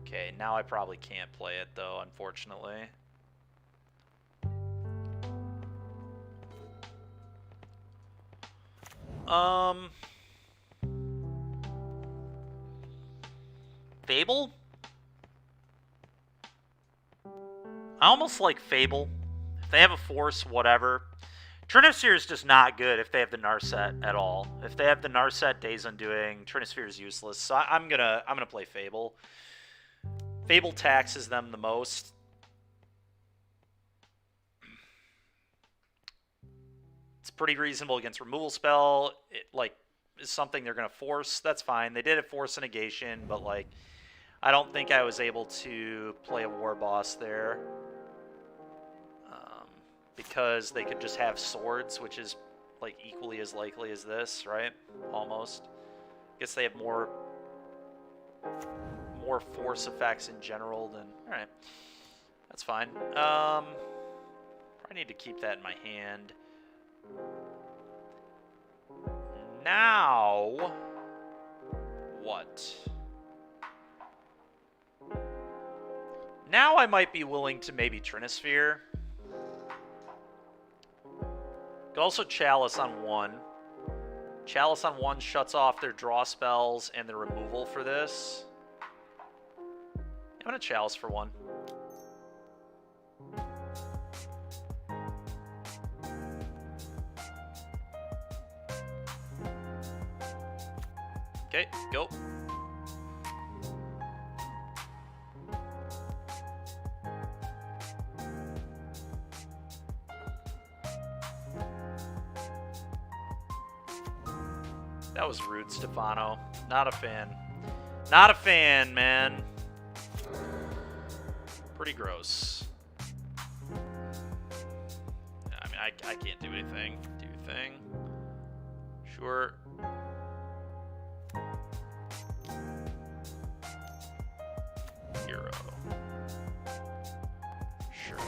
Okay, now I probably can't play it though, unfortunately. Fable? I almost like Fable. If they have a Force, whatever. Trinisphere is just not good if they have the Narset at all. If they have the Narset, Days Undoing, Trinisphere is useless. So I'm gonna play Fable. Fable taxes them the most. It's pretty reasonable against removal spell. It like is something they're gonna force. That's fine. They did it force a negation, but like I don't think I was able to play a War Boss there. Because they could just have swords, which is like equally as likely as this, right? Almost. Guess they have more force effects in general than... Alright. That's fine. I need to keep that in my hand. Now... what? Now I might be willing to maybe Trinisphere. Could also Chalice on 1. Chalice on 1 shuts off their draw spells and their removal for this. I'm gonna Chalice for 1. Okay, go. That was rude, Stefano. Not a fan. Not a fan, man. Pretty gross. I mean, I can't do anything. Do your thing. Sure. Hero. Sure.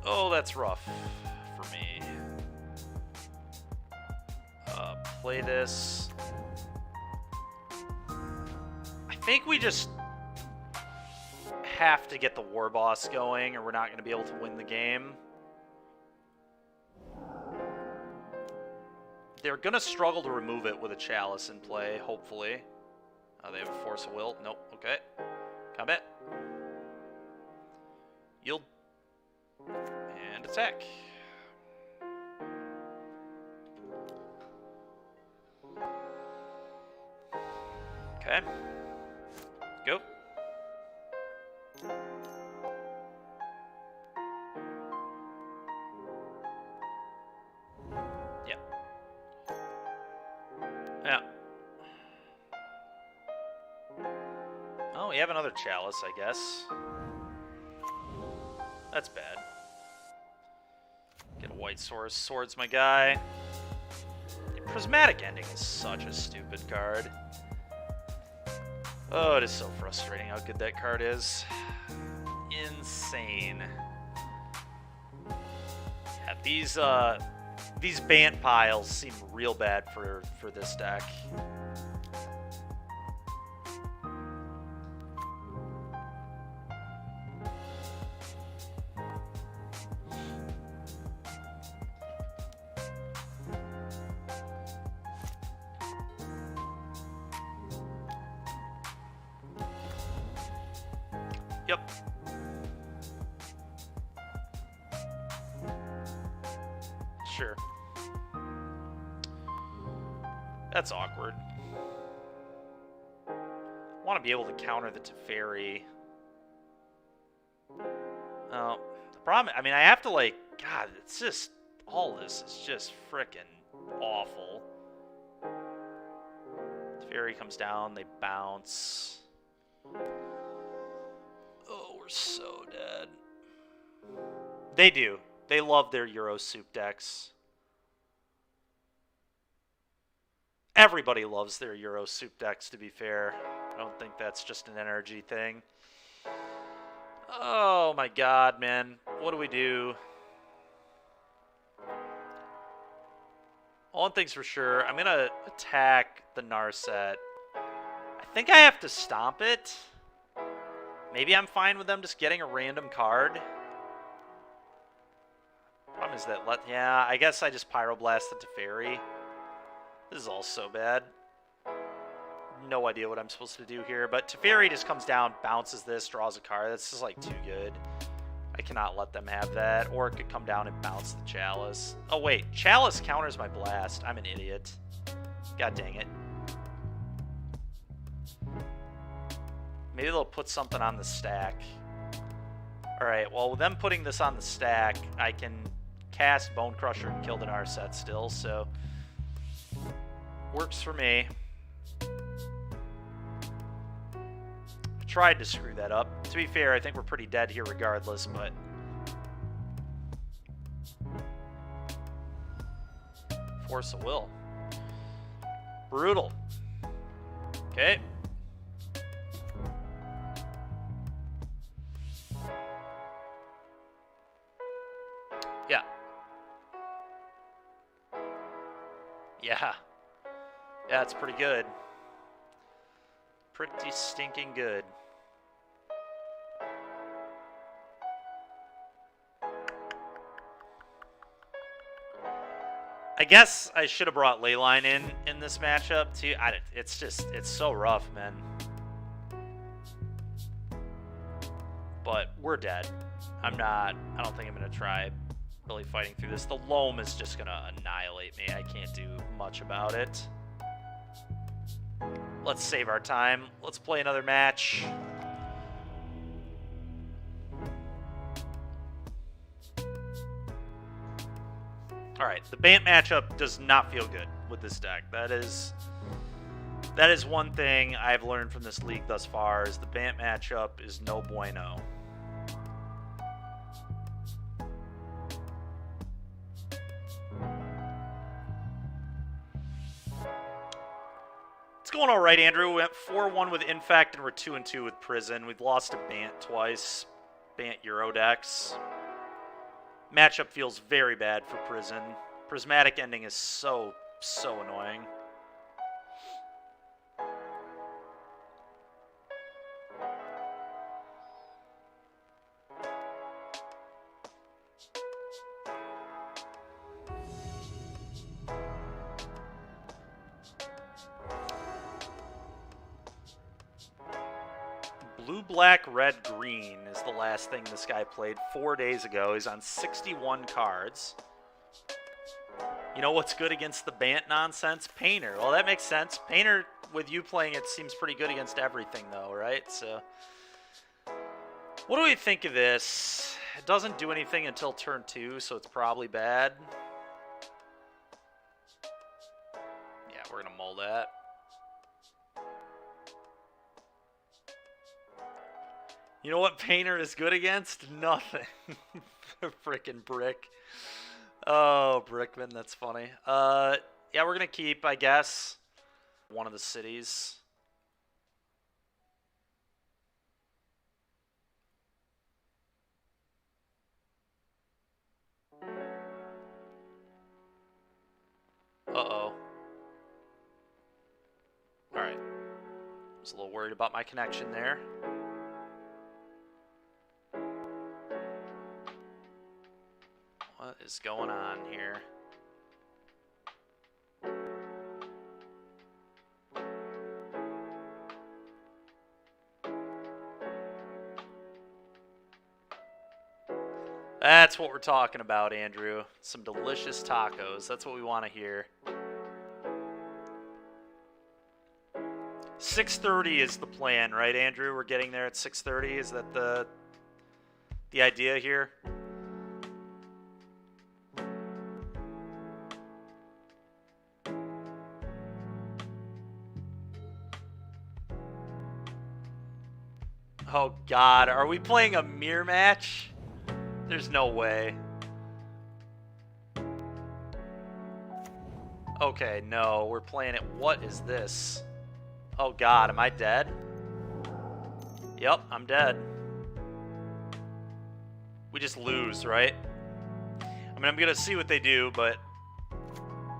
Oh, that's rough for me. Play this. I think we just have to get the War Boss going or we're not going to be able to win the game. They're going to struggle to remove it with a Chalice in play, hopefully. They have a Force of Will. Nope. Okay. Combat. Yield. And attack. Okay. Go. Yeah. Yeah. Oh, we have another Chalice, I guess. That's bad. Get a white source. Sword's my guy. Prismatic Ending is such a stupid card. Oh, it is so frustrating how good that card is. Insane. Yeah, these Bant piles seem real bad for this deck. Yep. Sure. That's awkward. I want to be able to counter the Teferi. Oh, the problem, I mean, I have to, like, God, it's just, all this is just frickin' awful. Teferi comes down, they bounce. Oh, we're so dead. They do. They love their Euro Soup decks. Everybody loves their Euro Soup decks, to be fair. I don't think that's just an NRG thing. Oh my god, man. What do we do? One thing's for sure. I'm going to attack the Narset. I think I have to stomp it. Maybe I'm fine with them just getting a random card. Problem is that, yeah, I guess I just Pyroblast the Teferi. This is all so bad. No idea what I'm supposed to do here, but Teferi just comes down, bounces this, draws a card. That's just, like, too good. I cannot let them have that. Or it could come down and bounce the Chalice. Oh, wait. Chalice counters my blast. I'm an idiot. God dang it. Maybe they'll put something on the stack. Alright, well, with them putting this on the stack, I can cast Bone Crusher and kill the Narset still, so... Works for me. I tried to screw that up. To be fair, I think we're pretty dead here regardless, but... Force of Will. Brutal. Okay. Yeah. Yeah. Yeah, it's pretty good. Pretty stinking good. I guess I should have brought Leyline in this matchup too. It's so rough, man. But we're dead. I don't think I'm gonna try really fighting through this. The Loam is just gonna annihilate me. I can't do much about it. Let's save our time. Let's play another match. Alright, the Bant matchup does not feel good with this deck. That is one thing I've learned from this league thus far, is the Bant matchup is no bueno. It's going alright, Andrew. We went 4-1 with Infect, and we're 2-2 with Prison. We've lost to Bant twice. Bant Euro decks. Matchup feels very bad for Prison. Prismatic Ending is so annoying. Blue, black, red, green is the last thing this guy played 4 days ago. He's on 61 cards. You know what's good against the Bant nonsense? Painter. Well, that makes sense. Painter, with you playing it, seems pretty good against everything, though, right? So, what do we think of this? It doesn't do anything until turn 2, so it's probably bad. Yeah, we're going to mull that. You know what Painter is good against? Nothing. Frickin' brick. Oh, Brickman, that's funny. Yeah, we're gonna keep, I guess, one of the cities. Uh-oh. Alright. I was a little worried about my connection there. What is going on here? That's what we're talking about, Andrew. Some delicious tacos. That's what we want to hear. 6:30 is the plan, right, Andrew? We're getting there at 6:30. Is that the idea here? Oh God, are we playing a mirror match? There's no way. Okay, no, we're playing it. What is this? Oh God, am I dead? Yep, I'm dead. We just lose, right? I mean, I'm gonna see what they do, but...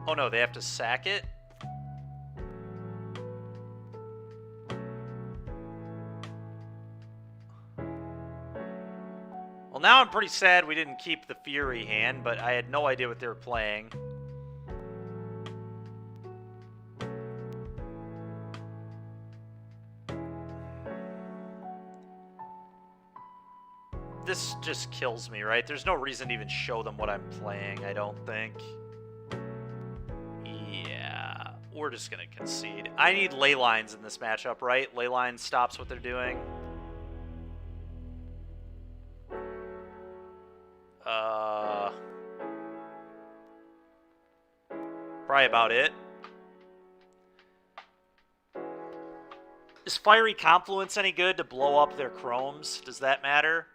Oh no, they have to sack it? Well, now I'm pretty sad we didn't keep the Fury hand, but I had no idea what they were playing. This just kills me, right? There's no reason to even show them what I'm playing, I don't think. Yeah, we're just gonna concede. I need ley lines in this matchup, right? Ley lines stops what they're doing. Probably about it. Is Fiery Confluence any good to blow up their chromes? Does that matter?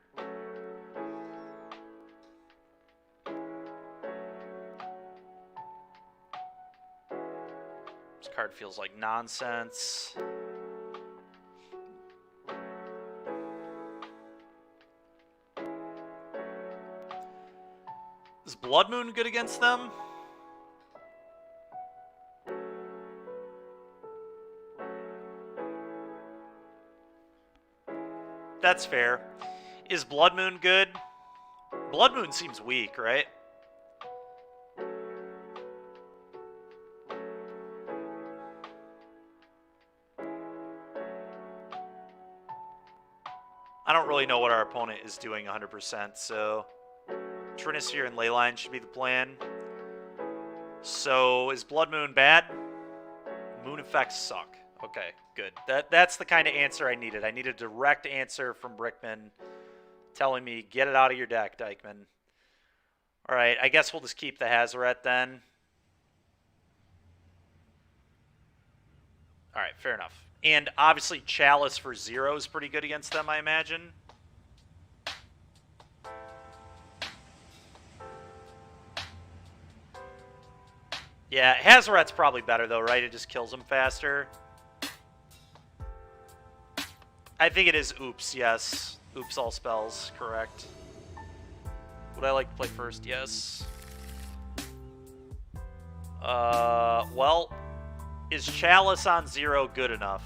This card feels like nonsense. Is Blood Moon good against them? That's fair. Is Blood Moon good? Blood Moon seems weak, right? I don't really know what our opponent is doing 100%, so Trinisphere and Leyline should be the plan. So is Blood Moon bad? Moon effects suck. Okay, good. That's the kind of answer I needed. I need a direct answer from Brickman telling me, get it out of your deck, Dykeman. All right, I guess we'll just keep the Hazoret then. All right, fair enough. And obviously Chalice for 0 is pretty good against them, I imagine. Yeah, Hazoret's probably better though, right? It just kills them faster. I think it is Oops, yes. Oops all spells, correct. Would I like to play first? Yes. Well, is Chalice on 0 good enough?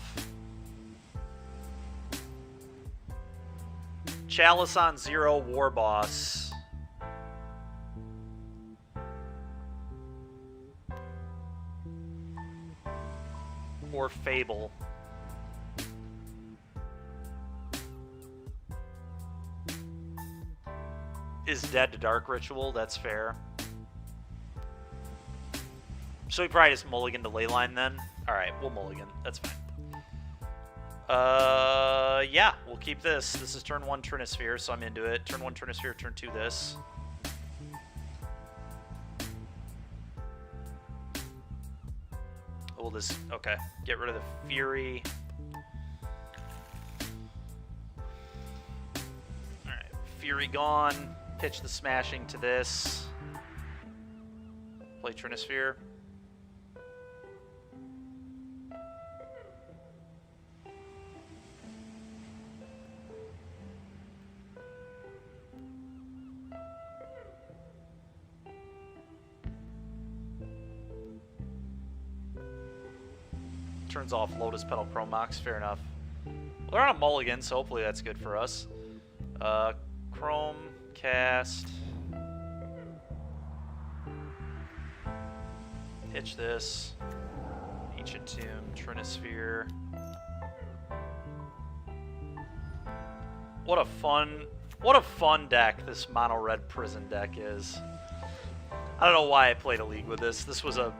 Chalice on 0 War Boss. Or Fable. Is dead to Dark Ritual, that's fair. So we probably just mulligan to Leyline then? Alright, we'll mulligan. That's fine. Yeah, we'll keep this. This is turn 1 Trinisphere, so I'm into it. Turn 1 Trinisphere, turn 2 this. We'll just, okay, get rid of the Fury. Alright, Fury gone. Pitch the Smashing to this. play Trinisphere. Turns off Lotus Petal Chromox, fair enough. Well, they're on a mulligan, so hopefully that's good for us. Chrome, cast. Pitch this. Ancient Tomb, Trinisphere. What a fun deck this mono red prison deck is. I don't know why I played a league with this. This was a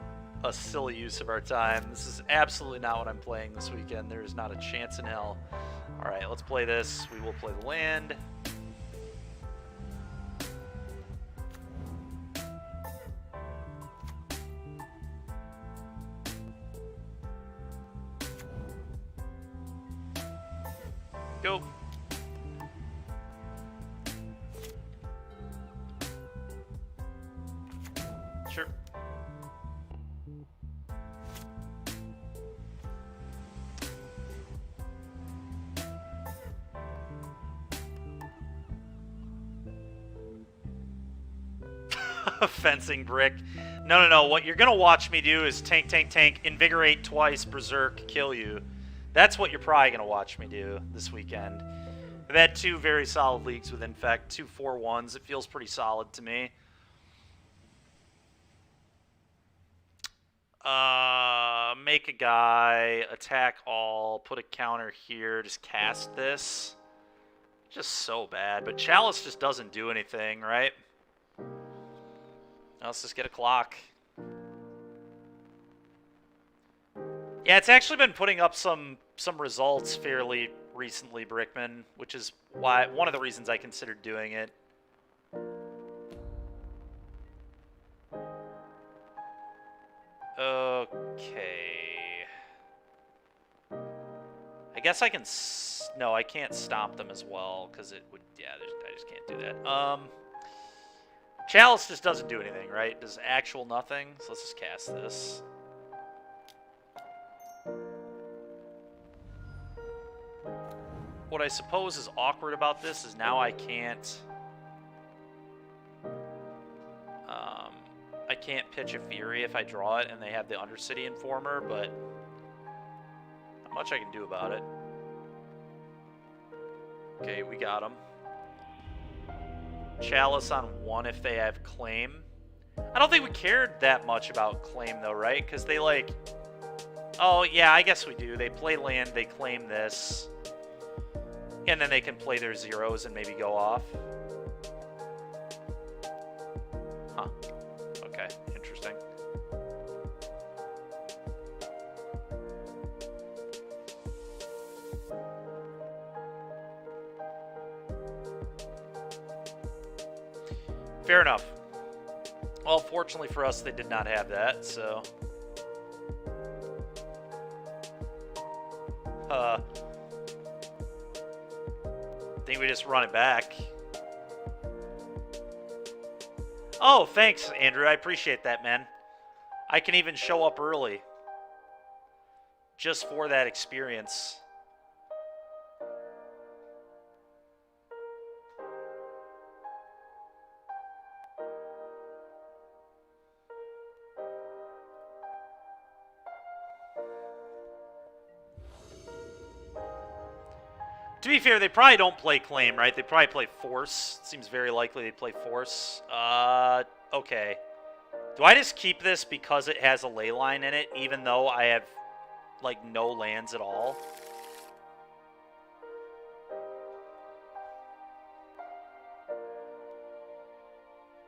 silly use of our time. This is absolutely not what I'm playing this weekend. There is not a chance in hell. Alright, let's play this. We will play the land. Go. Sure. Fencing brick. No. What you're gonna watch me do is tank, invigorate twice, berserk, kill you. That's what you're probably gonna watch me do this weekend. I've had 2 very solid leagues with Infect, 2 4-1s. It feels pretty solid to me. Make a guy, attack all, put a counter here, just cast this. Just so bad. But Chalice just doesn't do anything, right? Now let's just get a clock. Yeah, it's actually been putting up some results fairly recently, Brickman, which is why one of the reasons I considered doing it. Okay. I guess I can... No, I can't stomp them as well, because it would... Yeah, I just can't do that. Chalice just doesn't do anything, right? Does actual nothing. So let's just cast this. What I suppose is awkward about this is now I can't... I can't pitch a Fury if I draw it and they have the Undercity Informer, but not much I can do about it. Okay, we got him. Chalice on 1 if they have Claim. I don't think we cared that much about Claim, though, right? Because they, like... Oh, yeah, I guess we do. They play land, they claim this. And then they can play their zeros and maybe go off. Huh. Okay, interesting. Fair enough. Well, fortunately for us, they did not have that, so... I think we just run it back. Oh, thanks, Andrew. I appreciate that, man. I can even show up early. Just for that experience. To be fair, they probably don't play Claim, right? They probably play Force. It seems very likely they play Force. Okay. Do I just keep this because it has a ley line in it, even though I have, like, no lands at all?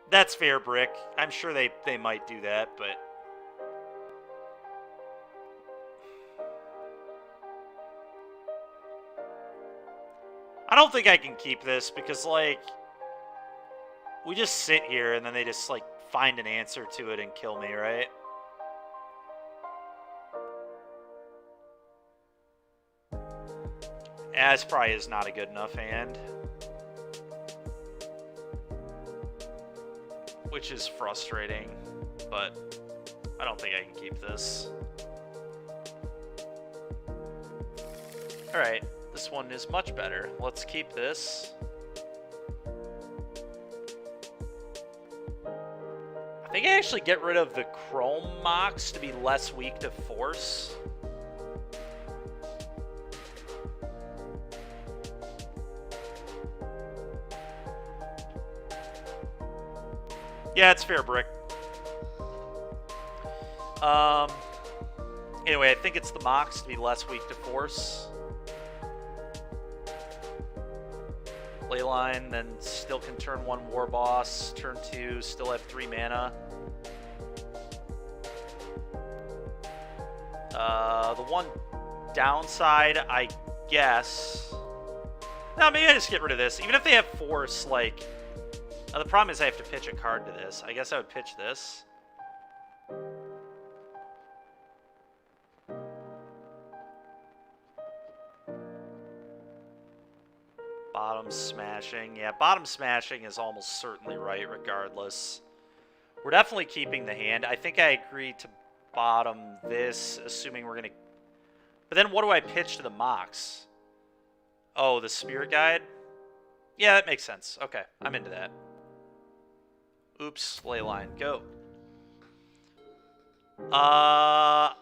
That's fair, Brick. I'm sure they might do that, but... I don't think I can keep this because, like, we just sit here and then they just, like, find an answer to it and kill me, right? As probably is not a good enough hand. Which is frustrating. but I don't think I can keep this. Alright, this one is much better. Let's keep this. I think I actually get rid of the Chrome Mox to be less weak to Force. Yeah, it's fair, Brick. Anyway, I think it's the Mox to be less weak to Force. Leyline, then still can turn 1 War Boss. Turn 2, still have 3 mana. The one downside, I guess... No, maybe I just get rid of this. Even if they have Force, like... the problem is I have to pitch a card to this. I guess I would pitch this. Bottom smashing. Yeah, bottom smashing is almost certainly right regardless. We're definitely keeping the hand. I think I agreed to bottom this, assuming we're going to... But then what do I pitch to the Mox? Oh, the Spirit Guide? Yeah, that makes sense. Okay, I'm into that. Oops, Leyline, go. I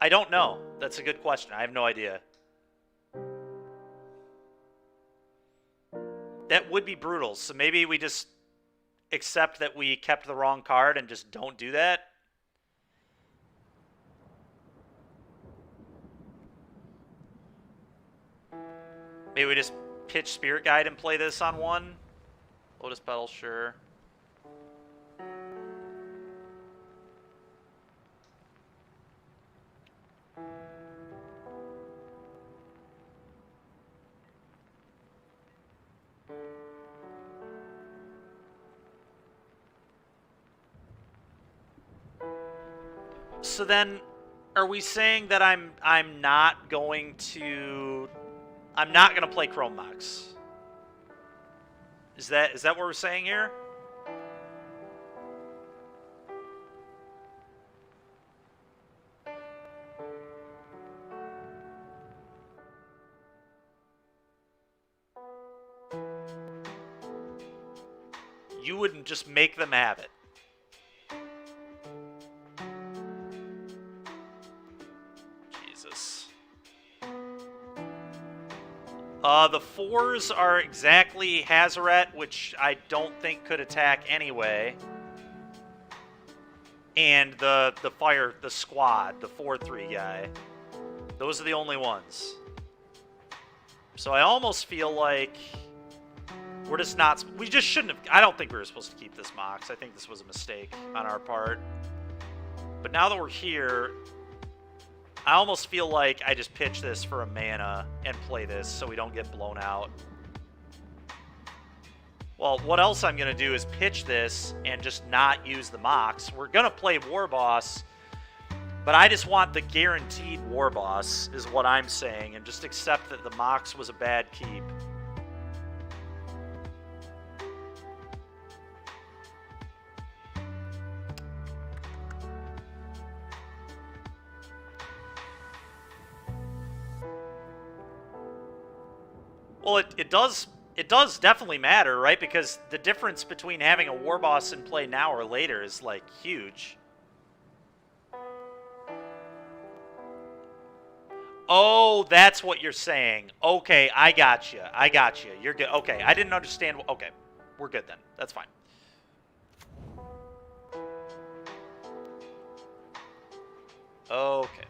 don't know. That's a good question. I have no idea. That would be brutal, so maybe we just accept that we kept the wrong card and just don't do that. Maybe we just pitch Spirit Guide and play this on 1. Lotus Petal, sure. So then, are we saying that I'm not going to play Chrome Mox? Is that what we're saying here? You wouldn't just make them have it. Jesus. The 4s are exactly Hazaret, which I don't think could attack anyway. And the squad, the 4-3 guy. Those are the only ones. So I almost feel like we're just not... We just shouldn't have... I don't think we were supposed to keep this Mox. I think this was a mistake on our part. But now that we're here, I almost feel like I just pitch this for a mana and play this so we don't get blown out. Well, what else I'm going to do is pitch this and just not use the Mox. We're going to play War Boss, but I just want the guaranteed War Boss, is what I'm saying, and just accept that the Mox was a bad keep. Well, it does definitely matter, right? Because the difference between having a War Boss in play now or later is, like, huge. Oh, that's what you're saying. Okay, I got you. I got you. You're good. Okay, I didn't understand. Okay, we're good then. That's fine. Okay.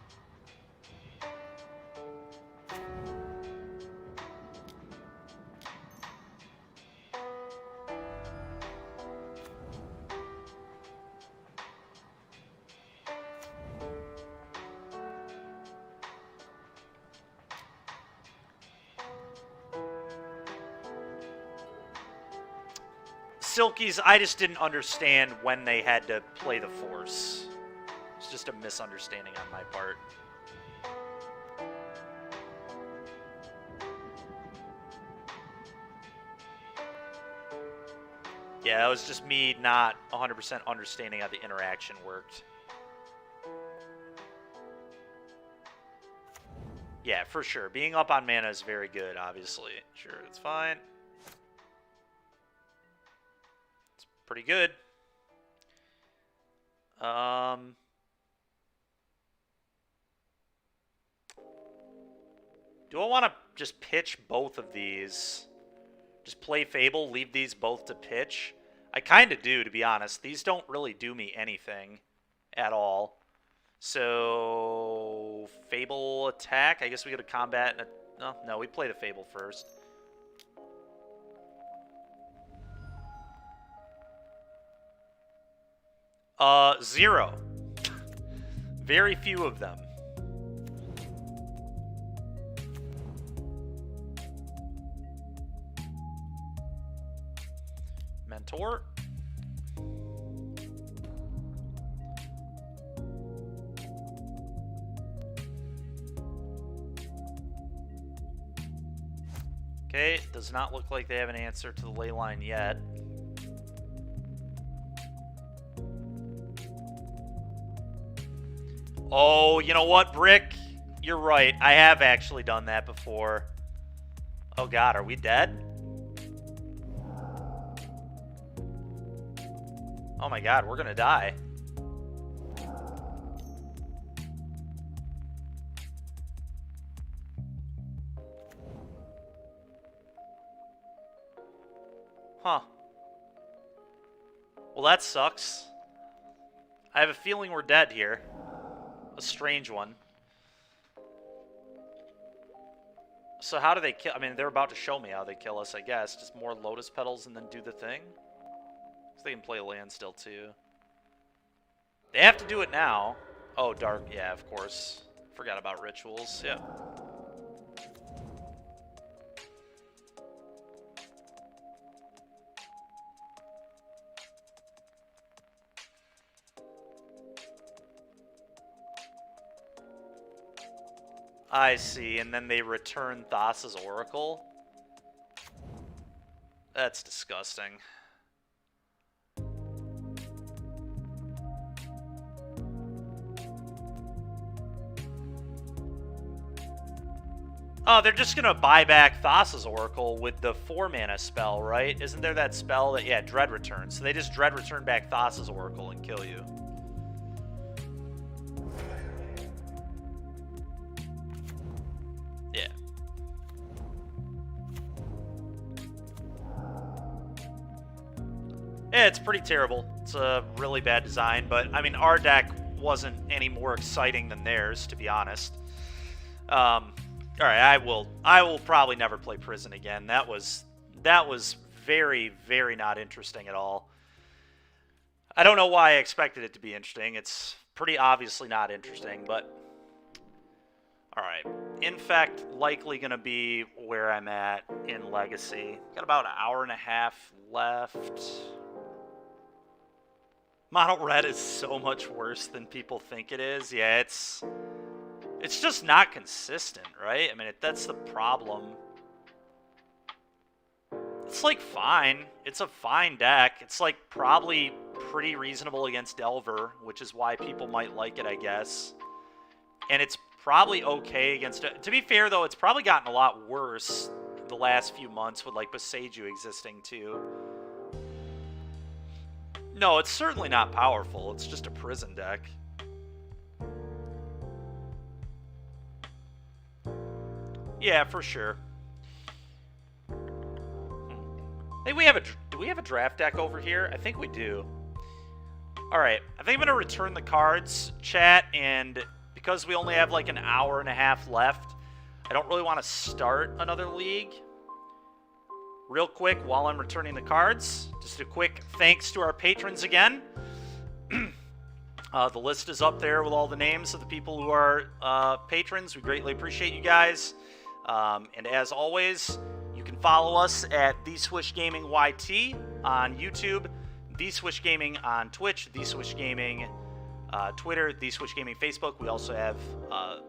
Silkies, I just didn't understand when they had to play the Force. It's just a misunderstanding on my part. Yeah, it was just me not 100% understanding how the interaction worked. Yeah, for sure. Being up on mana is very good, obviously. Sure, it's fine. It's pretty good. Do I want to just pitch both of these? Just play Fable, leave these both to pitch? I kind of do, to be honest. These don't really do me anything at all. So, Fable attack. I guess we go to combat. And no, we play the Fable first. Zero. Very few of them. Mentor. Okay, it does not look like they have an answer to the ley line yet. Oh, you know what, Brick? You're right. I have actually done that before. Oh god, are we dead? Oh my god, we're gonna die. Huh. Well, that sucks. I have a feeling we're dead here. A strange one. So how do they kill? I mean, they're about to show me how they kill us, I guess. Just more Lotus Petals and then do the thing? Because they can play land still, too. They have to do it now. Oh, Dark. Yeah, of course. Forgot about rituals. Yeah. I see, and then they return Thassa's Oracle? That's disgusting. Oh, they're just gonna buy back Thassa's Oracle with the 4-mana spell, right? Isn't there that spell that, yeah, Dread Return. So they just Dread Return back Thassa's Oracle and kill you. Yeah. Yeah, it's pretty terrible. It's a really bad design, but, I mean, our deck wasn't any more exciting than theirs, to be honest. Alright, I will probably never play Prison again. That was very, very not interesting at all. I don't know why I expected it to be interesting. It's pretty obviously not interesting, but... Alright. Infect likely going to be where I'm at in Legacy. Got about an hour and a half left. Mono Red is so much worse than people think it is. Yeah, it's just not consistent, right? I mean, that's the problem. It's, like, fine. It's a fine deck. It's, like, probably pretty reasonable against Delver, which is why people might like it, I guess. And it's probably okay against... To be fair, though, it's probably gotten a lot worse the last few months with, like, Boseiju existing, too. No, it's certainly not powerful. It's just a Prison deck. Yeah, for sure. Hey, do we have a draft deck over here? I think we do. Alright, I think I'm going to return the cards, chat, and because we only have like an hour and a half left, I don't really want to start another league. Real quick, while I'm returning the cards, just a quick thanks to our patrons again. The list is up there with all the names of the people who are patrons. We greatly appreciate you guys. And as always, you can follow us at TheSwishGamingYT on YouTube, TheSwishGaming on Twitch, TheSwishGaming Twitter, TheSwishGaming Facebook. We also have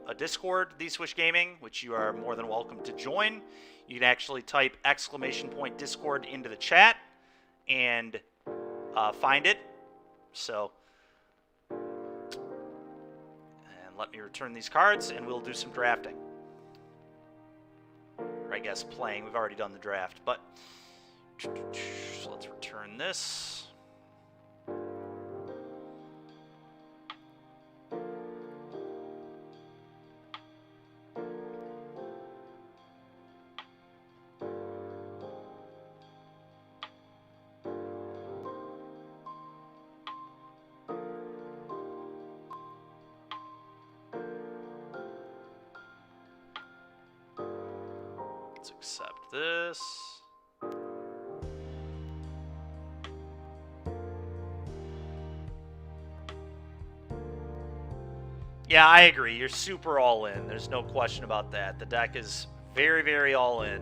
a Discord, TheSwishGaming, which you are more than welcome to join. You can actually type !Discord into the chat, and find it. So, and let me return these cards, and we'll do some drafting. Or I guess playing. We've already done the draft, but so let's return this. Let's accept this. Yeah, I agree. You're super all in. There's no question about that. The deck is very, very all in.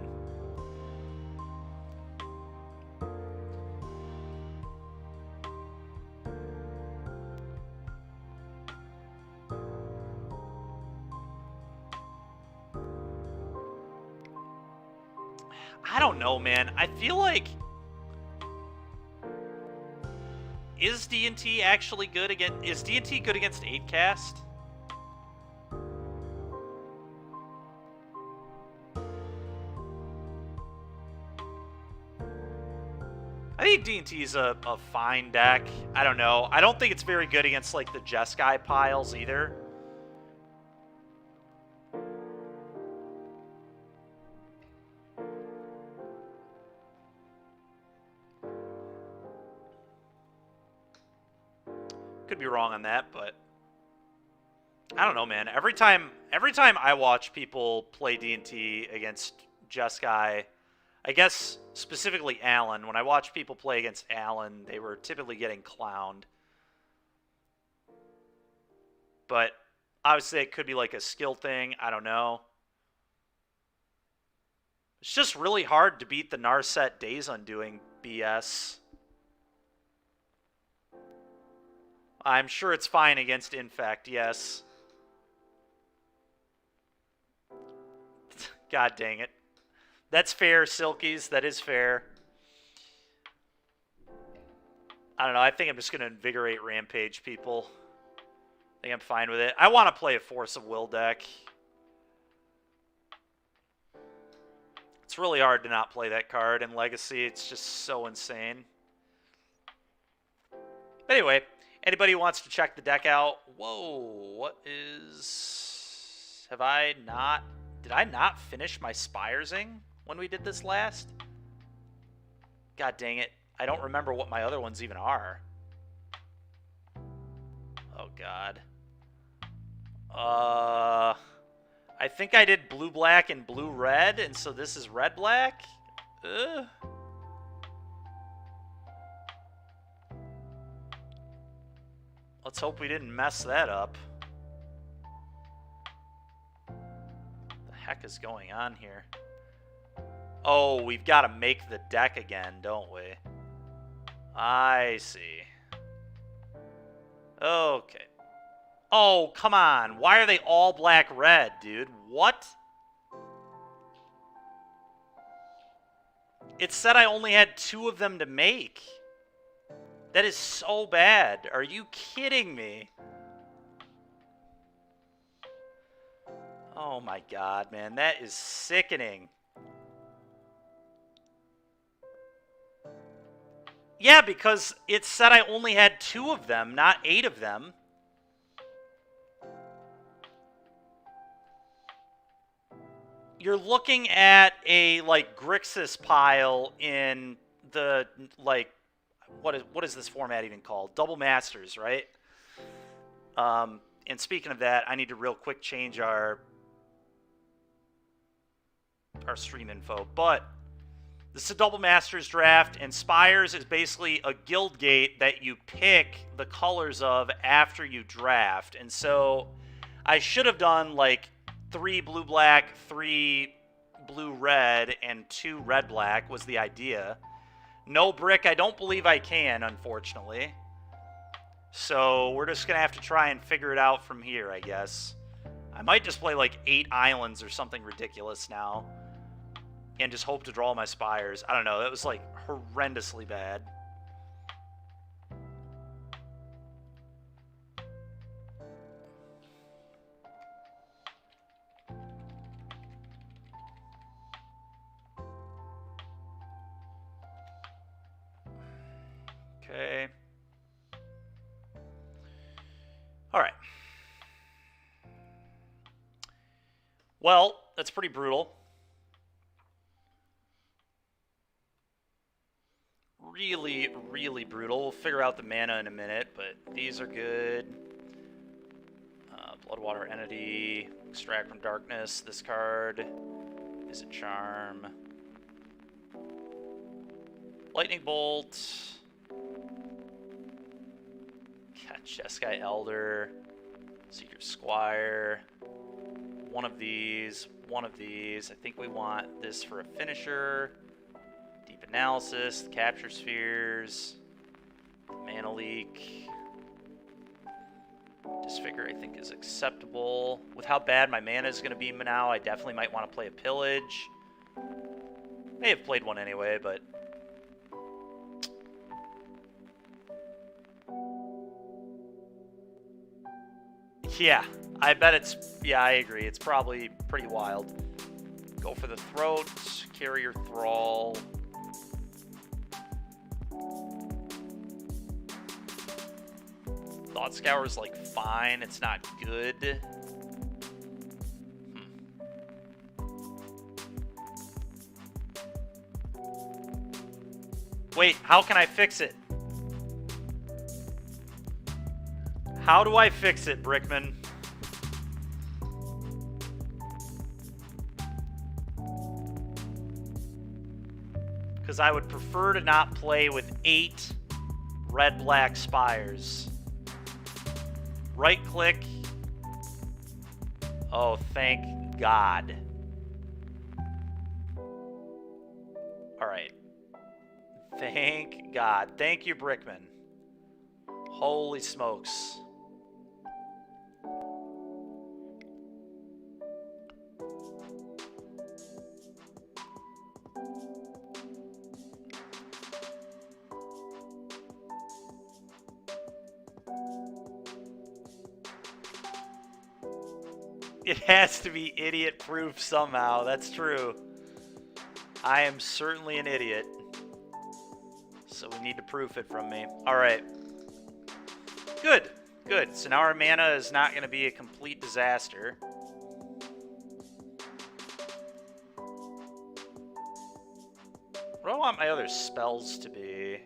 I don't know, man. I feel like... Is D&T actually good against... Is D&T good against 8-cast? I think D&T is a fine deck. I don't know. I don't think it's very good against, like, the Jeskai piles either. Could be wrong on that, but I don't know, man. Every time I watch people play D&T against Jeskai, I guess specifically Allen, when I watch people play against Allen, they were typically getting clowned. But obviously it could be like a skill thing. I don't know. It's just really hard to beat the Narset Days Undoing BS. I'm sure it's fine against Infect, yes. God dang it. That's fair, Silkies. That is fair. I don't know. I think I'm just going to Invigorate Rampage people. I think I'm fine with it. I want to play a Force of Will deck. It's really hard to not play that card in Legacy. It's just so insane. But anyway, anybody who wants to check the deck out, whoa, what is... Have I not... Did I not finish my Spiresing when we did this last? God dang it. I don't remember what my other ones even are. Oh, God. I think I did blue-black and blue-red, and so this is red-black? Let's hope we didn't mess that up. What the heck is going on here? Oh, we've got to make the deck again, don't we? I see. Okay. Oh, come on. Why are they all black-red, dude? What? It said I only had 2 of them to make. That is so bad. Are you kidding me? Oh my god, man. That is sickening. Yeah, because it said I only had 2 of them, not 8 of them. You're looking at a, like, Grixis pile in the, like, what is this format even called? Double Masters, right? And speaking of that, I need to real quick change our stream info. But this is a Double Masters draft, and Spires is basically a guild gate that you pick the colors of after you draft. And so I should have done, like, 3 blue-black, 3 blue-red, and 2 red-black was the idea. No brick, I don't believe I can, unfortunately. So we're just going to have to try and figure it out from here, I guess. I might just play like 8 islands or something ridiculous now. and just hope to draw my Spires. I don't know. That was like horrendously bad. Okay. All right. Well, that's pretty brutal. Really, really brutal. We'll figure out the mana in a minute, but these are good. Bloodwater Entity, Extract from Darkness. This card is a charm. Lightning Bolt. Jeskai Elder. Secret Squire. One of these. One of these. I think we want this for a finisher. Deep Analysis. Capture Spheres. Mana Leak. Disfigure, I think, is acceptable. With how bad my mana is going to be now, I definitely might want to play a Pillage. May have played one anyway, but... yeah, I bet it's... yeah, I agree. It's probably pretty wild. Go for the Throat. Carrier Thrall. Thought Scour is like fine. It's not good. Wait, how can I fix it? How do I fix it, Brickman? Because I would prefer to not play with 8 red-black Spires. Right-click. Oh, thank God. Alright. Thank God. Thank you, Brickman. Holy smokes. It has to be idiot-proof somehow. That's true. I am certainly an idiot. So we need to proof it from me. Alright. Good. Good. So now our mana is not going to be a complete disaster. What do I want my other spells to be?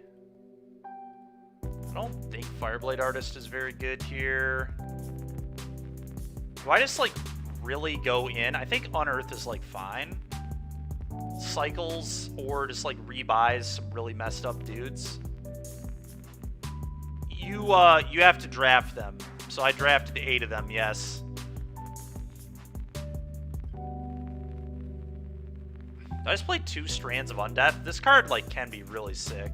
I don't think Fireblade Artist is very good here. Do I just, like, really go in? I think Unearth is, like, fine. Cycles, or just, like, rebuys some really messed up dudes. You have to draft them. So I drafted 8 of them, yes. I just played 2 Strands of Undeath. This card, like, can be really sick.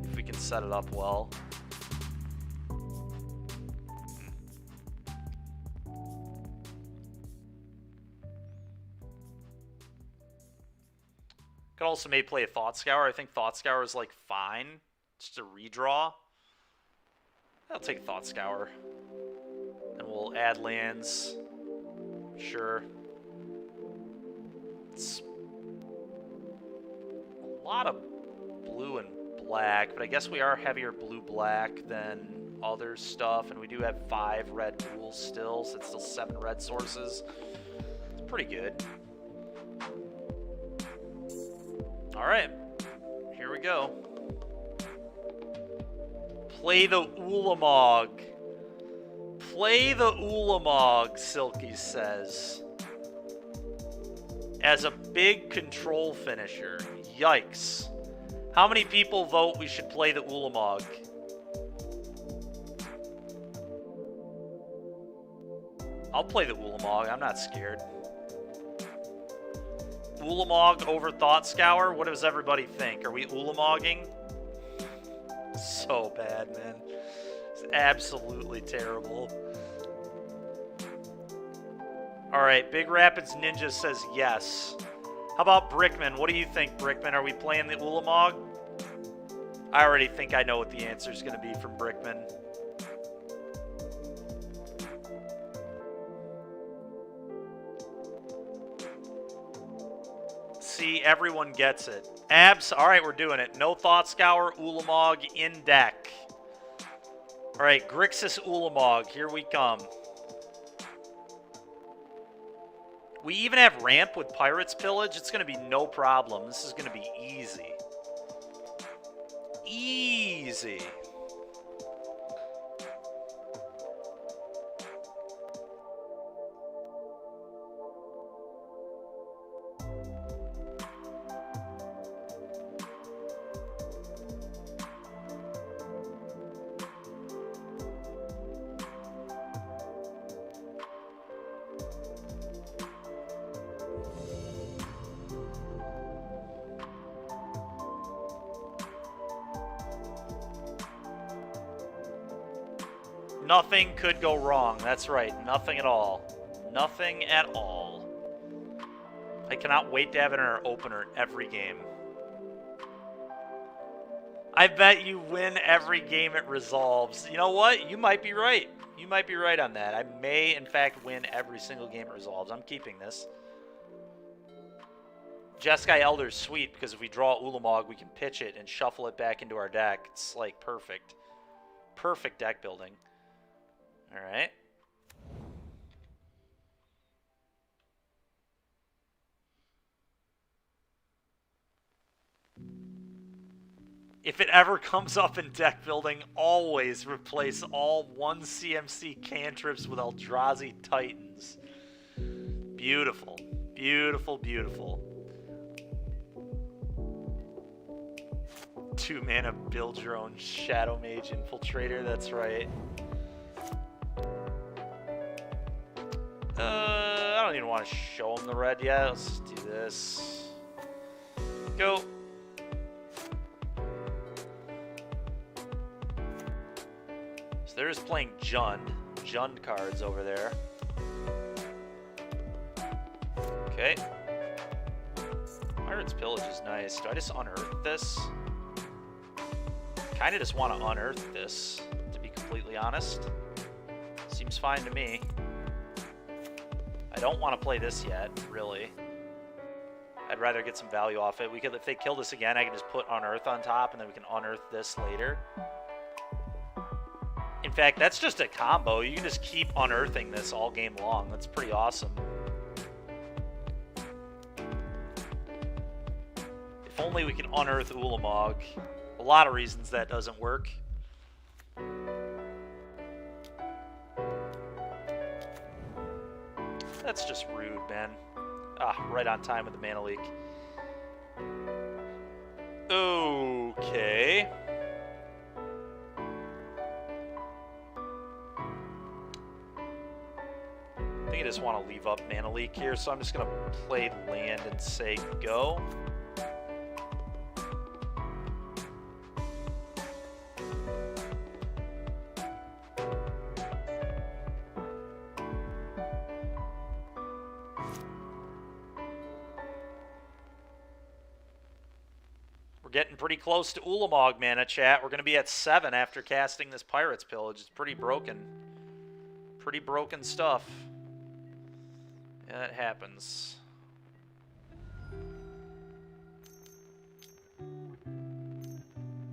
If we can set it up well. Could also maybe play a Thought Scour. I think Thought Scour is, like, fine. Just a redraw. I'll take Thought Scour. And we'll add lands. Sure. It's a lot of blue and black, but I guess we are heavier blue-black than other stuff, and we do have 5 red pools still, so it's still 7 red sources. It's pretty good. Alright, here we go. Play the Ulamog. Play the Ulamog, Silky says. As a big control finisher. Yikes. How many people vote we should play the Ulamog? I'll play the Ulamog. I'm not scared. Ulamog over Thought Scour? What does everybody think? Are we Ulamogging? So bad, man. It's absolutely terrible. Alright, Big Rapids Ninja says yes. How about Brickman? What do you think, Brickman? Are we playing the Ulamog? I already think I know what the answer is going to be from Brickman. See, everyone gets it. Abs, all right, we're doing it. No Thought Scour, Ulamog in deck. All right, Grixis Ulamog, here we come. We even have ramp with Pirates Pillage. It's going to be no problem. This is going to be easy. Easy. Nothing could go wrong. That's right. Nothing at all. Nothing at all. I cannot wait to have it in our opener every game. I bet you win every game it resolves. You know what? You might be right. You might be right on that. I may, in fact, win every single game it resolves. I'm keeping this. Jeskai Elder's sweet because if we draw Ulamog, we can pitch it and shuffle it back into our deck. It's like perfect. Perfect deck building. All right. If it ever comes up in deck building, always replace all 1 CMC cantrips with Eldrazi Titans. Beautiful. Beautiful, beautiful. 2 mana, build your own Shadow Mage Infiltrator, that's right. I don't even want to show him the red yet. Let's do this. Go. So they're just playing Jund cards over there. Okay. Pirate's Pillage is nice. Do I just unearth this? Kinda just want to unearth this, to be completely honest. Seems fine to me. I don't want to play this yet, really. I'd rather get some value off it. We could, if they kill this again, I can just put Unearth on top, and then we can unearth this later. In fact, that's just a combo. You can just keep unearthing this all game long. That's pretty awesome. If only we can unearth Ulamog. A lot of reasons that doesn't work. That's just rude, man. Ah, right on time with the mana leak. Okay. I think I just want to leave up mana leak here, so I'm just going to play land and say go. Getting pretty close to Ulamog mana, chat. We're going to be at 7 after casting this Pirate's Pillage. It's pretty broken. Pretty broken stuff. Yeah, it happens.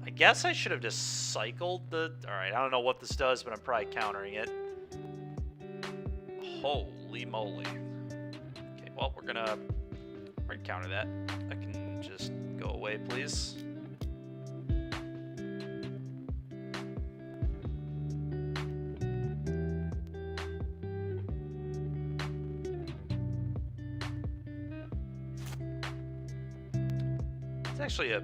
I guess I should have just cycled the... Alright, I don't know what this does, but I'm probably countering it. Holy moly. Okay, well, we're gonna counter that. I can just... go away, please. It's actually a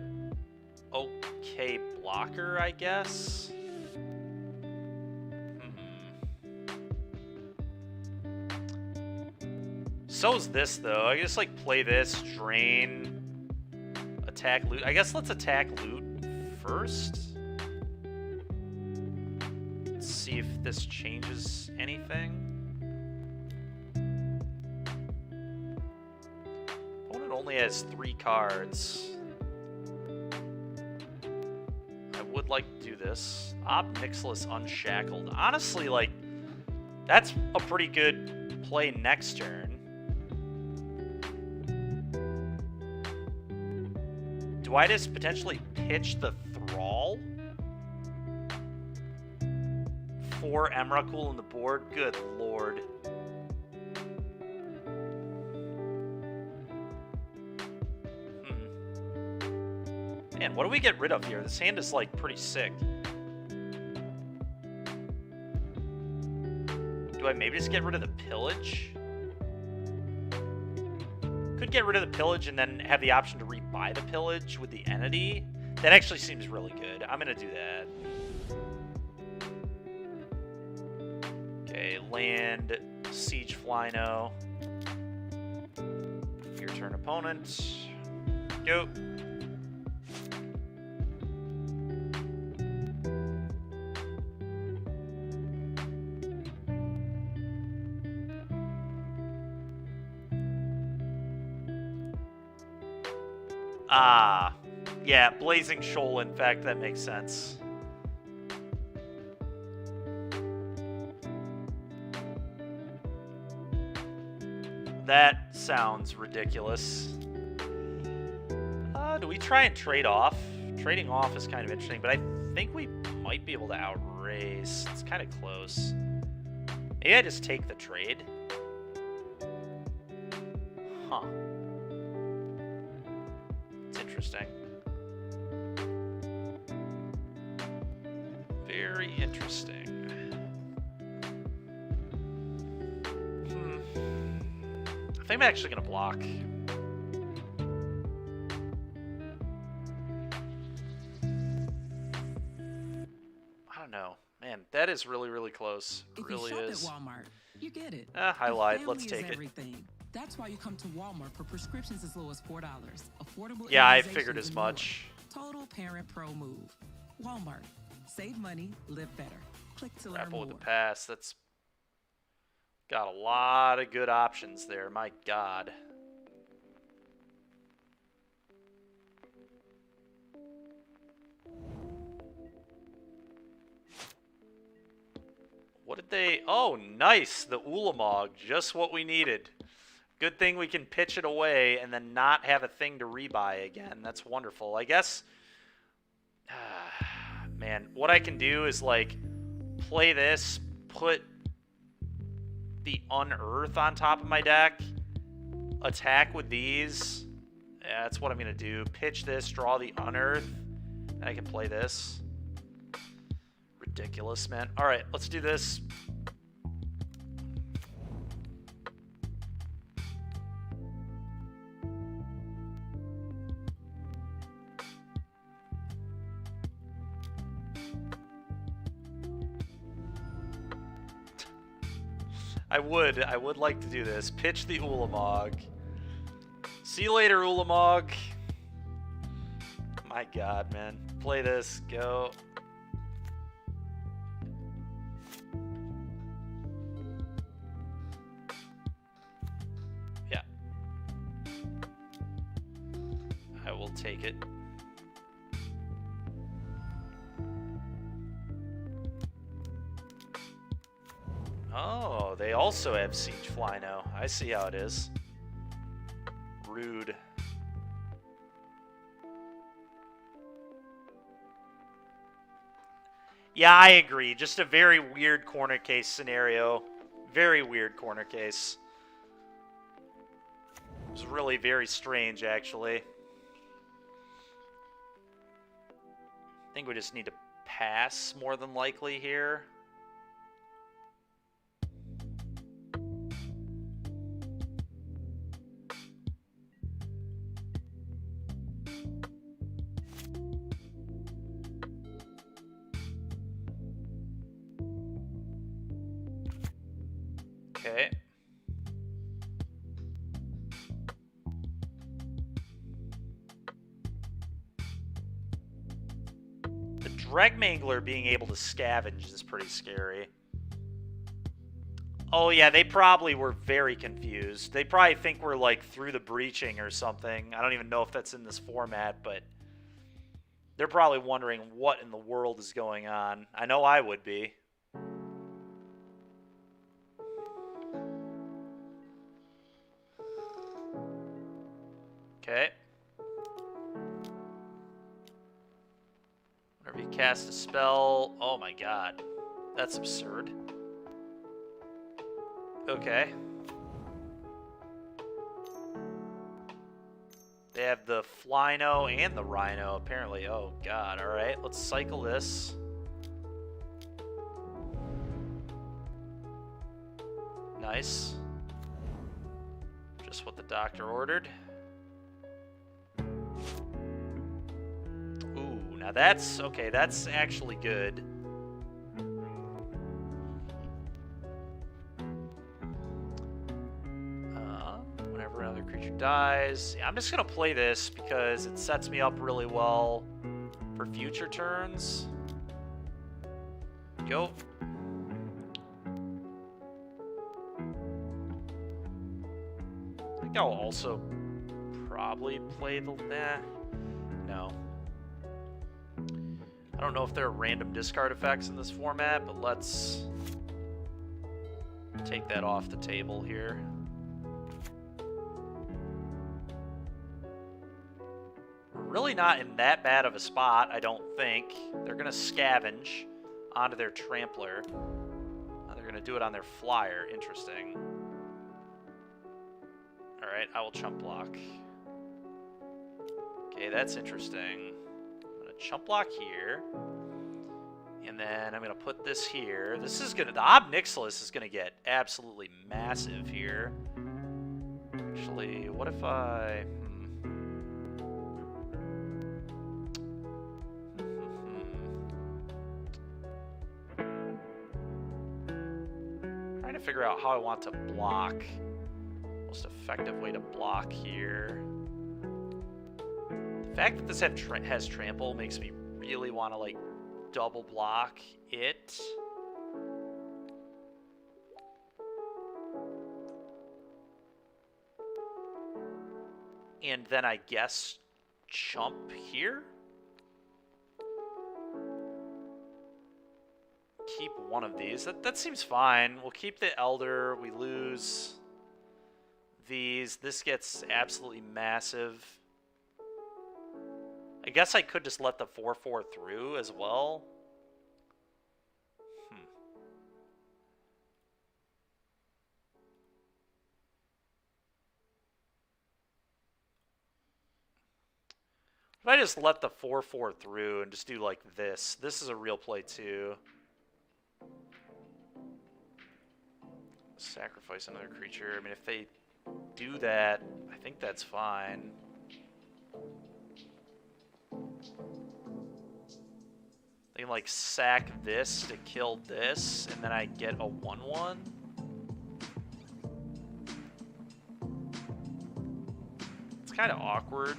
okay blocker, I guess. So's this, though. I just, like, play this, drain... attack loot. I guess let's attack loot first. Let's see if this changes anything. Opponent only has 3 cards. I would like to do this. Ob Nixilis Unshackled. Honestly, like, that's a pretty good play next turn. Do I just potentially pitch the Thrall? 4 Emrakul on the board? Good lord. Man, what do we get rid of here? This hand is, like, pretty sick. Do I maybe just get rid of the Pillage? Could get rid of the Pillage and then have the option to rebuy the Pillage with the Entity. That actually seems really good. I'm going to do that. Okay, land, Siege Flyno. Your turn, opponent. Go. Ah, yeah, Blazing Shoal, Infect, that makes sense. That sounds ridiculous. Do we try and trade off? Trading off is kind of interesting, but I think we might be able to outrace. It's kind of close. Maybe I just take the trade. Huh. Interesting. Very interesting. I think I'm actually going to block. I don't know. Man, that is really, really close. It if really you shop is. at Walmart, you get it. I lied. Let's Family take is it. everything. That's why you come to Walmart for prescriptions as low as $4. Affordable. Yeah, I immunizations figured as and more. much. Total Parent Pro move. Walmart. Save money, live better. Click to learn Grapple more. with the pass. That's got a lot of good options there. My God. What did they... Oh, nice. The Ulamog. Just what we needed. Good thing we can pitch it away and then not have a thing to rebuy again. That's wonderful. I guess... man, what I can do is, like, play this, put the Unearth on top of my deck, attack with these. Yeah, that's what I'm going to do. Pitch this, draw the Unearth, and I can play this. Ridiculous, man. All right, let's do this. I would like to do this. Pitch the Ulamog. See you later, Ulamog. My God, man. Play this. Go. Yeah. I will take it. Oh, they also have Siege Flyno. I see how it is. Rude. Yeah, I agree. Just a very weird corner case scenario. Very weird corner case. It was really very strange, actually. I think we just need to pass more than likely here. Okay. The Dragmangler being able to scavenge is pretty scary. Oh yeah, they probably were very confused. They probably think we're like through the breaching or something. I don't even know if that's in this format, but they're probably wondering what in the world is going on. I know I would be. Okay. Whenever you cast a spell... Oh my god. That's absurd. Okay. They have the Flyno and the Rhino, apparently. Oh god, alright. Let's cycle this. Nice. Just what the doctor ordered. Ooh, now that's... Okay, that's actually good. Whenever another creature dies... I'm just going to play this because it sets me up really well for future turns. Go. I think I'll also probably play the... No. I don't know if there are random discard effects in this format, but let's take that off the table here. We're really not in that bad of a spot, I don't think. They're going to scavenge onto their Trampler. They're going to do it on their Flyer. Interesting. Alright, I will chump block. Okay, that's interesting. I'm going to chump block here. And then I'm going to put this here. This is going to... The Ob Nixilis is going to get absolutely massive here. Actually, what if I... Trying to figure out how I want to block. Most effective way to block here. The fact that this has trample makes me really want to like double block it. And then I guess chump here. Keep one of these. That seems fine. We'll keep the Elder. We lose these. This gets absolutely massive. I guess I could just let the 4/4 through as well. If I just let the 4/4 through and just do like this. This is a real play too. Sacrifice another creature. I mean, if they do that, I think that's fine. They can like sack this to kill this, and then I get a 1/1. It's kind of awkward.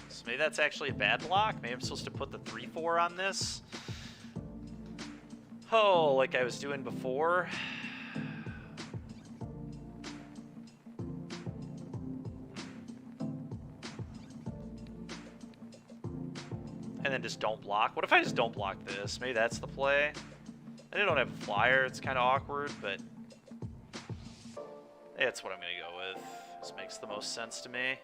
So maybe that's actually a bad block. Maybe I'm supposed to put the 3/4 on this. Oh, like I was doing before. And then just don't block. What if I just don't block this? Maybe that's the play. I don't have a flyer. It's kind of awkward, but it's what I'm going to go with. This makes the most sense to me.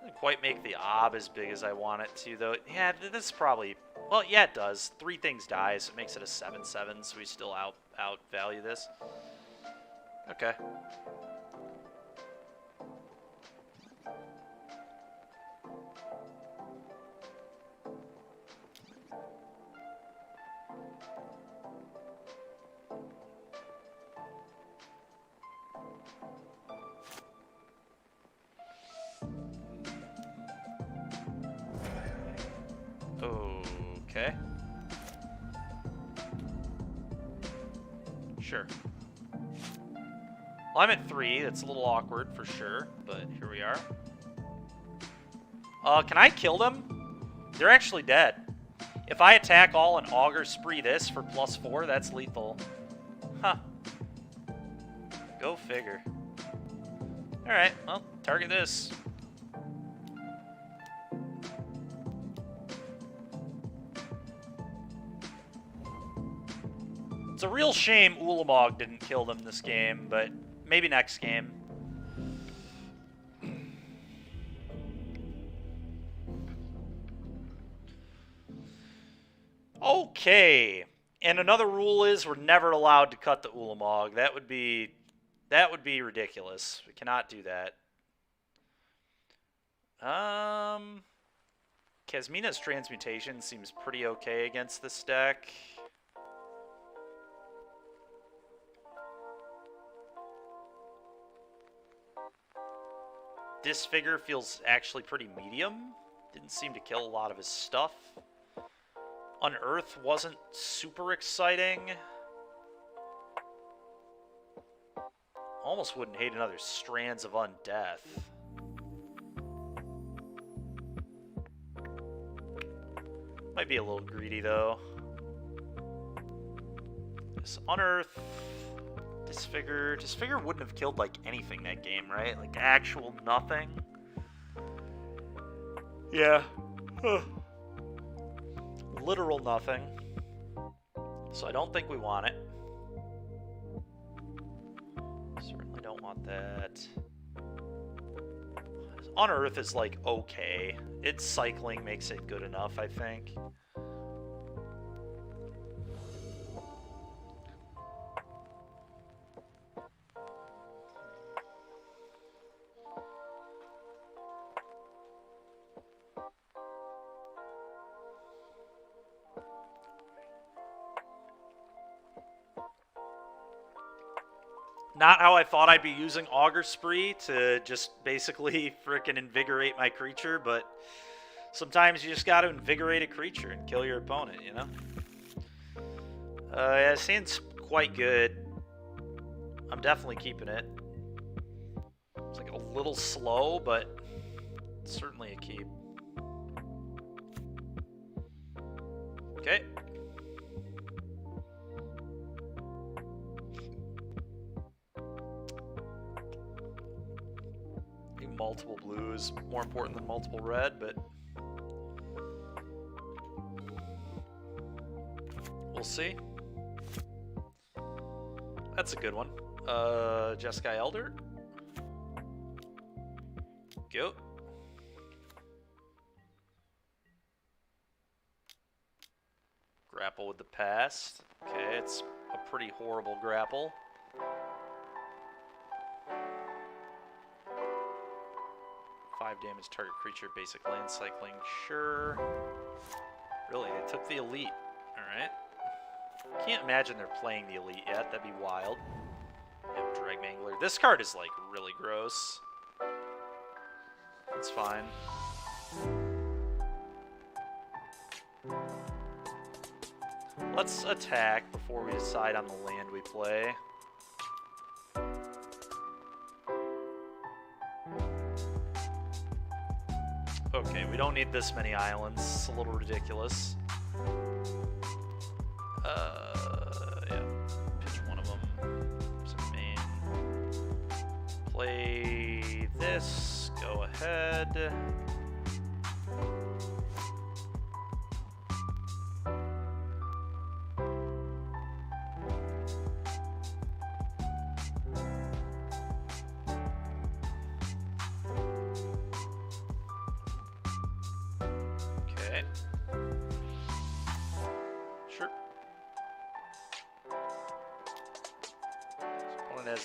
Doesn't quite make the Ob as big as I want it to, though. Yeah, this is probably... Well, yeah, it does. 3 things die, so it makes it a 7/7, so we still outvalue this. Okay. Okay. Sure. Well, I'm at 3. That's a little awkward for sure, but here we are. Can I kill them? They're actually dead. If I attack all and Augur Spree this for +4, that's lethal. Huh. Go figure. Alright, well, target this. It's a real shame Ulamog didn't kill them this game, but maybe next game. Okay. And another rule is we're never allowed to cut the Ulamog. That would be ridiculous. We cannot do that. Kasmina's Transmutation seems pretty okay against this deck. Disfigure feels actually pretty medium. Didn't seem to kill a lot of his stuff. Unearth wasn't super exciting. Almost wouldn't hate another Strands of Undeath. Might be a little greedy, though. This Unearth, Disfigure. Disfigure wouldn't have killed, like, anything that game, right? Like, actual nothing. Yeah. Literal nothing. So I don't think we want it. Certainly don't want that. Unearth is, like, okay. Its cycling makes it good enough, I think. Not how I thought I'd be using Augur Spree to just basically frickin' invigorate my creature, but sometimes you just gotta invigorate a creature and kill your opponent, you know? Yeah, it seems quite good. I'm definitely keeping it. It's like a little slow, but certainly a keep. Okay. Multiple blues, more important than multiple red, but we'll see. That's a good one. Jeskai Elder. Go. Grapple with the past. Okay, it's a pretty horrible grapple. 5 damage target creature, basic land cycling, sure. Really, they took the elite. Alright. Can't imagine they're playing the elite yet, that'd be wild. Yep, Drag Mangler. This card is, like, really gross. It's fine. Let's attack before we decide on the land we play. Okay, we don't need this many islands. It's a little ridiculous. Yeah. Pitch one of them. It's a main. Play this. Go ahead.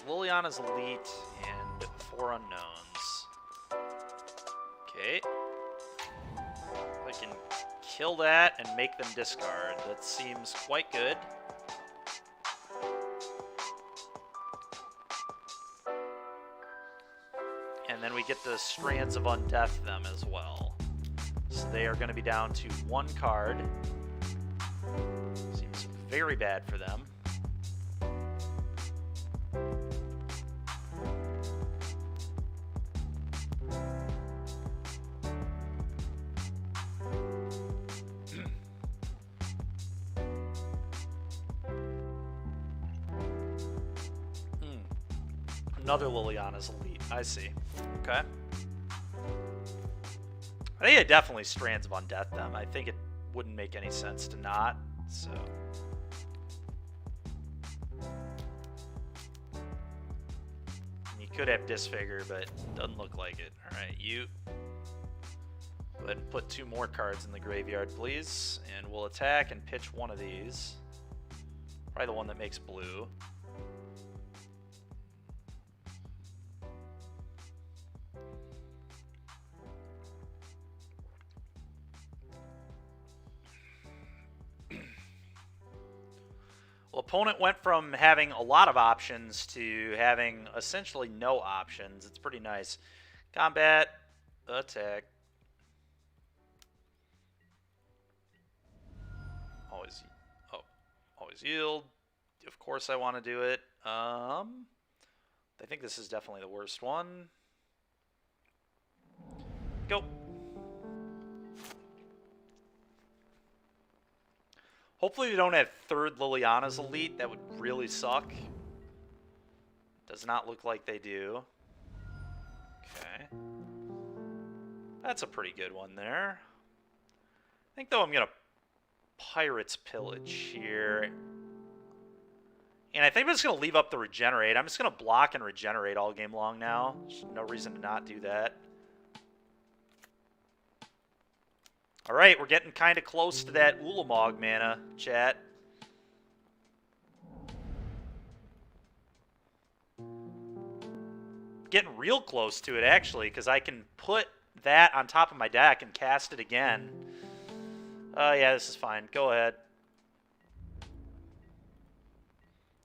Liliana's elite and 4 unknowns. Okay. I can kill that and make them discard. That seems quite good. And then we get the Strands of Undeath them as well. So they are going to be down to 1 card. Seems very bad for them. Another Liliana's Elite. I see. Okay. I think it definitely Strands of Undeath them. I think it wouldn't make any sense to not. So. You could have Disfigure, but doesn't look like it. Alright, you go ahead and put 2 more cards in the graveyard, please. And we'll attack and pitch one of these. Probably the one that makes blue. Well, opponent went from having a lot of options to having essentially no options. It's pretty nice. Combat, attack. Always yield. Of course I want to do it. I think this is definitely the worst one. Go. Hopefully they don't have 3rd Liliana's Elite. That would really suck. Does not look like they do. Okay. That's a pretty good one there. I think, though, I'm going to Pirate's Pillage here. And I think I'm just going to leave up the Regenerate. I'm just going to block and Regenerate all game long now. There's no reason to not do that. Alright, we're getting kind of close to that Ulamog mana, chat. Getting real close to it, actually, because I can put that on top of my deck and cast it again. Yeah, this is fine. Go ahead.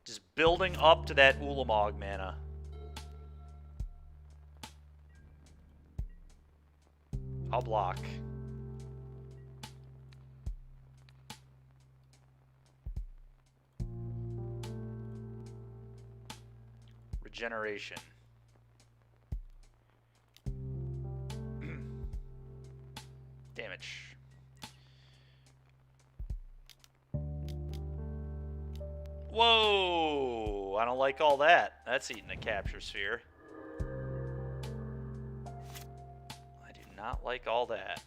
Just building up to that Ulamog mana. I'll block. Regeneration. Damage. Whoa! I don't like all that. That's eating a capture sphere. I do not like all that.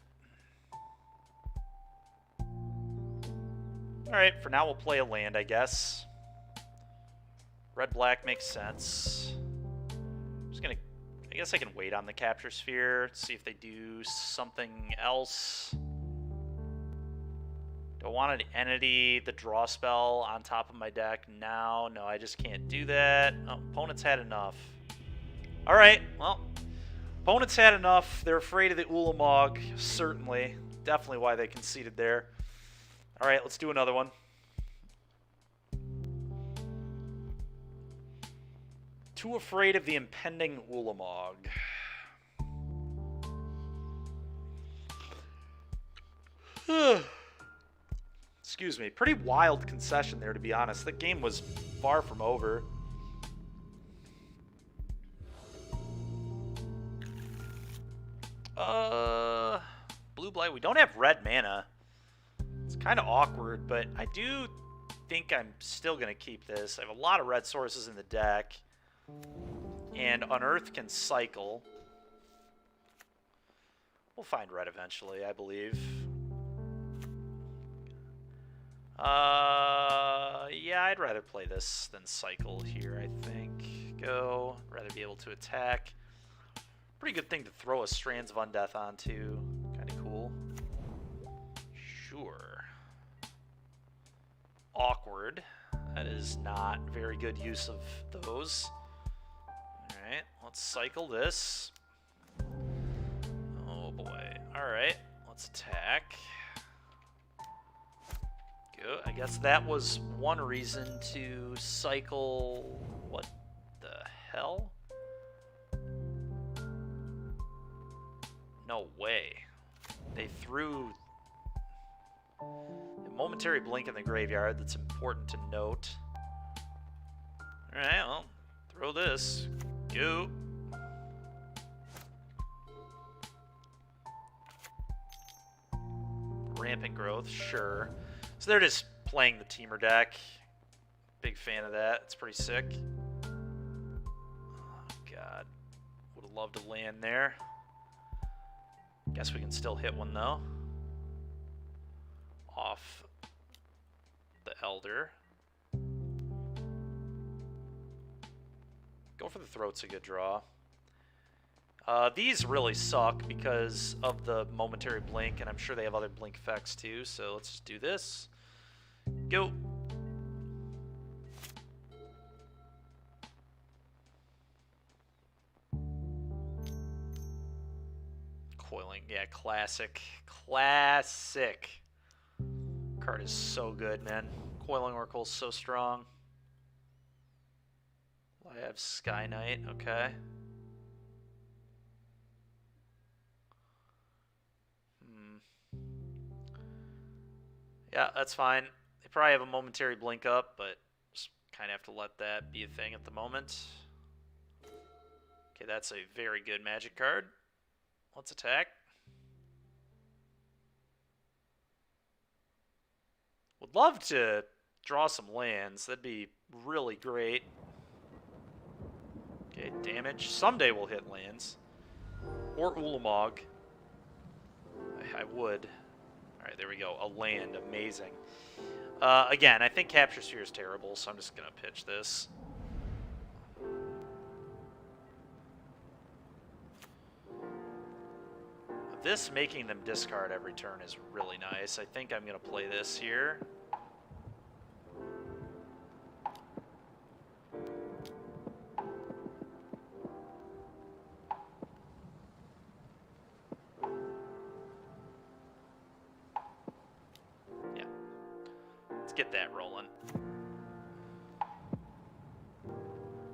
Alright, for now we'll play a land, I guess. Red-black makes sense. I'm just gonna... I guess I can wait on the capture sphere, see if they do something else. Do I want an entity, the draw spell on top of my deck now? No, I just can't do that. Oh, opponent's had enough. Alright, well. Opponent's had enough. They're afraid of the Ulamog, certainly. Definitely why they conceded there. Alright, let's do another one. Too afraid of the impending Ulamog. Excuse me. Pretty wild concession there, to be honest. The game was far from over. Blue Blight. We don't have red mana. It's kind of awkward, but I do think I'm still going to keep this. I have a lot of red sources in the deck. And Unearth can cycle. We'll find red eventually, I believe. Yeah, I'd rather play this than cycle here, I think. Go. Rather be able to attack. Pretty good thing to throw a Strands of Undeath onto. Kind of cool. Sure. Awkward. That is not very good use of those. Alright, let's cycle this. Oh boy. Alright, let's attack. Good. I guess that was one reason to cycle... What the hell? No way. They threw a momentary blink in the graveyard. That's important to note. Alright, well, throw this. Go. Rampant growth, sure. So they're just playing the teamer deck. Big fan of that. It's pretty sick. love to land there. Guess we can still hit one, though. Off the Elder. Go for the Throat's a good draw. These really suck because of the momentary blink, and I'm sure they have other blink effects too, so let's just do this. Go! Coiling, yeah, classic. Classic! Card is so good, man. Coiling Oracle's so strong. I have Sky Knight, okay. Yeah, that's fine. They probably have a momentary blink up, but just kind of have to let that be a thing at the moment. Okay, that's a very good magic card. Let's attack. Would love to draw some lands. That'd be really great. Okay, damage. Someday we'll hit lands. Or Ulamog. I would. Alright, there we go. A land. Amazing. Again, I think Capture Sphere is terrible, so I'm just going to pitch this. This making them discard every turn is really nice. I think I'm going to play this here. Yeah. Let's get that rolling.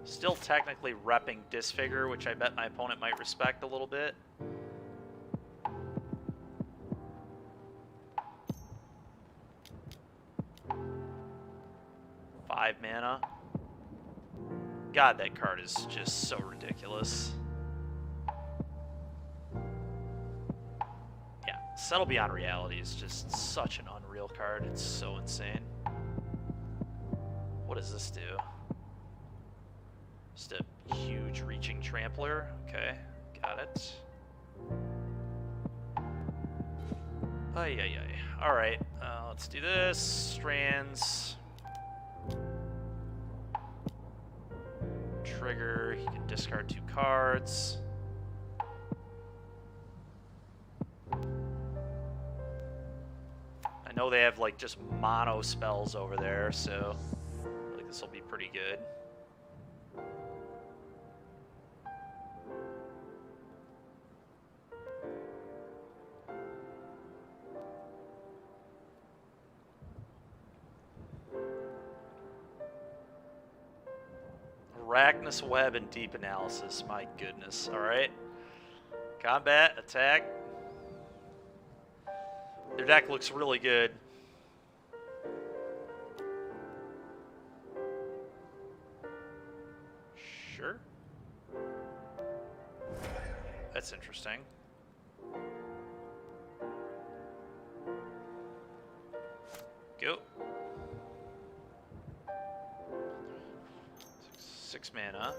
Still technically repping Disfigure, which I bet my opponent might respect a little bit. 5 mana. God, that card is just so ridiculous. Yeah, Settle Beyond Reality is just such an unreal card. It's so insane. What does this do? Just a huge reaching trampler. Okay, got it. Ay, ay, ay. Alright, let's do this. Strands. Trigger, he can discard 2 cards. I know they have like just mono spells over there, so I think this will be pretty good. Arachnus Web and Deep Analysis. My goodness. Alright. Combat, attack. Their deck looks really good. Sure. That's interesting. Go. 6 mana.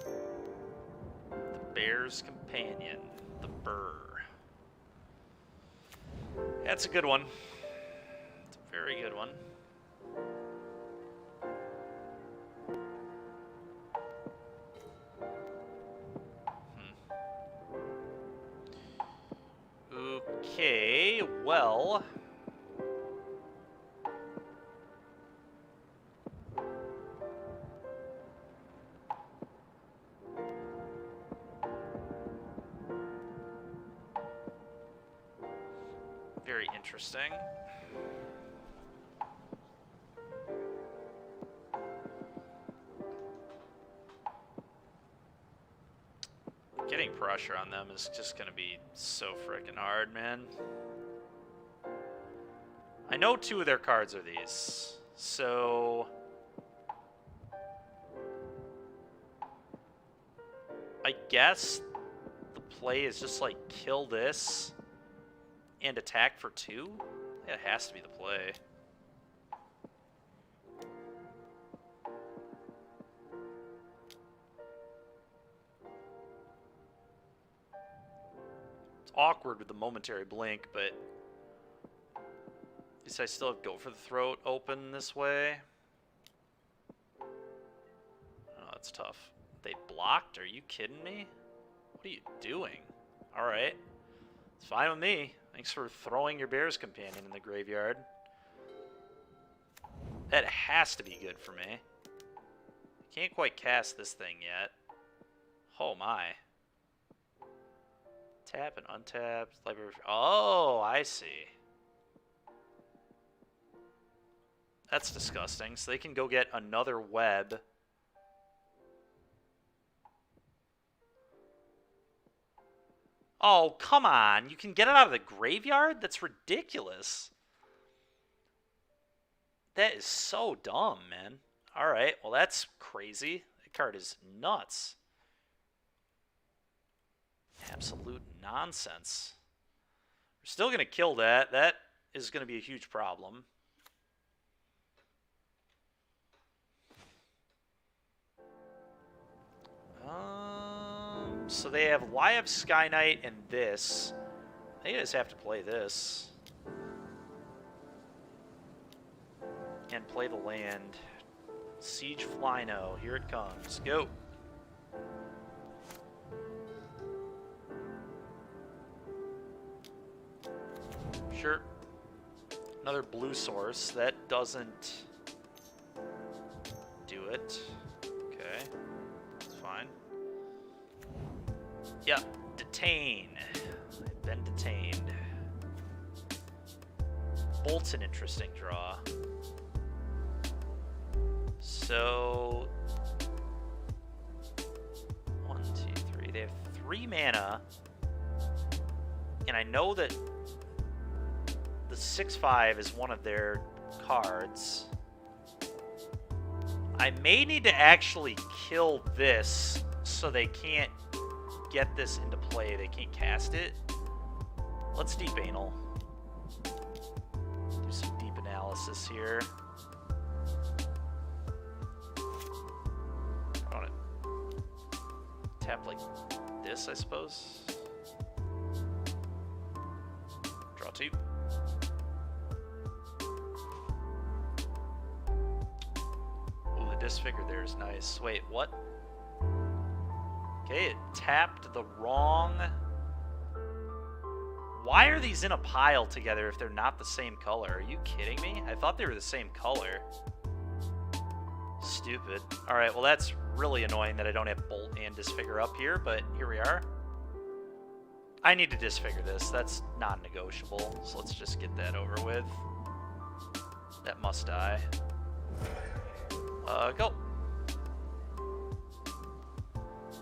The Bear's Companion. The Burr. That's a good one. It's a very good one. Okay, well... Very interesting. Getting pressure on them is just going to be so freaking hard, man. I know 2 of their cards are these, so... I guess the play is just like kill this and attack for 2? That has to be the play. awkward with the momentary blink, but at least I still have Go for the Throat open this way. Oh, that's tough. They blocked? Are you kidding me? What are you doing? Alright. It's fine with me. Thanks for throwing your Bear's Companion in the graveyard. That has to be good for me. Can't quite cast this thing yet. Oh my. Tap and untap. Library. Oh, I see. That's disgusting. So they can go get another web. Oh, come on. You can get it out of the graveyard? That's ridiculous. That is so dumb, man. Alright, well that's crazy. That card is nuts. Absolute nonsense. We're still going to kill that. That is going to be a huge problem. So they have Lie of Sky Knight and this. They just have to play this. And play the land. Siege Flyno, here it comes. Go. Sure. Another blue source. That doesn't do it. Okay. That's fine. Yeah. Detain. I've been detained. Bolt's an interesting draw. So 1, 2, 3. They have 3 mana. And I know that the 6/5 is one of their cards. I may need to actually kill this so they can't get this into play. They can't cast it. Let's deep anal. Do some deep analysis here. I want to tap like this, I suppose. Draw 2. Ooh, the disfigure there is nice. Wait, what? Okay, it tapped the wrong... Why are these in a pile together if they're not the same color? Are you kidding me? I thought they were the same color. Stupid. Alright, well that's really annoying that I don't have Bolt and Disfigure up here, but here we are. I need to Disfigure this. That's non-negotiable, so let's just get that over with. That must die. Go.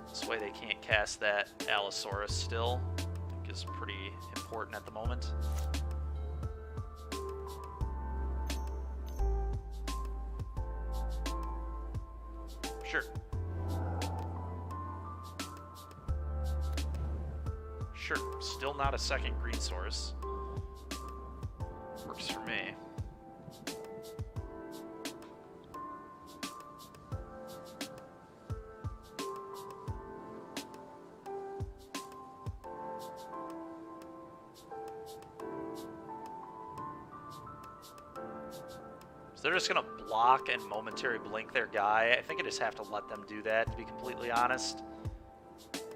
This way they can't cast that Allosaurus still. I think is pretty important at the moment. Sure. Sure. Still not a second green source. Works for me. So they're just going to block and momentary blink their guy. I think I just have to let them do that, to be completely honest.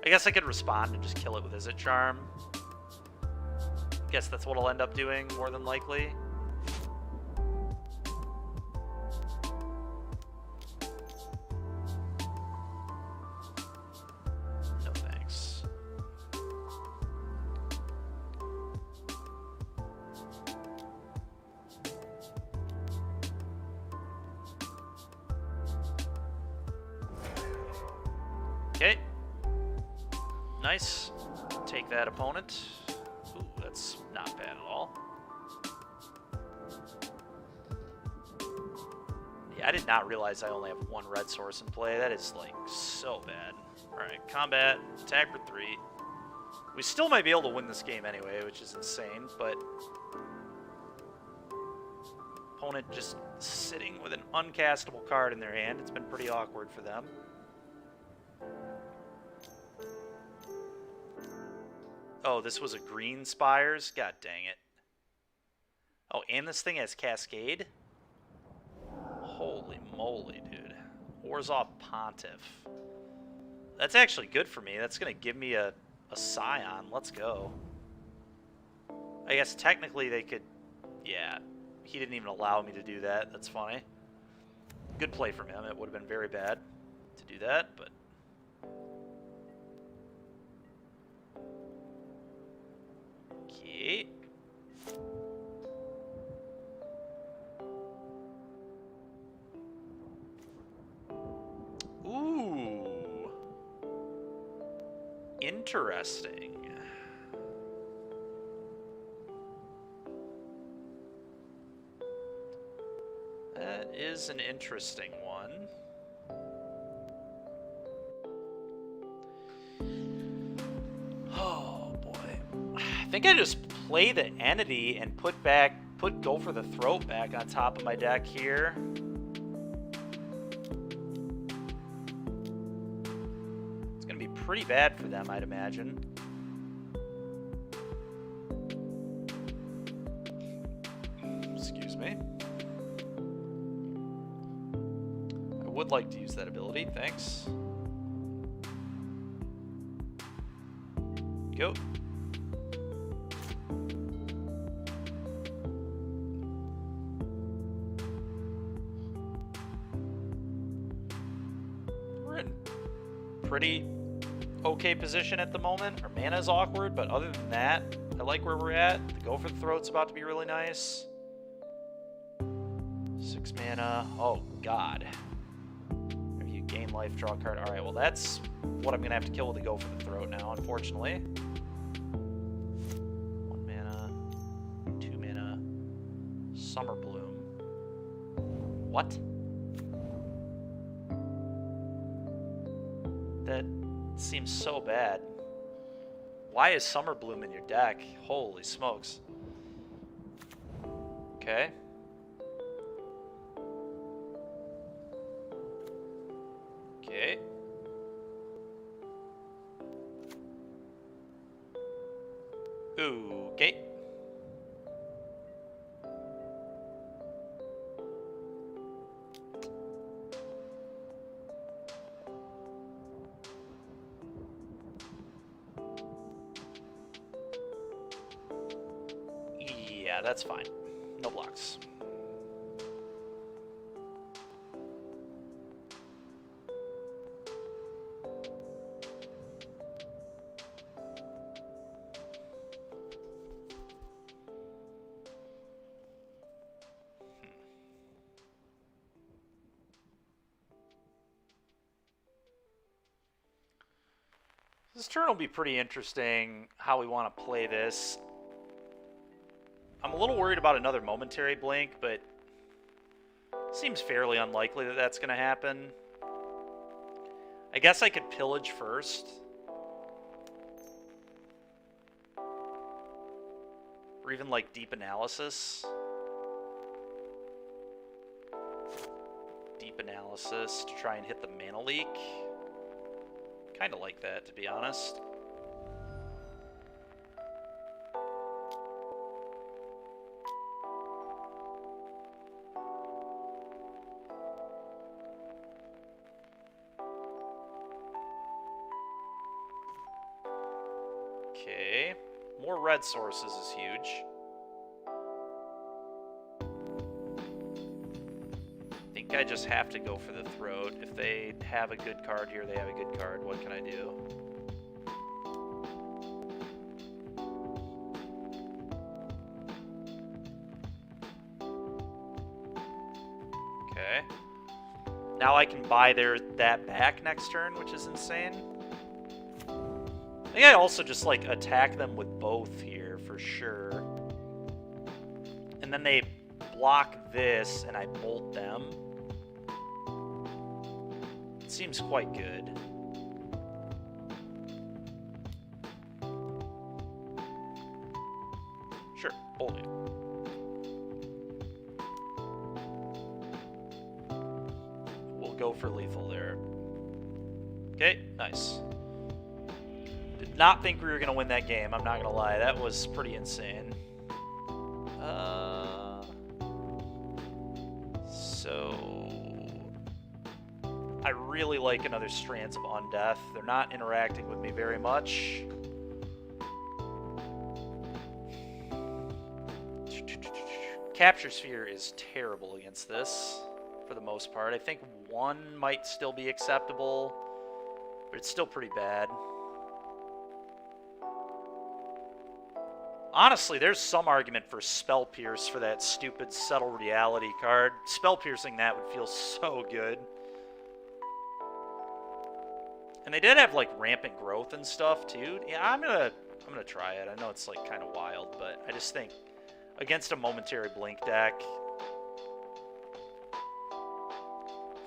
I guess I could respond and just kill it with Izzet Charm. I guess that's what I'll end up doing, more than likely. No thanks. Okay. Nice. Take that, opponent. Ooh, that's not bad at all. Yeah, I did not realize I only have one red source in play. That is, like, so bad. Alright, combat, attack for 3. We still might be able to win this game anyway, which is insane, but... Opponent just sitting with an uncastable card in their hand. It's been pretty awkward for them. Oh, this was a green spires? God dang it. Oh, and this thing has Cascade? Holy moly, dude. Orzhov Pontiff. That's actually good for me. That's going to give me a Scion. Let's go. I guess technically they could... Yeah, he didn't even allow me to do that. That's funny. Good play from him. It would have been very bad to do that, but... Okay. Ooh. Interesting. That is an interesting one. Oh boy. I think I just play the entity and put Go for the Throat back on top of my deck here. It's gonna be pretty bad for them, I'd imagine. Excuse me. I would like to use that ability, thanks. Go. We're in pretty okay position at the moment. Our mana is awkward, but other than that, I like where we're at. The Go for the Throat's about to be really nice. 6 mana. Oh, God. If you gain life, draw a card. Alright, well, that's what I'm going to have to kill with the Go for the Throat now, unfortunately. 1 mana. 2 mana. Summer Bloom. What? That seems so bad. Why is Summer Bloom in your deck? Holy smokes. Okay. Okay. Okay. Yeah, that's fine. No blocks. This turn will be pretty interesting, how we want to play this. I'm a little worried about another momentary blink, but seems fairly unlikely that that's going to happen. I guess I could pillage first. Or even like deep analysis. Deep analysis to try and hit the mana leak. Kind of like that, to be honest. Okay. More red sources is huge. I think I just have to go for the Throat. If they have a good card here, they have a good card. What can I do? Okay. Now I can buy that back next turn, which is insane. I think I also just like attack them with both here for sure. And then they block this and I bolt them. It seems quite good. Sure, bolt it. We'll go for lethal there. Okay, nice. Did not think we were going to win that game. I'm not going to lie. That was pretty insane. So I really like another Strands of Undeath. They're not interacting with me very much. Capture Sphere is terrible against this, for the most part. I think one might still be acceptable, but it's still pretty bad. Honestly, there's some argument for Spell Pierce for that stupid Settle Reality card. Spell Piercing that would feel so good. And they did have like Rampant Growth and stuff too. Yeah, I'm gonna try it. I know it's like kind of wild, but I just think against a Momentary Blink deck,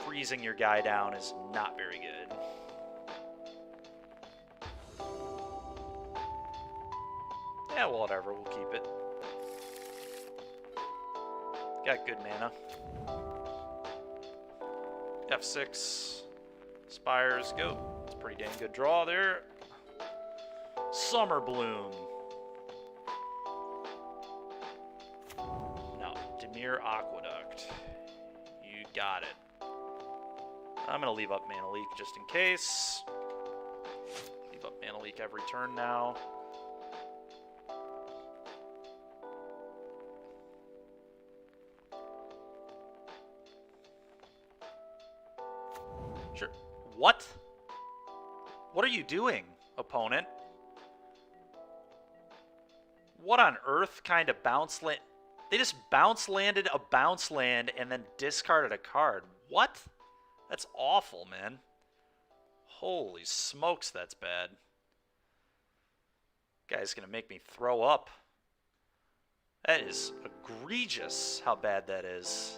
freezing your guy down is not very good. Yeah, well, whatever. We'll keep it. Got good mana. F6. Spires, go. It's a pretty dang good draw there. Summer Bloom. Now, Dimir Aqueduct. You got it. I'm going to leave up Mana Leak just in case. Leave up Mana Leak every turn now. Sure. What? What are you doing, opponent? What on earth kind of bounce land? They just bounce landed a bounce land and then discarded a card. What? That's awful, man. Holy smokes, that's bad. Guy's gonna make me throw up. That is egregious how bad that is.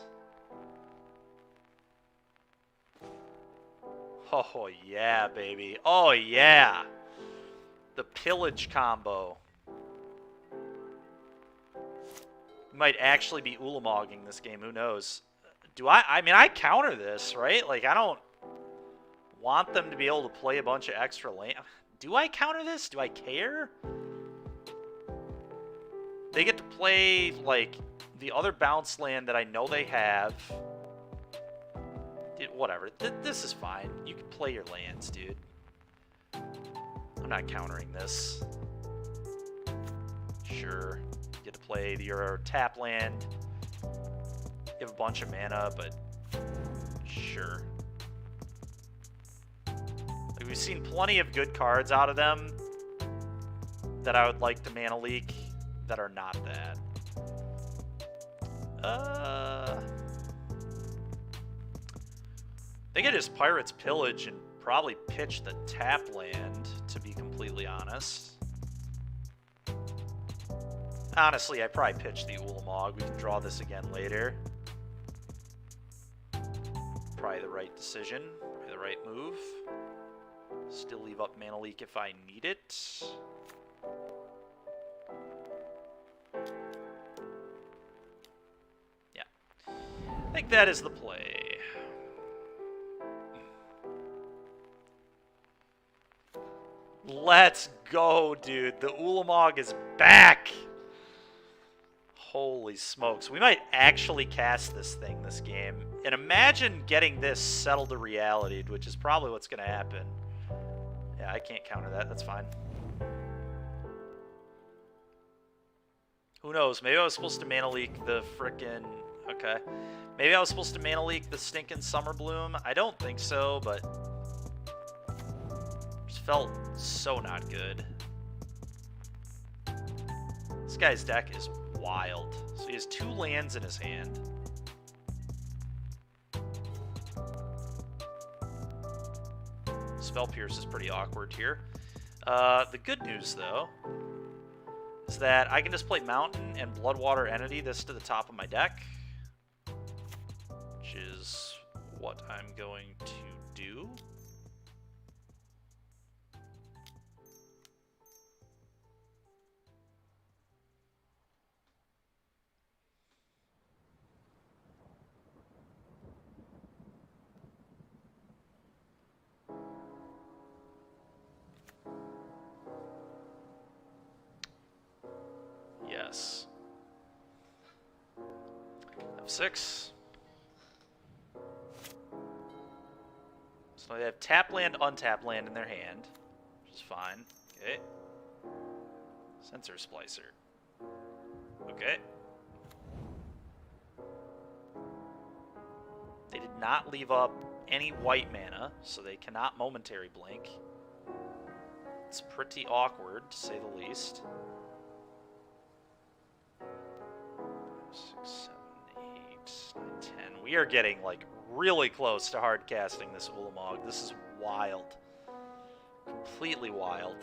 Oh, yeah, baby. Oh, yeah. The Pillage combo. Might actually be Ulamogging this game. Who knows? I mean, I counter this, right? Like, I don't want them to be able to play a bunch of extra land. Do I counter this? Do I care? They get to play, like, the other bounce land that I know they have. Whatever. This is fine. You can play your lands, dude. I'm not countering this. Sure. You get to play your tap land. You have a bunch of mana, but sure. Like, we've seen plenty of good cards out of them that I would like to mana leak that are not that. I think I just Pirates Pillage and probably pitch the tap land, to be completely honest. Honestly, I probably pitch the Ulamog. We can draw this again later. Probably the right decision. Probably the right move. Still leave up Mana Leak if I need it. Yeah. I think that is the play. Let's go, dude. The Ulamog is back. Holy smokes. We might actually cast this thing this game. And imagine getting this settled to reality, which is probably what's going to happen. Yeah, I can't counter that. That's fine. Who knows? Maybe I was supposed to mana leak the frickin'... Okay. Maybe I was supposed to mana leak the stinking Summer Bloom. I don't think so, but... just felt so not good. This guy's deck is wild. So he has 2 lands in his hand. Spell Pierce is pretty awkward here. The good news, though, is that I can just play Mountain and Bloodwater Entity this to the top of my deck, which is what I'm going to do. this. F6. So they have tap land, untap land in their hand, which is fine. Okay. Sensor Splicer. Okay. They did not leave up any white mana, so they cannot momentary blink. It's pretty awkward, to say the least. 5, 6, 7, 8, 9, 10. We are getting, like, really close to hard casting this Ulamog. This is wild. Completely wild.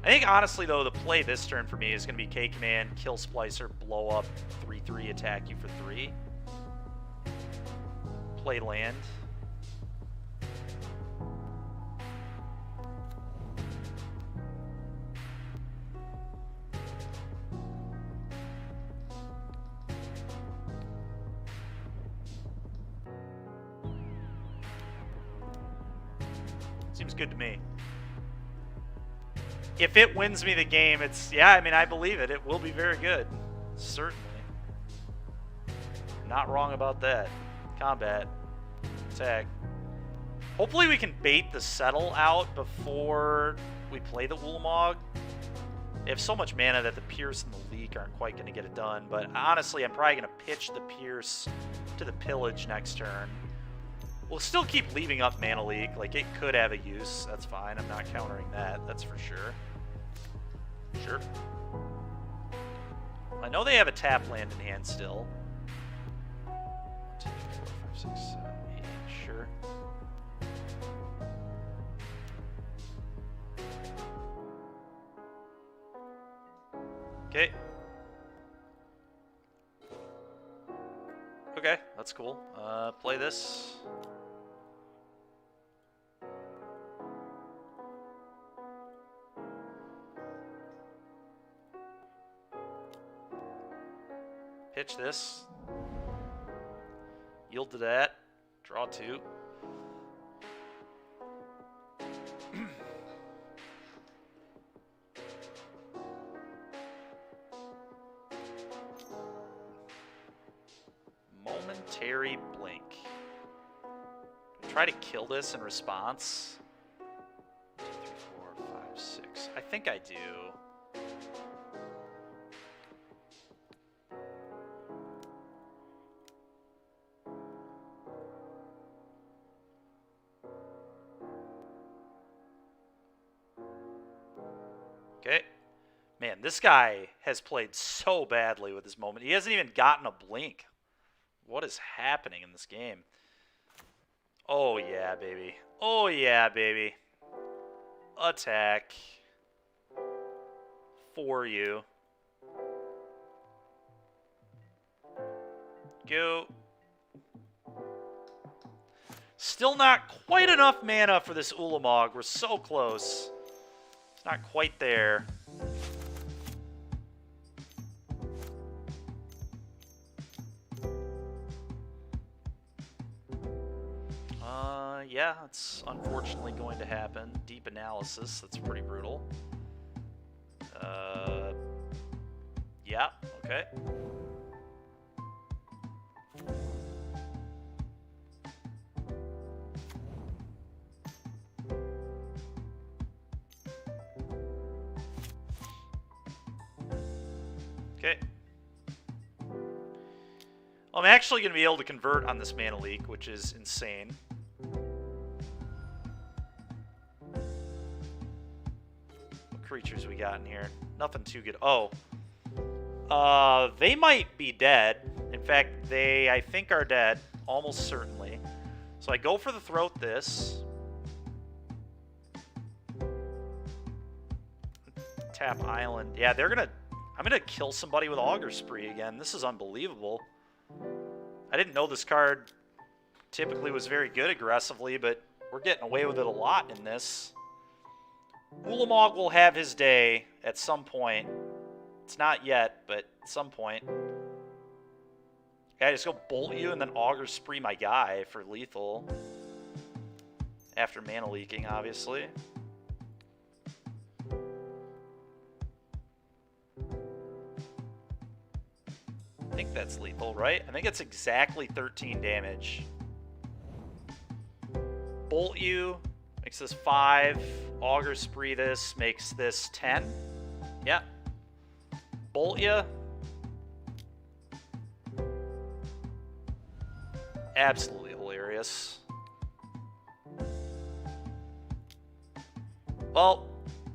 I think, honestly, though, the play this turn for me is going to be K-Command, kill Splicer, blow up, 3/3, attack you for 3. Play land. Seems good to me. If it wins me the game, it's, yeah, I mean, I believe it. It will be very good. Certainly. Not wrong about that. Combat. Attack. Hopefully we can bait the settle out before we play the Ulamog. They have so much mana that the Pierce and the Leak aren't quite going to get it done, but honestly, I'm probably going to pitch the Pierce to the Pillage next turn. We'll still keep leaving up Mana Leak. Like, it could have a use. That's fine. I'm not countering that. That's for sure. Sure. I know they have a tap land in hand still. 2, 3, 4, 5, 6, 7, 8. Sure. Okay. Okay, that's cool. Play this. Pitch this. Yield to that. Draw 2. Momentary blink. Try to kill this in response. 2, 3, 4, 5, 6. I think I do. Okay. Man, this guy has played so badly with this moment. He hasn't even gotten a blink. What is happening in this game? Oh, yeah, baby. Oh, yeah, baby. Attack. For you. Go. Still not quite enough mana for this Ulamog. We're so close. It's not quite there. Yeah, it's unfortunately going to happen. Deep analysis, that's pretty brutal. Yeah, okay. Okay. I'm actually going to be able to convert on this Mana Leak, which is insane. Creatures we got in here. Nothing too good. Oh. They might be dead. In fact, they, I think, are dead. Almost certainly. So I go for the throat this. Tap Island. Yeah, they're gonna... I'm gonna kill somebody with Augur Spree again. This is unbelievable. I didn't know this card typically was very good aggressively, but we're getting away with it a lot in this. Ulamog will have his day at some point. It's not yet, but at some point. Yeah, I just go bolt you and then Augur Spree my guy for lethal. After mana leaking, obviously. think that's lethal, right? I think it's exactly 13 damage. Bolt you makes this 5. Auger Spree this makes this 10. Yeah. Bolt you. Absolutely hilarious. Well,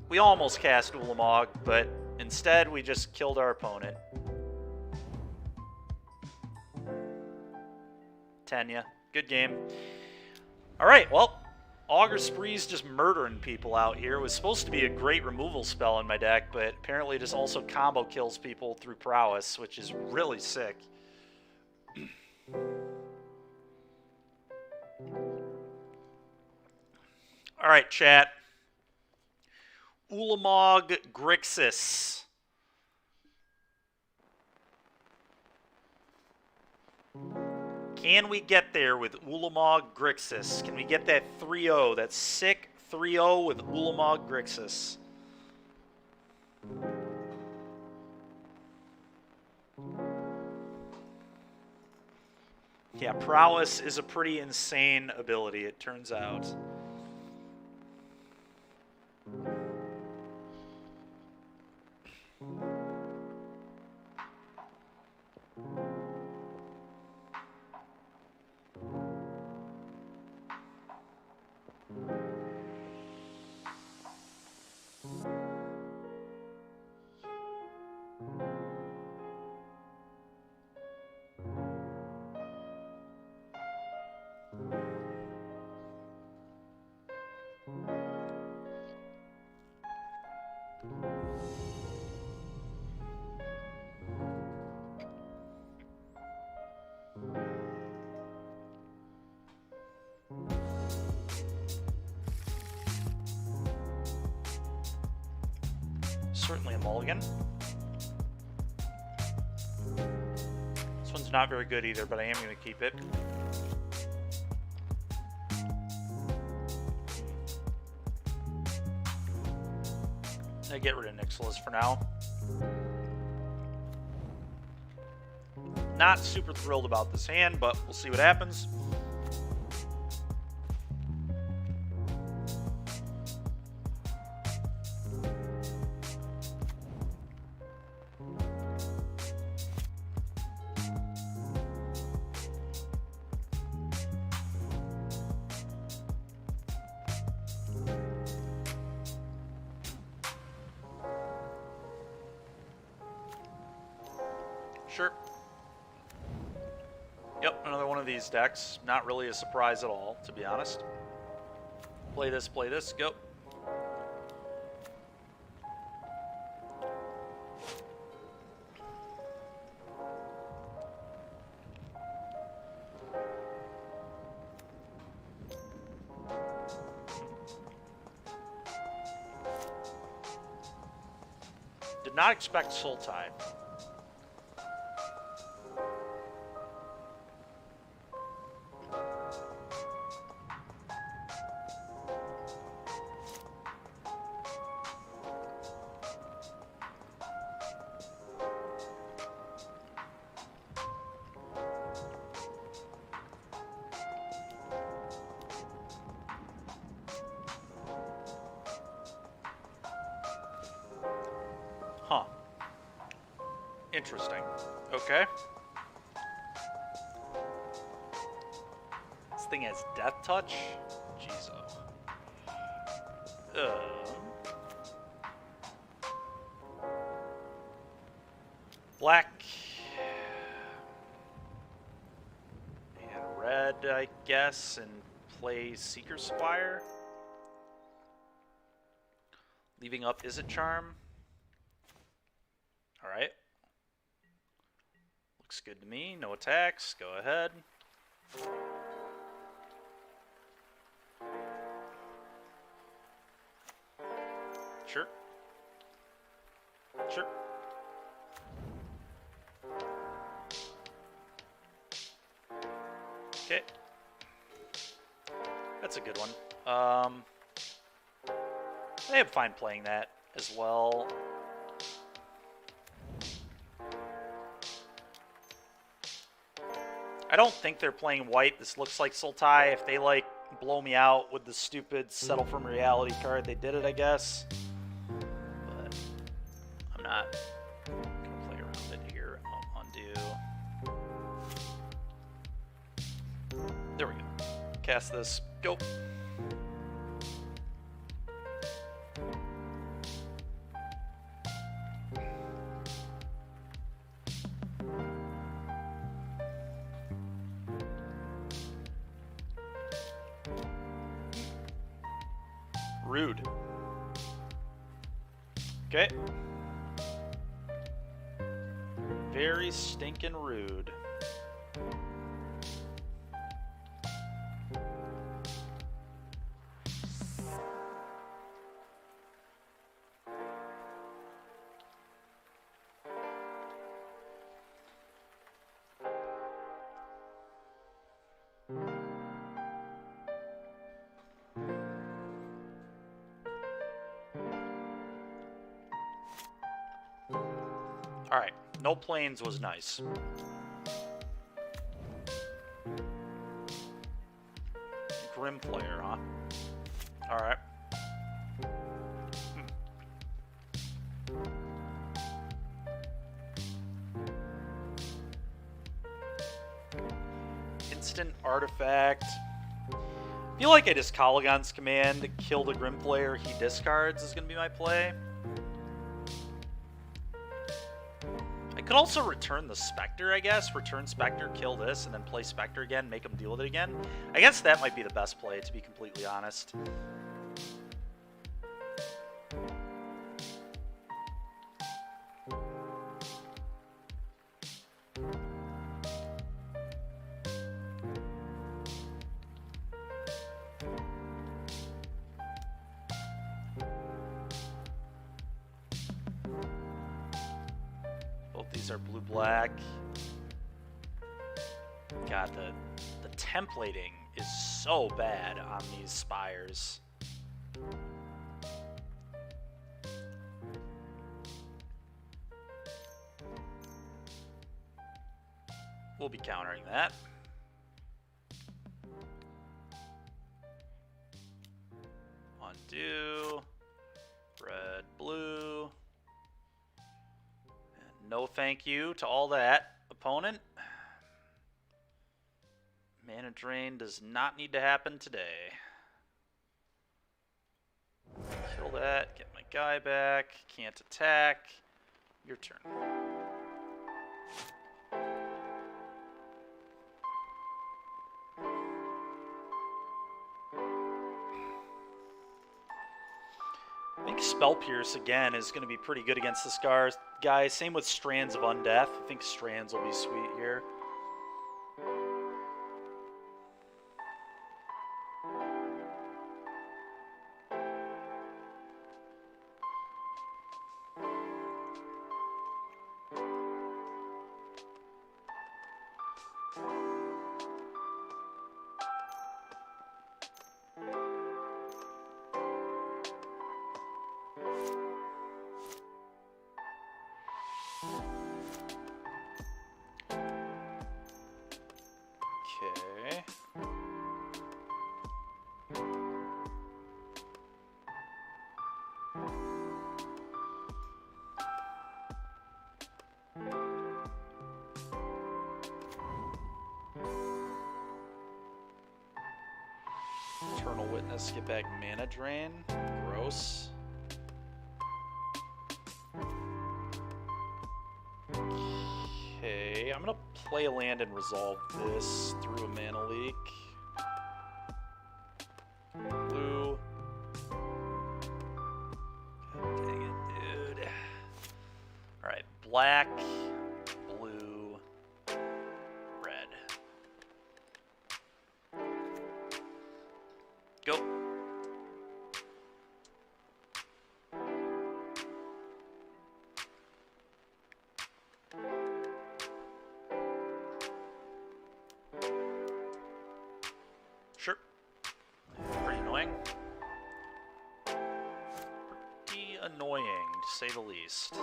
we almost cast Ulamog, but instead we just killed our opponent. Tenya. Good game. Alright, well, Auger Spree's just murdering people out here. It was supposed to be a great removal spell in my deck, but apparently it just also combo kills people through prowess, which is really sick. Alright, chat. Ulamog Grixis. Can we get there with Ulamog Grixis? Can we get that 3-0, that sick 3-0 with Ulamog Grixis? Yeah, prowess is a pretty insane ability, it turns out. Certainly a mulligan. This one's not very good either, but I am going to keep it. I get rid of Nixilis for now. Not super thrilled about this hand, but we'll see what happens. Sure. Yep, another one of these decks. Not really a surprise at all, to be honest. Play this, go. Did not expect Sultai. Huh. Interesting. Okay. This thing has Death Touch? Jeez. Black. And red, I guess, and play Seeker Spire. Leaving up Is It Charm? Alright. Looks good to me. No attacks. Go ahead. Sure. Sure. Okay. That's a good one. I am fine playing that as well. I don't think they're playing white. This looks like Sultai. If they, like, blow me out with the stupid Settle from Reality card, they did it, I guess. But I'm not going to play around it here. Undo. There we go. Cast this. Go. Rude. Okay. Very stinking rude. Alright, no planes was nice. Grim player, huh? Alright. Instant artifact. I feel like I just Kalagan's command to kill the Grim player he discards is going to be my play. I could also return the Spectre, I guess. Return Spectre, kill this, and then play Spectre again, make him deal with it again. I guess that might be the best play, to be completely honest. These are blue-black. God, the templating is so bad on these spires. We'll be countering that. Undo. Red, blue. No thank you to all that, opponent. Mana drain does not need to happen today. Kill that, get my guy back, can't attack. Your turn. I think Spell Pierce, again, is going to be pretty good against this guy. Same with Strands of Undeath. I think Strands will be sweet here. Okay. Eternal Witness, get back mana drain. Gross. Okay, I'm gonna play a land and resolve this through a mana leak. Blue. God dang it, dude. Alright, black, blue, red. Go. Sure. Pretty annoying. Pretty annoying, to say the least.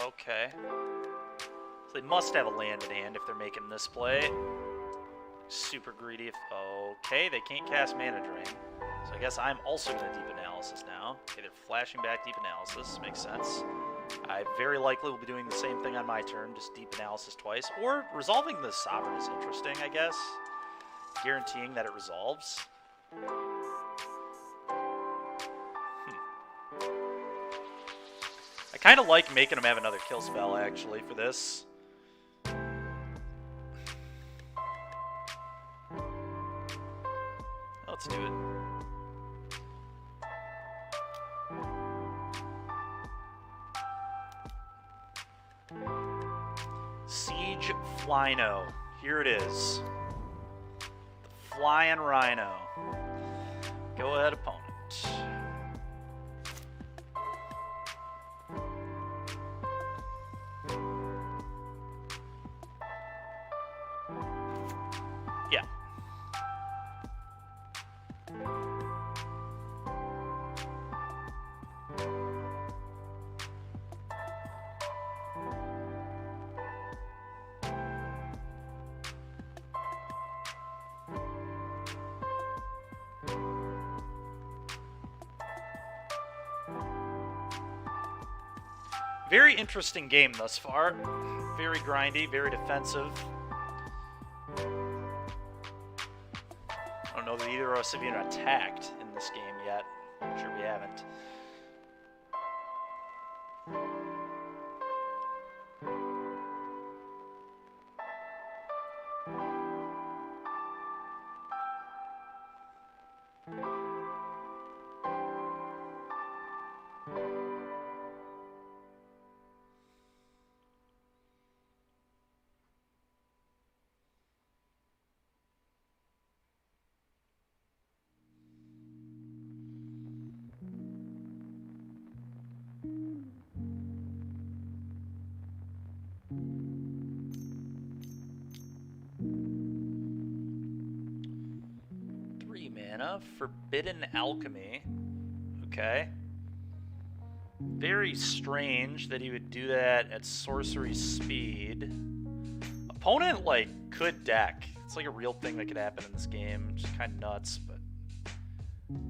Okay. So they must have a land in hand if they're making this play. Super greedy. Okay, they can't cast Mana Drain. So I guess I'm also going to Deep Analysis now. Okay, they're flashing back Deep Analysis. Makes sense. I very likely will be doing the same thing on my turn, just Deep Analysis twice. Or resolving the Sovereign is interesting, I guess. Guaranteeing that it resolves. I kind of like making him have another kill spell, actually, for this. Let's do it. Siege Flyno. Here it is. The Flying Rhino. Go ahead, opponent. Yeah. Very interesting game thus far. Very grindy, very defensive. I don't know that either of us have even attacked in this game yet. I'm sure we haven't. Forbidden Alchemy. Okay. Very strange that he would do that at sorcery speed. Opponent, like, could deck. It's like a real thing that could happen in this game. Just kind of nuts, but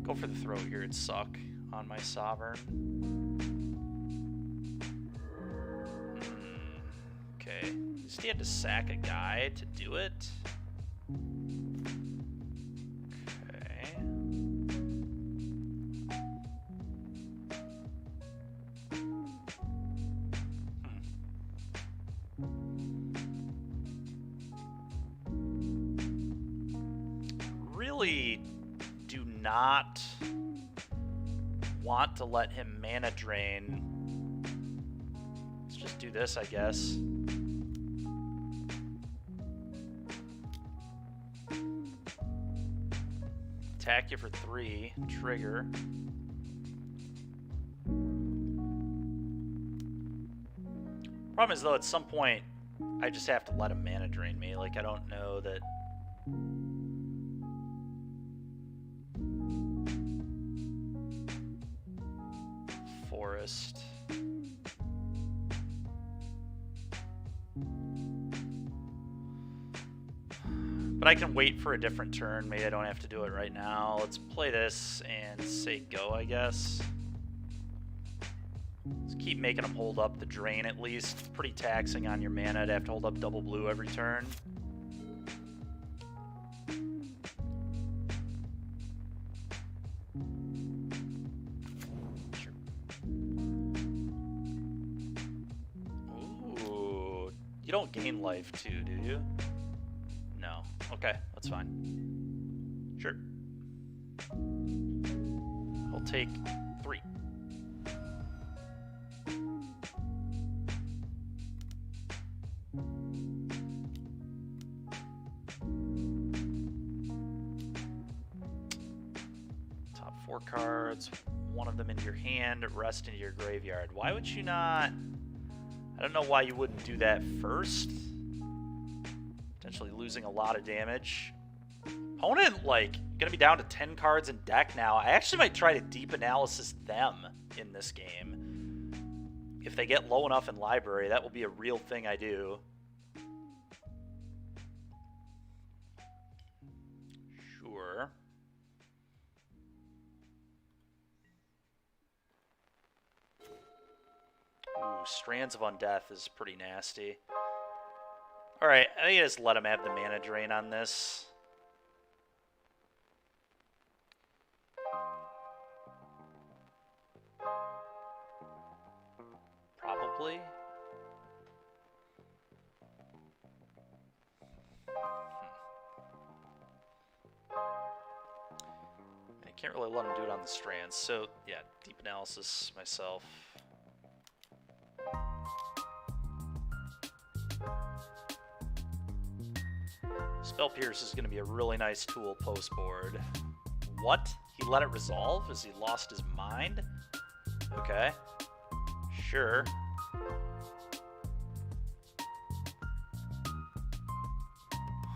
go for the throw here. It'd suck on my Sovereign. Okay. At least he had to sack a guy to do it. Do not want to let him mana drain. Let's just do this, I guess. Attack you for 3, trigger. Problem is, though, at some point I just have to let him mana drain me. Like, I don't know that forest. But I can wait for a different turn. Maybe I don't have to do it right now. Let's play this and say go, I guess. Let's keep making them hold up the drain at least. It's pretty taxing on your mana to have to hold up double blue every turn. You don't gain life too, do you? No. Okay, that's fine. Sure. I'll take 3. Top 4 cards, one of them into your hand, rest into your graveyard. Why would you not? I don't know why you wouldn't do that first. Potentially losing a lot of damage. Opponent, like, gonna be down to 10 cards in deck now. I actually might try to deep analysis them in this game. if they get low enough in library, that will be a real thing I do. Sure. Ooh, Strands of Undeath is pretty nasty. Alright, I think I just let him have the mana drain on this. Probably. I can't really let him do it on the Strands, so yeah, deep analysis myself. Spell Pierce is going to be a really nice tool post-board. What? He let it resolve? Has he lost his mind? Okay. Sure.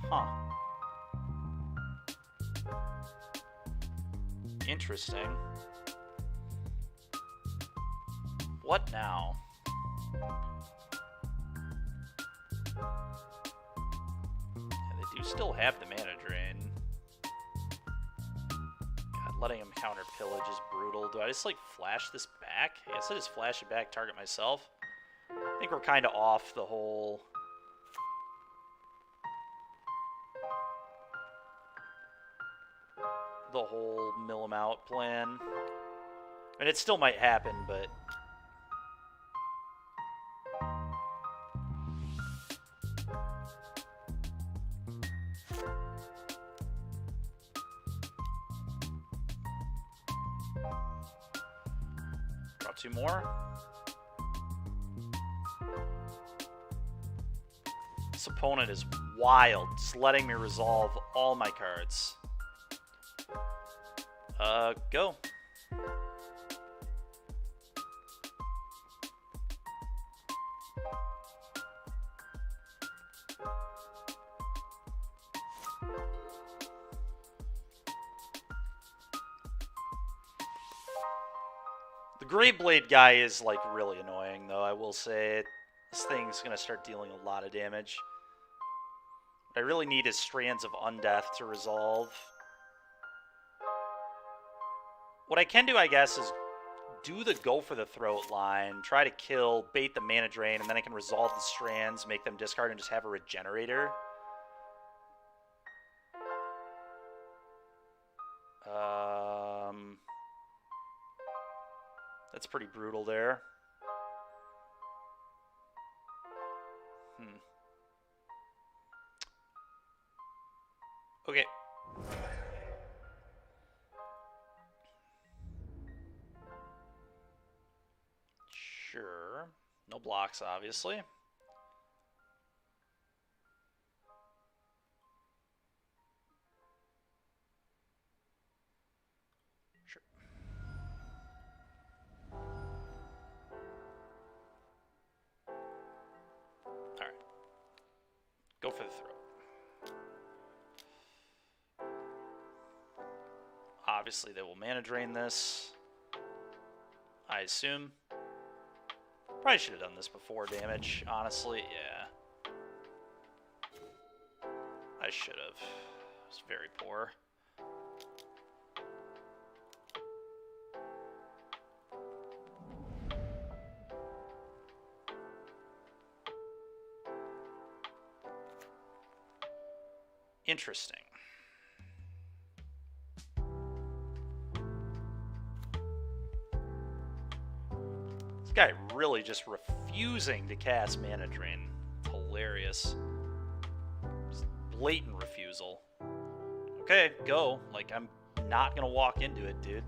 Huh. Interesting. What now? You still have the mana drain. God, letting him counter pillage is brutal. Do I just like flash this back? I guess I just flash it back, target myself. I think we're kind of off the whole mill him out plan. I mean, it still might happen, but two more. This opponent is wild, just letting me resolve all my cards. Go. The Great Blade guy is, like, really annoying, though, I will say. This thing's gonna start dealing a lot of damage. What I really need is Strands of Undeath to resolve. What I can do, I guess, is do the go for the throat line, try to kill, bait the mana drain, and then I can resolve the Strands, make them discard, and just have a regenerator. That's pretty brutal there. Okay. Sure. No blocks, obviously. Sure. Alright. Go for the throat. Obviously, they will mana drain this. I assume. Probably should have done this before damage, honestly. Yeah. I should have. It's very poor. Interesting. This guy really just refusing to cast Mana Drain. Hilarious. Just blatant refusal. Okay, go. Like, I'm not gonna walk into it, dude.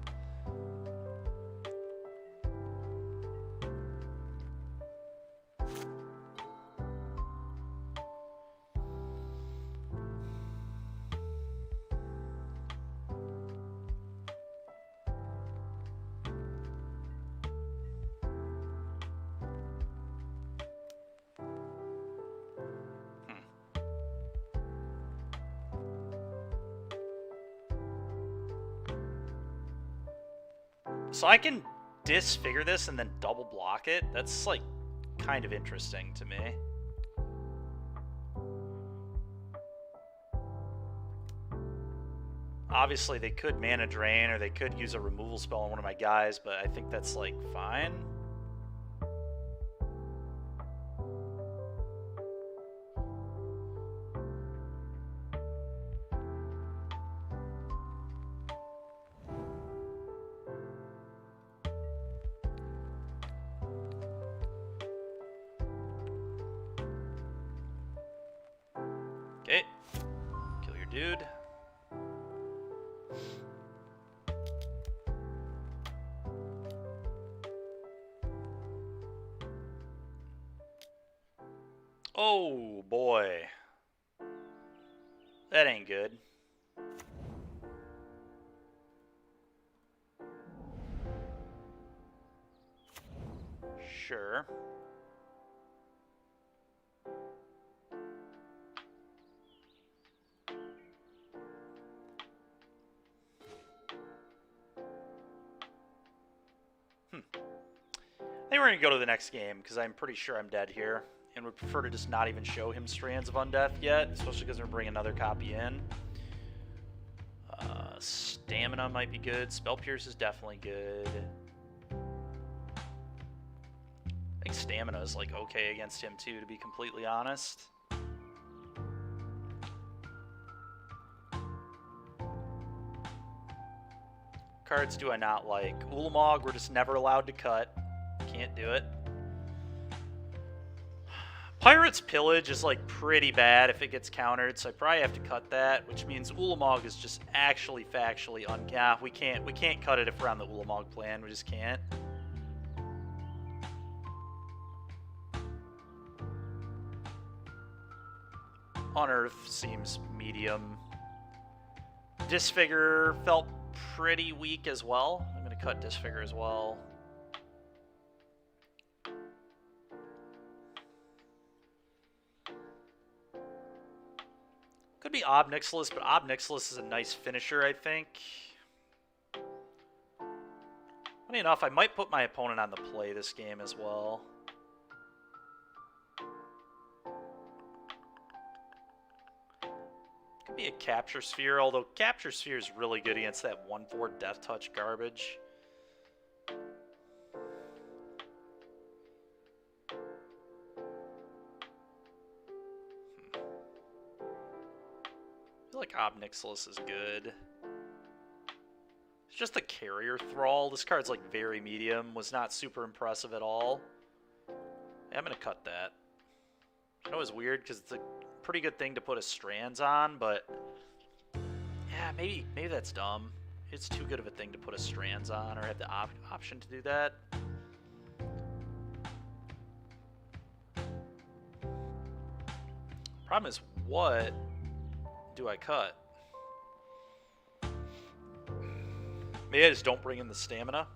So I can disfigure this and then double block it? That's like kind of interesting to me. Obviously, they could mana drain, or they could use a removal spell on one of my guys, but I think that's, like, fine. Okay. Kill your dude. Oh, boy. That ain't good. Sure. I think we're going to go to the next game, because I'm pretty sure I'm dead here. And would prefer to just not even show him Strands of Undeath yet, especially because we're bringing another copy in. Stamina might be good. Spell Pierce is definitely good. I think Stamina is like okay against him too, to be completely honest. Cards do I not like? Ulamog, we're just never allowed to cut. Can't do it. Pirate's Pillage is like pretty bad if it gets countered, so I probably have to cut that, which means Ulamog is just actually factually we can't cut it if we're on the Ulamog plan, we just can't. Unearth seems medium. Disfigure felt pretty weak as well. I'm gonna cut Disfigure as well. Could be Ob Nixilis, but Ob Nixilis is a nice finisher, I think. Funny enough, I might put my opponent on the play this game as well. Could be a Capture Sphere, although Capture Sphere is really good against that 1/4 Death Touch garbage. I feel like Ob Nixilis is good. It's just the Carrier Thrall. This card's like very medium. Was not super impressive at all. Yeah, I'm going to cut that. I know it's weird because it's a pretty good thing to put a Strands on, but yeah, maybe that's dumb. It's too good of a thing to put a Strands on or have the option to do that. Problem is, what do I cut? Maybe I just don't bring in the Stamina.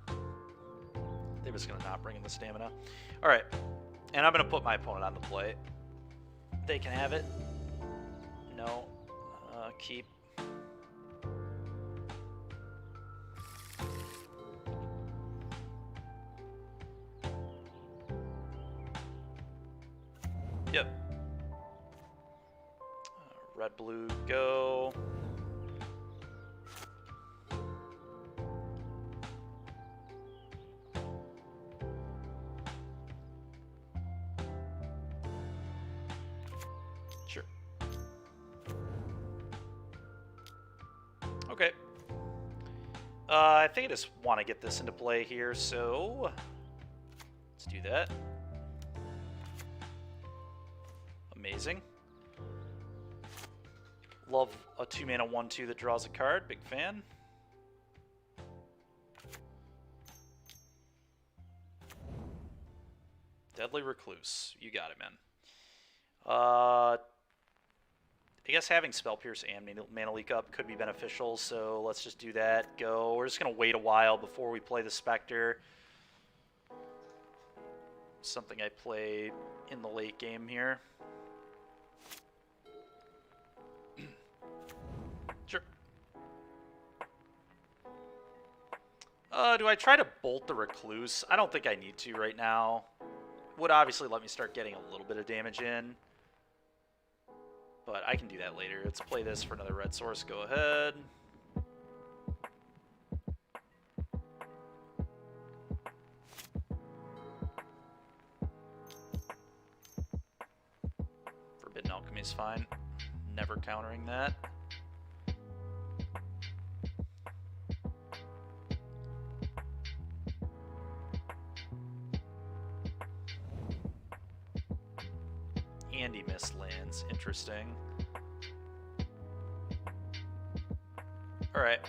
They're just going to not bring in the Stamina. Alright, and I'm going to put my opponent on the plate. They can have it. No. Keep. Yep. Red, blue, go. Sure. Okay. I think I just want to get this into play here, so let's do that. Amazing. Love a 2-mana 1/2 that draws a card. Big fan. Deadly Recluse. You got it, man. I guess having Spell Pierce and Mana Leak up could be beneficial, so let's just do that. Go. We're just going to wait a while before we play the Spectre. Something I play in the late game here. Sure. Do I try to bolt the Recluse? I don't think I need to right now. Would obviously let me start getting a little bit of damage in. But I can do that later. Let's play this for another red source. Go ahead. Forbidden Alchemy is fine. Never countering that. And he missed lands. Interesting. Alright.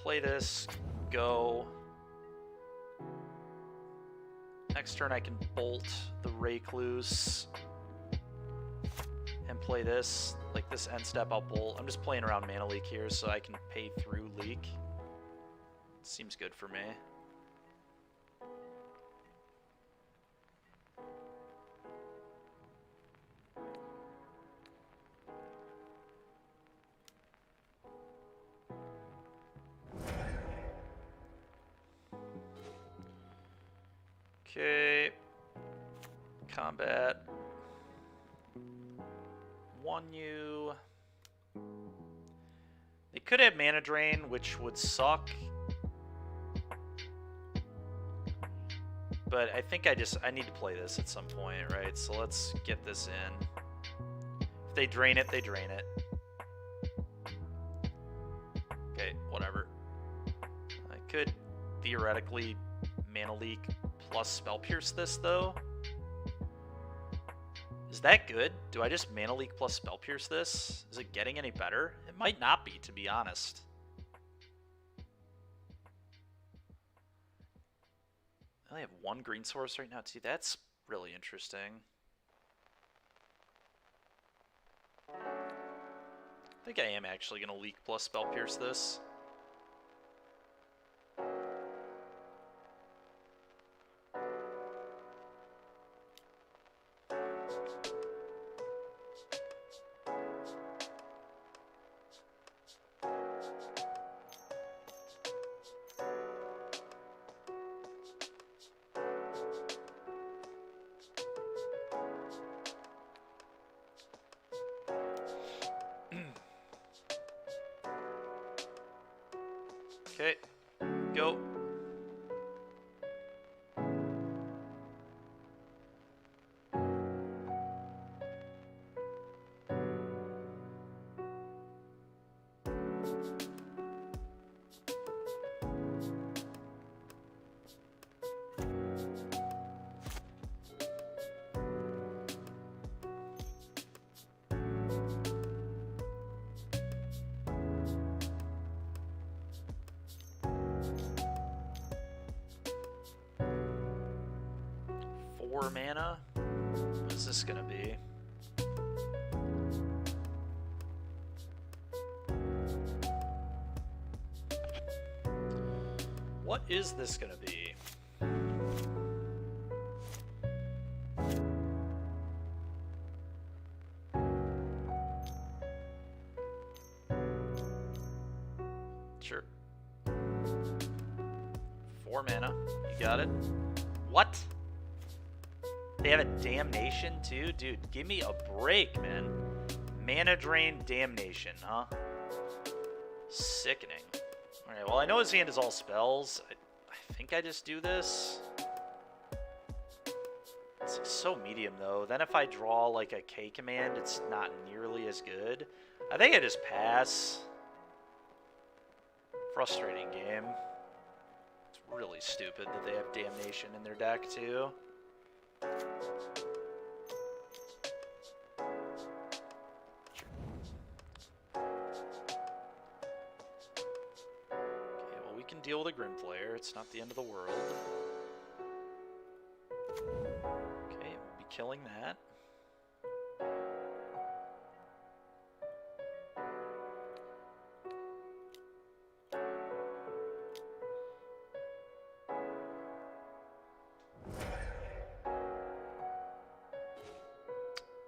Play this. Go. Next turn I can bolt the Recluse. And play this. Like this end step I'll bolt. I'm just playing around Mana Leak here so I can pay through Leak. Seems good for me. Okay. Combat. 1U. They could have Mana Drain, which would suck. But I think I need to play this at some point, right? So let's get this in. If they drain it, they drain it. Okay, whatever. I could theoretically Mana Leak plus Spell Pierce this, though. Is that good? Do I just Mana Leak plus Spell Pierce this? Is it getting any better? It might not be, to be honest. I only have one green source right now, too. That's really interesting. I think I am actually going to Leak plus Spell Pierce this. Okay, go. Mana? What's this gonna be? What is this gonna be? Sure. 4 mana. You got it. What? They have a Damnation too? Dude, give me a break, man. Mana Drain Damnation, huh? Sickening. Alright, well, I know his hand is all spells. I think I just do this. It's so medium, though. Then if I draw, like, a K command, it's not nearly as good. I think I just pass. Frustrating game. It's really stupid that they have Damnation in their deck, too. Okay, well, we can deal with a Grim Flare. It's not the end of the world. Okay, we'll be killing that.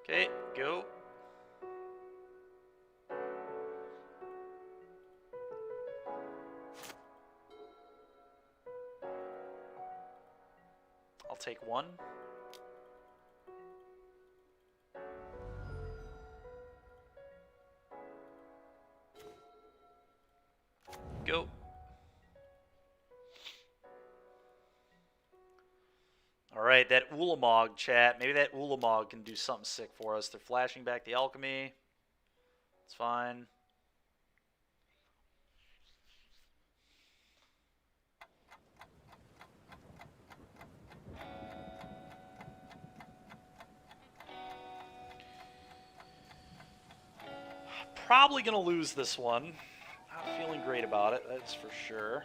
Okay, go. I'll take one. Go. Alright, that Ulamog, chat. Maybe that Ulamog can do something sick for us. They're flashing back the alchemy. It's fine. Probably going to lose this one. Not feeling great about it, that's for sure.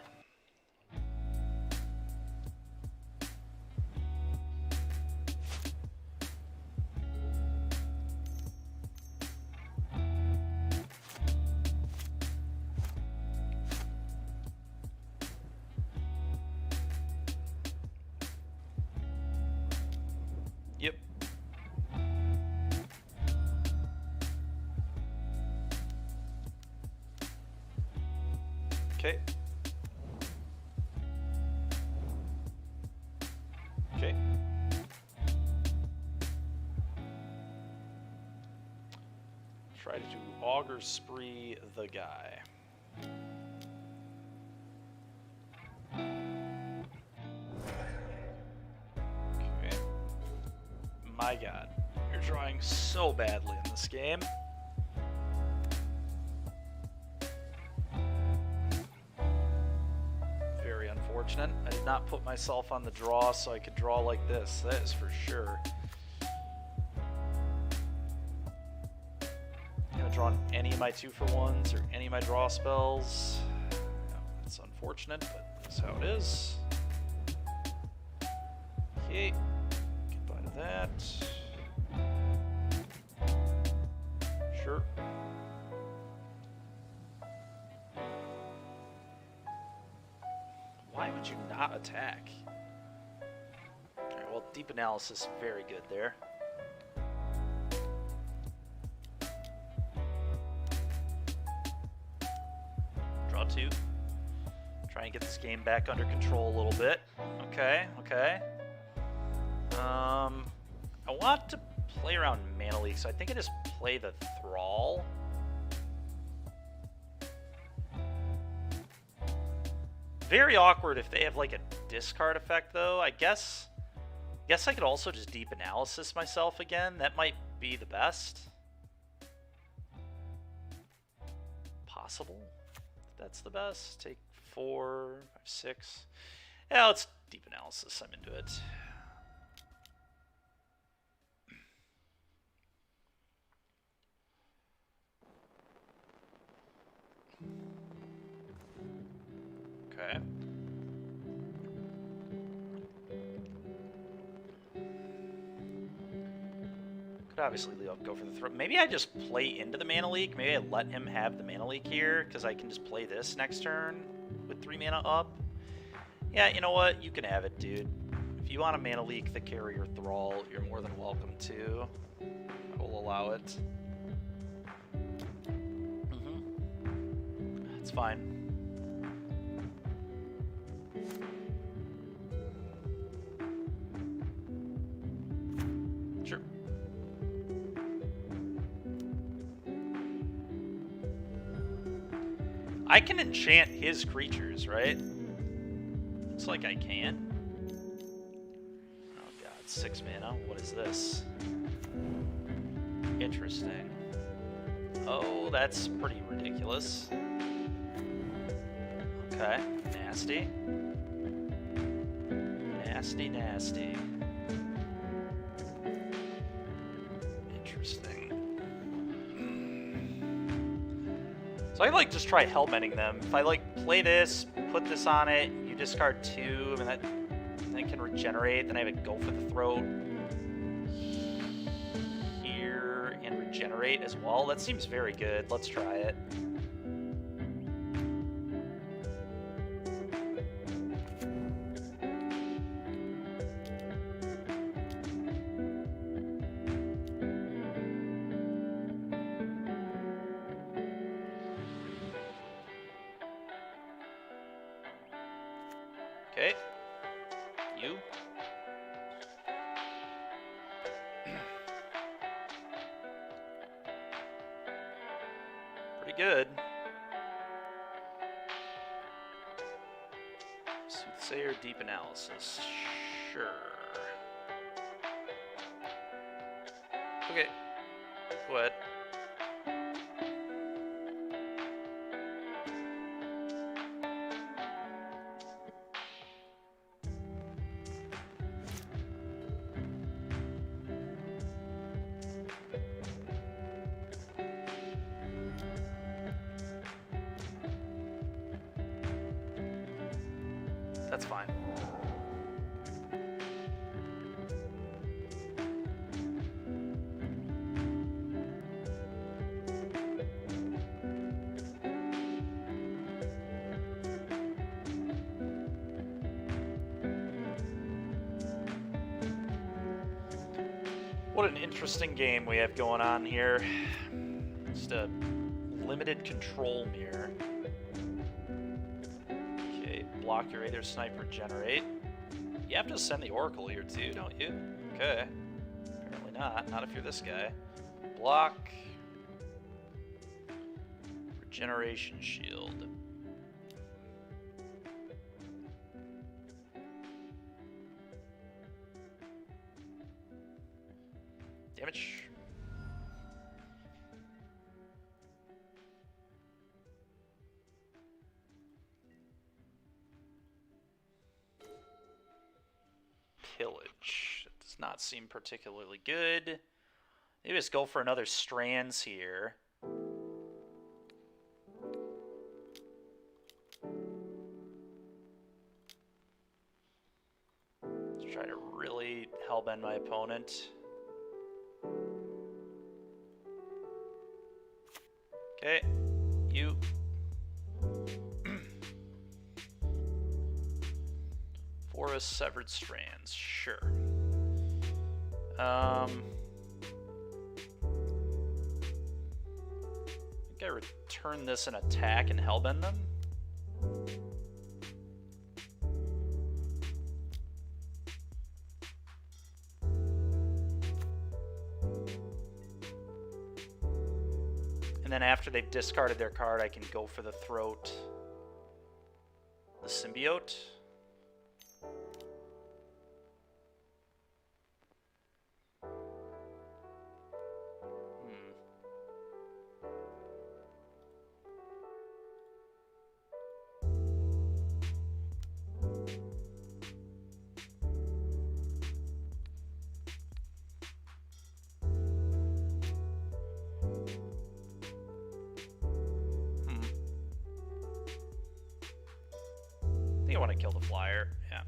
Yep. Okay. Okay. Try to do Augur Spree the guy. Okay. My god. You're drawing so badly in this game. Very unfortunate. I did not put myself on the draw so I could draw like this. That is for sure. I haven't drawn any of my 2-for-1s or any of my draw spells. No, it's unfortunate, but that's how it is. Okay. Goodbye to that. Sure. Why would you not attack? Alright, well, deep analysis, very good there. Draw 2. Try and get this game back under control a little bit. Okay, okay. I want to play around Mana Leak, so I think I just play the Thrall. Very awkward if they have like a discard effect, though. I guess I could also just deep analysis myself again. That might be the best. Possible. That's the best. Take 4, 5, 6. Yeah, let's deep analysis. I'm into it. Okay. Could obviously go for the throw. Maybe I just play into the Mana Leak. Maybe I let him have the Mana Leak here, because I can just play this next turn with 3 mana up. Yeah, you know what? You can have it, dude. If you want a Mana Leak the Carrier Thrall, you're more than welcome to. I will allow it. It's fine. Sure. I can enchant his creatures, right? Looks like I can. Oh god, 6 mana. What is this? Interesting. Oh, that's pretty ridiculous. Okay, nasty. Nasty, nasty. Interesting. So I like just try helmeting them. If I like play this, put this on it, you discard 2, and that can regenerate. Then I have a Go for the Throat here and regenerate as well. That seems very good. Let's try it. Okay. You. Pretty good. Soothsayer, deep analysis. Sure. Okay. Go ahead. That's fine. What an interesting game we have going on here. Just a limited control mirror. Okay, block your Aether Sniper generate. You have to send the Oracle here too, don't you? Okay. Apparently not. Not if you're this guy. Block. Regeneration shield. Damage. Pillage. That does not seem particularly good. Maybe just go for another strands here. Let's try to really hellbend my opponent. Okay, you. Forest severed strands, sure. I think I return this and attack and hellbend them. And then after they've discarded their card, I can go for the throat. The symbiote. I want to kill the flyer. Yeah.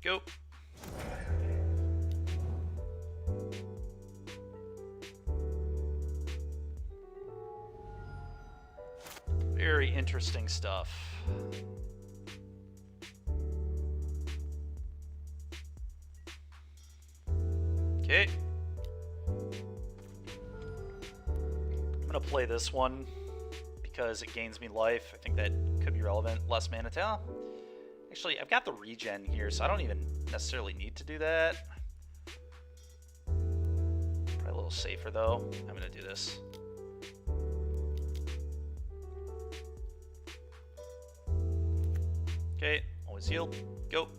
Go. Very interesting stuff. Okay. I'm gonna play this one because it gains me life. I think that could be relevant. Less mana tail. Actually, I've got the regen here, so I don't even necessarily need to do that. Probably a little safer though. I'm gonna do this. Okay, always heal. Go.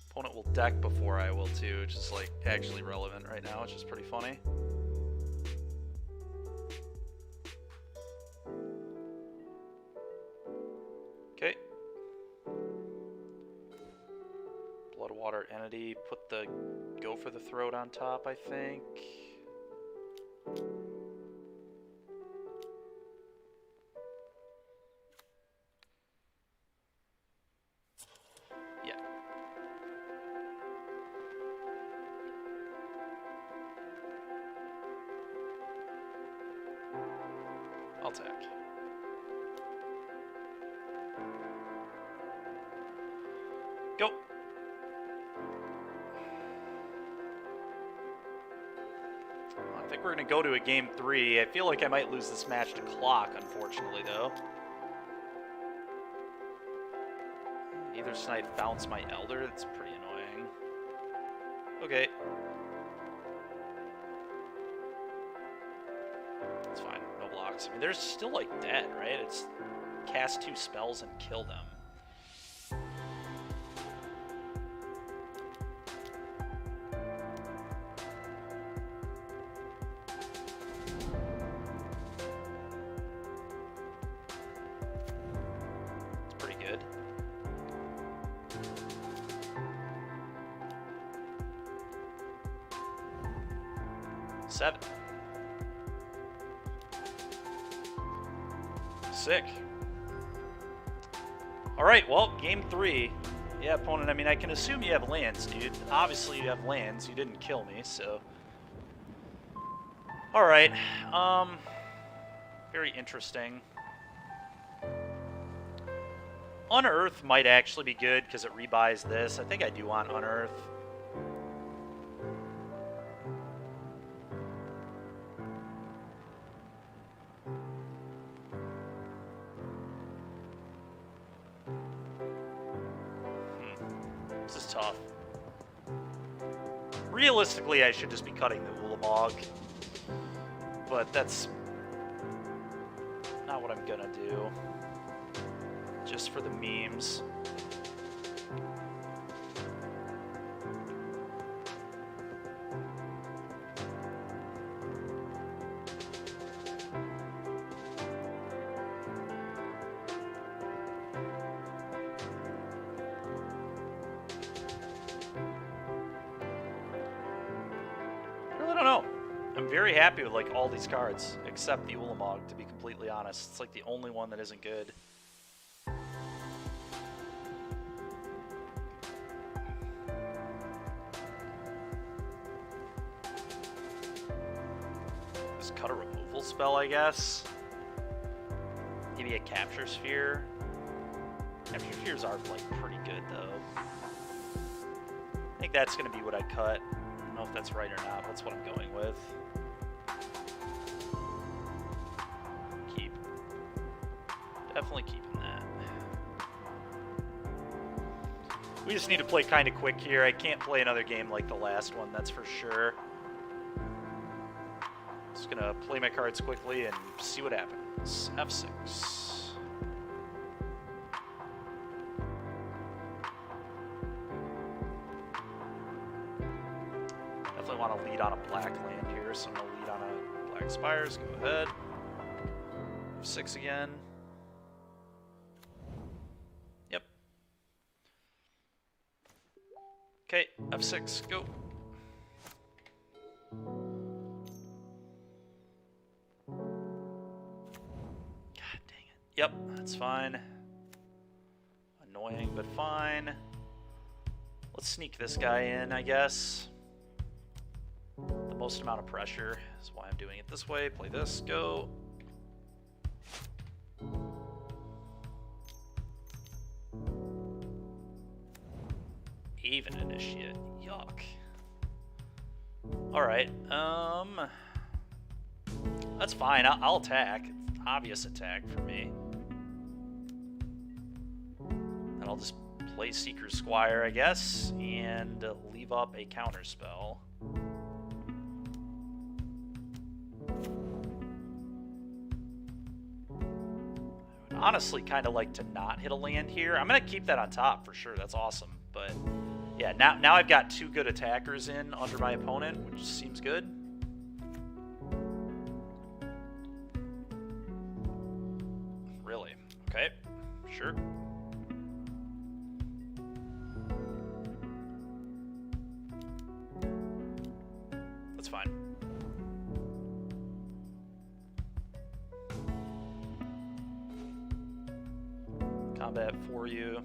Opponent will deck before I will too, which is like actually relevant right now, which is pretty funny. Okay. Blood water entity, put the go for the throat on top, I think. Yeah. I'll attack. Go. I think we're going to go to a game 3. I feel like I might lose this match to clock, unfortunately, though. Either snipe bounce my Elder. That's pretty annoying. Okay. It's fine. No blocks. I mean, they're still, like, dead, right? It's cast 2 spells and kill them. It's pretty good. Seven. Sick. Alright, well, game 3. Yeah, opponent, I mean, I can assume you have lands, dude. Obviously you have lands. You didn't kill me, so... Alright, very interesting. Unearth might actually be good, because it rebuys this. I think I do want Unearth. This is tough. Realistically, I should just be cutting the Ulamog, but that's not what I'm gonna do. Just for the memes. I don't know. I'm very happy with like all these cards, except the Ulamog, to be completely honest. It's like the only one that isn't good. Just cut a removal spell, I guess. Maybe a capture sphere. Capture spheres are like pretty good though. I think that's gonna be what I cut. I don't know if that's right or not. That's what I'm going with. Keep. Definitely keeping that. We just need to play kind of quick here. I can't play another game like the last one, that's for sure. Just gonna play my cards quickly and see what happens. F6. Definitely want to lead on a black land here, so I'm gonna lead on a black spires. Go ahead. F6 again. Yep. Okay, F6, go. God dang it. Yep, that's fine. Annoying, but fine. Let's sneak this guy in, I guess. The most amount of pressure is why I'm doing it this way. Play this, go. Even initiate, yuck. Alright, that's fine, I'll attack. Obvious attack for me. And I'll just play Seeker's Squire, I guess, and leave up a counter spell. I would honestly kind of like to not hit a land here. I'm going to keep that on top for sure, that's awesome. But yeah, now I've got 2 good attackers in under my opponent, which seems good. Really? Okay, sure. That's fine. Combat for you.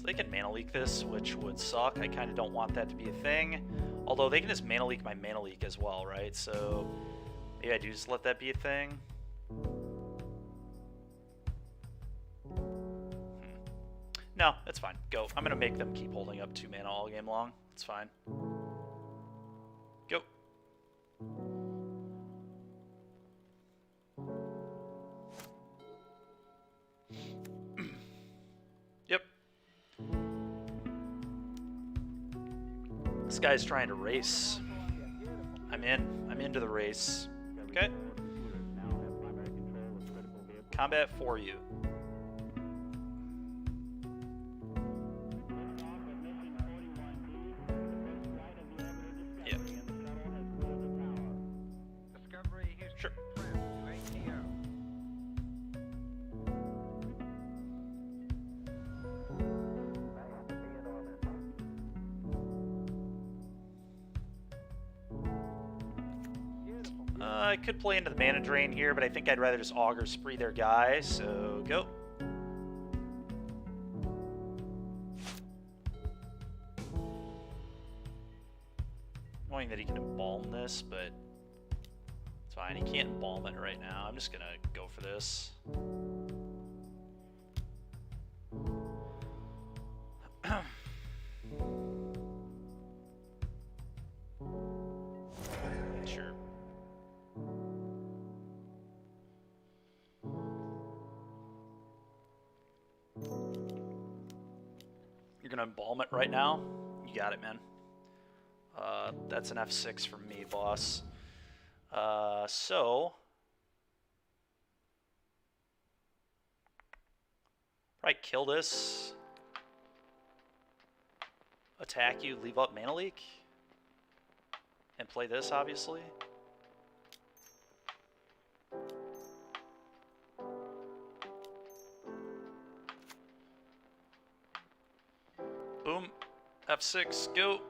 They can mana leak this, which would suck. I kind of don't want that to be a thing. Although they can just mana leak my mana leak as well, right? So maybe I do just let that be a thing. No, it's fine. Go. I'm going to make them keep holding up 2 mana all game long. It's fine. Go. This guy's trying to race. I'm in. I'm into the race. Okay. Computers now have primary control of critical vehicles. Combat for you. Yeah. Discovery Houston Sure. Press to ATO. I could play into the mana drain here, but I think I'd rather just Augur Spree their guy, so go. Knowing that he can embalm this, but it's fine. He can't embalm it right now. I'm just gonna go for this. Sure. You're gonna embalm it right now? You got it, man. That's an F6 from me, boss. So probably kill this. Attack you, leave up mana leak. And play this, obviously. Boom. F6, go.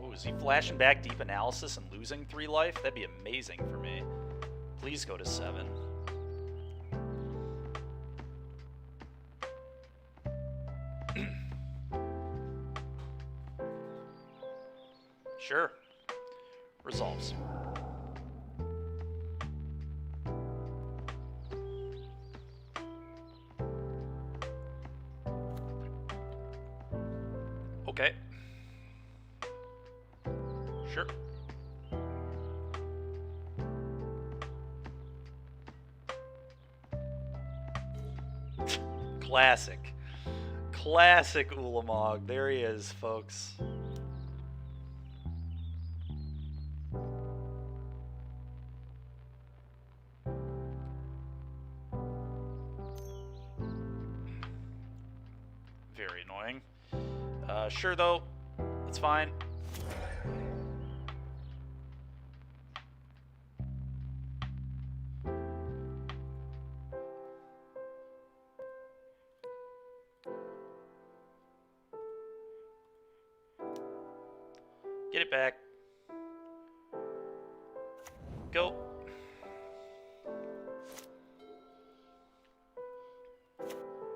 Oh, is he flashing back deep analysis and losing 3 life? That'd be amazing for me. Please go to 7. Sure. Resolves. Okay. Sure. Classic. Classic Ulamog. There he is, folks. Very annoying. Sure, though. That's fine. Get it back. Go.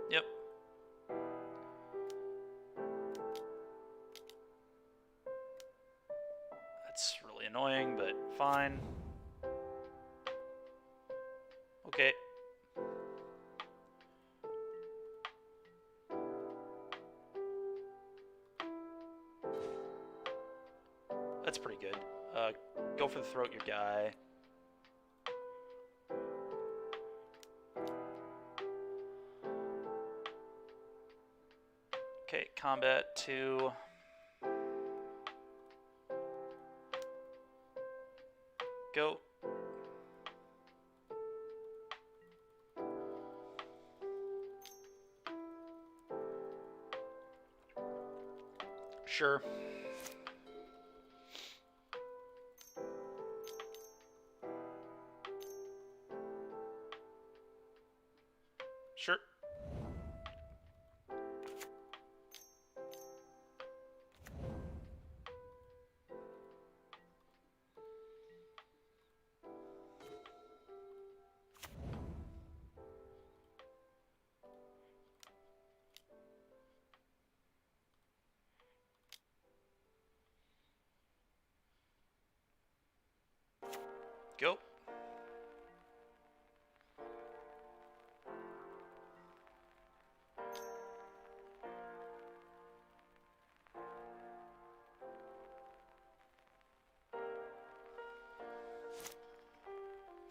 Yep. That's really annoying, but fine. Okay. That's pretty good. Go for the throat, your guy. Okay, combat 2. Go. Sure. Sure. Go.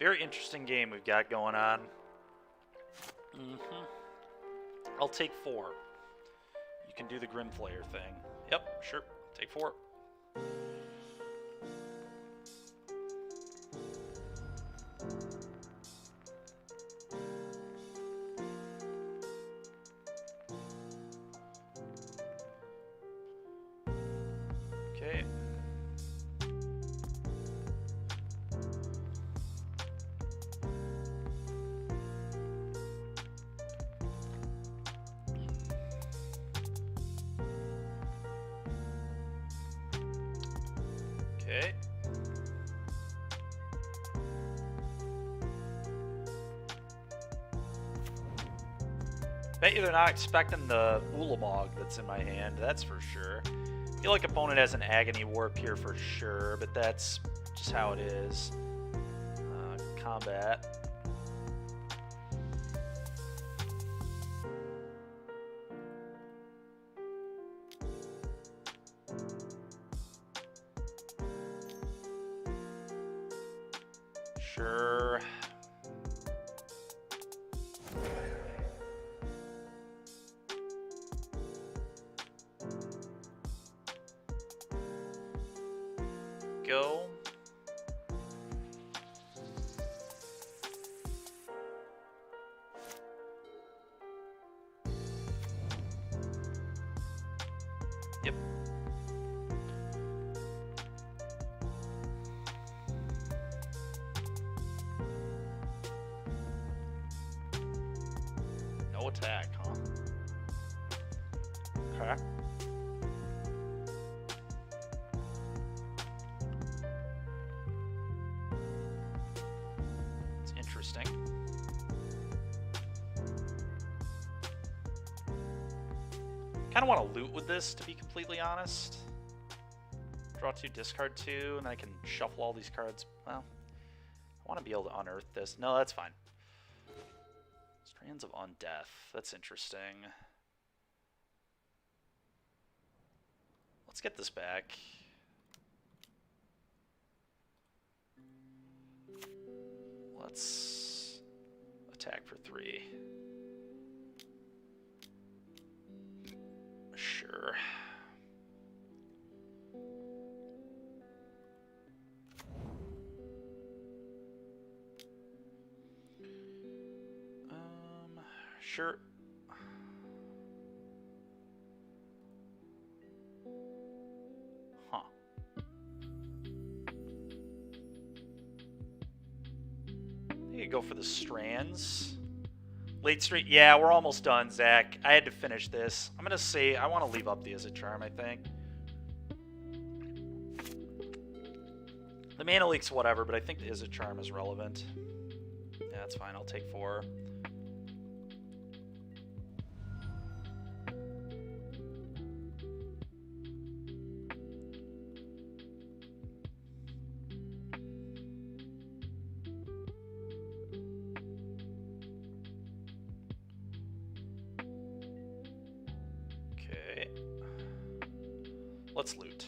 Very interesting game we've got going on. I'll take 4. You can do the Grimflayer thing. Yep, sure. Take 4. Okay. Okay. Bet you they're not expecting the Ulamog that's in my hand, that's for sure. I feel like opponent has an Agony Warp here for sure, but that's just how it is. Combat. Sure. Go. Yep. No attack, huh? Okay. It's interesting. Kind of want to loot with this, to be completely honest. Draw 2, discard 2, and then I can shuffle all these cards. Well, I want to be able to unearth this. No, that's fine. Strands of Undeath. That's interesting. Let's get this back. Let's attack for 3. Sure. Sure. Huh. I could go for the strands. Late street. Yeah, we're almost done, Zach. I had to finish this. I'm going to say I want to leave up the Izzet Charm, I think. The Mana Leak's whatever, but I think the Izzet Charm is relevant. Yeah, that's fine. I'll take 4. Okay. Let's loot.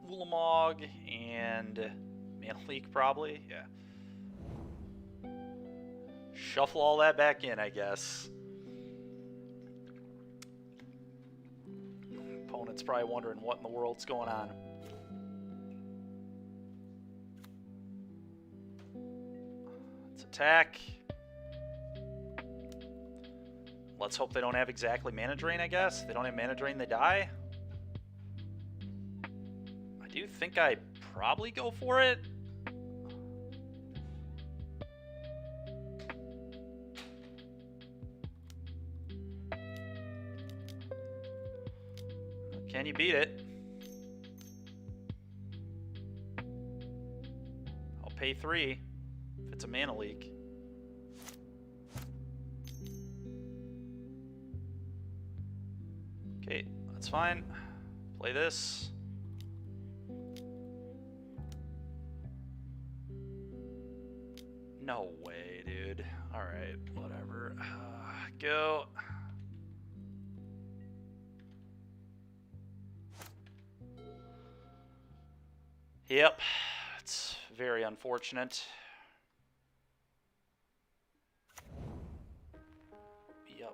Ulamog and Mana Leak probably, yeah. Shuffle all that back in, I guess. Opponent's probably wondering what in the world's going on. Let's attack. Let's hope they don't have exactly Mana Drain, I guess. If they don't have Mana Drain, they die. I do think I probably go for it. Can you beat it? I'll pay 3 if it's a Mana Leak. Okay, that's fine. Play this. No way, dude. Alright, whatever. Go. Yep. It's very unfortunate. Yep.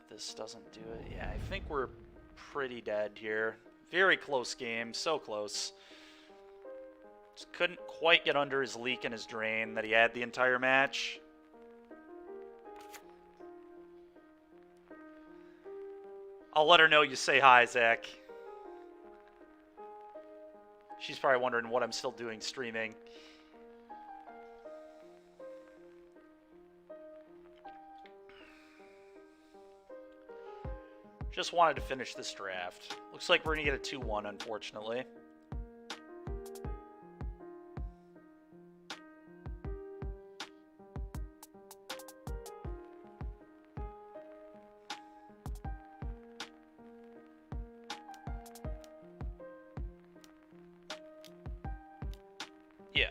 This doesn't do it. Yeah, I think we're pretty dead here. Very close game. So close. Just couldn't quite get under his leak and his drain that he had the entire match. I'll let her know you say hi, Zach. She's probably wondering what I'm still doing streaming. Just wanted to finish this draft. Looks like we're going to get a 2-1, unfortunately. Yeah.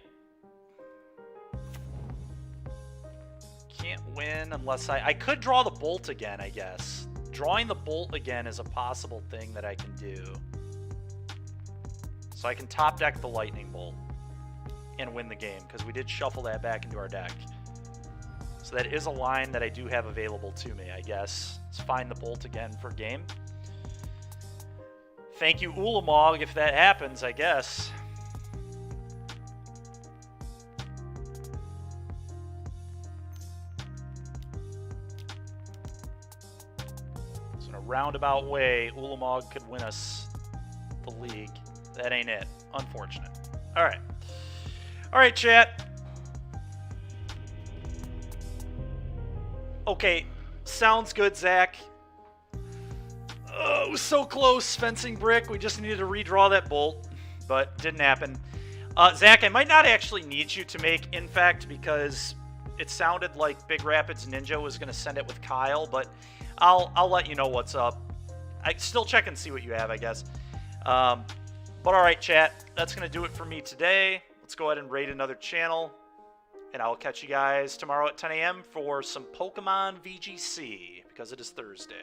Can't win unless I could draw the bolt again, I guess. Drawing the bolt again is a possible thing that I can do. So I can top deck the lightning bolt and win the game, because we did shuffle that back into our deck. So that is a line that I do have available to me, I guess. Let's find the bolt again for game. Thank you, Ulamog, if that happens, I guess. Roundabout way, Ulamog could win us the league. That ain't it. Unfortunate. Alright. Alright, chat. Okay. Sounds good, Zach. Oh, it was so close, fencing brick. We just needed to redraw that bolt, but didn't happen. Zach, I might not actually need you to make Infect, because it sounded like Big Rapids Ninja was going to send it with Kyle, but I'll let you know what's up. I still check and see what you have, I guess. But alright, chat. That's going to do it for me today. Let's go ahead and raid another channel. And I will catch you guys tomorrow at 10 a.m. for some Pokemon VGC, because it is Thursday.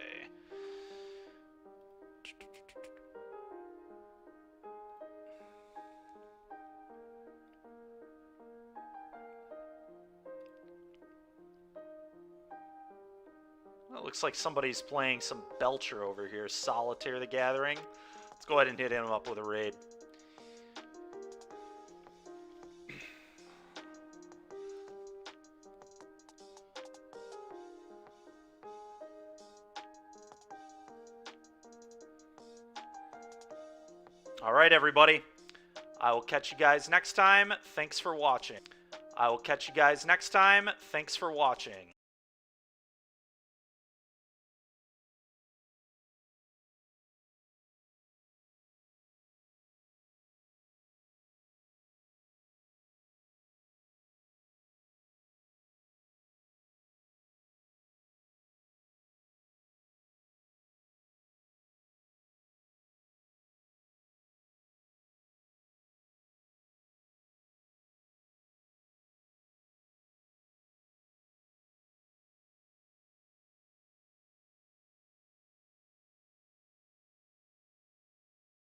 Well, it looks like somebody's playing some Belcher over here. Solitaire the Gathering. Let's go ahead and hit him up with a raid. Alright, everybody. I will catch you guys next time. Thanks for watching. I will catch you guys next time. Thanks for watching.